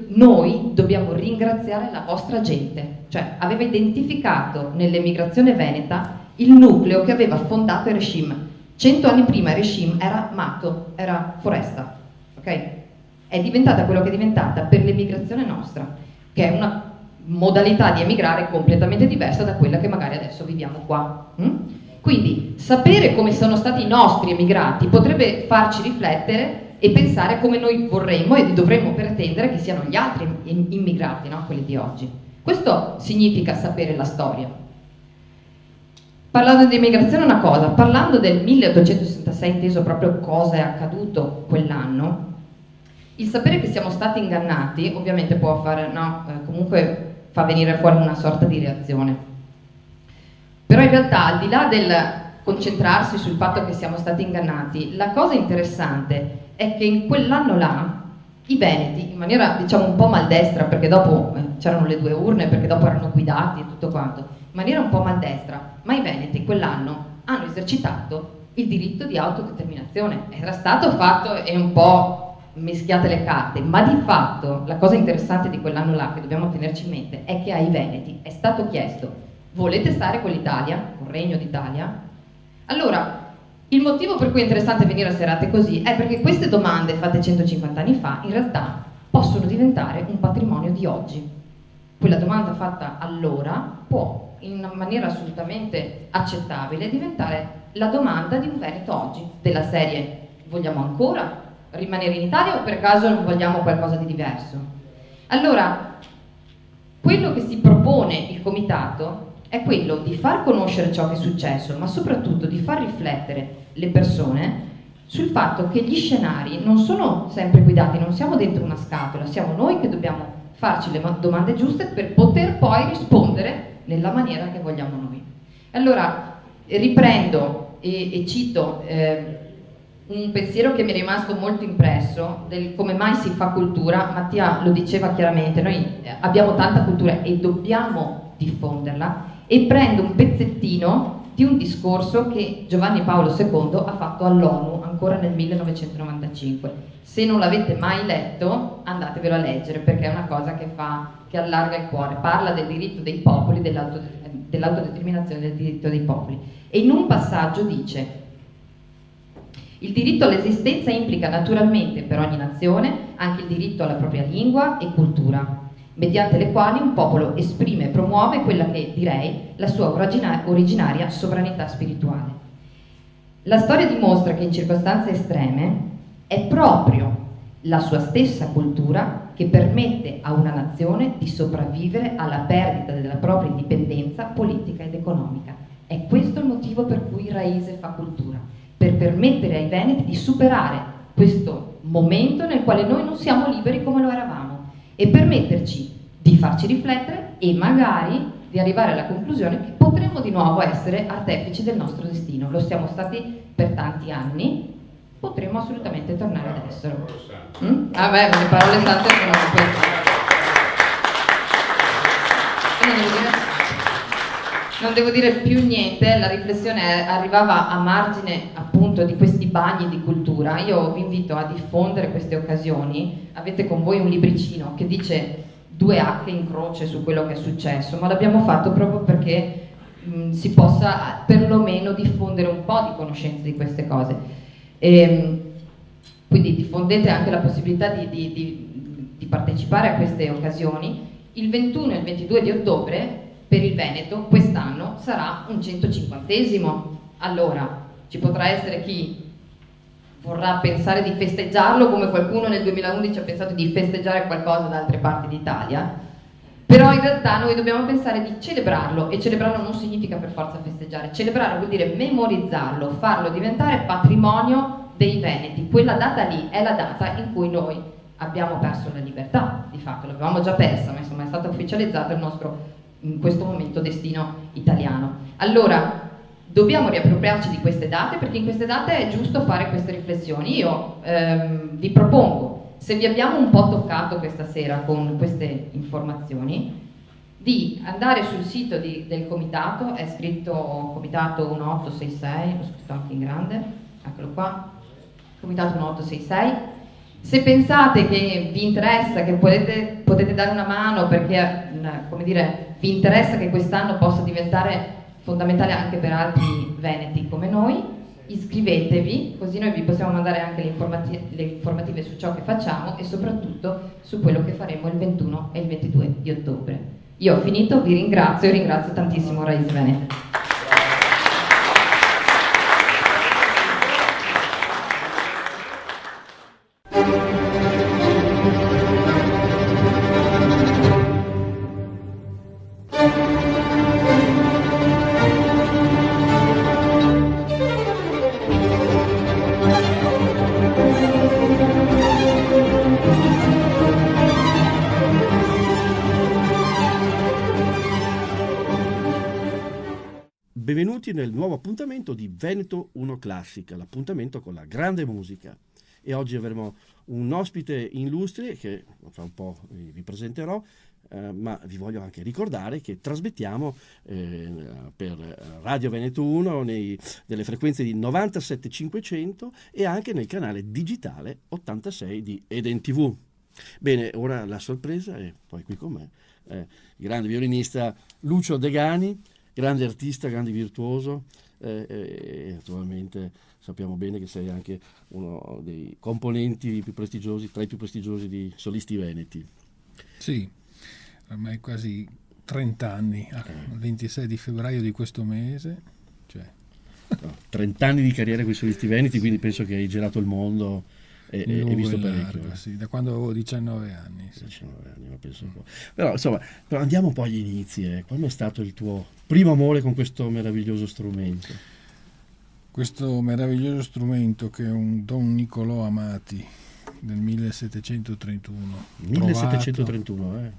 noi dobbiamo ringraziare la vostra gente, cioè aveva identificato nell'emigrazione veneta il nucleo che aveva fondato Erechim. 100 anni prima Erechim era mato, era foresta, ok? È diventata quello che è diventata per l'emigrazione nostra, che è una modalità di emigrare completamente diversa da quella che magari adesso viviamo qua. Quindi sapere come sono stati i nostri emigrati potrebbe farci riflettere e pensare come noi vorremmo e dovremmo pretendere che siano gli altri immigrati, no? Quelli di oggi. Questo significa sapere la storia. Parlando di immigrazione una cosa, parlando del 1866, inteso proprio cosa è accaduto quell'anno, il sapere che siamo stati ingannati ovviamente può fare, comunque fa venire fuori una sorta di reazione. Però in realtà, al di là del concentrarsi sul fatto che siamo stati ingannati, la cosa interessante è che in quell'anno là i veneti, in maniera diciamo un po' maldestra, perché dopo c'erano le 2 urne, perché dopo erano guidati e tutto quanto, in maniera un po' maldestra, ma i veneti quell'anno hanno esercitato il diritto di autodeterminazione. Era stato fatto e un po' mischiate le carte, ma di fatto la cosa interessante di quell'anno là che dobbiamo tenerci in mente è che ai veneti è stato chiesto: volete stare con l'Italia, col Regno d'Italia? Allora, il motivo per cui è interessante venire a serate così è perché queste domande fatte 150 anni fa in realtà possono diventare un patrimonio di oggi. Quella domanda fatta allora può, in una maniera assolutamente accettabile, diventare la domanda di un veneto oggi, della serie: vogliamo ancora rimanere in Italia o per caso non vogliamo qualcosa di diverso? Allora, quello che si propone il comitato è quello di far conoscere ciò che è successo, ma soprattutto di far riflettere le persone sul fatto che gli scenari non sono sempre guidati, non siamo dentro una scatola, siamo noi che dobbiamo farci le domande giuste per poter poi rispondere nella maniera che vogliamo noi. Allora, riprendo e cito un pensiero che mi è rimasto molto impresso del come mai si fa cultura. Mattia lo diceva chiaramente, noi abbiamo tanta cultura e dobbiamo diffonderla, e prendo un pezzettino di un discorso che Giovanni Paolo II ha fatto all'ONU ancora nel 1995. Se non l'avete mai letto, andatevelo a leggere, perché è una cosa che allarga il cuore. Parla del diritto dei popoli, dell'autodeterminazione del diritto dei popoli, e in un passaggio dice: Il diritto all'esistenza implica naturalmente per ogni nazione anche il diritto alla propria lingua e cultura, mediante le quali un popolo esprime e promuove quella che direi la sua originaria sovranità spirituale. La storia dimostra che in circostanze estreme è proprio la sua stessa cultura che permette a una nazione di sopravvivere alla perdita della propria indipendenza politica ed economica. È questo il motivo per cui Raise fa cultura, per permettere ai veneti di superare questo momento nel quale noi non siamo liberi come lo eravamo e permetterci di farci riflettere e magari di arrivare alla conclusione che potremmo di nuovo essere artefici del nostro destino. Lo siamo stati per tanti anni, potremmo assolutamente tornare ad esserlo. Vabbè, le parole sante sono queste. Non devo dire più niente, la riflessione arrivava a margine appunto di questi bagni di cultura. Io vi invito a diffondere queste occasioni. Avete con voi un libricino che dice 2H in croce su quello che è successo, ma l'abbiamo fatto proprio perché si possa perlomeno diffondere un po' di conoscenza di queste cose. Quindi diffondete anche la possibilità di partecipare a queste occasioni. Il 21 e il 22 di ottobre per il Veneto quest'anno sarà un 150esimo. Allora, ci potrà essere chi vorrà pensare di festeggiarlo come qualcuno nel 2011 ha pensato di festeggiare qualcosa da altre parti d'Italia, però in realtà noi dobbiamo pensare di celebrarlo, e celebrarlo non significa per forza festeggiare. Celebrarlo vuol dire memorizzarlo, farlo diventare patrimonio dei veneti. Quella data lì è la data in cui noi abbiamo perso la libertà, di fatto l'avevamo già persa, ma insomma è stato ufficializzato il nostro in questo momento destino italiano. Allora dobbiamo riappropriarci di queste date, perché in queste date è giusto fare queste riflessioni. Io vi propongo, se vi abbiamo un po' toccato questa sera con queste informazioni, di andare sul sito del comitato, è scritto comitato 1866, l'ho scritto anche in grande, eccolo qua, comitato 1866. Se pensate che vi interessa, che potete dare una mano perché, come dire, vi interessa che quest'anno possa diventare fondamentale anche per altri veneti come noi, iscrivetevi, così noi vi possiamo mandare anche le informative su ciò che facciamo e soprattutto su quello che faremo il 21 e il 22 di ottobre. Io ho finito, vi ringrazio e ringrazio tantissimo Raise Veneti. Benvenuti nel nuovo appuntamento di Veneto 1 Classica, l'appuntamento con la grande musica. E oggi avremo un ospite illustre che fra un po' vi presenterò, ma vi voglio anche ricordare che trasmettiamo per Radio Veneto 1 delle frequenze di 97.500 e anche nel canale digitale 86 di Eden TV. Bene, ora la sorpresa è poi qui con me, il grande violinista Lucio Degani, grande artista, grande virtuoso, e naturalmente sappiamo bene che sei anche uno dei componenti più prestigiosi, tra i più prestigiosi di solisti veneti. Sì, ormai quasi 30 anni, il 26 di febbraio di questo mese. Cioè. No, 30 anni di carriera con i solisti veneti, quindi penso che hai girato il mondo e visto parecchio. Largo, sì, da quando avevo 19 anni. Sì. 19 anni, ma penso un po'. Però insomma, andiamo un po' agli inizi. Qual è stato il tuo primo amore con questo meraviglioso strumento? Questo meraviglioso strumento che è un Don Niccolò Amati del 1731. 1731,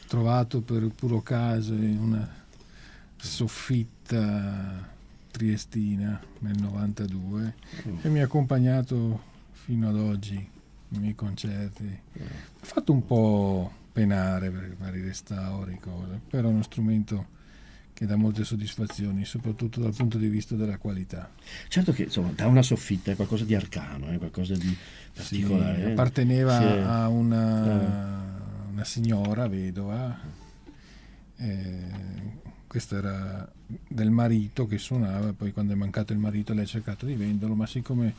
trovato per puro caso in una soffitta triestina nel 92 e mi ha accompagnato fino ad oggi nei miei concerti. Mi ha fatto un po' penare per vari restauri, cose, però è uno strumento che dà molte soddisfazioni, soprattutto dal punto di vista della qualità. Certo che insomma dà una soffitta, è qualcosa di arcano, è qualcosa di particolare. Sì, apparteneva a una signora vedova, questo era del marito che suonava, poi quando è mancato il marito lei ha cercato di venderlo, ma siccome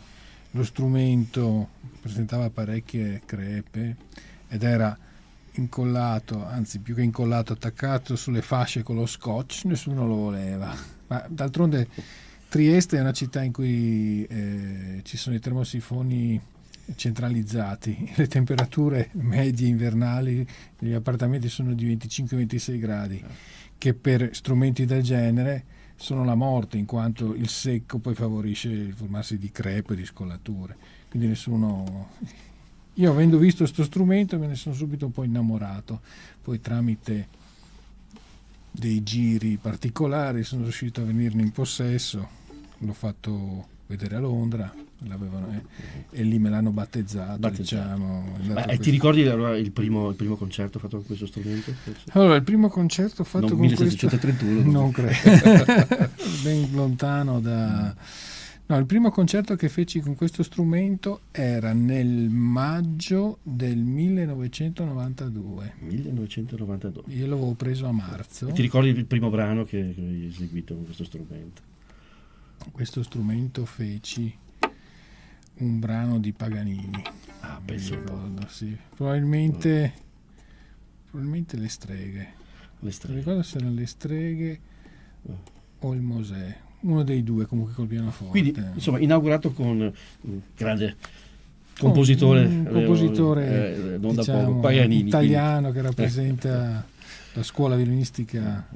lo strumento presentava parecchie crepe ed era incollato, anzi più che incollato, attaccato sulle fasce con lo scotch, nessuno lo voleva. Ma d'altronde Trieste è una città in cui ci sono i termosifoni centralizzati, le temperature medie invernali negli appartamenti sono di 25-26 gradi, che per strumenti del genere sono la morte, in quanto il secco poi favorisce il formarsi di crepe e di scollature. Quindi nessuno... Io avendo visto questo strumento me ne sono subito un po' innamorato, poi tramite dei giri particolari sono riuscito a venirne in possesso, l'ho fatto vedere a Londra, e lì me l'hanno battezzato. Diciamo, e ti ricordi allora il primo concerto fatto con questo strumento? Allora, il primo concerto fatto con 1731 questo... Non credo, ben lontano da... No, il primo concerto che feci con questo strumento era nel maggio del 1992. 1992. Io l'avevo preso a marzo. E ti ricordi il primo brano che hai eseguito con questo strumento? Con questo strumento feci un brano di Paganini. Ah, penso ricordo, sì. Probabilmente le streghe. Le streghe. Non ricordo se erano le streghe o il Mosè. Uno dei due, comunque col pianoforte. Quindi, insomma, inaugurato con un grande compositore, non da poco, Paganini, italiano, che rappresenta la scuola violinistica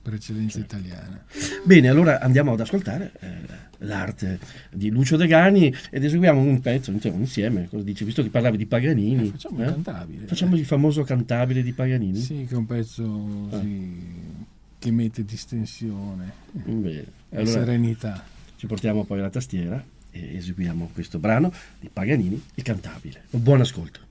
per eccellenza italiana. Bene, allora andiamo ad ascoltare l'arte di Lucio Degani ed eseguiamo un pezzo insieme. Cosa dici? Visto che parlavi di Paganini, facciamo il cantabile. Facciamo il famoso cantabile di Paganini? Sì, che è un pezzo che mette distensione e allora, serenità. Ci portiamo poi alla tastiera e eseguiamo questo brano di Paganini, il cantabile. Un buon ascolto.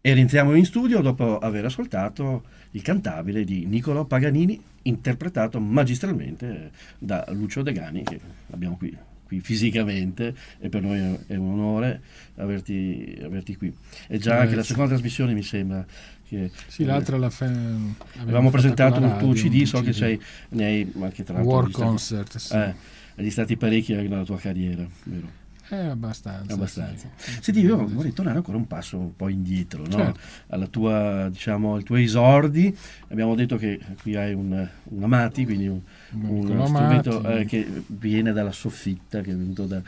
E rientriamo in studio dopo aver ascoltato il cantabile di Niccolò Paganini, interpretato magistralmente da Lucio Degani, che abbiamo qui fisicamente, e per noi è un onore averti qui. È già anche la seconda trasmissione, mi sembra. Che, sì, l'altra avevamo presentato un tuo CD, so che ne hai anche tra l'altro War Concert, sì. Agli stati parecchi nella tua carriera, vero? Abbastanza. Sì. Senti, io vorrei tornare ancora un passo un po' indietro, no? Certo. Al tuo esordi. Abbiamo detto che qui hai un Amati, quindi uno strumento che viene dalla soffitta, che è venuto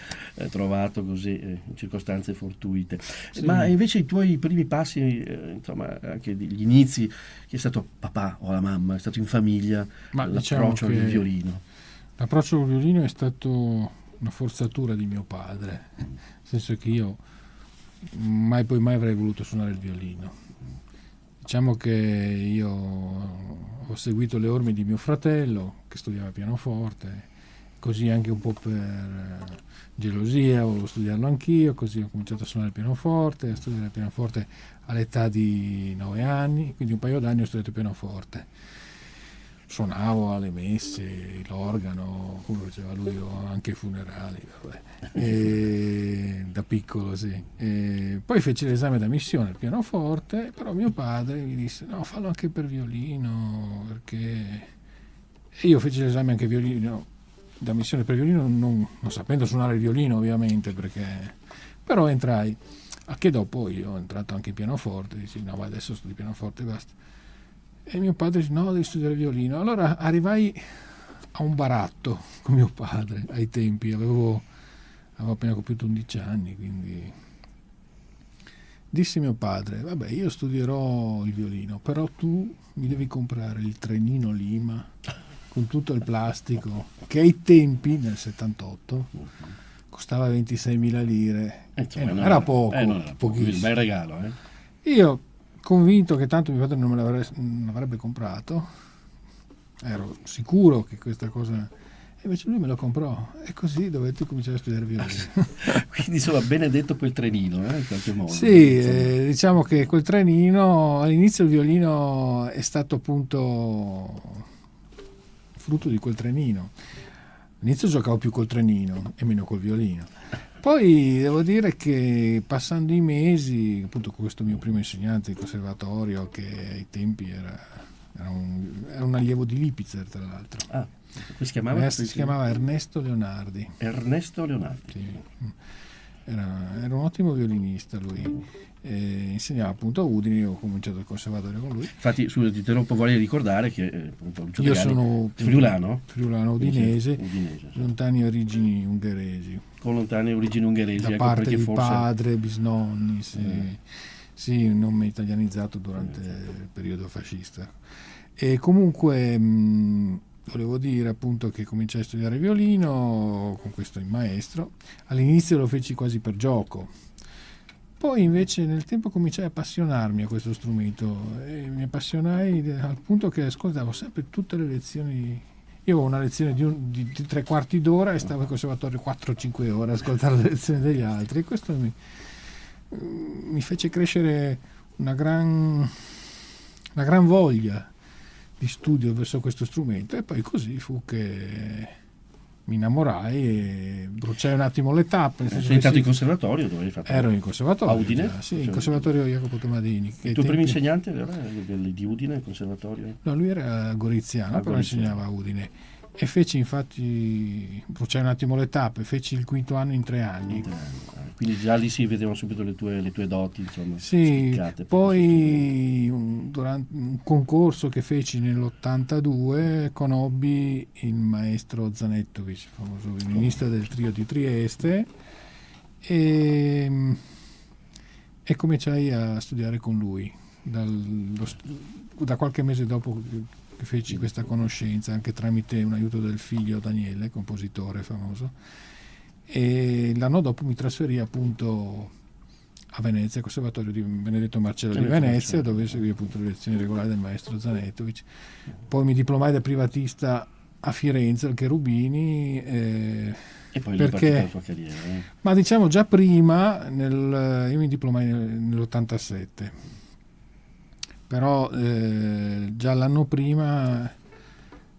trovato così in circostanze fortuite. Sì. Ma invece i tuoi primi passi, insomma, anche gli inizi, che è stato papà o la mamma, è stato in famiglia, l'approccio al violino? L'approccio al violino è stato una forzatura di mio padre, nel senso che io mai avrei voluto suonare il violino. Diciamo che io ho seguito le orme di mio fratello che studiava pianoforte, così anche un po' per gelosia volevo studiarlo anch'io, così ho cominciato a suonare il pianoforte, a studiare il pianoforte all'età di 9 anni, quindi un paio d'anni ho studiato il pianoforte. Suonavo alle messe, l'organo, come faceva lui, anche ai funerali, da piccolo, sì. Poi feci l'esame d'ammissione al pianoforte, però mio padre mi disse no, fallo anche per violino, perché... E io feci l'esame anche violino, d'ammissione per violino, non sapendo suonare il violino ovviamente, però entrai, a che dopo io ho entrato anche in pianoforte, dici no, ma adesso studi pianoforte e basta. E mio padre dice no, devi studiare violino. Allora arrivai a un baratto con mio padre ai tempi, avevo appena compiuto 11 anni, quindi dissi mio padre vabbè, io studierò il violino, però tu mi devi comprare il trenino Lima con tutto il plastico, che ai tempi, nel 78, costava 26.000 lire, era poco, pochissimo. Un bel regalo, Io, convinto che tanto mio padre non me l'avrebbe comprato, ero sicuro che questa cosa, e invece lui me lo comprò, e così dovetti cominciare a studiare violino. Quindi insomma, benedetto quel trenino, in qualche modo. Sì, diciamo che quel trenino, all'inizio il violino è stato appunto frutto di quel trenino. All'inizio giocavo più col trenino e meno col violino. Poi devo dire che passando i mesi, appunto con questo mio primo insegnante di conservatorio, che ai tempi era un allievo di Lipizzer, tra l'altro. Si chiamava Ernesto Leonardi. Ernesto Leonardi. Sì. Era un ottimo violinista lui. Insegnava appunto a Udine, io ho cominciato il conservatorio con lui. Infatti, ti interrompo, vorrei ricordare che appunto Lucio io Degani, sono friulano udinese, lontani origini ungheresi. Con lontane origini ungheresi, da parte di padre, bisnonni, sì, un nome italianizzato durante il periodo fascista. E comunque volevo dire appunto che cominciai a studiare violino con questo maestro. All'inizio lo feci quasi per gioco, poi invece nel tempo cominciai a appassionarmi a questo strumento e mi appassionai al punto che ascoltavo sempre tutte le lezioni. Io avevo una lezione di 3/4 d'ora e stavo in conservatorio 4-5 ore a ascoltare le lezioni degli altri, e questo mi fece crescere una gran voglia di studio verso questo strumento, e poi così fu che mi innamorai e bruciai un attimo le tappe. Sei entrato in conservatorio? Dove hai fatto? Ero in conservatorio. A Udine? Sì, in conservatorio Jacopo Tomadini. Il tuo primo insegnante era di Udine, il conservatorio? No, lui era goriziano, però insegnava a Udine. E feci infatti, bruciai un attimo le tappe, feci il 5º anno in 3 anni. Quindi già lì si vedevano subito le tue doti, insomma. Sì, spiccate, poi durante un concorso che feci nell'82 conobbi il maestro Zanettovic, famoso violinista del trio di Trieste, e cominciai a studiare con lui. Da qualche mese dopo che feci questa conoscenza, anche tramite un aiuto del figlio Daniele, compositore famoso, e l'anno dopo mi trasferì appunto a Venezia, al Conservatorio di Benedetto Marcello di Venezia, dove seguì appunto le lezioni regolari del maestro Zanettovic. Poi mi diplomai da privatista a Firenze, al Cherubini, e poi perché la tua carriera, ma diciamo già prima, io mi diplomai nell'87, però già l'anno prima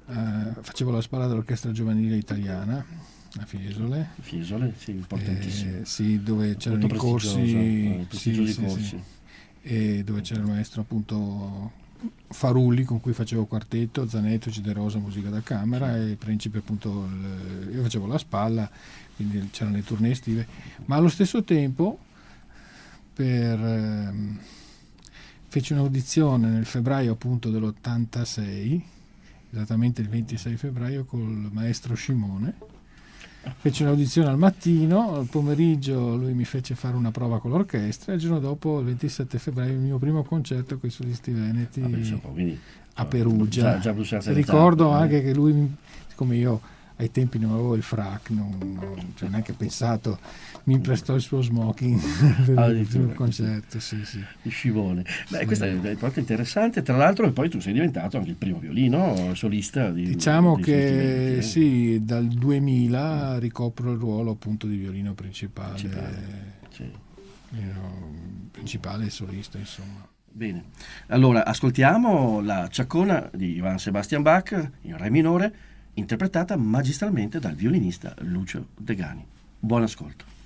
facevo la spalla dell'orchestra giovanile italiana a Fiesole. Fiesole, sì, importantissimo. Sì, dove c'erano i corsi, corsi. E dove c'era il maestro appunto Farulli, con cui facevo quartetto, Zanetto, Ciderosa, musica da camera, e Principe appunto, io facevo la spalla, quindi c'erano le tournée estive, ma allo stesso tempo feci un'audizione nel febbraio appunto dell'86, esattamente il 26 febbraio, col maestro Scimone. Feci un'audizione al mattino, al pomeriggio lui mi fece fare una prova con l'orchestra, e il giorno dopo, il 27 febbraio, il mio primo concerto con i solisti veneti a Perugia. Già Ricordo anche che lui, siccome io ai tempi non avevo il frac, non cioè neanche pensato, mi prestò il suo smoking per il primo concerto. Sì. Il Scivone. Sì. Questo è proprio interessante, tra l'altro, e poi tu sei diventato anche il primo violino solista diciamo di che sì, dal 2000 ricopro il ruolo appunto di violino principale principale e solista, insomma. Bene, allora ascoltiamo la Ciaccona di Johann Sebastian Bach in re minore, interpretata magistralmente dal violinista Lucio Degani. Buon ascolto.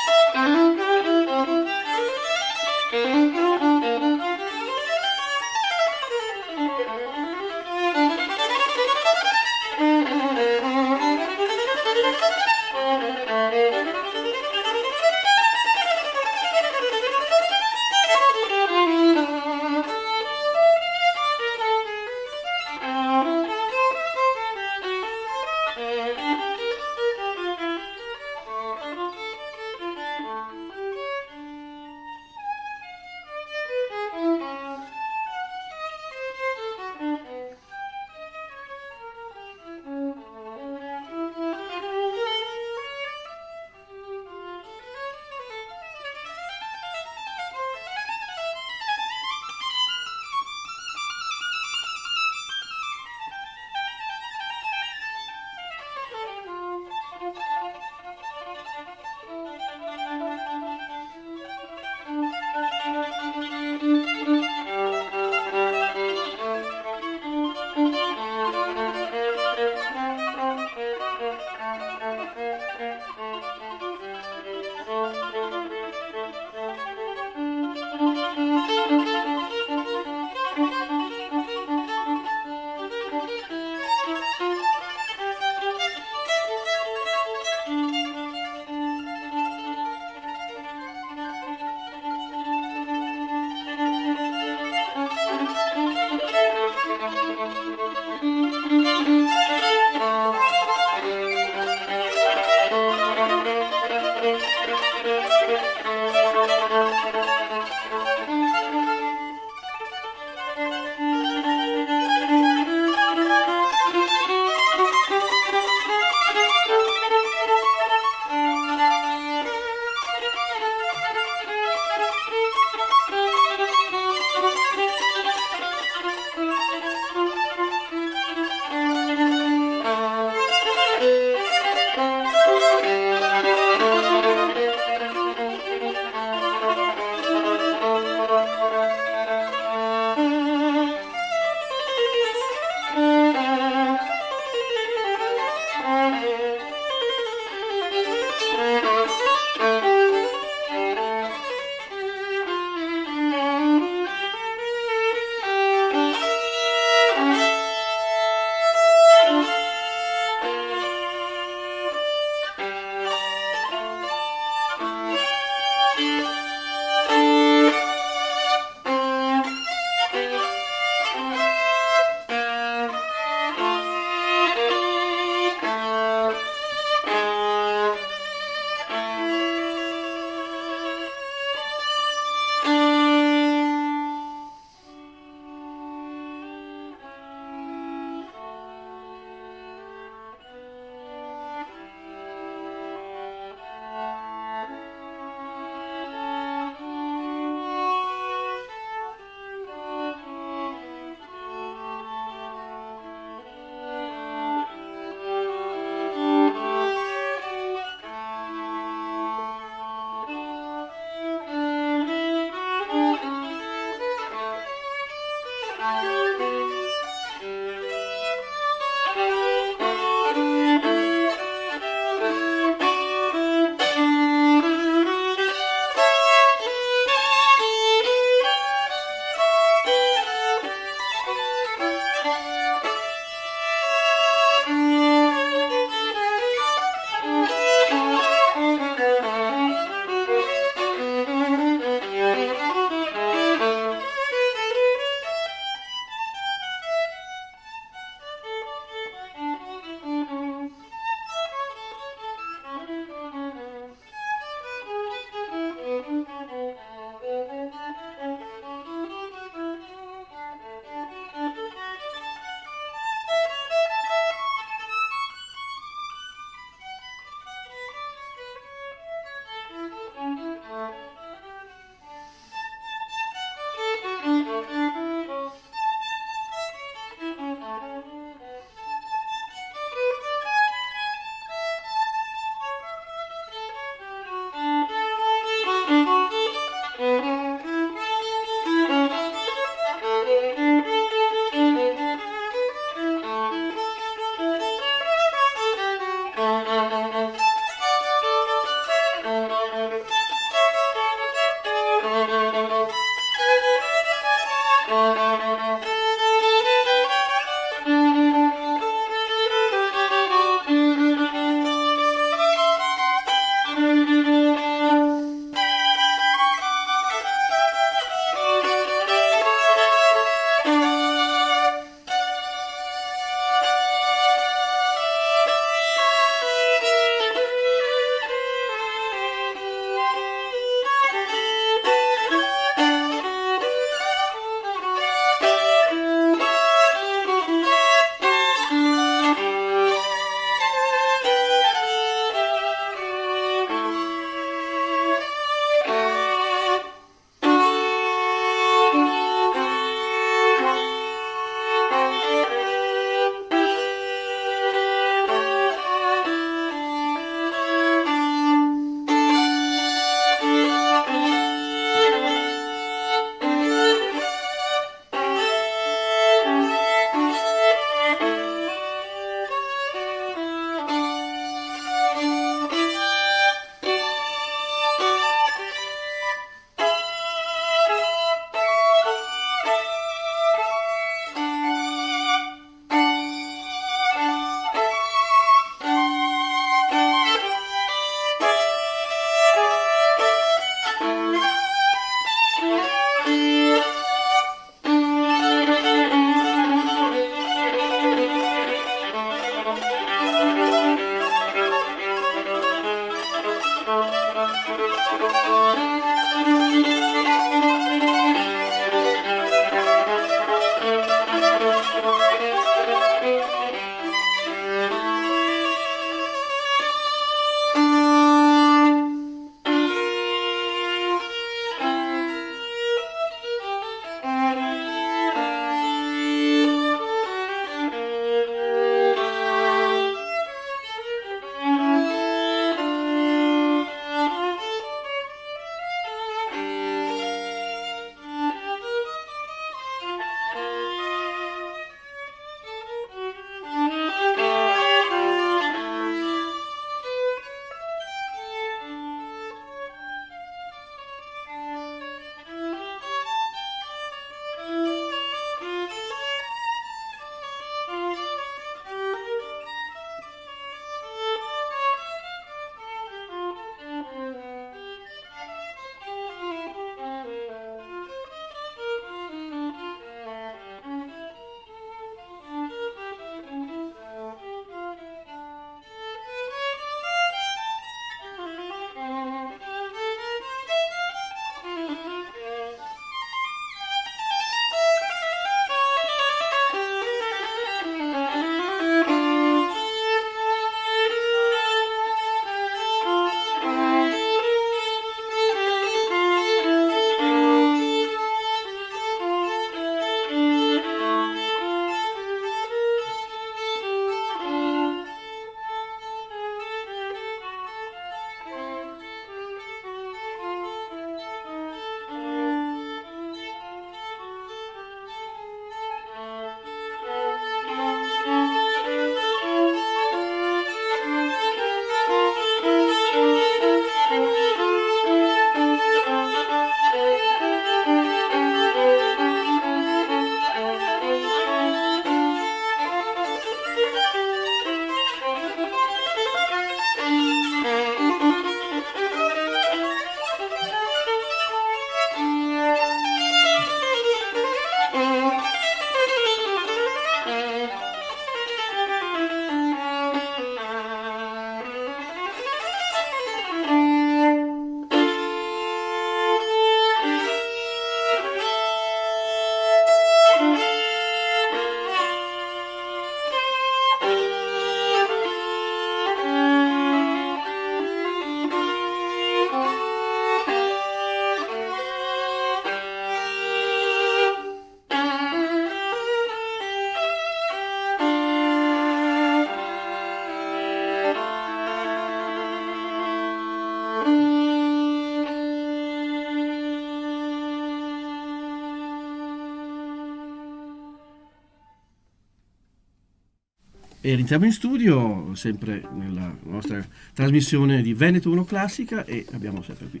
E rientriamo in studio, sempre nella nostra trasmissione di Veneto 1 Classica, e abbiamo sempre qui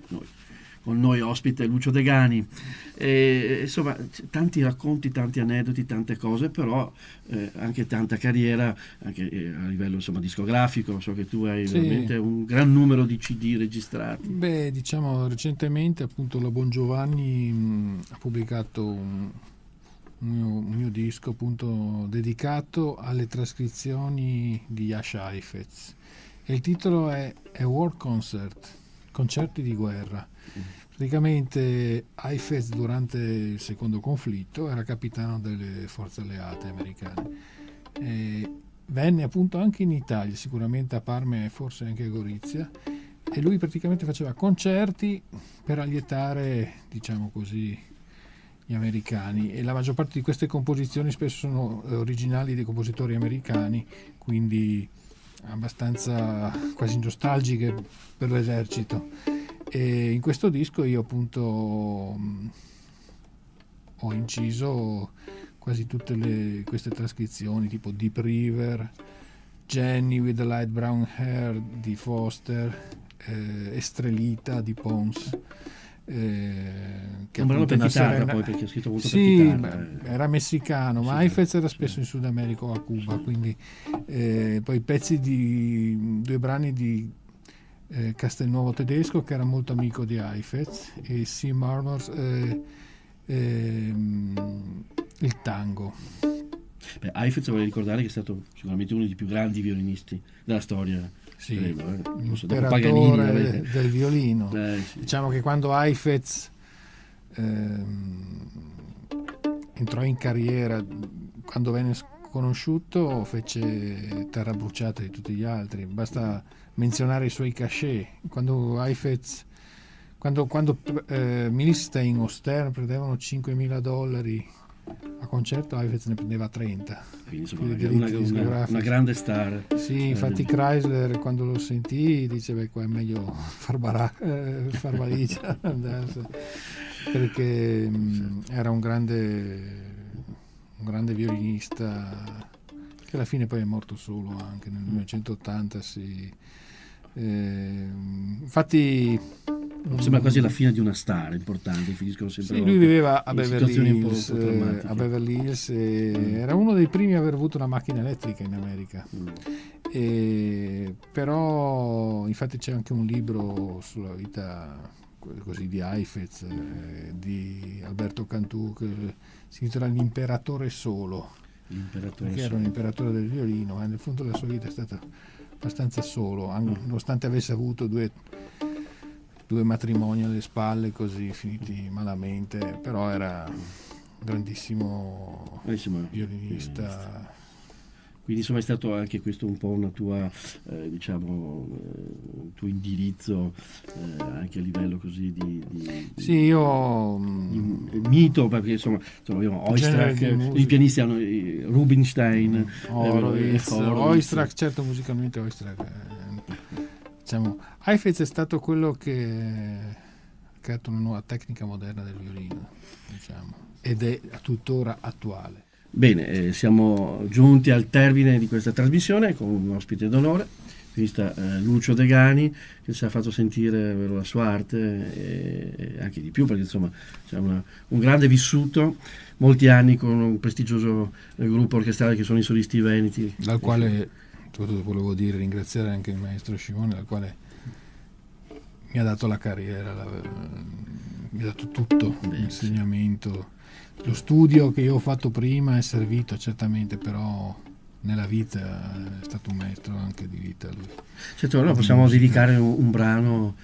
con noi ospite Lucio Degani. Insomma, tanti racconti, tanti aneddoti, tante cose, però anche tanta carriera, anche a livello insomma discografico. So che tu hai veramente un gran numero di CD registrati. Beh, diciamo recentemente appunto la Bon Giovanni ha pubblicato un mio disco appunto dedicato alle trascrizioni di Jascha Heifetz, e il titolo è War Concert, concerti di guerra. Praticamente Heifetz durante il secondo conflitto era capitano delle forze alleate americane, e venne appunto anche in Italia, sicuramente a Parma e forse anche a Gorizia, e lui praticamente faceva concerti per allietare, diciamo così, gli americani, e la maggior parte di queste composizioni spesso sono originali dei compositori americani, quindi abbastanza quasi nostalgiche per l'esercito. E in questo disco io appunto ho inciso quasi tutte queste trascrizioni, tipo Deep River, Jenny with the Light Brown Hair di Foster, Estrelita di Pons, che un brano per chitarra poi, perché ha scritto molto per chitarra. Era messicano, ma Heifetz era spesso in Sud America o a Cuba, quindi poi pezzi di 2 brani di Castelnuovo Tedesco, che era molto amico di Heifetz, e C. Marmors, il tango. Beh, Heifetz, vorrei ricordare che è stato sicuramente uno dei più grandi violinisti della storia. Sì, credo, l'imperatore Paganini, del violino. Sì. Diciamo che quando Heifetz entrò in carriera, quando venne conosciuto, fece terra bruciata di tutti gli altri. Basta menzionare i suoi cachet. Quando Heifetz, quando Milstein o Stern prendevano $5.000 a concerto, Heifetz ne prendeva 30. Quindi una grande star. Sì, infatti Chrysler quando lo sentì dice qua è meglio far valigia, perché era un grande violinista, che alla fine poi è morto solo anche nel 1980. Infatti sembra quasi la fine di una star importante, finiscono sempre. Sì, lui viveva a in Beverly situazioni Hills, un po' drammatiche. a Beverly Hills, era uno dei primi a aver avuto una macchina elettrica in America. Però infatti c'è anche un libro sulla vita così di Heifetz, di Alberto Cantù, che si intitola L'imperatore solo, perché era un imperatore del violino, ma nel fondo della sua vita è stata abbastanza solo, nonostante avesse avuto due matrimoni alle spalle così finiti malamente, però era un grandissimo violinista. Quindi insomma è stato anche questo un po' una tua un tuo indirizzo anche a livello così di sì, io mito, perché insomma abbiamo Oistrakh, i pianisti hanno Rubinstein, Oistrakh, certo, musicalmente Oistrakh, diciamo Heifetz è stato quello che ha creato una nuova tecnica moderna del violino, diciamo, ed è tuttora attuale. Bene, siamo giunti al termine di questa trasmissione con un ospite d'onore, Lucio Degani, che ci ha fatto sentire la sua arte e anche di più, perché insomma c'è un grande vissuto, molti anni con un prestigioso gruppo orchestrale che sono i Solisti Veneti, dal quale volevo ringraziare anche il maestro Scimone, dal quale mi ha dato la carriera, mi ha dato tutto, l'insegnamento. Lo studio che io ho fatto prima è servito certamente, però nella vita è stato un maestro anche di vita lui. Certo, allora possiamo dedicare un brano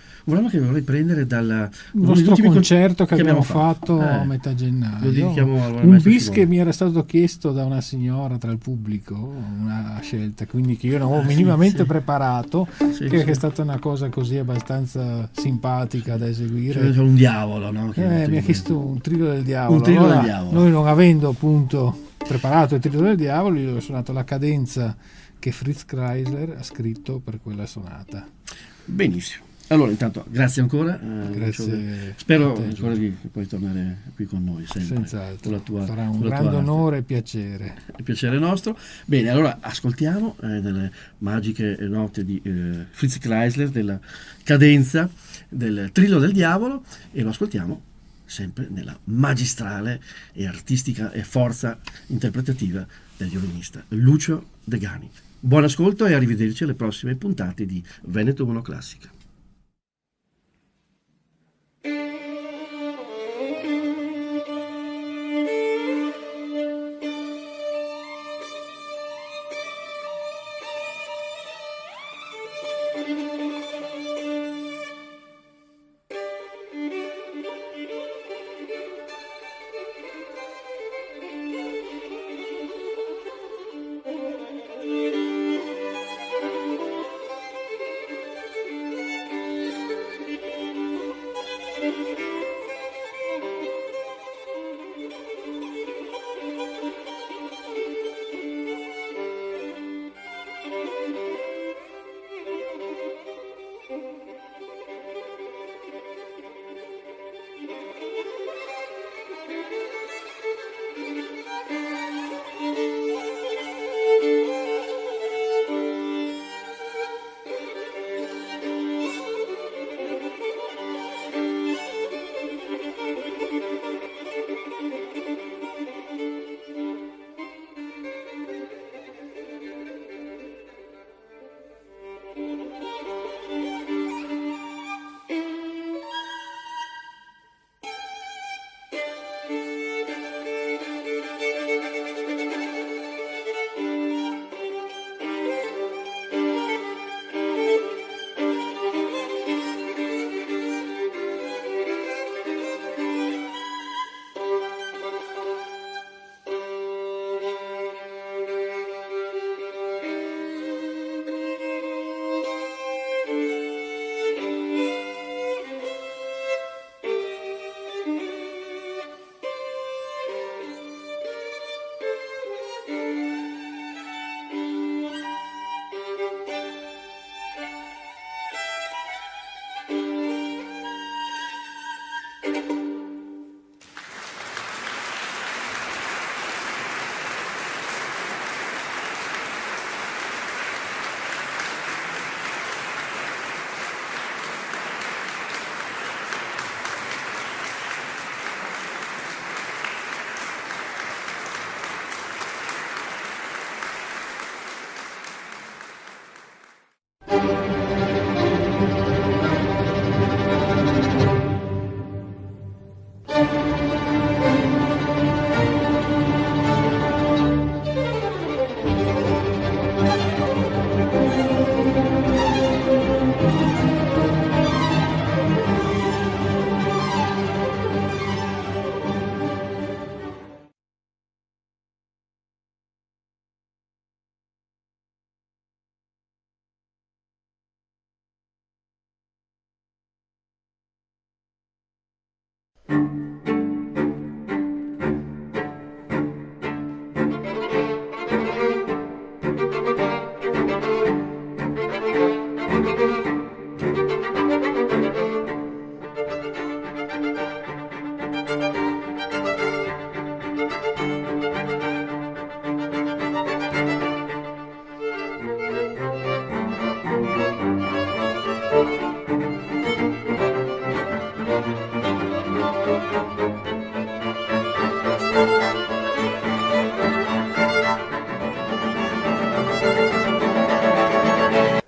che vorrei prendere dal nostro concerto che abbiamo fatto a metà gennaio. Lo dedichiamo un bis che mi era stato chiesto da una signora tra il pubblico, una scelta quindi che io non avevo minimamente preparato, che è stata una cosa così abbastanza simpatica da eseguire. Cioè, un diavolo, no? Mi ha chiesto un trio del diavolo. Noi, non avendo appunto preparato il trio del diavolo, io ho suonato la cadenza che Fritz Kreisler ha scritto per quella sonata. Benissimo. Allora, intanto, grazie ancora. Grazie. Spero a te, ancora di poi tornare qui con noi sempre. Senz'altro. Sarà un con la tua grande arte. onore e piacere. Il piacere nostro. Bene, allora ascoltiamo nelle magiche note di Fritz Kreisler della cadenza del Trillo del Diavolo, e lo ascoltiamo sempre nella magistrale e artistica e forza interpretativa del violinista Lucio Degani. Buon ascolto e arrivederci alle prossime puntate di Veneto 1 Classica.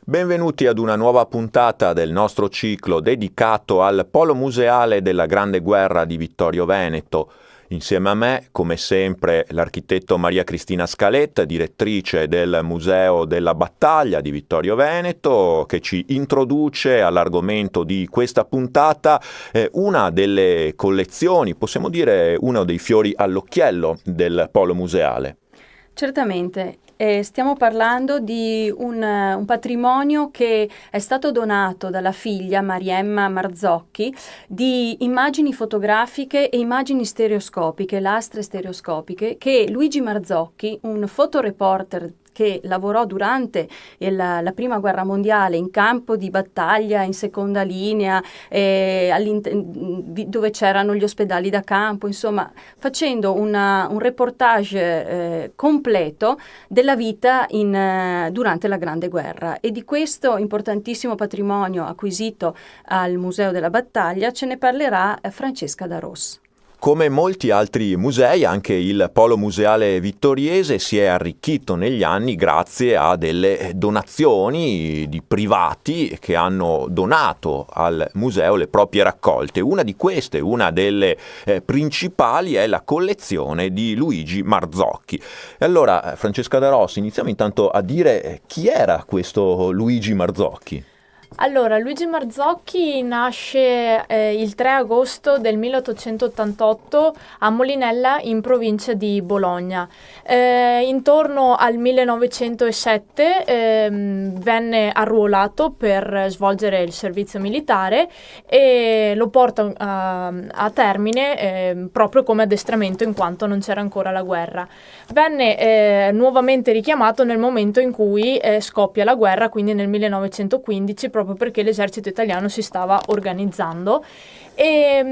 Benvenuti ad una nuova puntata del nostro ciclo dedicato al Polo Museale della Grande Guerra di Vittorio Veneto. Insieme a me, come sempre, l'architetto Maria Cristina Scalet, direttrice del Museo della Battaglia di Vittorio Veneto, che ci introduce all'argomento di questa puntata, una delle collezioni, possiamo dire uno dei fiori all'occhiello del Polo Museale. Certamente. Stiamo parlando di un patrimonio che è stato donato dalla figlia Mariemma Marzocchi di immagini fotografiche e immagini stereoscopiche, lastre stereoscopiche, che Luigi Marzocchi, un fotoreporter che lavorò durante la prima guerra mondiale in campo di battaglia, in seconda linea, dove c'erano gli ospedali da campo, insomma, facendo un reportage completo della vita durante la Grande Guerra. E di questo importantissimo patrimonio acquisito al Museo della Battaglia ce ne parlerà Francesca Darós. Come molti altri musei, anche il Polo Museale Vittoriese si è arricchito negli anni grazie a delle donazioni di privati che hanno donato al museo le proprie raccolte. Una di queste, una delle principali, è la collezione di Luigi Marzocchi. E allora, Francesca Darós, iniziamo intanto a dire chi era questo Luigi Marzocchi. Allora, Luigi Marzocchi nasce il 3 agosto del 1888 a Molinella, in provincia di Bologna. Intorno al 1907 venne arruolato per svolgere il servizio militare e lo porta a termine proprio come addestramento, in quanto non c'era ancora la guerra. Venne nuovamente richiamato nel momento in cui scoppia la guerra, quindi nel 1915, proprio perché l'esercito italiano si stava organizzando, e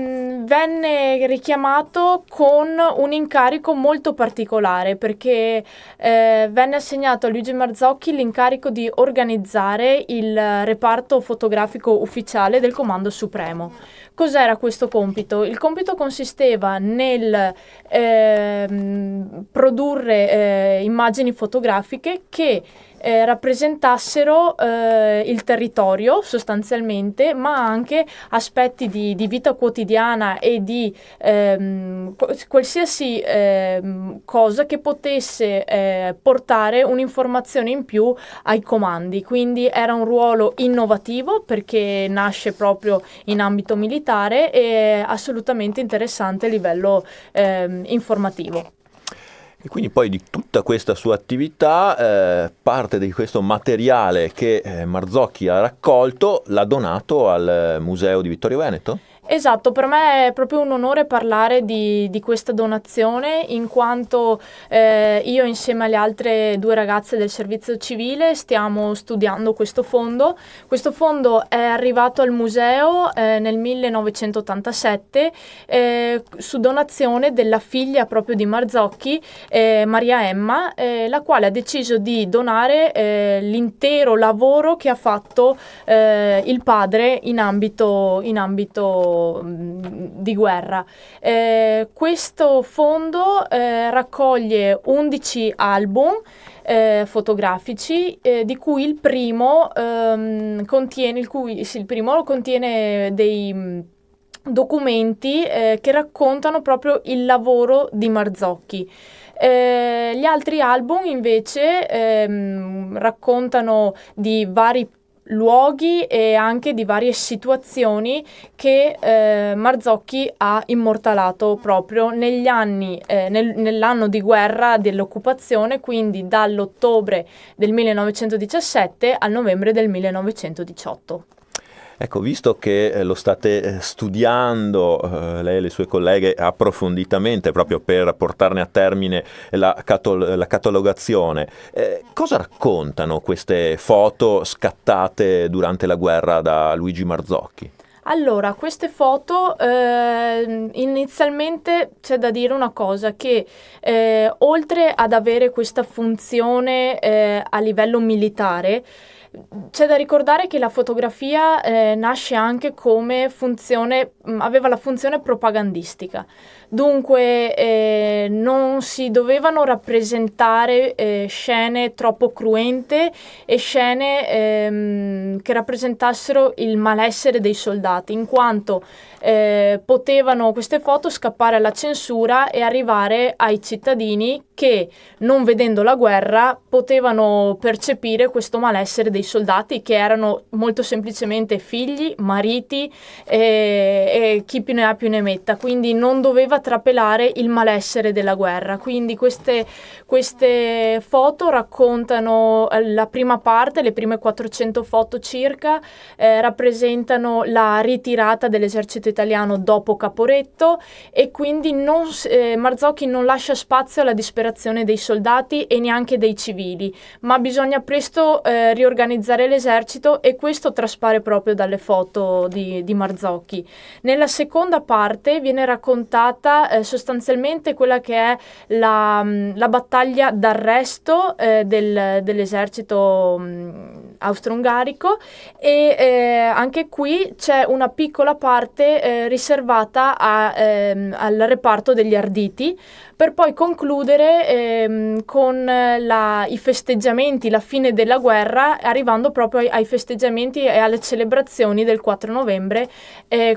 venne richiamato con un incarico molto particolare, perché venne assegnato a Luigi Marzocchi l'incarico di organizzare il reparto fotografico ufficiale del Comando Supremo. Cos'era questo compito? Il compito consisteva nel produrre immagini fotografiche che rappresentassero il territorio sostanzialmente, ma anche aspetti di vita quotidiana e di qualsiasi cosa che potesse portare un'informazione in più ai comandi. Quindi era un ruolo innovativo, perché nasce proprio in ambito militare, e assolutamente interessante a livello informativo. E quindi poi di tutta questa sua attività, parte di questo materiale che Marzocchi ha raccolto l'ha donato al Museo di Vittorio Veneto? Esatto, per me è proprio un onore parlare di questa donazione, in quanto io, insieme alle altre 2 ragazze del servizio civile, stiamo studiando questo fondo. Questo fondo è arrivato al museo nel 1987 su donazione della figlia proprio di Marzocchi, Maria Emma, la quale ha deciso di donare l'intero lavoro che ha fatto il padre in ambito di guerra. Questo fondo raccoglie 11 album fotografici, di cui il primo contiene dei documenti che raccontano proprio il lavoro di Marzocchi. Gli altri album invece raccontano di vari luoghi e anche di varie situazioni che Marzocchi ha immortalato proprio negli anni, nell'anno di guerra dell'occupazione, quindi dall'ottobre del 1917 al novembre del 1918. Ecco, visto che lo state studiando, lei e le sue colleghe, approfonditamente, proprio per portarne a termine la catalogazione, cosa raccontano queste foto scattate durante la guerra da Luigi Marzocchi? Allora, queste foto, inizialmente c'è da dire una cosa, che oltre ad avere questa funzione a livello militare, c'è da ricordare che la fotografia nasce anche come aveva la funzione propagandistica. Dunque non si dovevano rappresentare scene troppo cruente e scene che rappresentassero il malessere dei soldati, in quanto potevano queste foto scappare alla censura e arrivare ai cittadini che, non vedendo la guerra, potevano percepire questo malessere dei dei soldati, che erano molto semplicemente figli, mariti e chi più ne ha più ne metta, quindi non doveva trapelare il malessere della guerra. Quindi queste foto raccontano la prima parte, le prime 400 foto circa, rappresentano la ritirata dell'esercito italiano dopo Caporetto, e quindi Marzocchi non lascia spazio alla disperazione dei soldati e neanche dei civili, ma bisogna presto riorganizzare l'esercito, e questo traspare proprio dalle foto di Marzocchi. Nella seconda parte viene raccontata sostanzialmente quella che è la battaglia d'arresto dell'esercito austro-ungarico, e anche qui c'è una piccola parte riservata al reparto degli Arditi, per poi concludere con i festeggiamenti, la fine della guerra, arrivando proprio ai festeggiamenti e alle celebrazioni del 4 novembre,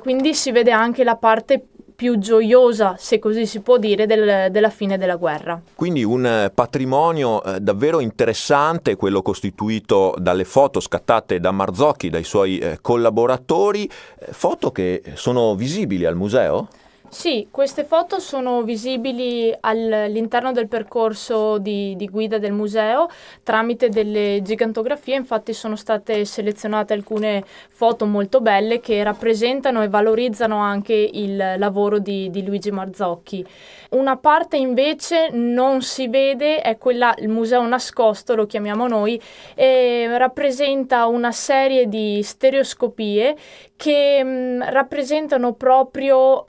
quindi si vede anche la parte più gioiosa, se così si può dire, della fine della guerra. Quindi un patrimonio davvero interessante, quello costituito dalle foto scattate da Marzocchi, dai suoi collaboratori, foto che sono visibili al museo? Sì, queste foto sono visibili all'interno del percorso di guida del museo tramite delle gigantografie. Infatti sono state selezionate alcune foto molto belle che rappresentano e valorizzano anche il lavoro di Luigi Marzocchi. Una parte invece non si vede, è quella, il museo nascosto lo chiamiamo noi, e rappresenta una serie di stereoscopie che rappresentano proprio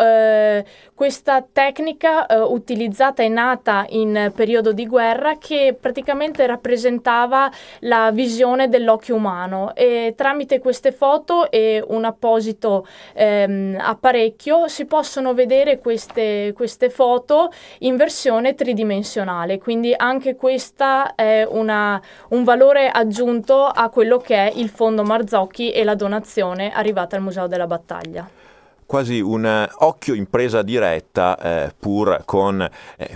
questa tecnica utilizzata e nata in periodo di guerra, che praticamente rappresentava la visione dell'occhio umano, e tramite queste foto e un apposito apparecchio si possono vedere queste foto in versione tridimensionale, quindi anche questa è un valore aggiunto a quello che è il fondo Marzocchi e la donazione arrivata al Museo della Battaglia. Quasi un occhio in presa diretta, pur con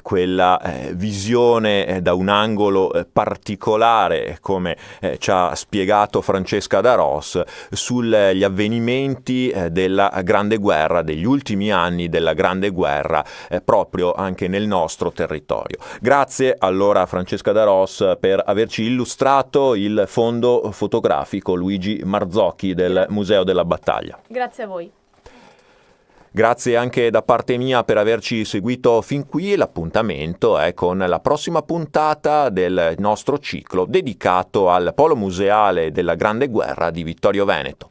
quella visione da un angolo particolare, come ci ha spiegato Francesca Darós, sugli avvenimenti della Grande Guerra, degli ultimi anni della Grande Guerra, proprio anche nel nostro territorio. Grazie allora Francesca Darós per averci illustrato il fondo fotografico Luigi Marzocchi del Museo della Battaglia. Grazie a voi. Grazie anche da parte mia per averci seguito fin qui. L'appuntamento è con la prossima puntata del nostro ciclo dedicato al Polo Museale della Grande Guerra di Vittorio Veneto.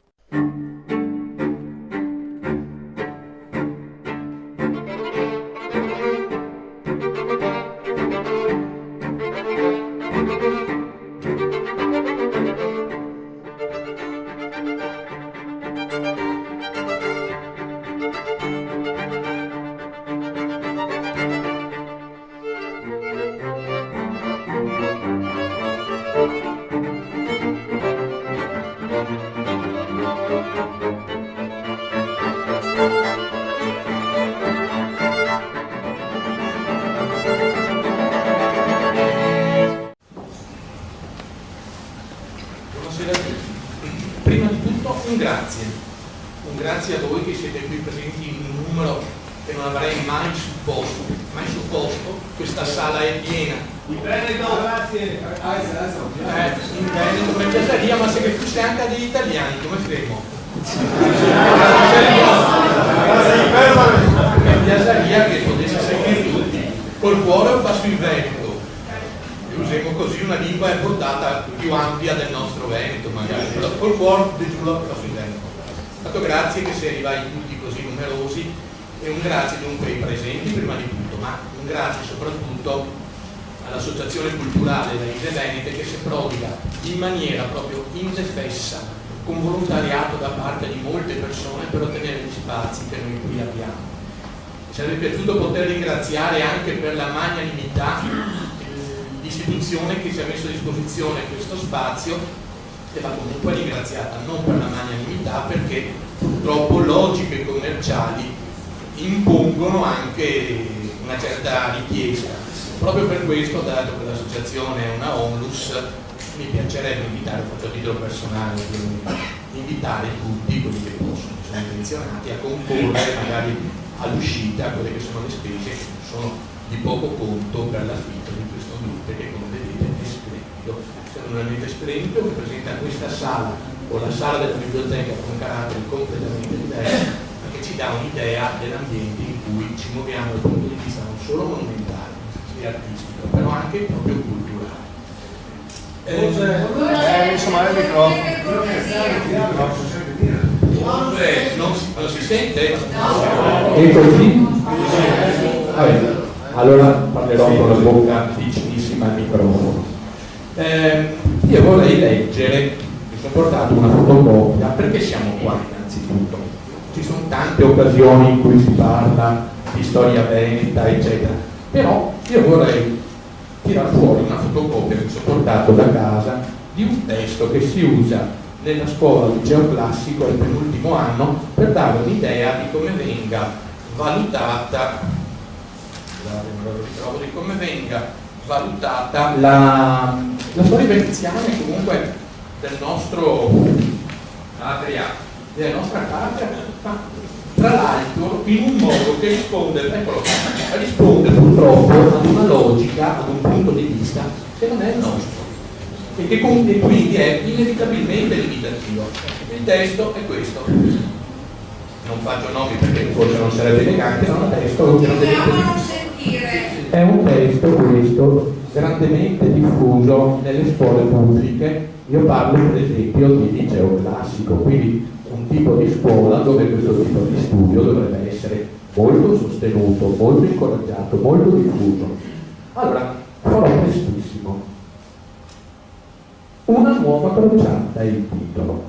Un grazie a voi che siete qui presenti in un numero che non avrei mai supposto. Questa sala è piena. In Veneto, grazie. In Veneto, per piaceria, ma se fosse anche degli italiani, come faremo? Per piaceria che potesse seguire tutti. Col cuore lo faccio in Veneto. Usiamo così una lingua portata più ampia del nostro Veneto, magari. Col cuore di giù lo faccio in Veneto. Tanto grazie che si arrivai tutti così numerosi, e un grazie dunque ai presenti prima di tutto, ma un grazie soprattutto all'Associazione Culturale Raise Venete, che si prodiga in maniera proprio indefessa, con volontariato da parte di molte persone, per ottenere gli spazi che noi qui abbiamo. Mi sarebbe piaciuto poter ringraziare anche per la magnanimità l'istituzione che ci ha messo a disposizione questo spazio, che va comunque ringraziata non per la magnanimità, perché purtroppo logiche commerciali impongono anche una certa richiesta. Proprio per questo, dato che l'associazione è una onlus, mi piacerebbe invitare, faccio a titolo personale, invitare tutti quelli che possono, sono intenzionati a concorrere magari all'uscita, quelle che sono le spese che non sono di poco conto per l'affitto di questo ambiente che, come vedete, è splendido. È un ambiente splendido che presenta questa sala o la sala della biblioteca con carattere completamente diverso, ma che ci dà un'idea dell'ambiente in cui ci muoviamo dal punto di vista non solo monumentale e artistico, però anche proprio culturale. Insomma, il microfono. Non si sente? E così? Vabbè, allora parlerò con la bocca vicinissima al microfono. Io vorrei leggere, mi sono portato una fotocopia, perché siamo qua innanzitutto. Ci sono tante occasioni in cui si parla di storia veneta, eccetera, però io vorrei tirare fuori una fotocopia che mi sono portato da casa di un testo che si usa nella scuola del liceo classico al penultimo anno per dare un'idea di come venga valutata la storia veneziana e comunque della nostra patria, tra l'altro in un modo che risponde purtroppo ad una logica, ad un punto di vista che non è il nostro e che quindi è inevitabilmente limitativo. Il testo è questo, non faccio nomi perché forse non sarebbe elegante, ma è un testo questo grandemente diffuso nelle scuole pubbliche. Io parlo per esempio di liceo classico, quindi un tipo di scuola dove questo tipo di studio dovrebbe essere molto sostenuto, molto incoraggiato, molto diffuso. Allora, farò prestissimo. Una nuova crociata è il titolo.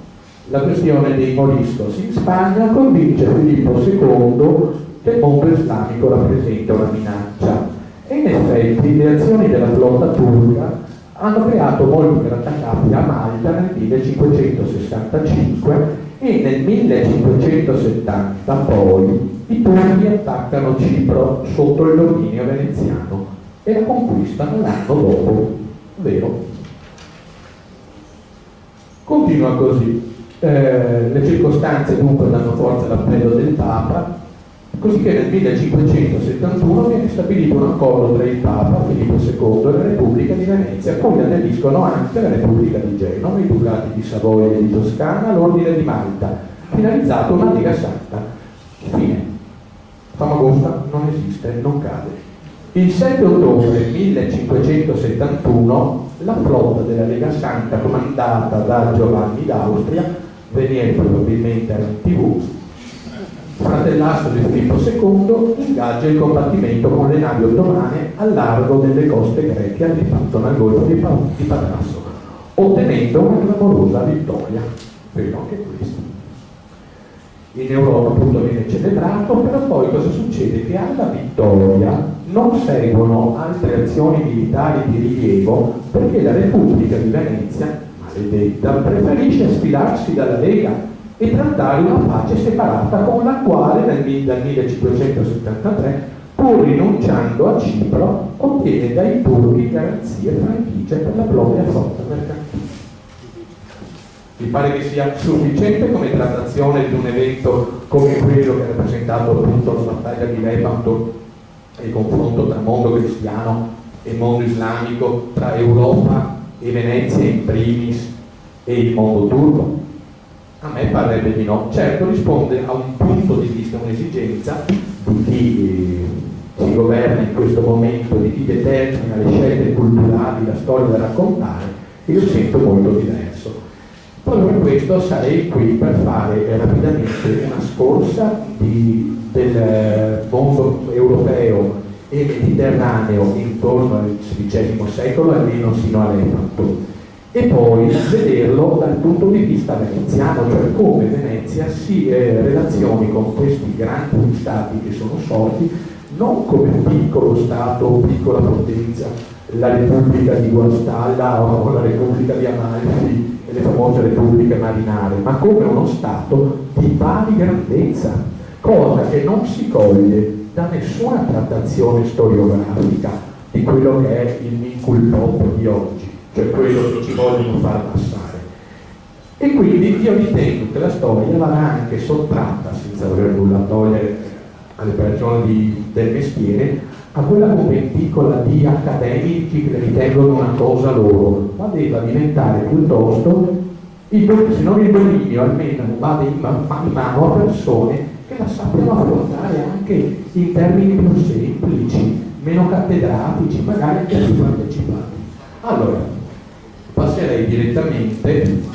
La questione dei moriscos in Spagna convince Filippo II che il mondo islamico rappresenta una minaccia e in effetti le azioni della flotta turca hanno creato molti grattacapi a Malta nel 1565 e nel 1570 poi i turchi attaccano Cipro sotto il dominio veneziano e la conquistano l'anno dopo, vero? Continua così. Le circostanze dunque danno forza all'appello del Papa, così che nel 1571 viene stabilito un accordo tra il Papa Filippo II e la Repubblica di Venezia, a cui aderiscono anche la Repubblica di Genova, i ducati di Savoia e di Toscana, l'Ordine di Malta, finalizzato a una Lega Santa. Fine. Famagosta non esiste, non cade. Il 7 ottobre 1571 la flotta della Lega Santa, comandata da Giovanni d'Austria, Venier probabilmente era in TV, fratellastro di Filippo II, ingaggia il combattimento con le navi ottomane al largo delle coste greche, di fatto nel golfo di Patrasso, ottenendo una clamorosa vittoria. Vero anche questo. In Europa appunto viene celebrato, però poi cosa succede? Che alla vittoria non seguono altre azioni militari di rilievo perché la Repubblica di Venezia, maledetta, preferisce sfilarsi dalla Lega e trattare una pace separata con la quale dal 1573, pur rinunciando a Cipro, ottiene dai turchi garanzie franchigie per la propria flotta mercantile. Mi pare che sia sufficiente come trattazione di un evento come quello che ha rappresentato appunto la battaglia di Lepanto e il confronto tra mondo cristiano e mondo islamico, tra Europa e Venezia in primis e il mondo turco? A me parrebbe di no. Certo, risponde a un punto di vista, un'esigenza di chi si governa in questo momento, di chi determina le scelte culturali, la storia da raccontare, e io sento molto diverso. Proprio per questo sarei qui per fare rapidamente una scorsa del mondo europeo e mediterraneo intorno al XVI secolo, almeno sino a Lepanto, e poi vederlo dal punto di vista veneziano, cioè come Venezia si relazioni con questi grandi stati che sono sorti non come piccolo stato o piccola potenza, la Repubblica di Guastalla o la Repubblica di Amalfi e le famose repubbliche marinare, ma come uno stato di pari grandezza, cosa che non si coglie da nessuna trattazione storiografica di quello che è il Miculpop di oggi. cioè quello che ci vogliono far passare. E quindi io ritengo che la storia vada anche sottratta, senza voler nulla togliere alle persone del mestiere, a quella conventicola di accademici che ritengono una cosa loro, ma debba diventare piuttosto, se non il dominio, almeno vada in mano a persone che la sappiano affrontare anche in termini più semplici, meno cattedratici, magari anche più partecipati. Allora, passerei direttamente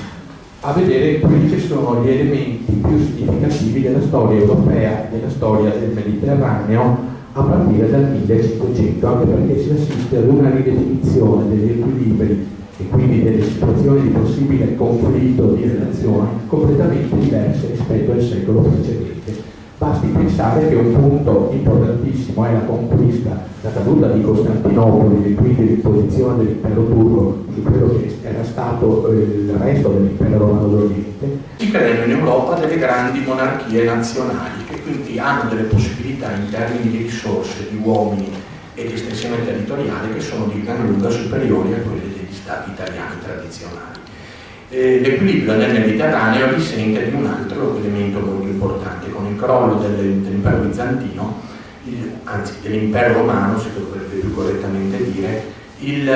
a vedere quelli che sono gli elementi più significativi della storia europea, della storia del Mediterraneo, a partire dal 1500, anche perché si assiste ad una ridefinizione degli equilibri e quindi delle situazioni di possibile conflitto di relazioni completamente diverse rispetto al secolo precedente. Basti pensare che un punto importantissimo è la conquista, la caduta di Costantinopoli e quindi l'imposizione dell'impero turco su quello che era stato il resto dell'impero romano d'Oriente. Si creano in Europa delle grandi monarchie nazionali che quindi hanno delle possibilità in termini di risorse, di uomini e di estensione territoriale che sono di gran lunga superiori a quelle degli stati italiani tradizionali. L'equilibrio nel Mediterraneo risente di un altro elemento molto importante. Con il crollo dell'impero bizantino, anzi dell'impero romano si dovrebbe più correttamente dire, il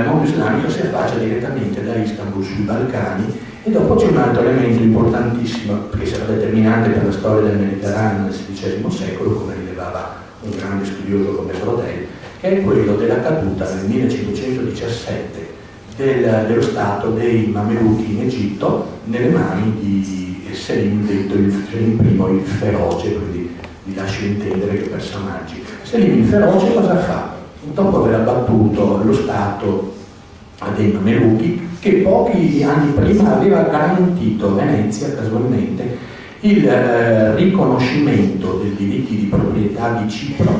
mondo islamico si affaccia direttamente da Istanbul sui Balcani. E dopo c'è un altro elemento importantissimo che sarà determinante per la storia del Mediterraneo nel XVI secolo, come rilevava un grande studioso come Brodel, che è quello della caduta nel 1517 dello stato dei Mameluchi in Egitto nelle mani di Selim, detto il Selim I, il feroce, quindi vi lascio intendere che personaggi. Selim il feroce cosa fa? Dopo aver abbattuto lo stato dei Mameluchi, che pochi anni prima aveva garantito a Venezia casualmente il riconoscimento dei diritti di proprietà di Cipro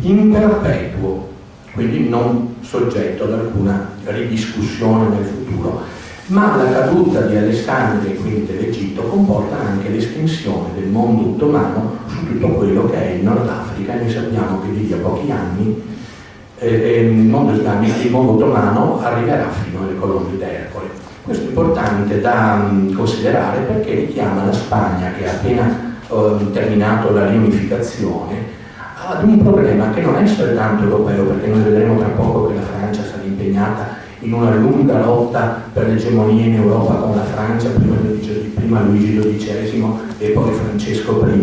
in perpetuo, quindi non soggetto ad alcuna ridiscussione nel futuro. Ma la caduta di Alessandria e quindi dell'Egitto comporta anche l'estensione del mondo ottomano su tutto quello che è il Nord Africa, e noi sappiamo che di lì a pochi anni il mondo islamico, il mondo ottomano arriverà fino alle colonne d'Ercole. Questo è importante da considerare perché richiama la Spagna, che ha appena terminato la riunificazione, ad un problema che non è soltanto europeo, perché noi vedremo tra poco che la Francia sarà impegnata in una lunga lotta per l'egemonia in Europa con la Francia, prima Luigi XII e poi Francesco I,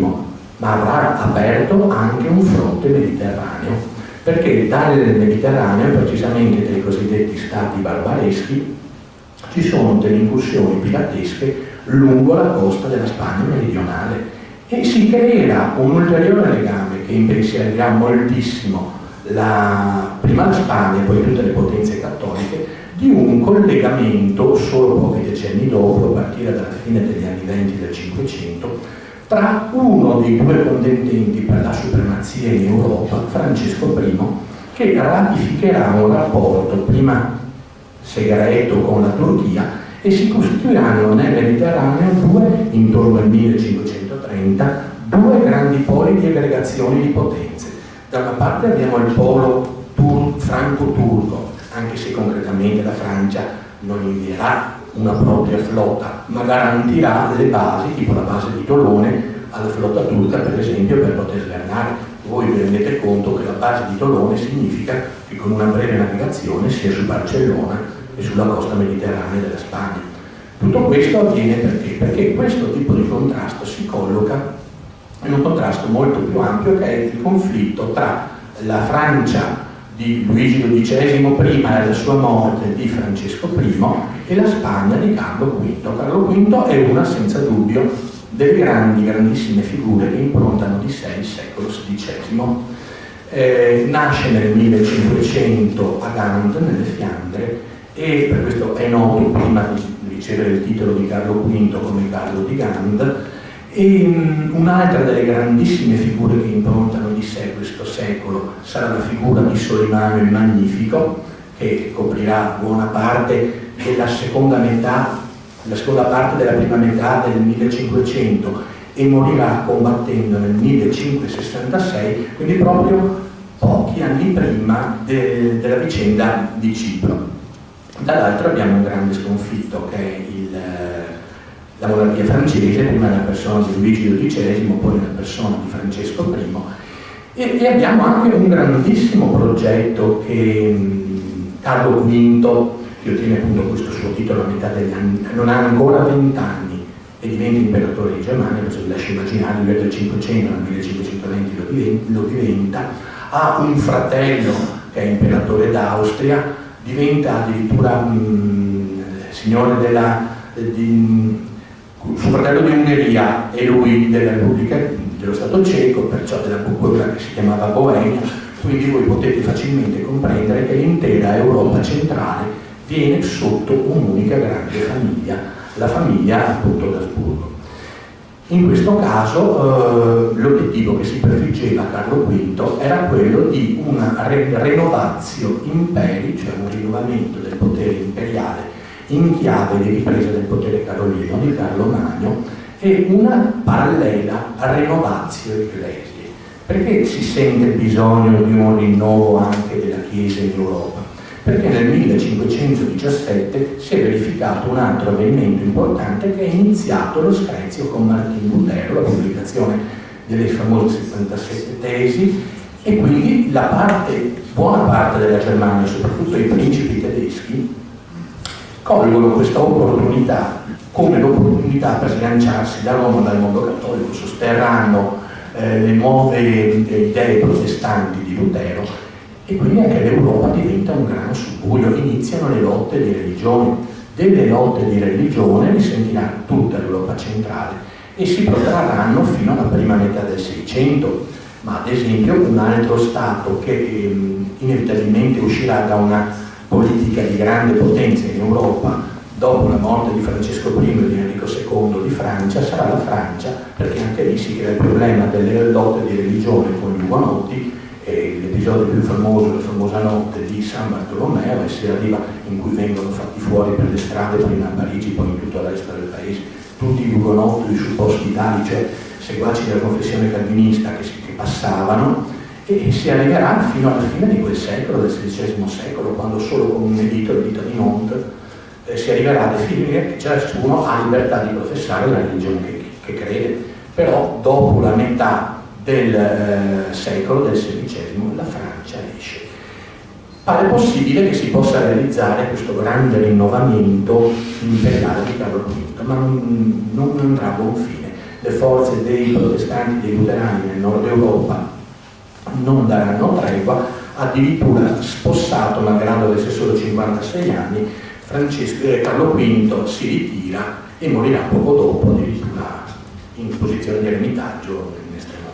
ma avrà aperto anche un fronte mediterraneo, perché dal Mediterraneo, precisamente dai cosiddetti stati barbareschi, ci sono delle incursioni piratesche lungo la costa della Spagna meridionale e si creerà un ulteriore legame che impensierirà moltissimo prima la Spagna e poi tutte le potenze cattoliche, di un collegamento solo pochi decenni dopo, a partire dalla fine degli anni 20 del Cinquecento, tra uno dei due contendenti per la supremazia in Europa, Francesco I, che ratificherà un rapporto prima segreto con la Turchia e si costituiranno nel Mediterraneo intorno al 1530, due grandi poli di aggregazione di potenze. Da una parte abbiamo il polo franco-turco, anche se concretamente la Francia non invierà una propria flotta, ma garantirà le basi, tipo la base di Tolone, alla flotta turca, per esempio, per poter svernare. Voi vi rendete conto che la base di Tolone significa che con una breve navigazione sia su Barcellona e sulla costa mediterranea della Spagna. Tutto questo avviene perché? Perché questo tipo di contrasto si colloca in un contrasto molto più ampio, che è il conflitto tra la Francia di Luigi XII prima e la sua morte di Francesco I e la Spagna di Carlo V. Carlo V è una, senza dubbio, delle grandissime figure che improntano di sé il secolo XVI. Nasce nel 1500 a Gand, nelle Fiandre, e per questo è noto prima di ricevere il titolo di Carlo V come Carlo di Gand. E un'altra delle grandissime figure che improntano di sé questo secolo sarà la figura di Solimano il Magnifico, che coprirà buona parte della seconda parte della prima metà del 1500 e morirà combattendo nel 1566, quindi proprio pochi anni prima della vicenda di Cipro. Dall'altro abbiamo un grande sconfitto che è la monarchia francese, prima nella persona di Luigi XII, poi nella persona di Francesco I, e abbiamo anche un grandissimo progetto che Carlo V, che ottiene appunto questo suo titolo a metà degli anni, non ha ancora 20 anni e diventa imperatore di Germania, perciò vi lascio immaginare, lui è del 500, nel 1520 lo diventa, ha un fratello che è imperatore d'Austria, diventa addirittura signore suo fratello di Ungheria e lui della Repubblica dello Stato Ceco, perciò della quella che si chiamava Boemia, quindi voi potete facilmente comprendere che l'intera Europa centrale viene sotto un'unica grande famiglia, la famiglia appunto d'Asburgo. In questo caso l'obiettivo che si prefiggeva Carlo V era quello di una renovatio imperi, cioè un rinnovamento del potere imperiale in chiave di ripresa del potere carolino di Carlo Magno e una parallela renovatio ecclesiae. Perché si sente bisogno di un rinnovo anche della Chiesa in Europa? Perché nel 1517 si è verificato un altro avvenimento importante, che è iniziato lo screzio con Martin Lutero, la pubblicazione delle famose 77 tesi, e quindi buona parte della Germania, soprattutto i principi tedeschi, colgono questa opportunità come l'opportunità per sganciarsi da Roma, dal mondo cattolico, sosterranno le nuove idee protestanti di Lutero, e quindi anche l'Europa diventa un grano subbuglio, iniziano le lotte di religione. Delle lotte di religione ne sentirà tutta l'Europa centrale e si protrarranno fino alla prima metà del Seicento, ma ad esempio un altro Stato che inevitabilmente uscirà da una politica di grande potenza in Europa dopo la morte di Francesco I e di Enrico II di Francia sarà la Francia, perché anche lì si crea il problema delle lotte di religione con gli Ugonotti. L'episodio più famoso, la famosa notte di San Bartolomeo, e si arriva in cui vengono fatti fuori per le strade, prima a Parigi, poi in tutto il resto del paese, tutti gli Ugonotti, i supposti tali, cioè seguaci della confessione calvinista che passavano, e si arriverà fino alla fine di quel secolo, del XVI secolo, quando solo con un editto, il dito di Nantes, si arriverà a definire che ciascuno ha libertà di professare la religione che crede. Però dopo la metà del secolo, del XVI, la Francia esce. Pare possibile che si possa realizzare questo grande rinnovamento imperiale di Carlo V, ma non andrà a buon fine. Le forze dei protestanti, dei luterani nel nord Europa non daranno tregua, addirittura spossato, malgrado avesse solo 56 anni, Carlo V si ritira e morirà poco dopo, addirittura in posizione di eremitaggio in Estremadura.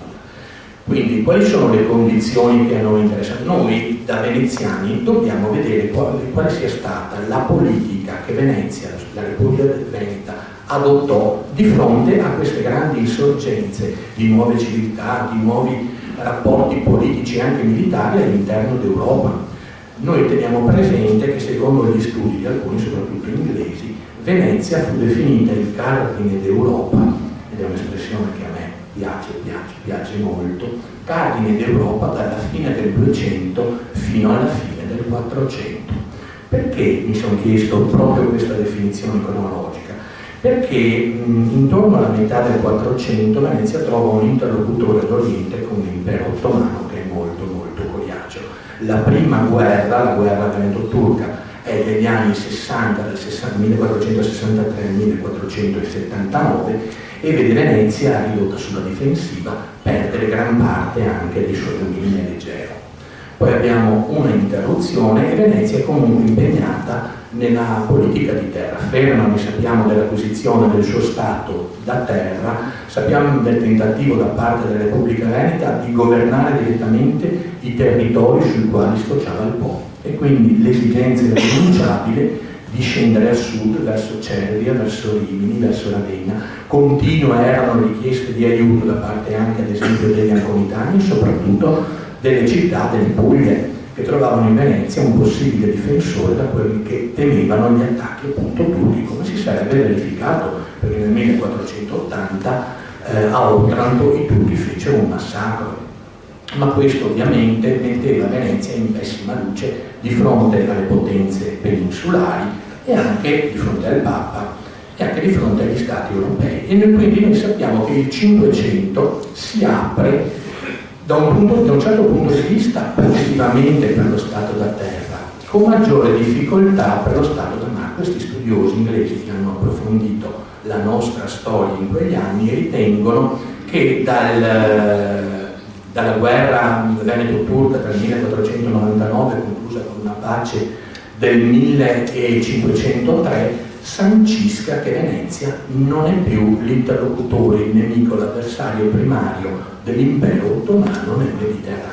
Quindi quali sono le condizioni che a noi interessano? Noi da veneziani dobbiamo vedere quale sia stata la politica che Venezia, la Repubblica Veneta, adottò di fronte a queste grandi insorgenze di nuove civiltà, di nuovi rapporti politici e anche militari all'interno d'Europa. Noi teniamo presente che secondo gli studi di alcuni, soprattutto inglesi, Venezia fu definita il cardine d'Europa, ed è un'espressione che a me piace molto, cardine d'Europa dalla fine del 200 fino alla fine del 400. Perché mi sono chiesto proprio questa definizione cronologica? Perché intorno alla metà del 400 Venezia trova un interlocutore d'Oriente con l'impero ottomano, che è molto molto coriaceo. La prima guerra, la guerra veneto-turca, è degli anni 60, dal 1463 al 1479, e vede Venezia ridotta sulla difensiva, perdere gran parte anche dei suoi domini nel Egeo. Poi abbiamo una interruzione e Venezia è comunque impegnata nella politica di terraferma. Noi sappiamo dell'acquisizione del suo stato da terra, sappiamo del tentativo da parte della Repubblica Veneta di governare direttamente i territori sui quali sfociava il Po, e quindi l'esigenza irrinunciabile di scendere a sud verso Cervia, verso Rimini, verso Ravenna. Continue erano richieste di aiuto da parte anche ad esempio degli anconitani, soprattutto delle città delle Puglie, che trovavano in Venezia un possibile difensore da quelli che temevano gli attacchi appunto turchi, come si sarebbe verificato, perché nel 1480 a Otranto i turchi fecero un massacro. ma questo ovviamente metteva Venezia in pessima luce di fronte alle potenze peninsulari e anche di fronte al Papa e anche di fronte agli Stati europei. E quindi noi sappiamo che il Cinquecento si apre da un certo punto di vista positivamente per lo Stato da terra, con maggiore difficoltà per lo Stato da mare. Questi studiosi inglesi che hanno approfondito la nostra storia in quegli anni ritengono che dalla guerra veneto-turca del 1499, conclusa con una pace del 1503, sancisca che Venezia non è più l'interlocutore, il nemico, l'avversario primario dell'impero ottomano nel Mediterraneo.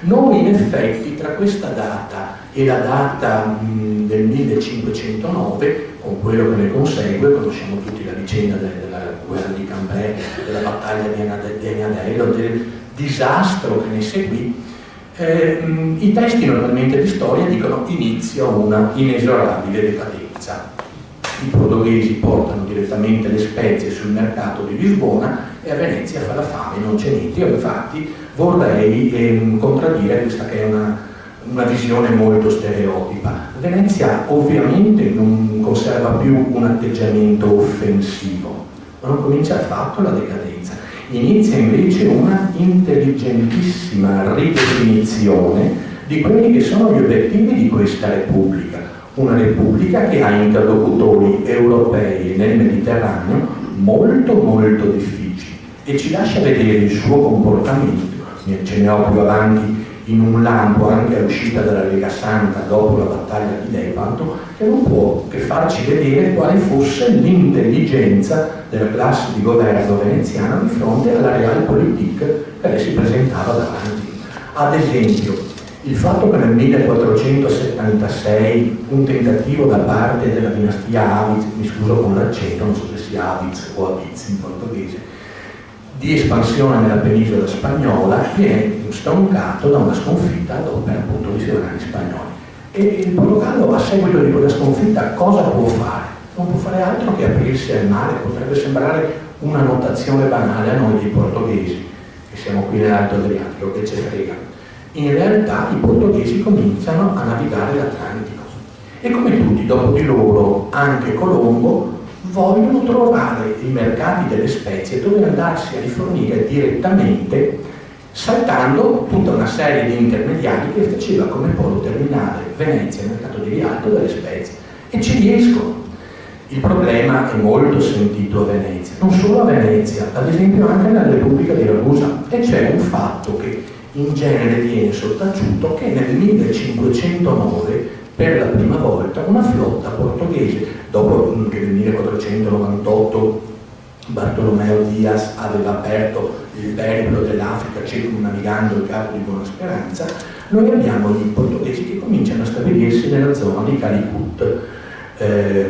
Noi in effetti tra questa data e la data del 1509, con quello che ne consegue, conosciamo tutti la vicenda della guerra di Cambrai, della battaglia di Aniadello, del disastro che ne seguì, i testi normalmente di storia dicono inizia una inesorabile decadenza. I portoghesi portano direttamente le spezie sul mercato di Lisbona e a Venezia fa la fame, non c'è niente. Io infatti vorrei contraddire questa che è una visione molto stereotipa. Venezia ovviamente non conserva più un atteggiamento offensivo, ma non comincia affatto la decadenza. Inizia invece una intelligentissima ridefinizione di quelli che sono gli obiettivi di questa Repubblica. Una Repubblica che ha interlocutori europei nel Mediterraneo molto molto difficili e ci lascia vedere il suo comportamento. Ce ne ho più avanti in un lampo anche all'uscita dalla Lega Santa dopo la battaglia di Lepanto, che non può che farci vedere quale fosse l'intelligenza della classe di governo veneziana di fronte alla realpolitik che lei si presentava davanti. Ad esempio, il fatto che nel 1476 un tentativo da parte della dinastia Aviz, mi scuso con l'accento, non so se sia Aviz o Aviz in portoghese, di espansione nella penisola spagnola viene stroncato da una sconfitta ad opera appunto di sovrani spagnoli. E il Portogallo a seguito di quella sconfitta cosa può fare? Non può fare altro che aprirsi al mare. Potrebbe sembrare una notazione banale a noi dei portoghesi, che siamo qui nell'Alto Adriatico, che ce frega. In realtà i portoghesi cominciano a navigare l'Atlantico e come tutti dopo di loro anche Colombo vogliono trovare i mercati delle spezie dove andarsi a rifornire direttamente, saltando tutta una serie di intermediari che faceva come polo terminale Venezia, il mercato di Rialto delle spezie, e ci riescono. Il problema è molto sentito a Venezia, non solo a Venezia, ad esempio anche nella Repubblica di Ragusa, e c'è un fatto che in genere viene sottaciuto, che nel 1509 per la prima volta una flotta portoghese, dopo che nel 1498 Bartolomeo Dias aveva aperto il periplo dell'Africa circumnavigando il Capo di Buona Speranza, noi abbiamo i portoghesi che cominciano a stabilirsi nella zona di Calicut,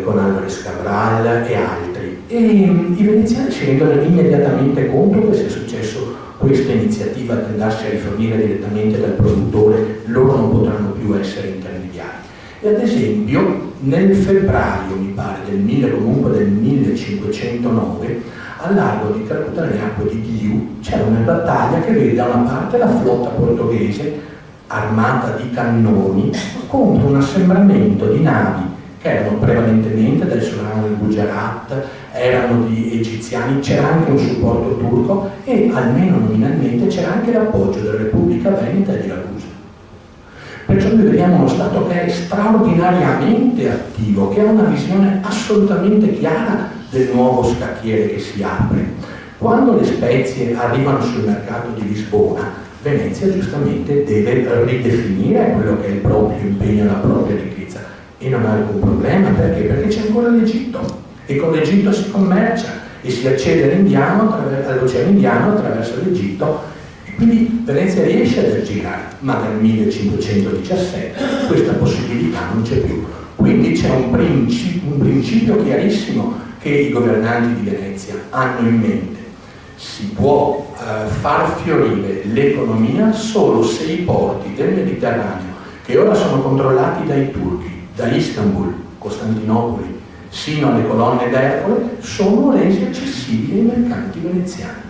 con Álvarez Cabral e altri, e i veneziani si rendono immediatamente conto che se è successo questa iniziativa di andarsi a rifornire direttamente dal produttore, loro non potranno più essere intermediari. E ad esempio nel febbraio, mi pare, del 1509, al largo di Calcutta, nelle acque di Diu, c'è una battaglia che vede da una parte la flotta portoghese armata di cannoni contro un assembramento di navi che erano prevalentemente del Sultano del Gujarat, erano di egiziani, c'era anche un supporto turco e almeno nominalmente c'era anche l'appoggio della Repubblica Veneta e di Ragusa. Perciò noi vediamo uno Stato che è straordinariamente attivo, che ha una visione assolutamente chiara del nuovo scacchiere che si apre. Quando le spezie arrivano sul mercato di Lisbona, Venezia giustamente deve ridefinire quello che è il proprio impegno e la propria ricchezza, e non ha alcun problema. Perché? Perché c'è ancora l'Egitto, e con l'Egitto si commercia e si accede all'Oceano Indiano attraverso l'Egitto, e quindi Venezia riesce ad aggirare, ma nel 1517 questa possibilità non c'è più. Quindi c'è un principio chiarissimo che i governanti di Venezia hanno in mente: si può far fiorire l'economia solo se i porti del Mediterraneo, che ora sono controllati dai turchi, da Istanbul, Costantinopoli, sino alle colonne d'Ercole, sono resi accessibili ai mercanti veneziani.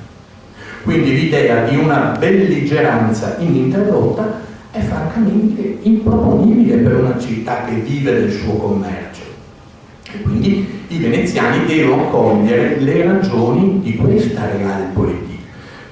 Quindi l'idea di una belligeranza ininterrotta è francamente improponibile per una città che vive del suo commercio. E quindi i veneziani devono cogliere le ragioni di questa realpolitik.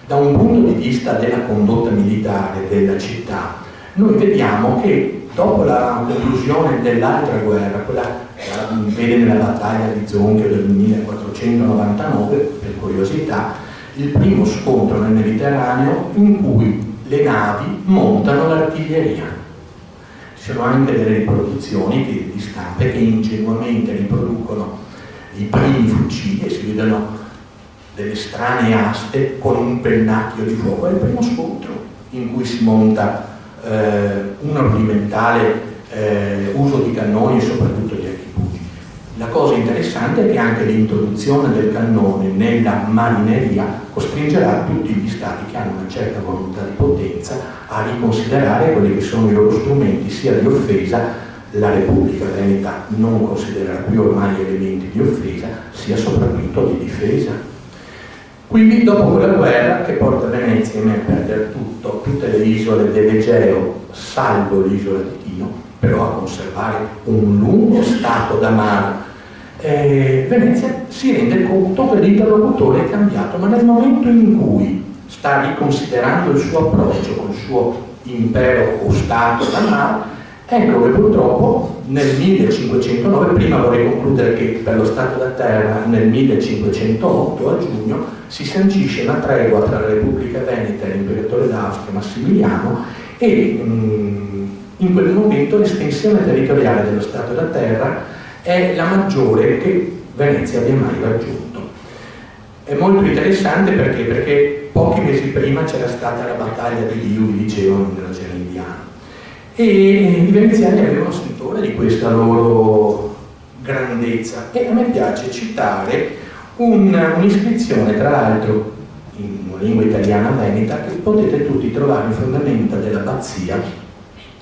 Da un punto di vista della condotta militare della città, noi vediamo che dopo la conclusione dell'altra guerra, quella che vede nella battaglia di Zonchio del 1499, per curiosità, il primo scontro nel Mediterraneo in cui le navi montano l'artiglieria. Ci sono anche delle riproduzioni di stampe che ingenuamente riproducono i primi fucili e si vedono delle strane aste con un pennacchio di fuoco. È il primo scontro in cui si monta un rudimentale uso di cannoni e soprattutto di archibugli. La cosa interessante è che anche l'introduzione del cannone nella marineria costringerà tutti gli stati che hanno una certa volontà di potenza a riconsiderare quelli che sono i loro strumenti sia di offesa. La Repubblica Veneta non considererà più ormai elementi di offesa, sia soprattutto di difesa. Quindi dopo quella guerra che porta Venezia a perdere tutto, tutte le isole dell'Egeo, salvo l'isola di Tino, però a conservare un lungo stato da mare, Venezia si rende conto che l'interlocutore è cambiato, ma nel momento in cui sta riconsiderando il suo approccio con il suo impero o stato da mare, ecco che purtroppo nel 1509, prima vorrei concludere che per lo Stato da Terra nel 1508 a giugno si sancisce una tregua tra la Repubblica Veneta e l'imperatore d'Austria Massimiliano e in quel momento l'estensione territoriale dello Stato da Terra è la maggiore che Venezia abbia mai raggiunto. È molto interessante perché pochi mesi prima c'era stata la battaglia di Liu, vi dicevo, nell'Oceano Indiano. E i veneziani avevano sentore di questa loro grandezza e a me piace citare un'iscrizione, tra l'altro in una lingua italiana veneta, che potete tutti trovare in fondamenta dell'abbazia,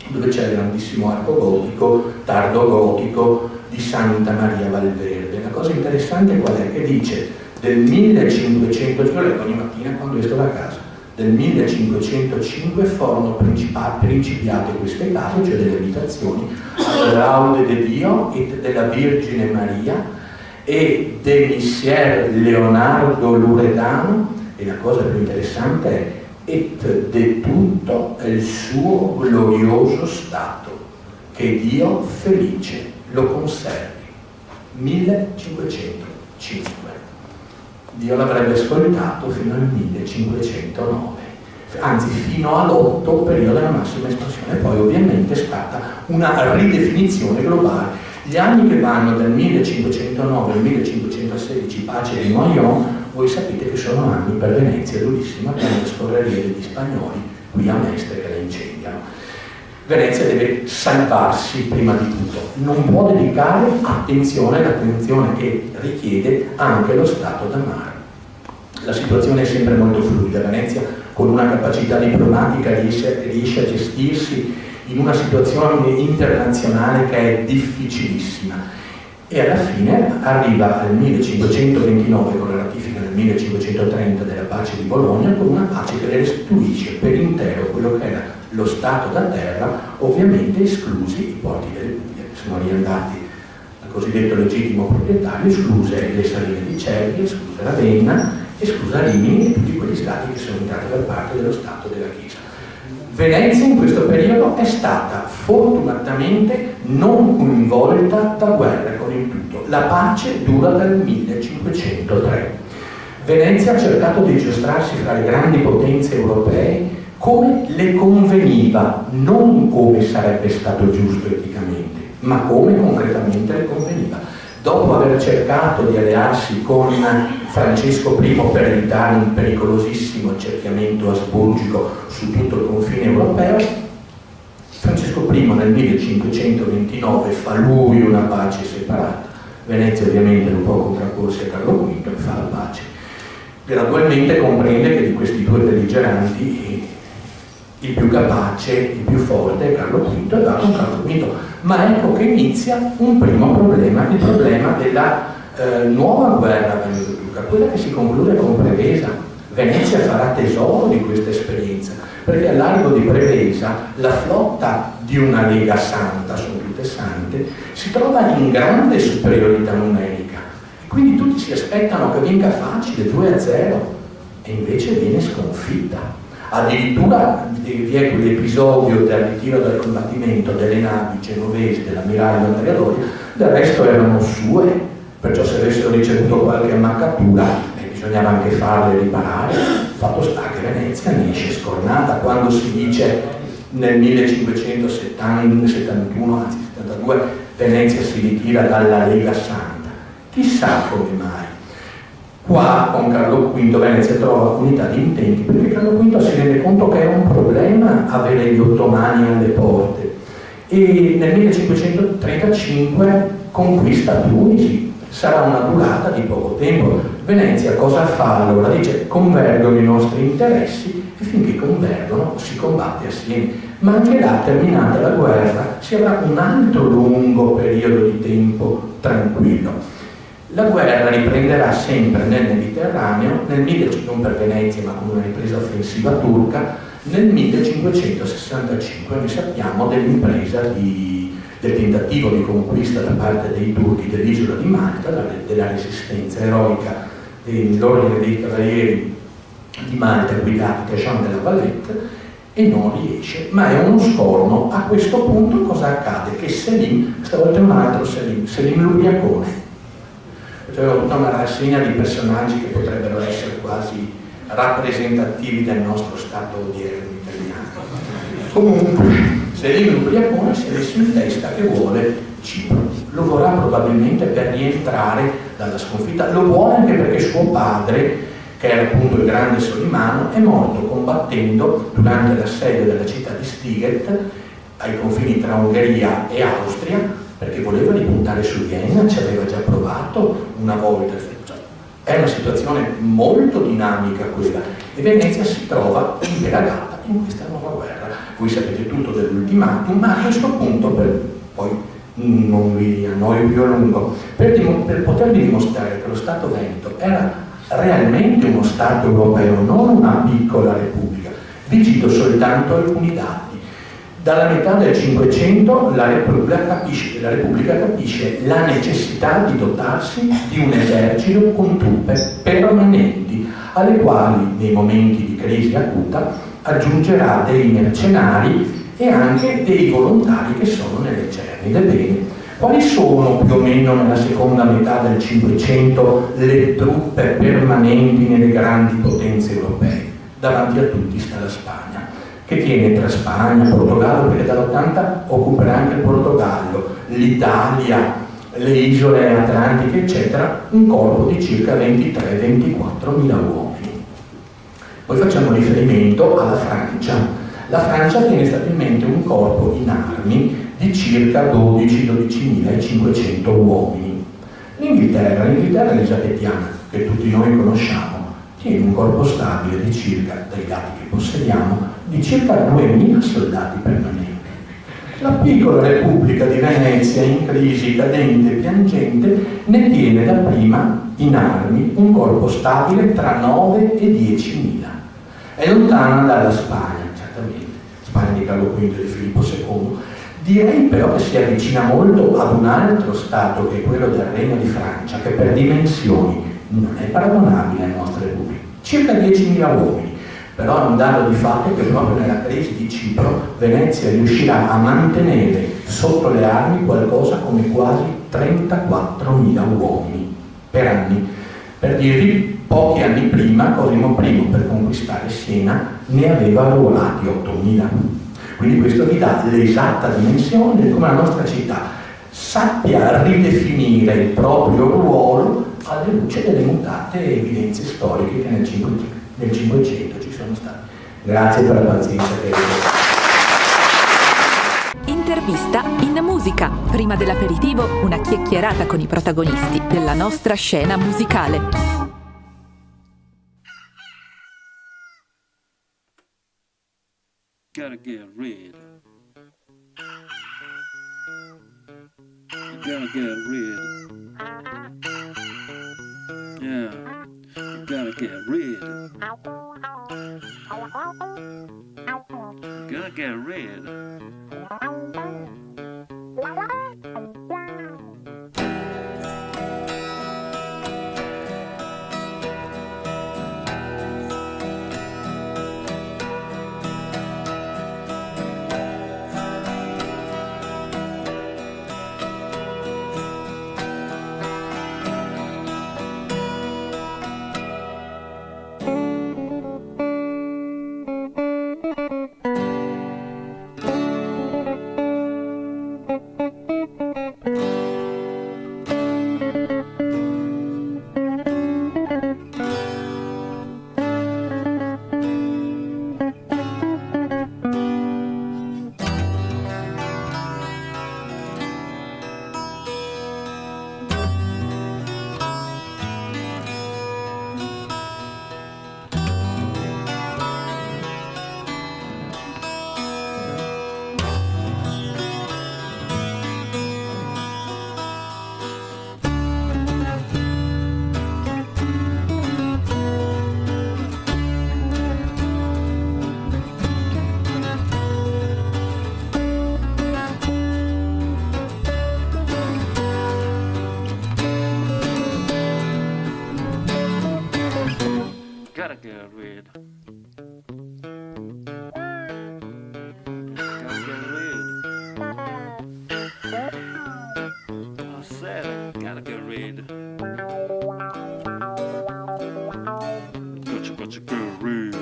dove c'è il grandissimo arco gotico, tardo gotico di Santa Maria Valverde. La cosa interessante qual è? Che dice del 1500, io leggo ogni mattina quando esco da casa, del 1505 furono principiate queste case, cioè delle abitazioni, alla laude de Dio e della Vergine Maria e de Missier Leonardo Loredano, e la cosa più interessante è et de tutto il suo glorioso stato, che Dio felice lo conservi. 1505. Dio l'avrebbe ascoltato fino al 1509, anzi fino all'8, periodo della massima espansione, poi ovviamente è stata una ridefinizione globale. Gli anni che vanno dal 1509 al 1516, pace di Noyon, voi sapete che sono anni per Venezia durissima, per le scorrerie degli spagnoli qui a Mestre che la incendiano. Venezia deve salvarsi prima di tutto, non può dedicare attenzione all'attenzione che richiede anche lo stato da mare. La situazione è sempre molto fluida, Venezia con una capacità diplomatica riesce a gestirsi in una situazione internazionale che è difficilissima e alla fine arriva al 1529 con la ratifica nel 1530 della pace di Bologna, con una pace che le restituisce per intero quello che era lo stato da terra, ovviamente esclusi i porti delle Puglie, che sono riandati al cosiddetto legittimo proprietario, escluse le Saline di Cervi, esclusa Ravenna, esclusa Rimini e tutti quegli stati che sono entrati per parte dello Stato della Chiesa. Venezia in questo periodo è stata fortunatamente non coinvolta da guerre con il tutto. La pace dura dal 1503. Venezia ha cercato di giostrarsi fra le grandi potenze europee come le conveniva, non come sarebbe stato giusto eticamente, ma come concretamente le conveniva. Dopo aver cercato di allearsi con Francesco I per evitare un pericolosissimo accerchiamento asburgico su tutto il confine europeo, Francesco I nel 1529 fa lui una pace separata. Venezia ovviamente non può contrapporsi a Carlo V e fa la pace. Gradualmente comprende che di questi due belligeranti il più capace, il più forte è Carlo V e va con Carlo V. Ma ecco che inizia un primo problema, il problema della nuova guerra veneto-turca, quella che si conclude con Prevesa. Venezia farà tesoro di questa esperienza, perché al largo di Prevesa la flotta di una Lega Santa, sono tutte sante, si trova in grande superiorità numerica. Quindi tutti si aspettano che vinca facile, 2-0, e invece viene sconfitta. Addirittura vi è quell'episodio del ritiro dal combattimento delle navi genovesi dell'ammiraglio Andrea Doria, del resto erano sue, perciò se avessero ricevuto qualche ammaccatura bisognava anche farle riparare. Fatto sta che Venezia ne esce scornata quando si dice nel 1571, anzi 72, Venezia si ritira dalla Lega Santa. Chissà come mai. Qua con Carlo V Venezia trova unità di intenti, perché Carlo V si rende conto che è un problema avere gli ottomani alle porte, e nel 1535 conquista Tunisi. Sarà una durata di poco tempo. Venezia cosa fa allora? Dice: convergono i nostri interessi, e finché convergono si combatte assieme. Ma anche là, terminata la guerra, si avrà un altro lungo periodo di tempo tranquillo. La guerra riprenderà sempre nel Mediterraneo, non per Venezia ma con una ripresa offensiva turca, nel 1565. Noi sappiamo dell'impresa del tentativo di conquista da parte dei turchi dell'isola di Malta, della resistenza eroica dell'ordine dei cavalieri di Malta guidati da Jean de la Valette, e non riesce, ma è uno scorno. A questo punto cosa accade? Che Selim, stavolta è un altro Selim l'Ubriacone, c'è tutta una rassegna di personaggi che potrebbero essere quasi rappresentativi del nostro stato odierno italiano. Comunque Selim l'Ubriacone si è messo in testa che vuole Cipro, lo vorrà probabilmente per rientrare dalla sconfitta, lo vuole anche perché suo padre, che era appunto il grande Solimano, è morto combattendo durante l'assedio della città di Stiget ai confini tra Ungheria e Austria, perché voleva ripuntare su Vienna, ci aveva già provato una volta. È una situazione molto dinamica quella, e Venezia si trova impelagata in questa nuova guerra. Voi sapete tutto dell'ultimatum, ma a questo punto, poi non vi annoio più a lungo, per potervi dimostrare che lo Stato Veneto era realmente uno Stato europeo, non una piccola repubblica, vi cito soltanto alcuni dati. Dalla metà del Cinquecento la Repubblica capisce la necessità di dotarsi di un esercito con truppe permanenti, alle quali nei momenti di crisi acuta aggiungerà dei mercenari e anche dei volontari che sono nelle cernite. Bene, quali sono più o meno nella seconda metà del Cinquecento le truppe permanenti nelle grandi potenze europee? Davanti a tutti sta la Spagna, che tiene tra Spagna, Portogallo, perché dall'80 occuperà anche il Portogallo, l'Italia, le isole atlantiche, eccetera, un corpo di circa 23-24 mila uomini. Poi facciamo riferimento alla Francia. La Francia tiene stabilmente un corpo in armi di circa 12-12.500 uomini. L'Inghilterra elisabettiana, che tutti noi conosciamo, tiene un corpo stabile di circa, dai dati che possediamo, di circa 2.000 soldati permanenti. La piccola Repubblica di Venezia, in crisi, cadente e piangente, ne tiene dapprima in armi un corpo stabile tra 9 e 10.000. È lontana dalla Spagna, certamente, Spagna di Carlo V e di Filippo II. Direi però che si avvicina molto ad un altro Stato, che è quello del Regno di Francia, che per dimensioni non è paragonabile alle nostre repubbliche, circa 10.000 uomini. Però è un dato di fatto che proprio nella crisi di Cipro Venezia riuscirà a mantenere sotto le armi qualcosa come quasi 34.000 uomini per anni. Per dirvi, pochi anni prima Cosimo I, per conquistare Siena, ne aveva arruolati 8.000. Quindi questo vi dà l'esatta dimensione di come la nostra città sappia ridefinire il proprio ruolo alla luce delle mutate evidenze storiche che nel Cinquecento ci sono state. Grazie per la pazienza che avete. Intervista in musica. Prima dell'aperitivo, una chiacchierata con i protagonisti della nostra scena musicale. Gotta get rid. You gotta get rid. Yeah. You gotta get rid. Gotta get rid. Gotta get rid. Gotta get rid. I said I gotta get rid. Gotcha, get rid.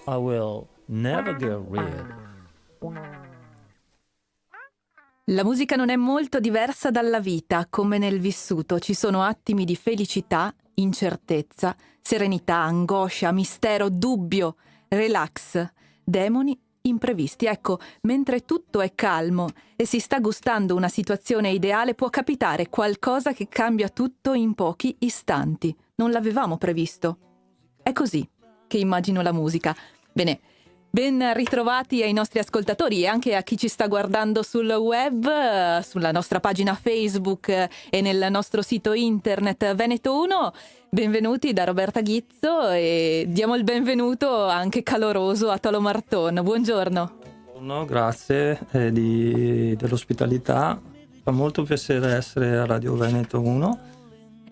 I will never get rid. La musica non è molto diversa dalla vita, come nel vissuto. Ci sono attimi di felicità, incertezza, serenità, angoscia, mistero, dubbio, relax, demoni, imprevisti. Ecco, mentre tutto è calmo e si sta gustando una situazione ideale, può capitare qualcosa che cambia tutto in pochi istanti. Non l'avevamo previsto. È così che immagino la musica. Bene, ben ritrovati ai nostri ascoltatori e anche a chi ci sta guardando sul web, sulla nostra pagina Facebook e nel nostro sito internet Veneto 1. Benvenuti da Roberta Ghizzo e diamo il benvenuto anche caloroso a Tolo Marton. Buongiorno. Buongiorno, grazie dell'ospitalità. Fa molto piacere essere a Radio Veneto 1.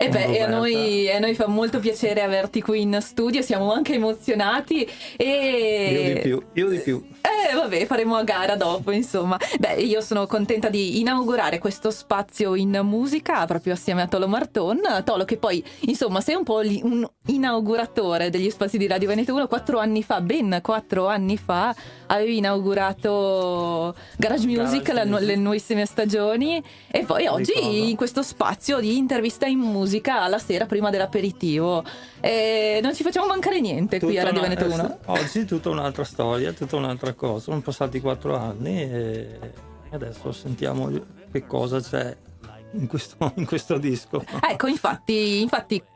E a noi fa molto piacere averti qui in studio, siamo anche emozionati e... Io di più. Vabbè, faremo a gara dopo, insomma. Beh, io sono contenta di inaugurare questo spazio in musica proprio assieme a Tolo Marton. Tolo, che poi, insomma, sei un po' un inauguratore degli spazi di Radio Veneto 1. 4 anni fa, ben 4 anni fa, avevi inaugurato Garage Music, le nuovissime stagioni, e poi oggi in questo spazio di intervista in musica alla sera prima dell'aperitivo. Non ci facciamo mancare niente qui a Radio Veneto 1. Oggi tutta un'altra storia, tutta un'altra cosa. Sono passati 4 anni e adesso sentiamo che cosa c'è in questo disco. Ecco, infatti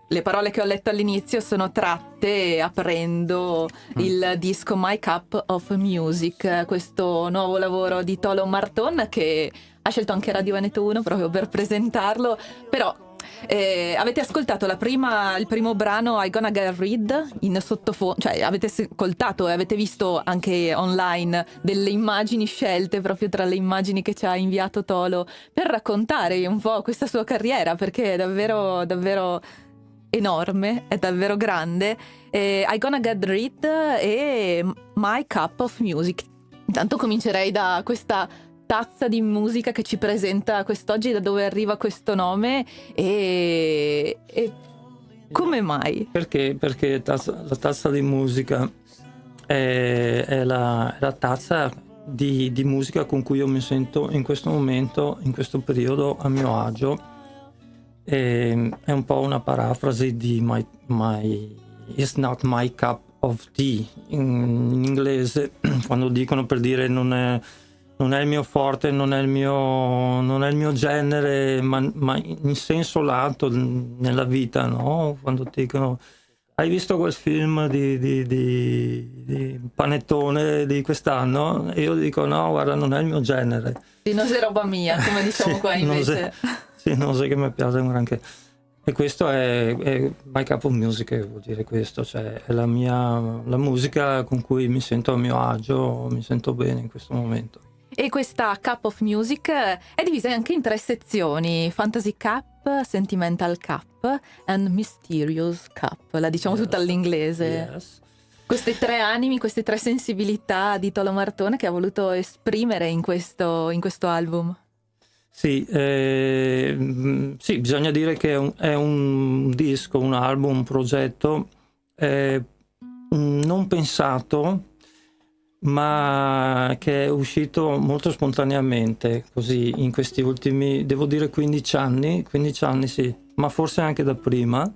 le parole che ho letto all'inizio sono tratte aprendo il disco My Cup of Music, questo nuovo lavoro di Tolo Marton che ha scelto anche Radio Veneto 1 proprio per presentarlo. Però avete ascoltato il primo brano I Gonna Get Rid in sottofondo, cioè avete ascoltato e avete visto anche online delle immagini scelte proprio tra le immagini che ci ha inviato Tolo per raccontare un po' questa sua carriera, perché è davvero davvero enorme, è davvero grande. I Gonna Get Rid e My Cup of Music. Intanto comincerei da questa tazza di musica che ci presenta quest'oggi, da dove arriva questo nome e come mai? Perché la tazza di musica è la tazza di musica con cui io mi sento in questo momento, in questo periodo, a mio agio. È un po' una parafrasi di my It's not my cup of tea in inglese, quando dicono, per dire, non è il mio forte, non è il mio genere, ma in senso lato nella vita, no? Quando ti dicono: hai visto quel film di Panettone di quest'anno? E io dico: no, guarda, non è il mio genere. Sì, non sei roba mia, come diciamo qua invece. Non so che mi piace un granché. E questo è My Cup of Music, vuol dire questo, cioè è la musica con cui mi sento a mio agio, mi sento bene in questo momento. E questa Cup of Music è divisa anche in 3 sezioni: Fantasy Cup, Sentimental Cup and Mysterious Cup. La diciamo tutta all'inglese. Yes. Queste 3 animi, queste 3 sensibilità di Tolo Marton che ha voluto esprimere in questo album. Sì, bisogna dire che è un disco, un album, un progetto non pensato, ma che è uscito molto spontaneamente, così, in questi ultimi, devo dire, 15 anni sì, ma forse anche da prima.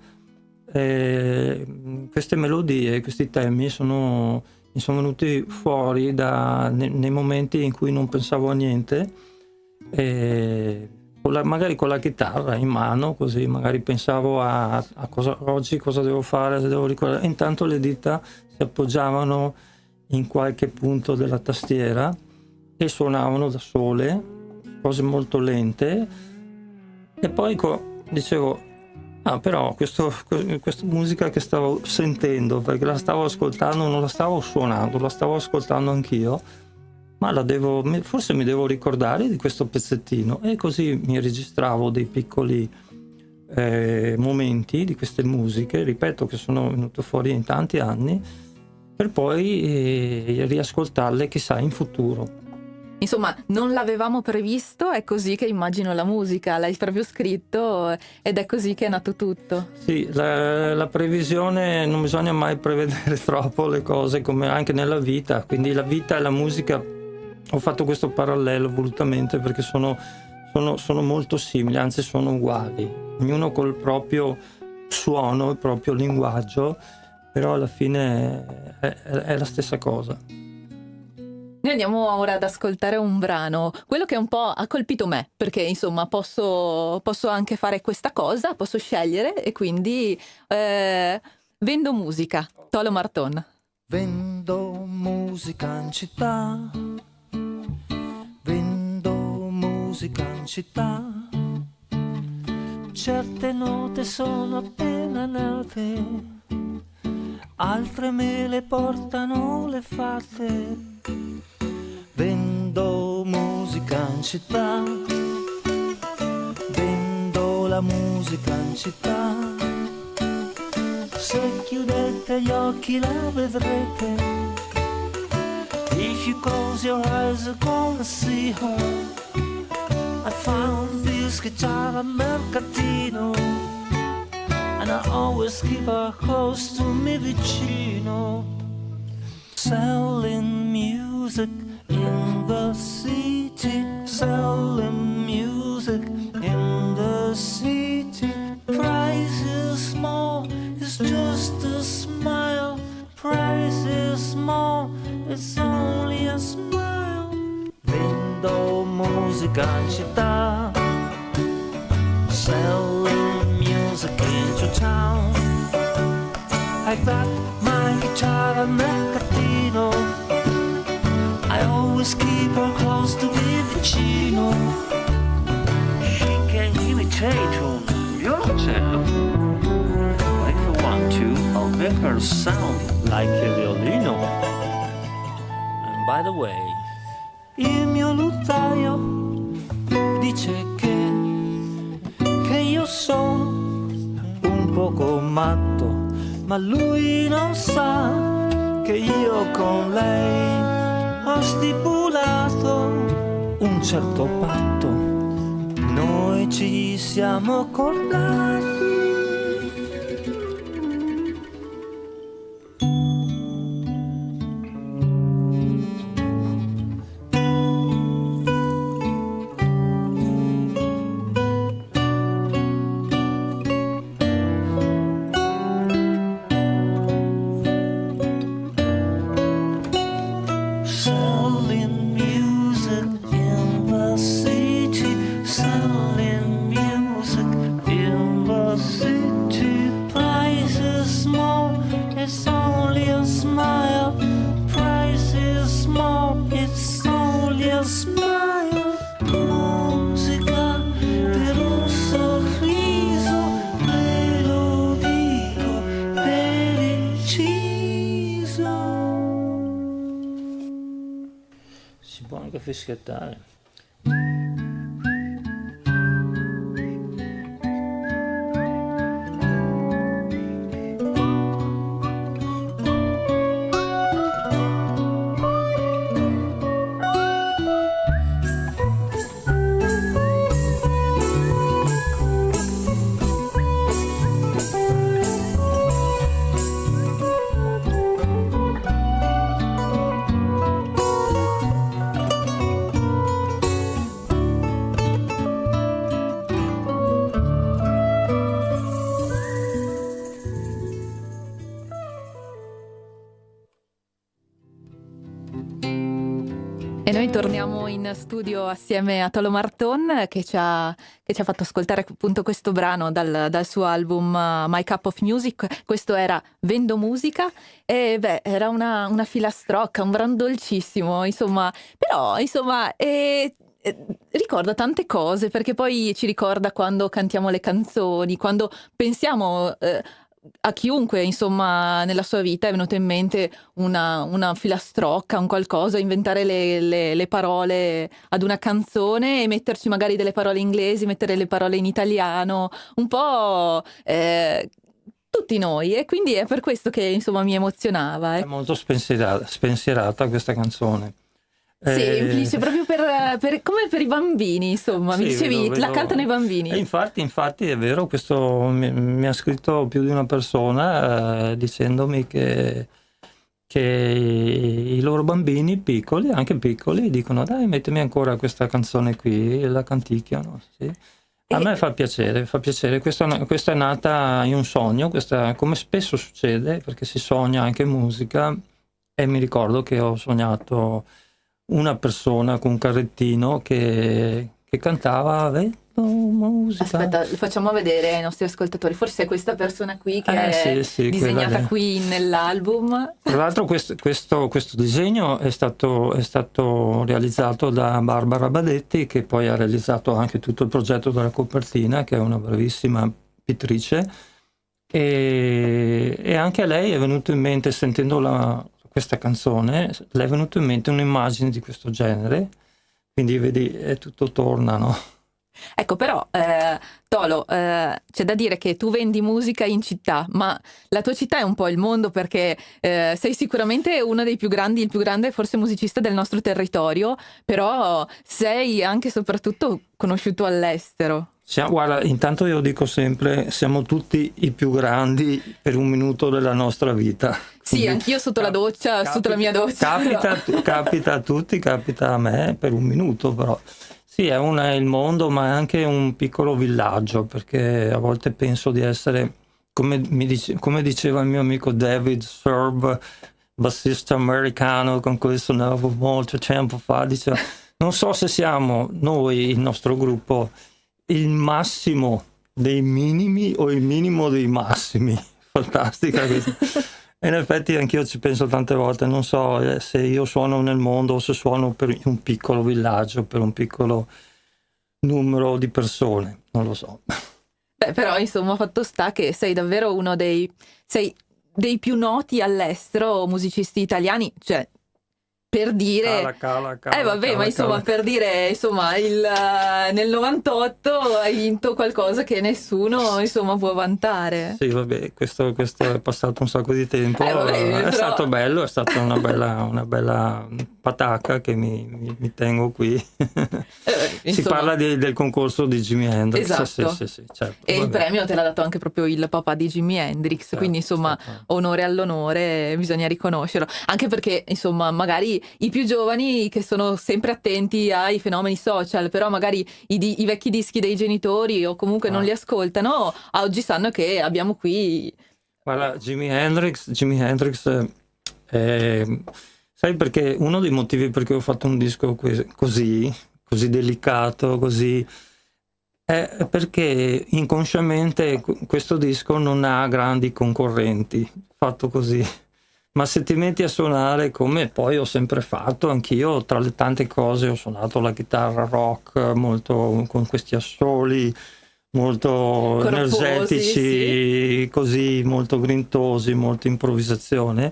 Queste melodie, questi temi mi sono venuti fuori nei momenti in cui non pensavo a niente, magari con la chitarra in mano, così magari pensavo a oggi cosa devo fare, se devo ricordare. Intanto le dita si appoggiavano in qualche punto della tastiera e suonavano da sole, cose molto lente, e poi dicevo: però questa musica che stavo sentendo, perché la stavo ascoltando, non la stavo suonando, la stavo ascoltando anch'io, ma forse mi devo ricordare di questo pezzettino, e così mi registravo dei piccoli momenti di queste musiche, ripeto, che sono venute fuori in tanti anni, per poi riascoltarle chissà in futuro. Insomma, non l'avevamo previsto, è così che immagino la musica, l'hai proprio scritto ed è così che è nato tutto. Sì, la previsione, non bisogna mai prevedere troppo le cose, come anche nella vita, quindi la vita e la musica, ho fatto questo parallelo volutamente perché sono molto simili, anzi sono uguali, ognuno col proprio suono, il proprio linguaggio, però alla fine è la stessa cosa. Noi andiamo ora ad ascoltare un brano, quello che un po' ha colpito me, perché insomma posso anche fare questa cosa, posso scegliere, e quindi Vendo musica, Tolo Marton. Vendo musica in città, vendo musica in città, certe note sono appena nate, altre me le portano le fate. Vendo musica in città, vendo la la musica in città. Se chiudete gli occhi la vedrete. If you close your eyes you're gonna see her. I found this guitar al mercatino, and I always keep her close to me vicino. Selling music in the city, selling music in the city. Price is small, it's just a smile. Price is small, it's only a smile. Vendo musica in città, selling music into town. I got my guitar al mercatino, I always keep her close to me vicino. She can imitate un violoncello. If you want to, I'll make her sound like a violino. And by the way, il mio lutaio dice che io sono un poco matto, ma lui non sa che io con lei ho stipulato un certo patto. Noi ci siamo accordati. Fischiettare. E noi torniamo in studio assieme a Tolo Marton che ci ha fatto ascoltare appunto questo brano dal suo album My Cup of Music. Questo era Vendo Musica e era una filastrocca, un brano dolcissimo, insomma, però insomma ricorda tante cose, perché poi ci ricorda quando cantiamo le canzoni, quando pensiamo a chiunque, insomma, nella sua vita è venuto in mente una filastrocca, un qualcosa, inventare le parole ad una canzone e metterci magari delle parole inglesi, mettere le parole in italiano, un po' tutti noi, e quindi è per questo che insomma mi emozionava. È molto spensierata questa canzone. Semplice, proprio per come per i bambini, insomma, mi dicevi, la cantano i bambini. Infatti è vero, questo mi ha scritto più di una persona dicendomi che i loro bambini piccoli, anche piccoli, dicono dai mettimi ancora questa canzone qui, e la canticchiano, sì. A me fa piacere, questa è nata in un sogno, come spesso succede, perché si sogna anche musica, e mi ricordo che ho sognato una persona con un carrettino che cantava Vendo Musica. Aspetta, lo facciamo vedere ai nostri ascoltatori, forse è questa persona qui che è disegnata qui nell'album. Tra l'altro questo disegno è stato realizzato da Barbara Badetti, che poi ha realizzato anche tutto il progetto della copertina, che è una bravissima pittrice, e anche a lei è venuto in mente, sentendo questa canzone, le è venuto in mente un'immagine di questo genere, quindi vedi, tutto torna, no? Ecco, però, Tolo, c'è da dire che tu vendi musica in città, ma la tua città è un po' il mondo, perché sei sicuramente uno dei più grandi, il più grande forse musicista del nostro territorio, però sei anche e soprattutto conosciuto all'estero. Guarda, intanto io dico sempre, siamo tutti i più grandi per un minuto della nostra vita. Sì, anch'io sotto la doccia, sotto la mia doccia. Capita a tutti, capita a me per un minuto, però. Sì, è il mondo, ma è anche un piccolo villaggio, perché a volte penso di essere, come diceva il mio amico David Serb, bassista americano con cui suonavo molto tempo fa, diceva, non so se siamo noi, il nostro gruppo, il massimo dei minimi o il minimo dei massimi. Fantastica questa. E in effetti anch'io ci penso tante volte, non so se io suono nel mondo o se suono per un piccolo villaggio, per un piccolo numero di persone, non lo so. Beh, però insomma, fatto sta che sei davvero sei dei più noti all'estero musicisti italiani, cioè per dire ma insomma per dire insomma nel 98 hai vinto qualcosa che nessuno insomma può vantare. Sì, vabbè, questo è passato un sacco di tempo, è stato bello, è stata una bella patacca che mi tengo qui. Si parla del concorso di Jimi Hendrix. Esatto. Sì, certo, e il premio te l'ha dato anche proprio il papà di Jimi Hendrix, certo, quindi insomma onore all'onore, bisogna riconoscerlo, anche perché insomma magari i più giovani che sono sempre attenti ai fenomeni social, però magari i vecchi dischi dei genitori o comunque non li ascoltano, oggi sanno che abbiamo qui. Guarda, Jimi Hendrix sai perché uno dei motivi perché ho fatto un disco così delicato, così è perché inconsciamente questo disco non ha grandi concorrenti, fatto così. Ma se ti metti a suonare, come poi ho sempre fatto, anch'io tra le tante cose ho suonato la chitarra rock molto con questi assoli molto corposi, energetici, sì. Così molto grintosi, molta improvvisazione.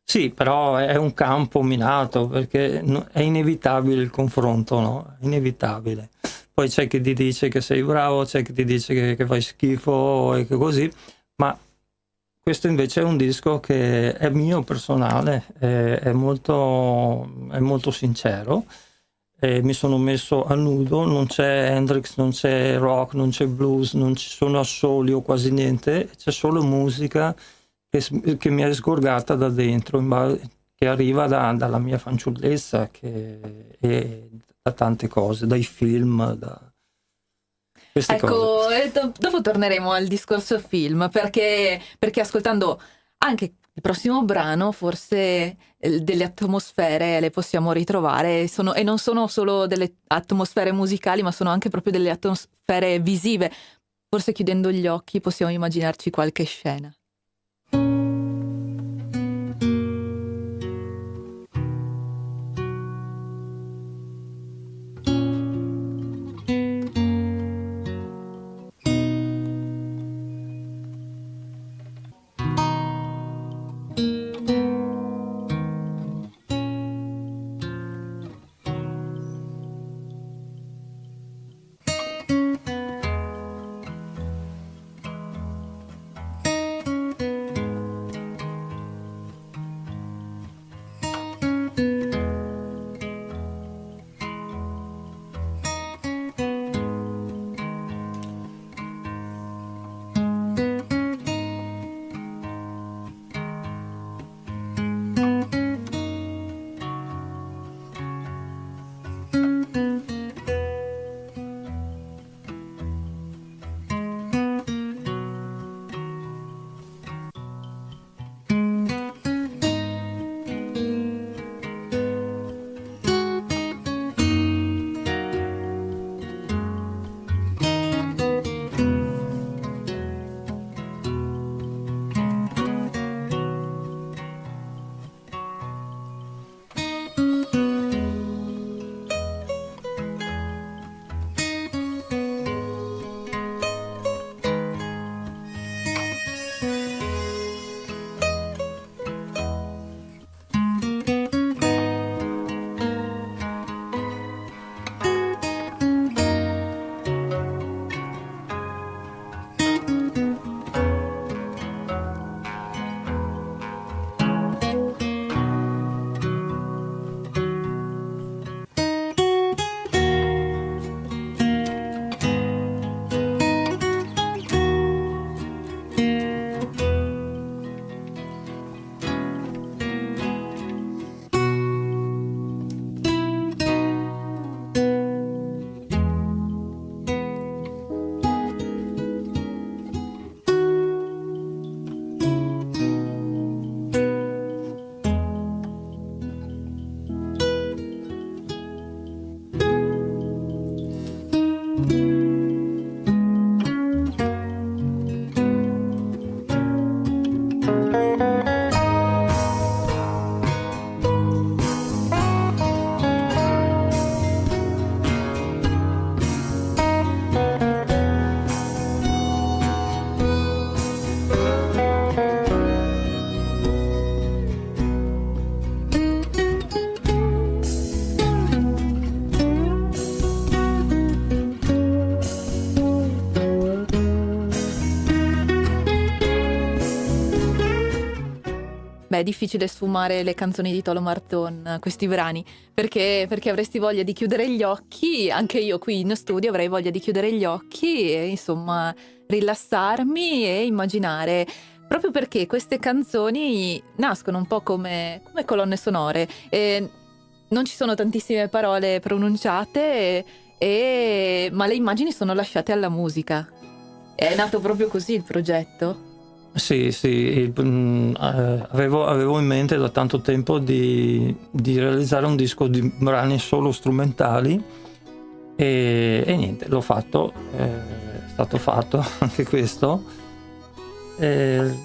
Sì, però è un campo minato, perché è inevitabile il confronto, no? È inevitabile. Poi c'è chi ti dice che sei bravo, c'è chi ti dice che fai schifo e che così, ma questo invece è un disco che è mio personale, è molto sincero, mi sono messo a nudo, non c'è Hendrix, non c'è rock, non c'è blues, non ci sono assoli o quasi niente, c'è solo musica che mi è sgorgata da dentro, che arriva dalla mia fanciullezza e da tante cose, dai film, da queste cose. Dopo torneremo al discorso film, perché ascoltando anche il prossimo brano forse delle atmosfere le possiamo ritrovare, e non sono solo delle atmosfere musicali, ma sono anche proprio delle atmosfere visive. Forse chiudendo gli occhi possiamo immaginarci qualche scena. Beh, è difficile sfumare le canzoni di Tolo Marton, questi brani, perché avresti voglia di chiudere gli occhi, anche io qui in studio avrei voglia di chiudere gli occhi e insomma rilassarmi e immaginare, proprio perché queste canzoni nascono un po' come colonne sonore, e non ci sono tantissime parole pronunciate, ma le immagini sono lasciate alla musica. È nato proprio così il progetto? Sì, avevo in mente da tanto tempo di realizzare un disco di brani solo strumentali e niente, l'ho fatto, è stato fatto anche questo.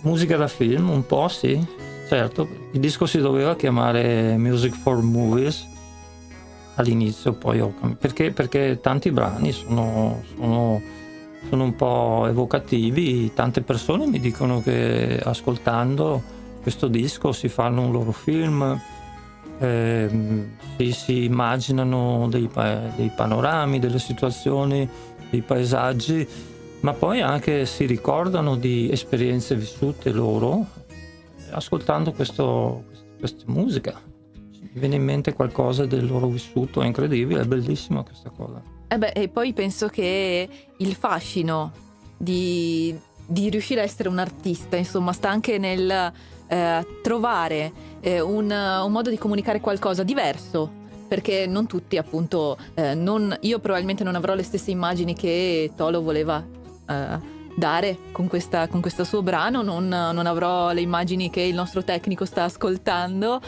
Musica da film, un po', sì, certo. Il disco si doveva chiamare Music for Movies all'inizio, poi perché tanti brani sono un po' evocativi. Tante persone mi dicono che ascoltando questo disco si fanno un loro film, si immaginano dei panorami, delle situazioni, dei paesaggi, ma poi anche si ricordano di esperienze vissute loro ascoltando questa musica. Mi viene in mente qualcosa del loro vissuto, è incredibile, è bellissima questa cosa. E poi penso che il fascino di riuscire a essere un artista, insomma, sta anche nel trovare un modo di comunicare qualcosa diverso, perché non tutti, appunto, io probabilmente non avrò le stesse immagini che Tolo voleva dare con questo suo brano, non avrò le immagini che il nostro tecnico sta ascoltando,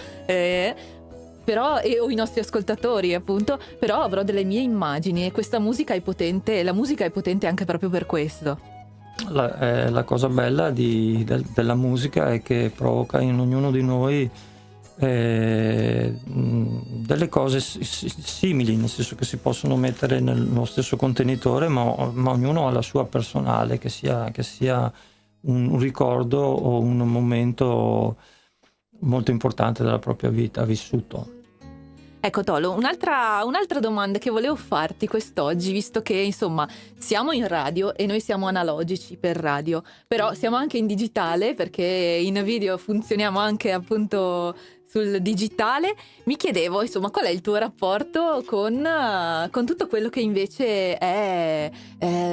però, o i nostri ascoltatori, appunto, però avrò delle mie immagini e questa musica è potente, la musica è potente anche proprio per questo. La cosa bella della musica è che provoca in ognuno di noi delle cose simili, nel senso che si possono mettere nello stesso contenitore, ma ognuno ha la sua personale, che sia un ricordo o un momento molto importante della propria vita vissuto. Ecco Tolo, un'altra domanda che volevo farti quest'oggi, visto che insomma siamo in radio e noi siamo analogici per radio, però siamo anche in digitale perché in video funzioniamo anche appunto sul digitale, mi chiedevo insomma qual è il tuo rapporto con tutto quello che invece è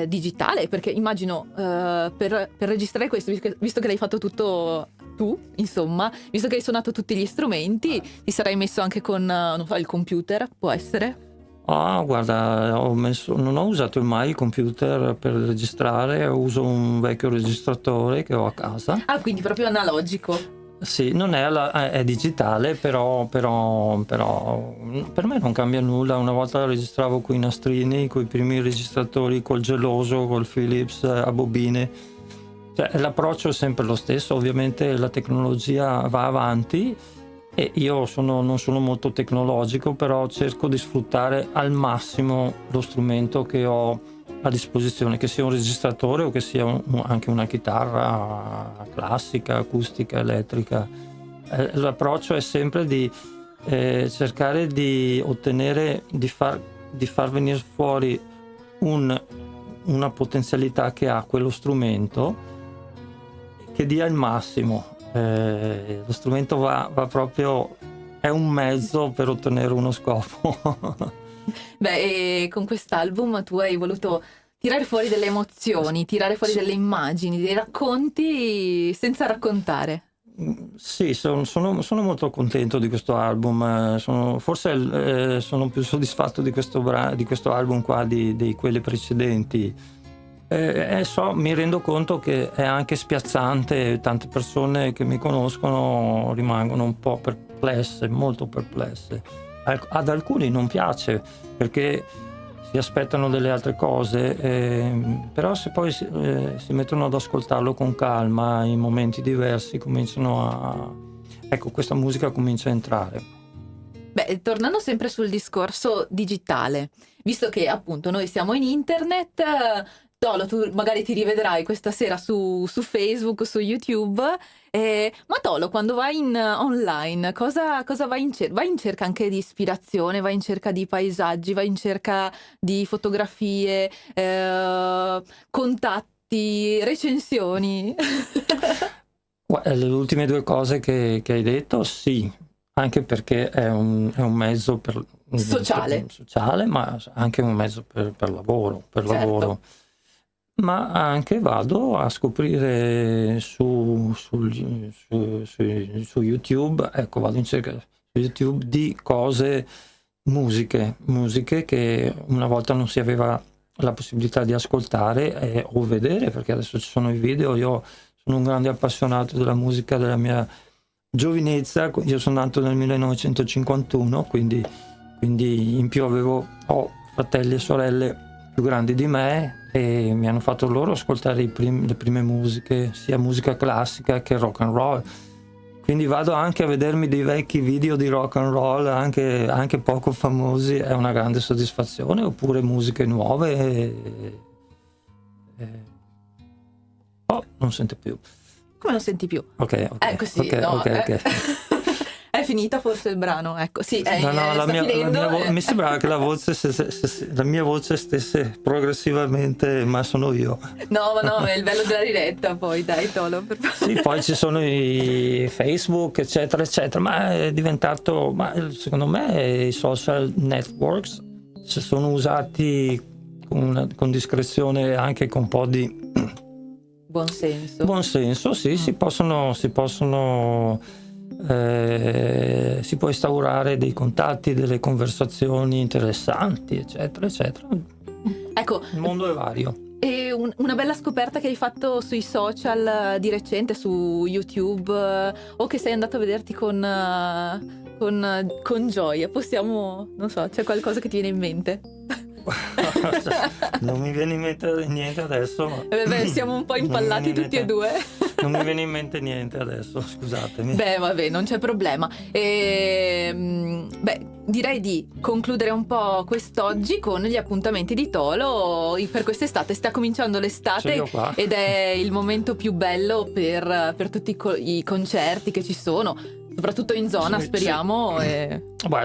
digitale, perché immagino per registrare questo, visto che l'hai fatto tutto tu, insomma, visto che hai suonato tutti gli strumenti, ti sarai messo anche con, non so, il computer, può essere? Guarda, non ho usato mai il computer per registrare, uso un vecchio registratore che ho a casa. Quindi proprio analogico. Sì, non è digitale, però per me non cambia nulla. Una volta registravo coi nastrini, coi primi registratori, col geloso, col Philips a bobine. Cioè, l'approccio è sempre lo stesso, ovviamente la tecnologia va avanti e io non sono molto tecnologico, però cerco di sfruttare al massimo lo strumento che ho a disposizione, che sia un registratore o che sia anche una chitarra classica, acustica, elettrica. L'approccio è sempre di cercare di ottenere, di far venire fuori una potenzialità che ha quello strumento, che dia il massimo. Lo strumento va proprio, è un mezzo per ottenere uno scopo. E con quest'album tu hai voluto tirare fuori delle emozioni, tirare fuori delle immagini, dei racconti senza raccontare. Sì, sono molto contento di questo album, forse sono più soddisfatto di questo album qua di quelli precedenti. Mi rendo conto che è anche spiazzante, tante persone che mi conoscono rimangono un po' perplesse, molto perplesse. Ad alcuni non piace perché si aspettano delle altre cose, però se poi si mettono ad ascoltarlo con calma in momenti diversi questa musica comincia a entrare. Tornando sempre sul discorso digitale, visto che appunto noi siamo in internet, Tolo, tu magari ti rivedrai questa sera su Facebook, su YouTube, ma Tolo, quando vai online, cosa vai in cerca? Vai in cerca anche di ispirazione, vai in cerca di paesaggi, vai in cerca di fotografie, contatti, recensioni? Le ultime due cose che hai detto, sì, anche perché è un mezzo sociale, ma anche un mezzo per lavoro. Certo. Ma anche vado a scoprire su YouTube, ecco, vado in cerca su YouTube di cose, musiche che una volta non si aveva la possibilità di ascoltare o vedere, perché adesso ci sono i video. Io sono un grande appassionato della musica della mia giovinezza, io sono nato nel 1951, quindi in più ho fratelli e sorelle più grandi di me e mi hanno fatto loro ascoltare le prime musiche, sia musica classica che rock and roll. Quindi vado anche a vedermi dei vecchi video di rock and roll, anche poco famosi, è una grande soddisfazione, oppure musiche nuove. Oh, non sente più. Come non senti più? Ok. Ecco, sì, ok. È finita forse il brano, ecco, sì, mi sembrava che la mia voce stesse progressivamente, ma sono io. No, è il bello della diretta, poi dai Tolo, per favore. Sì, poi ci sono i Facebook, eccetera, ma è diventato, secondo me i social networks, se sono usati con discrezione, anche con un po' di buon senso, sì, si può instaurare dei contatti, delle conversazioni interessanti, eccetera. Ecco, il mondo è vario. E una bella scoperta che hai fatto sui social di recente, su YouTube, o che sei andato a vederti con gioia, possiamo, non so, c'è qualcosa che ti viene in mente? Non mi viene in mente niente adesso. Siamo un po' impallati tutti e due. Non mi viene in mente niente adesso, scusatemi. Vabbè, non c'è problema. Direi di concludere un po' quest'oggi con gli appuntamenti di Tolo per quest'estate. Sta cominciando l'estate ed è il momento più bello per tutti i concerti che ci sono, soprattutto in zona, speriamo.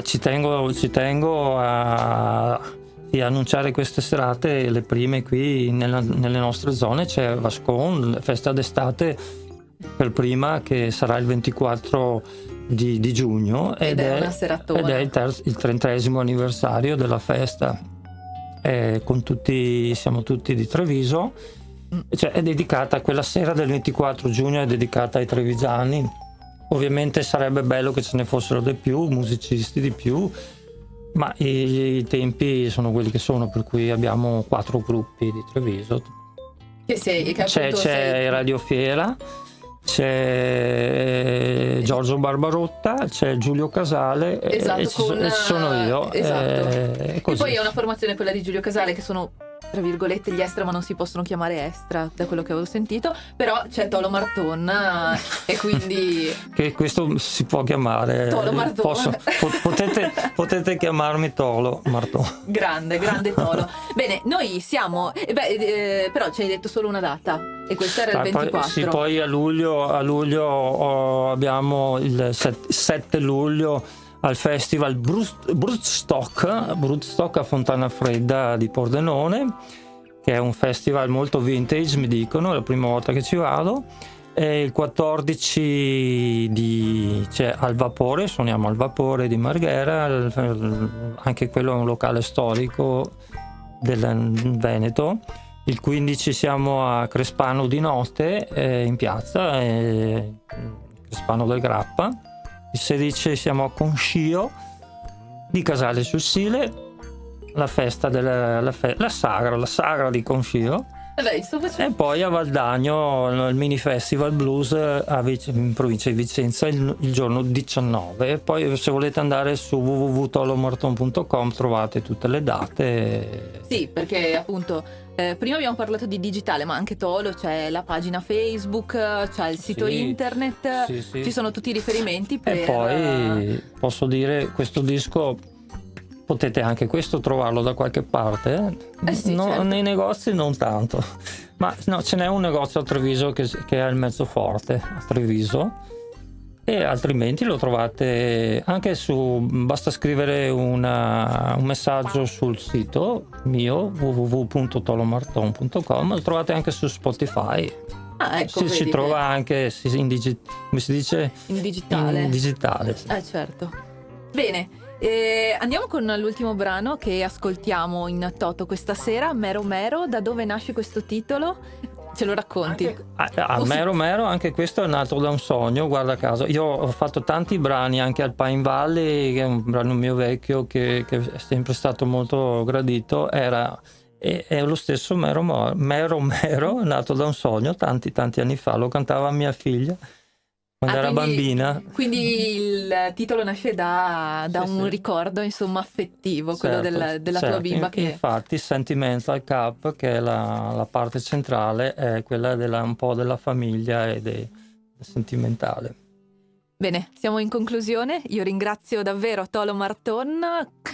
Ci tengo a annunciare queste serate, le prime qui nelle nostre zone. C'è Vascon, festa d'estate per prima, che sarà il 24 di giugno ed è una seratona. Ed è il 30° anniversario della festa, siamo tutti di Treviso, cioè è dedicata, quella sera del 24 giugno è dedicata ai trevigiani. Ovviamente sarebbe bello che ce ne fossero di più, musicisti di più, ma i tempi sono quelli che sono, per cui abbiamo 4 gruppi di Treviso. C'è Radio Fiera, c'è Giorgio Barbarotta, c'è Giulio Casale, esatto, e ci sono io. Esatto. E poi è una formazione, quella di Giulio Casale, che sono tra virgolette gli extra, ma non si possono chiamare extra da quello che avevo sentito, però c'è Tolo Marton e quindi che questo si può chiamare Tolo Marton. Potete chiamarmi Tolo Marton. Grande Tolo. Bene, noi siamo però ci hai detto solo una data e questa era il 24. Poi a luglio abbiamo il 7 luglio al festival Brudstock a Fontana Fredda di Pordenone, che è un festival molto vintage, mi dicono, è la prima volta che ci vado. E il 14 c'è Al Vapore, suoniamo Al Vapore di Marghera, anche quello è un locale storico del Veneto. Il 15 siamo a Crespano di notte, in piazza, Crespano del Grappa. Il 16 siamo a Conscio di Casale sul Sile, la festa la sagra di Conscio. E poi a Valdagno il mini festival blues in provincia di Vicenza il giorno 19. E poi se volete andare su www.tolomarton.com trovate tutte le date. Sì, perché appunto prima abbiamo parlato di digitale, ma anche Tolo c'è la pagina Facebook, c'è il sito internet, ci sono tutti i riferimenti per... E poi posso dire, questo disco potete anche questo trovarlo da qualche parte, certo. Nei negozi non tanto, ma no, ce n'è un negozio a Treviso che è il Mezzoforte a Treviso, e altrimenti lo trovate anche basta scrivere un messaggio sul sito mio www.tolomarton.com, lo trovate anche su Spotify. Ah, ecco, si vedi trova anche come si dice? in digitale. In digitale, sì. Certo. Bene, andiamo con l'ultimo brano che ascoltiamo in toto questa sera, Mero Mero. Da dove nasce questo titolo? Ce lo racconti? Mero Mero, anche questo è nato da un sogno, guarda caso. Io ho fatto tanti brani anche al Pine Valley, che è un brano mio vecchio che è sempre stato molto gradito. È lo stesso Mero Mero, è nato da un sogno tanti anni fa, lo cantava mia figlia quando era bambina. Quindi il titolo nasce da un ricordo, insomma, affettivo, quello della tua bimba. Infatti Sentimental Cup, che è la parte centrale, è quella un po' della famiglia ed sentimentale. Bene, siamo in conclusione. Io ringrazio davvero Tolo Marton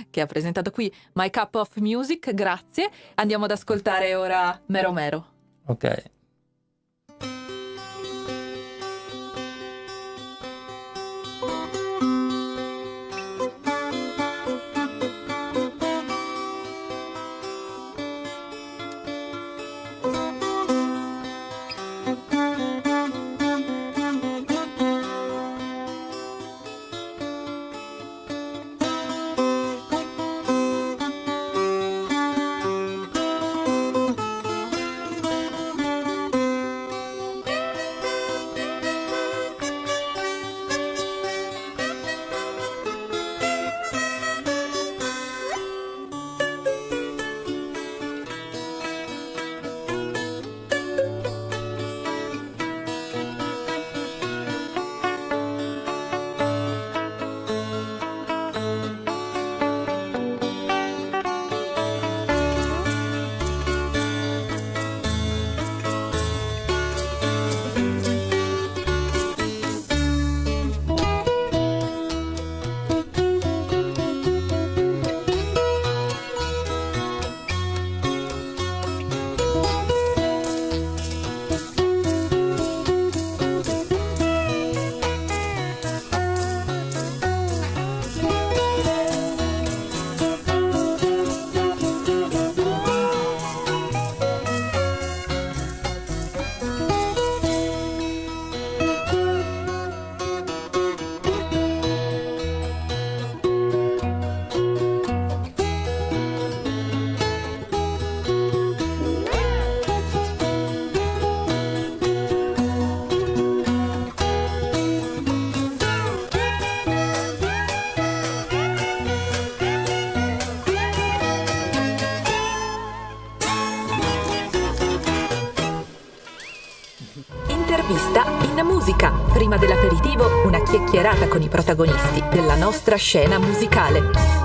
che ha presentato qui My Cup of Music, grazie. Andiamo ad ascoltare ora Mero Mero. Ok. Intervista in musica. Prima dell'aperitivo, una chiacchierata con i protagonisti della nostra scena musicale.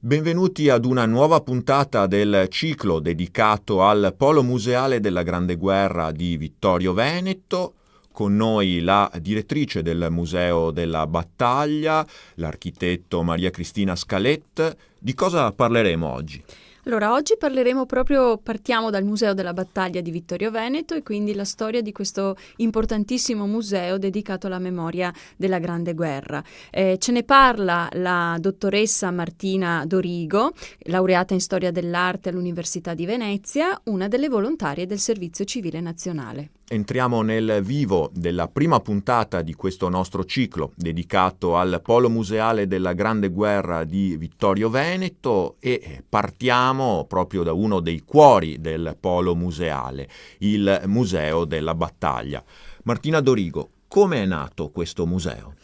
Benvenuti ad una nuova puntata del ciclo dedicato al Polo Museale della Grande Guerra di Vittorio Veneto. Con noi la direttrice del Museo della Battaglia, l'architetto Maria Cristina Scalet. Di cosa parleremo oggi? Allora, oggi partiamo dal Museo della Battaglia di Vittorio Veneto e quindi la storia di questo importantissimo museo dedicato alla memoria della Grande Guerra. Ce ne parla la dottoressa Martina Dorigo, laureata in Storia dell'Arte all'Università di Venezia, una delle volontarie del Servizio Civile Nazionale. Entriamo nel vivo della prima puntata di questo nostro ciclo dedicato al Polo Museale della Grande Guerra di Vittorio Veneto e partiamo proprio da uno dei cuori del Polo Museale, il Museo della Battaglia. Martina Dorigo, come è nato questo museo?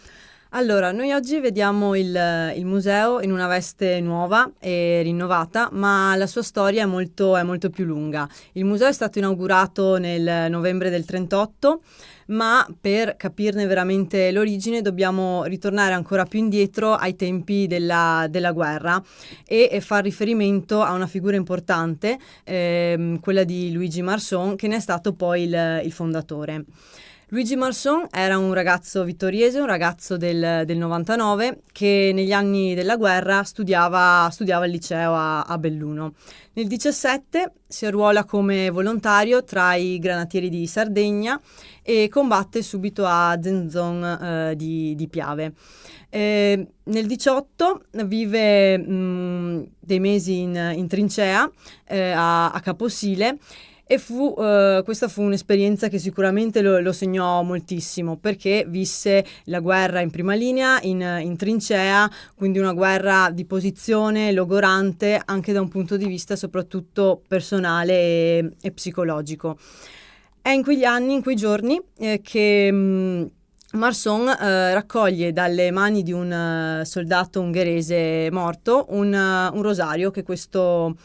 Allora, noi oggi vediamo il museo in una veste nuova e rinnovata, ma la sua storia è molto più lunga. Il museo è stato inaugurato nel novembre del 38, ma per capirne veramente l'origine dobbiamo ritornare ancora più indietro ai tempi della guerra e far riferimento a una figura importante, quella di Luigi Marson, che ne è stato poi il fondatore. Luigi Marson era un ragazzo vittoriese, un ragazzo del 99 che negli anni della guerra studiava al liceo a Belluno. Nel 17 si arruola come volontario tra i granatieri di Sardegna e combatte subito a Zenzon di Piave. Nel 18 vive dei mesi in trincea a Caposile. E questa fu un'esperienza che sicuramente lo segnò moltissimo, perché visse la guerra in prima linea, in trincea, quindi una guerra di posizione, logorante, anche da un punto di vista soprattutto personale e psicologico. È in quegli anni, in quei giorni, che Marson raccoglie dalle mani di un soldato ungherese morto un rosario che questo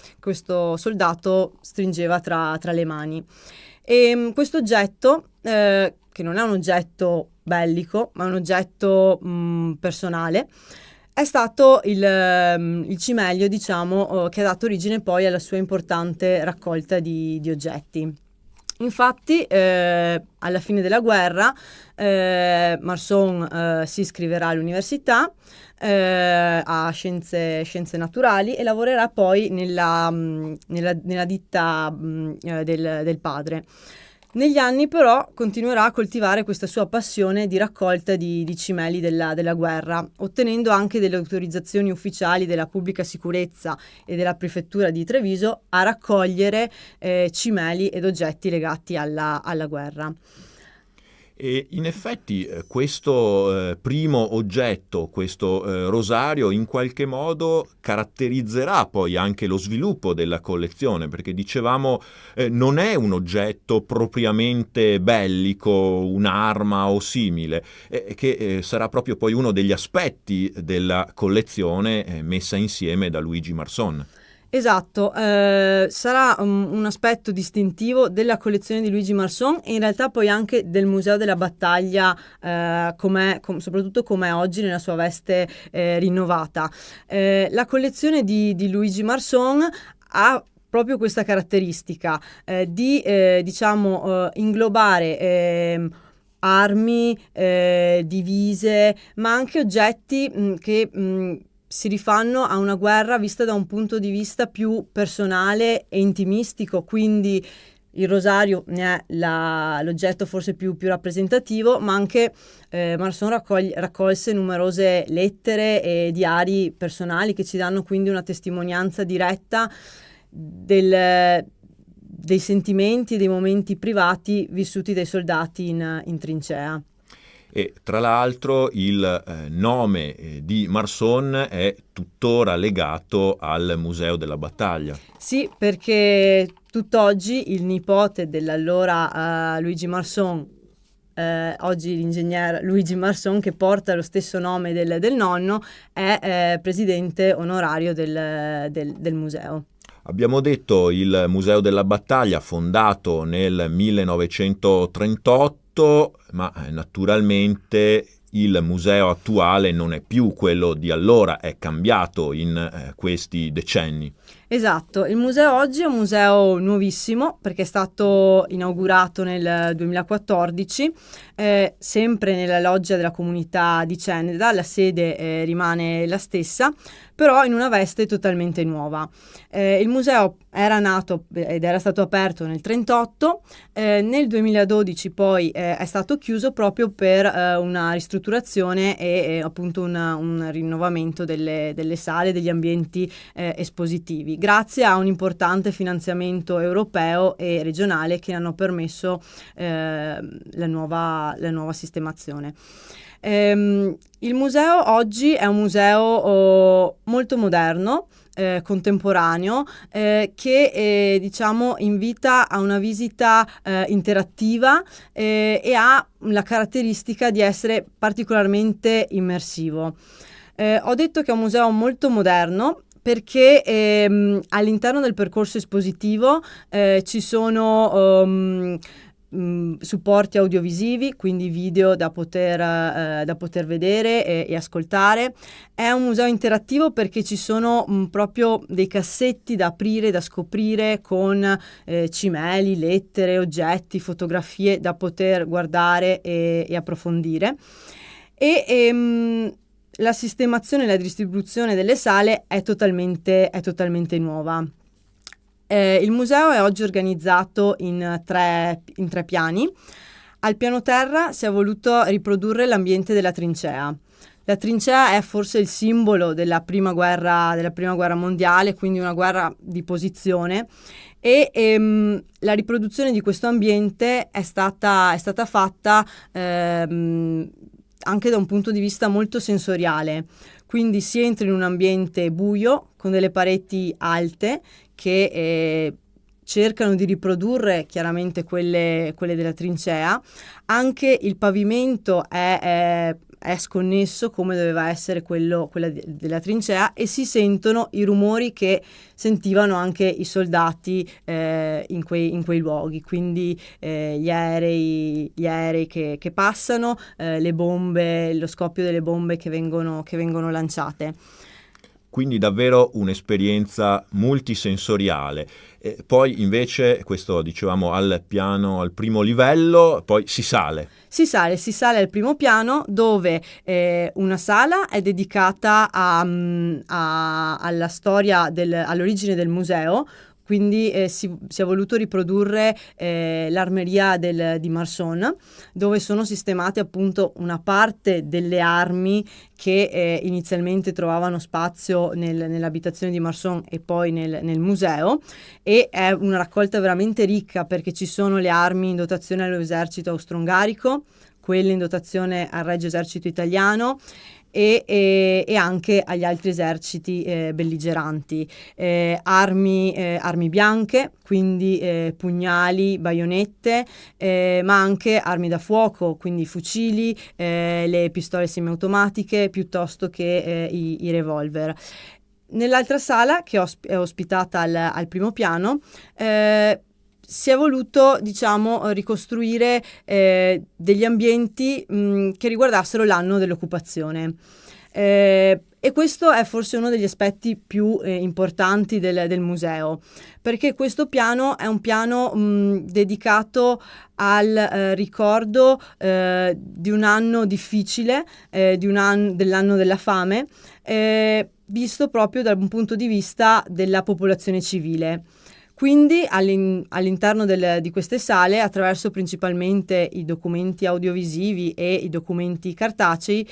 soldato stringeva tra le mani. E questo oggetto, che non è un oggetto bellico, ma un oggetto personale, è stato il cimelio, diciamo, che ha dato origine poi alla sua importante raccolta di oggetti. Infatti, alla fine della guerra, Marson si iscriverà all'università a scienze naturali e lavorerà poi nella ditta del padre. Negli anni però continuerà a coltivare questa sua passione di raccolta di cimeli della guerra, ottenendo anche delle autorizzazioni ufficiali della pubblica sicurezza e della prefettura di Treviso a raccogliere cimeli ed oggetti legati alla guerra. E in effetti questo primo oggetto, questo rosario, in qualche modo caratterizzerà poi anche lo sviluppo della collezione, perché dicevamo non è un oggetto propriamente bellico, un'arma o simile, che sarà proprio poi uno degli aspetti della collezione messa insieme da Luigi Marson. Esatto, sarà un aspetto distintivo della collezione di Luigi Marson e in realtà poi anche del Museo della Battaglia, soprattutto come oggi nella sua veste rinnovata. La collezione di Luigi Marson ha proprio questa caratteristica di inglobare armi, divise, ma anche oggetti che si rifanno a una guerra vista da un punto di vista più personale e intimistico, quindi il rosario ne è l'oggetto forse più rappresentativo, ma anche Marson raccolse numerose lettere e diari personali che ci danno quindi una testimonianza diretta dei sentimenti e dei momenti privati vissuti dai soldati in trincea. E tra l'altro il nome di Marson è tuttora legato al Museo della Battaglia. Sì, perché tutt'oggi il nipote dell'allora Luigi Marson, oggi l'ingegner Luigi Marson, che porta lo stesso nome del nonno, è presidente onorario del museo. Abbiamo detto il Museo della Battaglia, fondato nel 1938, ma naturalmente il museo attuale non è più quello di allora, è cambiato in questi decenni. Esatto, il museo oggi è un museo nuovissimo perché è stato inaugurato nel 2014, sempre nella loggia della comunità di Ceneda, la sede rimane la stessa, però in una veste totalmente nuova. Il museo era nato ed era stato aperto nel 1938, nel 2012 poi è stato chiuso proprio per una ristrutturazione e appunto un rinnovamento delle sale, degli ambienti espositivi, grazie a un importante finanziamento europeo e regionale che hanno permesso la nuova sistemazione. Il museo oggi è un museo molto moderno, contemporaneo che diciamo invita a una visita interattiva e ha la caratteristica di essere particolarmente immersivo. Ho detto che è un museo molto moderno perché all'interno del percorso espositivo ci sono supporti audiovisivi, quindi video da poter vedere e ascoltare. È un museo interattivo perché ci sono proprio dei cassetti da aprire, da scoprire, con cimeli, lettere, oggetti, fotografie da poter guardare e approfondire. La sistemazione e la distribuzione delle sale è totalmente nuova. Il museo è oggi organizzato in tre piani. Al piano terra si è voluto riprodurre l'ambiente della trincea. La trincea è forse il simbolo della prima guerra mondiale, quindi una guerra di posizione, e la riproduzione di questo ambiente è stata fatta anche da un punto di vista molto sensoriale. Quindi si entra in un ambiente buio con delle pareti alte che cercano di riprodurre chiaramente quelle della trincea. Anche il pavimento è sconnesso come doveva essere quella della trincea, e si sentono i rumori che sentivano anche i soldati in quei luoghi, quindi gli aerei che passano, le bombe, lo scoppio delle bombe che vengono lanciate. Quindi davvero un'esperienza multisensoriale. Poi invece, questo dicevamo al primo livello, poi si sale. Si sale al primo piano, dove una sala è dedicata alla storia, all'origine del museo. Quindi si è voluto riprodurre l'armeria di Marson, dove sono sistemate appunto una parte delle armi che inizialmente trovavano spazio nell'abitazione di Marson e poi nel museo, e è una raccolta veramente ricca perché ci sono le armi in dotazione all'esercito austro-ungarico, quelle in dotazione al Regio Esercito Italiano e anche agli altri eserciti belligeranti, armi bianche, quindi pugnali, baionette, ma anche armi da fuoco, quindi fucili, le pistole semiautomatiche piuttosto che i revolver. Nell'altra sala, che è ospitata al primo piano, si è voluto, diciamo, ricostruire degli ambienti che riguardassero l'anno dell'occupazione. E questo è forse uno degli aspetti più importanti del museo, perché questo piano è un piano dedicato al ricordo di un anno difficile, dell'anno della fame, visto proprio dal punto di vista della popolazione civile. Quindi all'interno di queste sale, attraverso principalmente i documenti audiovisivi e i documenti cartacei,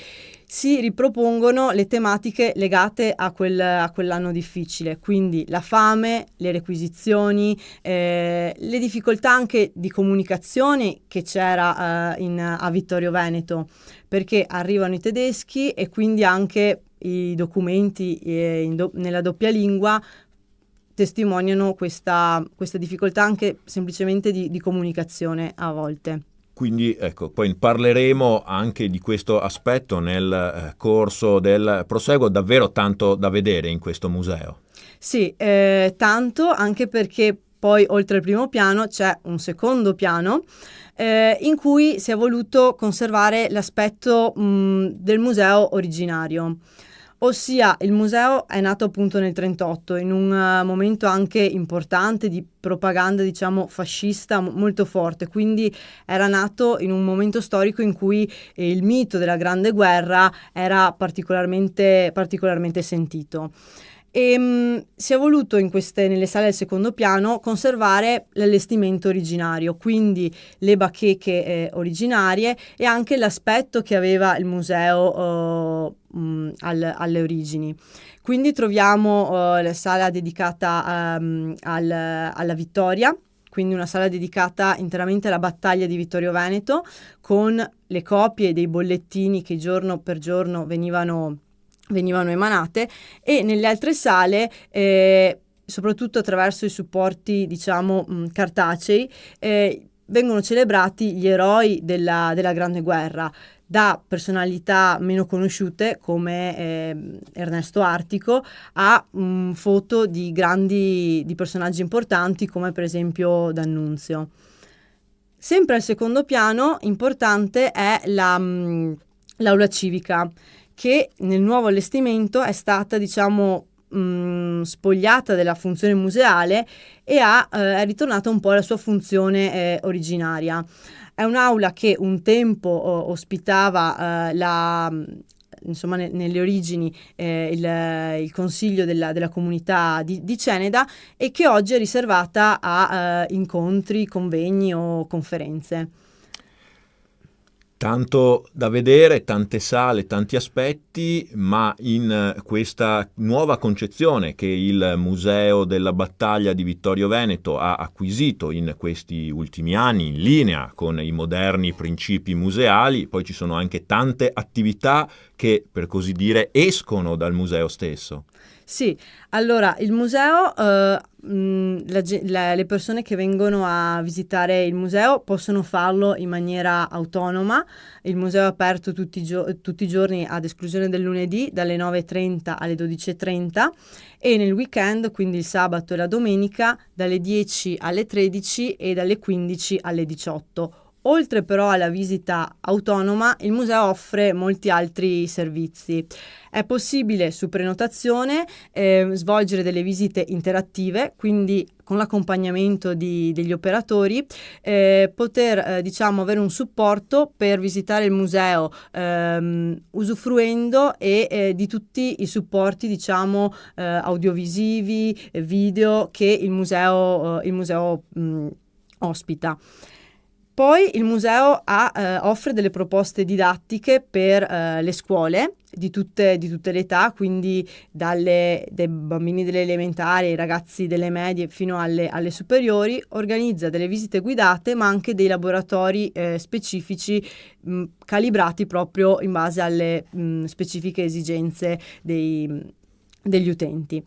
si ripropongono le tematiche legate a quell'anno difficile, quindi la fame, le requisizioni, le difficoltà anche di comunicazione che c'era a Vittorio Veneto, perché arrivano i tedeschi e quindi anche i documenti nella doppia lingua testimoniano questa difficoltà anche semplicemente di comunicazione a volte. Quindi ecco, poi parleremo anche di questo aspetto nel corso del proseguo. Davvero tanto da vedere in questo museo. Sì, tanto, anche perché poi oltre al primo piano c'è un secondo piano in cui si è voluto conservare l'aspetto del museo originario. Ossia, il museo è nato appunto nel 1938, in un momento anche importante di propaganda, diciamo, fascista molto forte, quindi era nato in un momento storico in cui il mito della Grande Guerra era particolarmente sentito. E si è voluto nelle sale del secondo piano conservare l'allestimento originario, quindi le bacheche originarie e anche l'aspetto che aveva il museo alle origini. Quindi troviamo la sala dedicata alla vittoria, quindi una sala dedicata interamente alla battaglia di Vittorio Veneto, con le copie dei bollettini che giorno per giorno venivano venivano emanate, e nelle altre sale, soprattutto attraverso i supporti, diciamo, cartacei, vengono celebrati gli eroi della Grande Guerra, da personalità meno conosciute come Ernesto Artico a foto di personaggi importanti come per esempio D'Annunzio. Sempre al secondo piano importante è l'aula civica, che nel nuovo allestimento è stata, diciamo, spogliata della funzione museale e è ritornata un po' alla sua funzione originaria. È un'aula che un tempo ospitava insomma, nelle origini il consiglio della comunità di Ceneda, e che oggi è riservata a incontri, convegni o conferenze. Tanto da vedere, tante sale, tanti aspetti, ma in questa nuova concezione che il Museo della Battaglia di Vittorio Veneto ha acquisito in questi ultimi anni, in linea con i moderni principi museali, poi ci sono anche tante attività che, per così dire, escono dal museo stesso. Sì, allora il museo, le persone che vengono a visitare il museo possono farlo in maniera autonoma. Il museo è aperto tutti i giorni ad esclusione del lunedì dalle 9:30 alle 12:30, e nel weekend, quindi il sabato e la domenica, dalle 10 alle 13 e dalle 15 alle 18. Oltre però alla visita autonoma, il museo offre molti altri servizi. È possibile su prenotazione svolgere delle visite interattive, quindi con l'accompagnamento degli operatori, poter diciamo avere un supporto per visitare il museo usufruendo di tutti i supporti, diciamo, audiovisivi, video che il museo ospita. Poi il museo offre delle proposte didattiche per le scuole di tutte le età, quindi dai bambini delle elementari ai ragazzi delle medie fino alle superiori. Organizza delle visite guidate, ma anche dei laboratori specifici calibrati proprio in base alle specifiche esigenze degli utenti.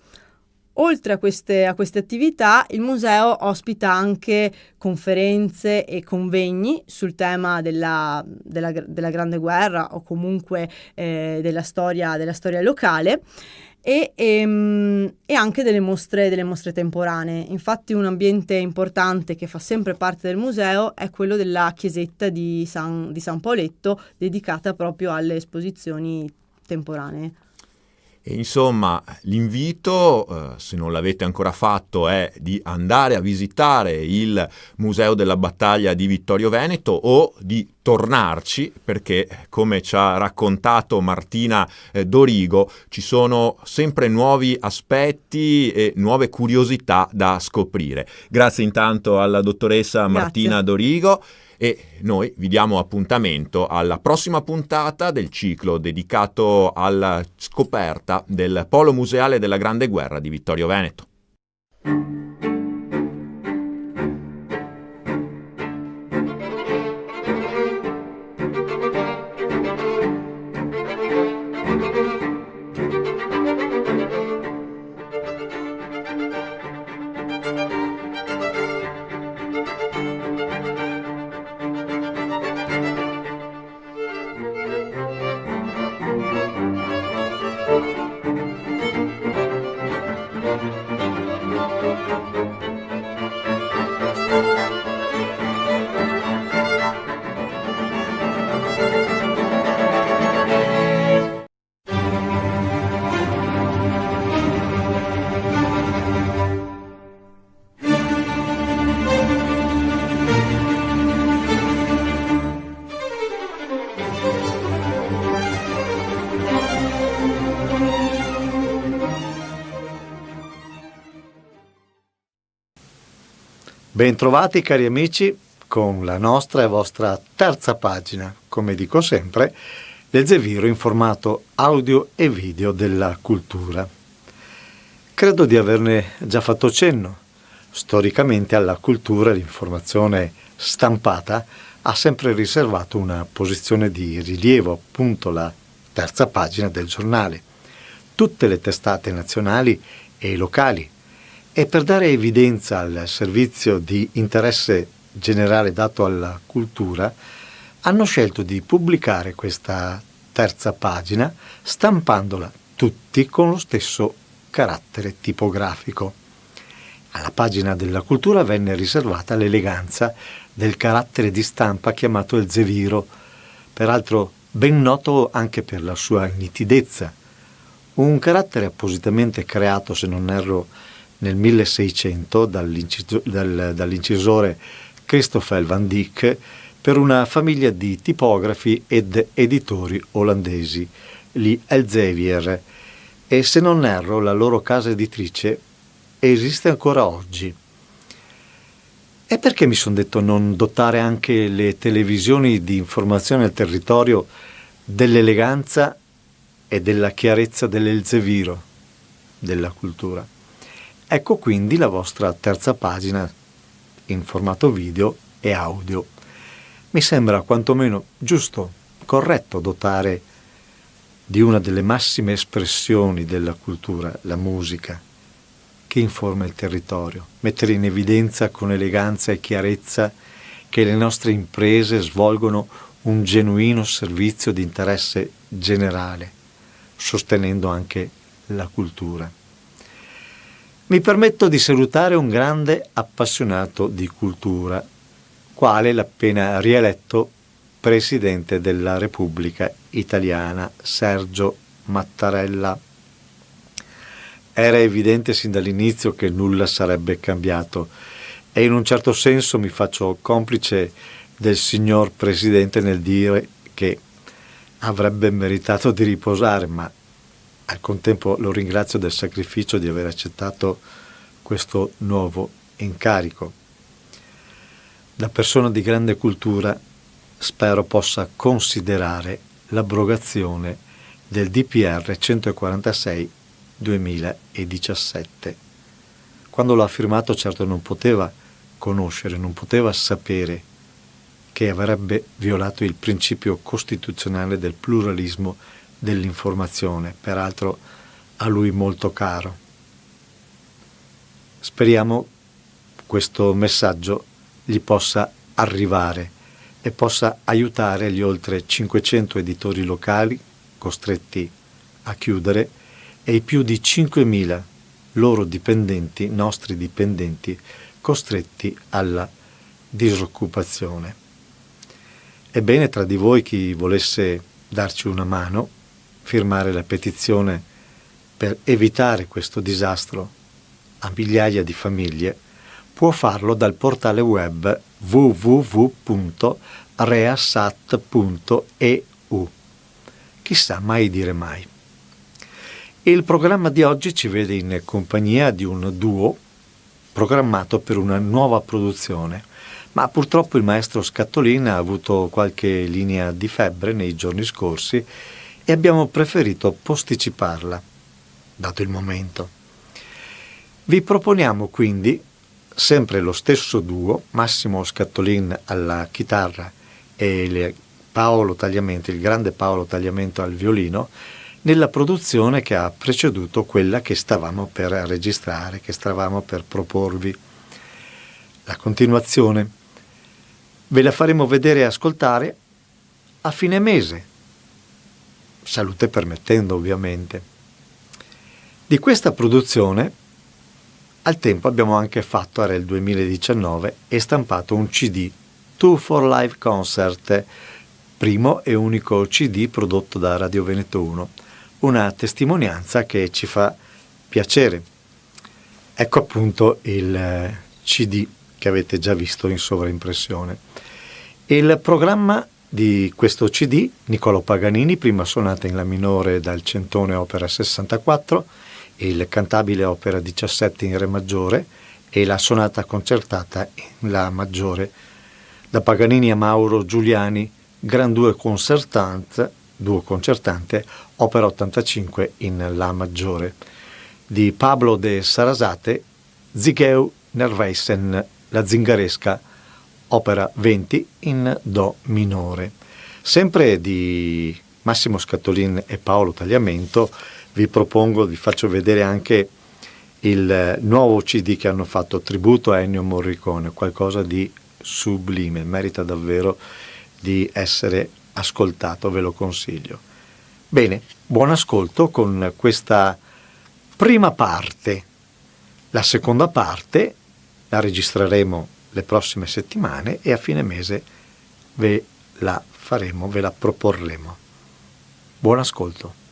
Oltre a queste attività, il museo ospita anche conferenze e convegni sul tema della Grande Guerra o comunque della storia locale, e anche delle mostre temporanee. Infatti un ambiente importante che fa sempre parte del museo è quello della chiesetta di San Paoletto, dedicata proprio alle esposizioni temporanee. E insomma, l'invito, se non l'avete ancora fatto, è di andare a visitare il Museo della Battaglia di Vittorio Veneto o di tornarci, perché, come ci ha raccontato Martina Dorigo, ci sono sempre nuovi aspetti e nuove curiosità da scoprire. Grazie intanto alla dottoressa Martina Dorigo. E noi vi diamo appuntamento alla prossima puntata del ciclo dedicato alla scoperta del Polo Museale della Grande Guerra di Vittorio Veneto. Bentrovati cari amici con la nostra e vostra terza pagina, come dico sempre, del Zeviro in formato audio e video della cultura. Credo di averne già fatto cenno. Storicamente alla cultura l'informazione stampata ha sempre riservato una posizione di rilievo, appunto la terza pagina del giornale. tutte le testate nazionali e locali e per dare evidenza al servizio di interesse generale dato alla cultura hanno scelto di pubblicare questa terza pagina stampandola tutti con lo stesso carattere tipografico. Alla pagina della cultura venne riservata l'eleganza del carattere di stampa chiamato Elzeviro, peraltro ben noto anche per la sua nitidezza, un carattere appositamente creato, se non erro, nel 1600 dall'incisore Christoffel van Dyck per una famiglia di tipografi ed editori olandesi, gli Elsevier, e se non erro la loro casa editrice esiste ancora oggi. E perché mi sono detto non dotare anche le televisioni di informazione al territorio dell'eleganza e della chiarezza dell'Elzeviro, della cultura? Ecco quindi la vostra terza pagina in formato video e audio. Mi sembra quantomeno giusto, corretto dotare di una delle massime espressioni della cultura, la musica, che informa il territorio, mettere in evidenza con eleganza e chiarezza che le nostre imprese svolgono un genuino servizio di interesse generale, sostenendo anche la cultura. Mi permetto di salutare un grande appassionato di cultura, quale l'appena rieletto Presidente della Repubblica Italiana, Sergio Mattarella. Era evidente sin dall'inizio che nulla sarebbe cambiato e in un certo senso mi faccio complice del signor Presidente nel dire che avrebbe meritato di riposare, ma al contempo lo ringrazio del sacrificio di aver accettato questo nuovo incarico. Da persona di grande cultura spero possa considerare l'abrogazione del DPR 146 2017. Quando l'ha firmato certo non poteva conoscere, non poteva sapere che avrebbe violato il principio costituzionale del pluralismo dell'informazione, peraltro a lui molto caro. Speriamo questo messaggio gli possa arrivare e possa aiutare gli oltre 500 editori locali costretti a chiudere e i più di 5.000 loro dipendenti, nostri dipendenti, costretti alla disoccupazione. Ebbene, tra di voi chi volesse darci una mano, firmare la petizione per evitare questo disastro a migliaia di famiglie, può farlo dal portale web www.reasat.eu. Chissà, mai dire mai. Il programma di oggi ci vede in compagnia di un duo programmato per una nuova produzione, ma purtroppo il maestro Scattolin ha avuto qualche linea di febbre nei giorni scorsi e abbiamo preferito posticiparla, dato il momento. Vi proponiamo quindi sempre lo stesso duo, Massimo Scattolin alla chitarra e il grande Paolo Tagliamento al violino, nella produzione che ha preceduto quella che stavamo per registrare, che stavamo per proporvi. La continuazione ve la faremo vedere e ascoltare a fine mese, salute permettendo ovviamente. Di questa produzione al tempo abbiamo anche fatto, era il 2019, e stampato un CD, Two for Live Concert, primo e unico CD prodotto da Radio Veneto 1, una testimonianza che ci fa piacere. Ecco appunto il CD che avete già visto in sovraimpressione. Il programma di questo CD, Niccolò Paganini, prima sonata in La minore dal Centone opera 64, il cantabile opera 17 in Re maggiore e la sonata concertata in La maggiore, da Paganini a Mauro Giuliani, Gran duo concertante, opera 85 in La maggiore, di Pablo de Sarasate, Zigheu Nerveissen, la zingaresca, opera 20 in Do minore. Sempre di Massimo Scattolin e Paolo Tagliamento, vi faccio vedere anche il nuovo CD che hanno fatto tributo a Ennio Morricone, qualcosa di sublime, merita davvero di essere ascoltato, ve lo consiglio. Bene, buon ascolto con questa prima parte. La seconda parte la registreremo le prossime settimane e a fine mese ve la proporremo. Buon ascolto.